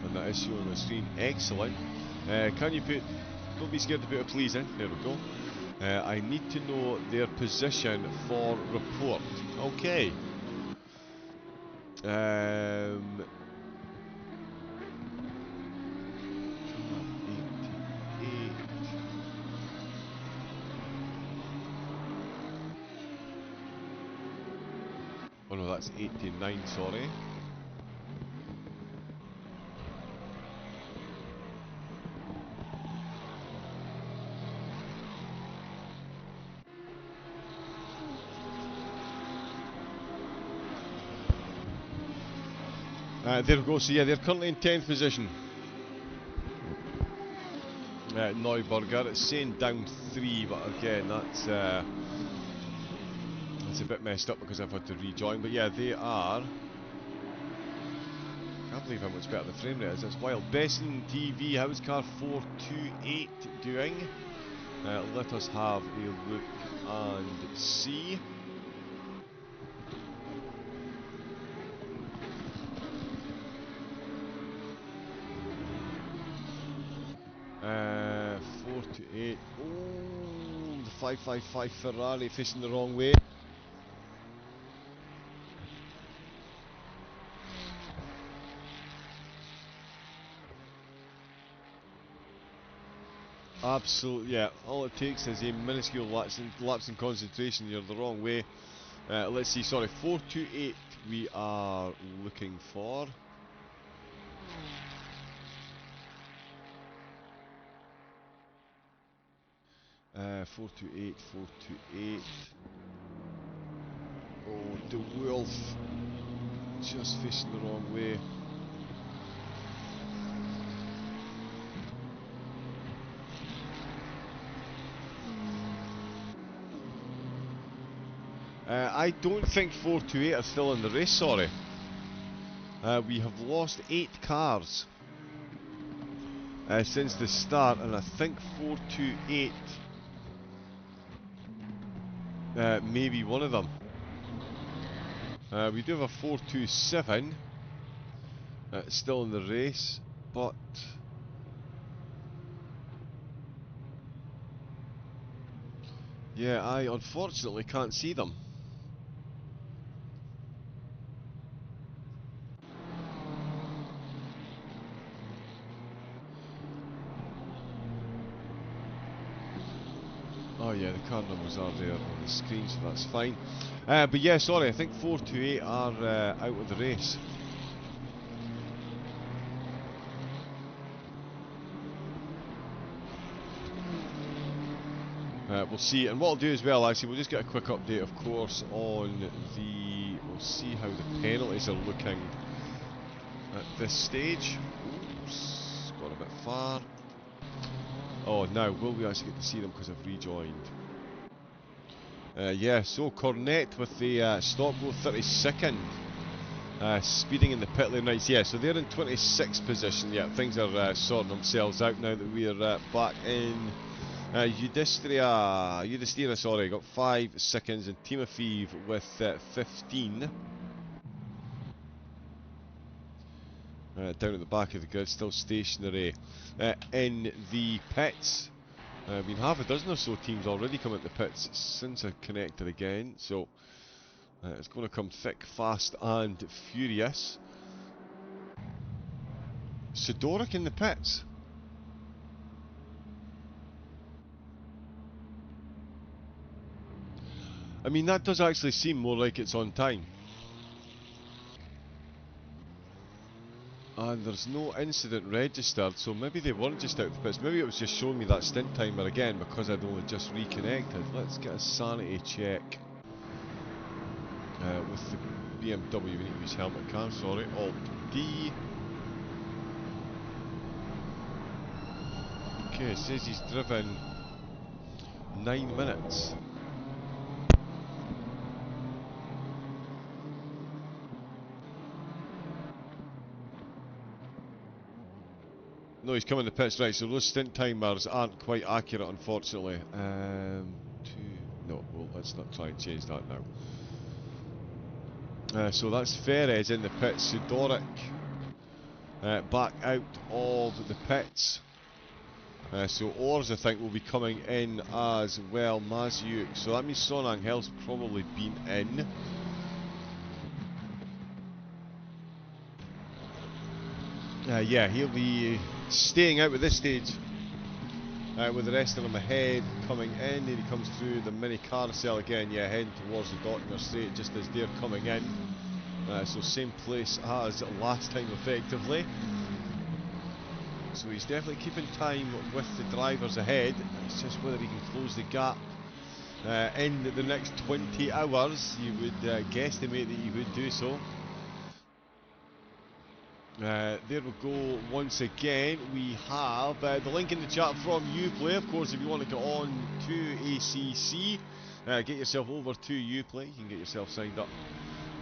[SPEAKER 2] and that is shown on the screen. Excellent. Can you put, don't be scared to put a please in, there we go. I need to know their position for report. Okay. 88. Oh no, that's 89, sorry. There we go, so yeah, they're currently in 10th position. Neuberger, it's saying down 3, but again, that's a bit messed up because I've had to rejoin. But yeah, they are. I can't believe how much better the frame rate is, it's wild. Besson TV, how's car 428 doing? Let us have a look and see. 428. Oh, the 555 Ferrari facing the wrong way. Absolutely, yeah. All it takes is a minuscule lapse in concentration. You're the wrong way. Let's see, sorry, 428 we are looking for. Uh, 428, 428. Oh, De Wolf. Just facing the wrong way. I don't think 428 are still in the race, sorry. We have lost 8 cars since the start, and I think 428 may be one of them. We do have a 427 still in the race, but yeah, I unfortunately can't see them. Oh yeah, the car numbers are there on the screen, so that's fine. But yeah, sorry, I think 428 are out of the race. We'll see, and what I'll do as well, actually, we'll just get a quick update, of course, on the... We'll see how the penalties are looking at this stage. Oops, got a bit far. Oh, now, will we actually get to see them because I've rejoined? Yeah, so Cornet with the stop go 32nd. Speeding in the pit lane rights, yeah, so they're in 26th position. Yeah, things are sorting themselves out now that we're back in Udistria, sorry, got 5 seconds, and Timofeev with 15. Down at the back of the grid, still stationary in the pits. Been half a dozen or so teams already come at the pits since I connected again, so it's going to come thick, fast and furious. Sidoric in the pits. I mean, that does actually seem more like it's on time. And there's no incident registered, so maybe they weren't just out of the pits. Maybe it was just showing me that stint timer again because I'd only just reconnected. Let's get a sanity check. With the BMW, we need to use helmet cam, sorry. Alt D. Okay, it says he's driven 9 minutes. No, he's coming to pits, right, so those stint timers aren't quite accurate, unfortunately. No, well, let's not try and change that now. So that's Ferez in the pits, Sudoric back out of the pits. So Ors, I think, will be coming in as well, Mazyuk. So that means Son Angel's probably been in. Yeah, he'll be staying out with this stage. With the rest of them ahead, coming in. Here he comes through the mini carousel again. Yeah, heading towards the Doctor straight just as they're coming in. So same place as last time, effectively. So he's definitely keeping time with the drivers ahead. It's just whether he can close the gap in the next 20 hours. You would guesstimate that he would do so. There we go once again. We have the link in the chat from Uplay. Of course, if you want to get on to ACC, get yourself over to Uplay. You can get yourself signed up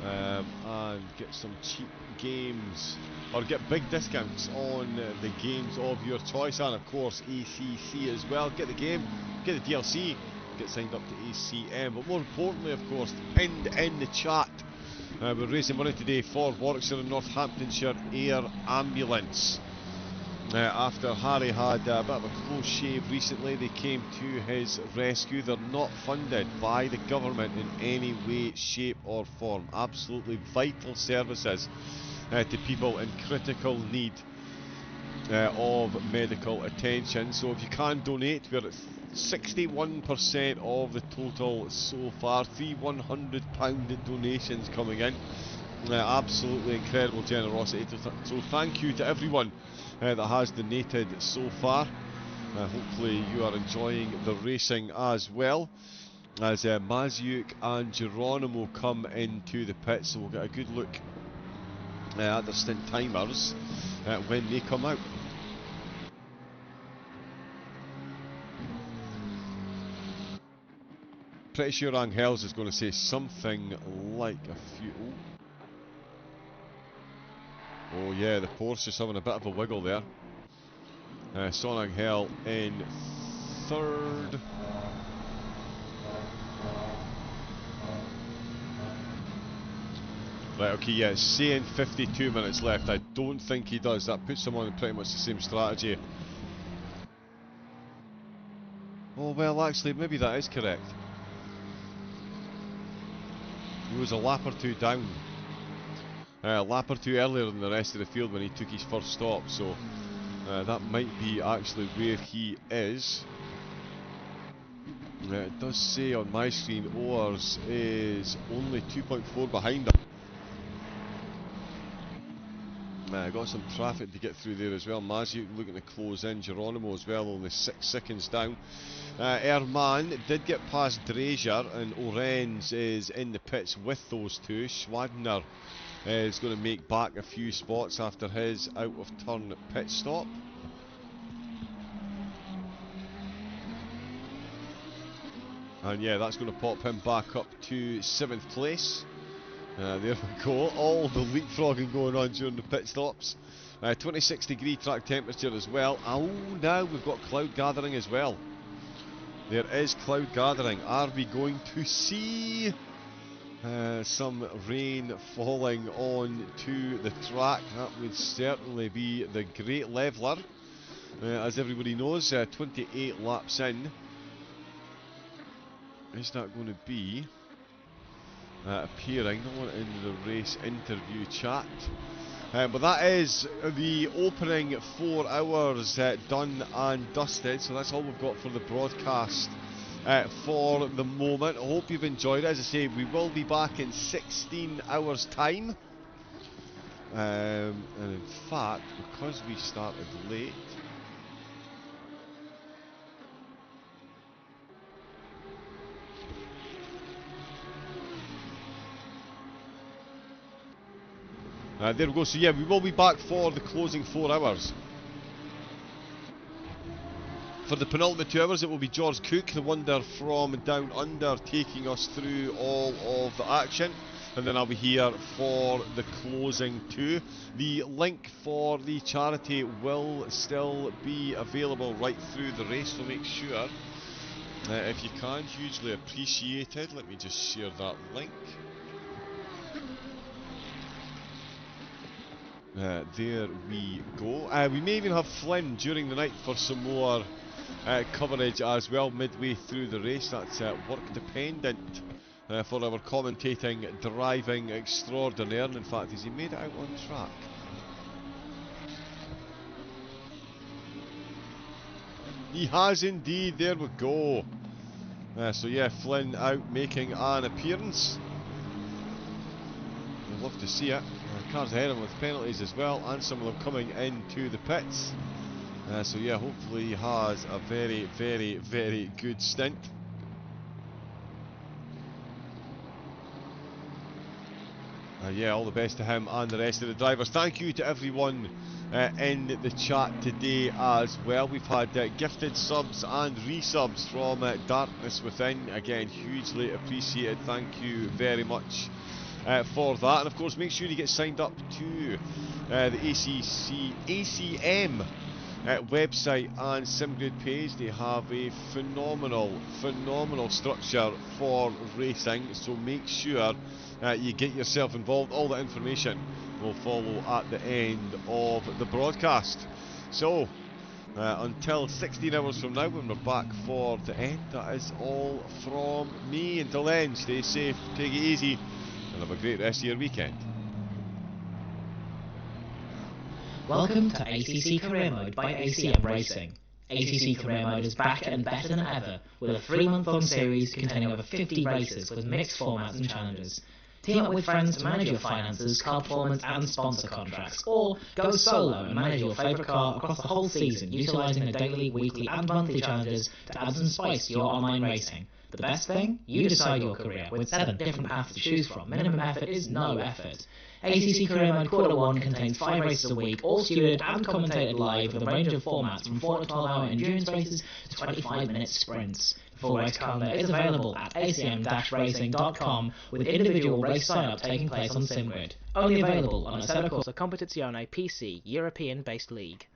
[SPEAKER 2] and get some cheap games, or get big discounts on the games of your choice, and of course ACC as well. Get the game, get the DLC, get signed up to ACM, but more importantly, of course, in the chat, we're raising money today for Warwickshire and Northamptonshire Air Ambulance. After Harry had a bit of a close shave recently, they came to his rescue. They're not funded by the government in any way, shape or form. Absolutely vital services to people in critical need of medical attention. So if you can donate, we're at 61% of the total so far. £300 donations coming in. Absolutely incredible generosity. So thank you to everyone that has donated so far. Hopefully you are enjoying the racing as well, as Mazyuk and Geronimo come into the pit. So we'll get a good look at the stint timers when they come out. Pretty sure Angels is going to say something like a few... Oh yeah, the Porsche's having a bit of a wiggle there. Son Angel in third. Right, okay, yeah, it's saying 52 minutes left. I don't think he does. That puts him on pretty much the same strategy. Oh, well, actually, maybe that is correct. He was a lap or two down. A lap or two earlier than the rest of the field when he took his first stop, so that might be actually where he is. It does say on my screen Ors is only 2.4 behind him. Got some traffic to get through there as well. Mazyuk looking to close in. Geronimo as well, only 6 seconds down. Erman did get past Drazier, and Orenz is in the pits with those two. Schwadner is going to make back a few spots after his out of turn pit stop. And yeah, that's going to pop him back up to 7th place. There we go, all the leapfrogging going on during the pit stops. 26 degree track temperature as well. Oh, now we've got cloud gathering as well. There is cloud gathering. Are we going to see some rain falling on to the track? That would certainly be the great leveller. As everybody knows, 28 laps in. Is that going to be appearing? No one in the race interview chat. But that is the opening 4 hours done and dusted. So that's all we've got for the broadcast for the moment. I hope you've enjoyed it. As I say, we will be back in 16 hours time And in fact, because we started late, there we go. So yeah, we will be back for the closing 4 hours. For the penultimate 2 hours, it will be George Cook, the wonder from Down Under, taking us through all of the action. And then I'll be here for the closing 2. The link for the charity will still be available right through the race, so make sure, if you can, hugely appreciated. Let me just share that link. There we go. We may even have Flynn during the night for some more coverage as well midway through the race. That's work dependent for our commentating driving extraordinaire. And in fact, has he made it out on track? He has indeed. There we go. So yeah, Flynn out making an appearance. I'd love to see it. Cars ahead of him with penalties as well, and some of them coming into the pits. So yeah, hopefully he has a very, very, very good stint. Yeah, all the best to him and the rest of the drivers. Thank you to everyone in the chat today as well. We've had gifted subs and resubs from Darkness Within. Again, hugely appreciated. Thank you very much for that. And of course, make sure you get signed up to the ACM website and SimGrid page. They have a phenomenal structure for racing, so make sure you get yourself involved. All the information will follow at the end of the broadcast. So until 16 hours from now, when we're back for the end, that is all from me. Until then, stay safe, take it easy, and have a great rest of your weekend.
[SPEAKER 1] Welcome to ACC Career Mode by ACM Racing. ACC Career Mode is back and better than ever, with a 3-month-long series containing over 50 races with mixed formats and challenges. Team up with friends to manage your finances, car performance and sponsor contracts, or go solo and manage your favourite car across the whole season, utilising the daily, weekly and monthly challenges to add some spice to your online racing. The best thing? You decide your career, with 7 different paths to choose from. Minimum effort is no effort. ACC Career Mode Quarter 1 contains 5 races a week, all stewarded and commentated live with a range of formats from 4 to 12 hour endurance races to 25-minute sprints. The full race calendar is available at acm-racing.com, with individual race sign-up taking place on SimGrid. Only available on a Serie Corsa Competizione PC European-based league.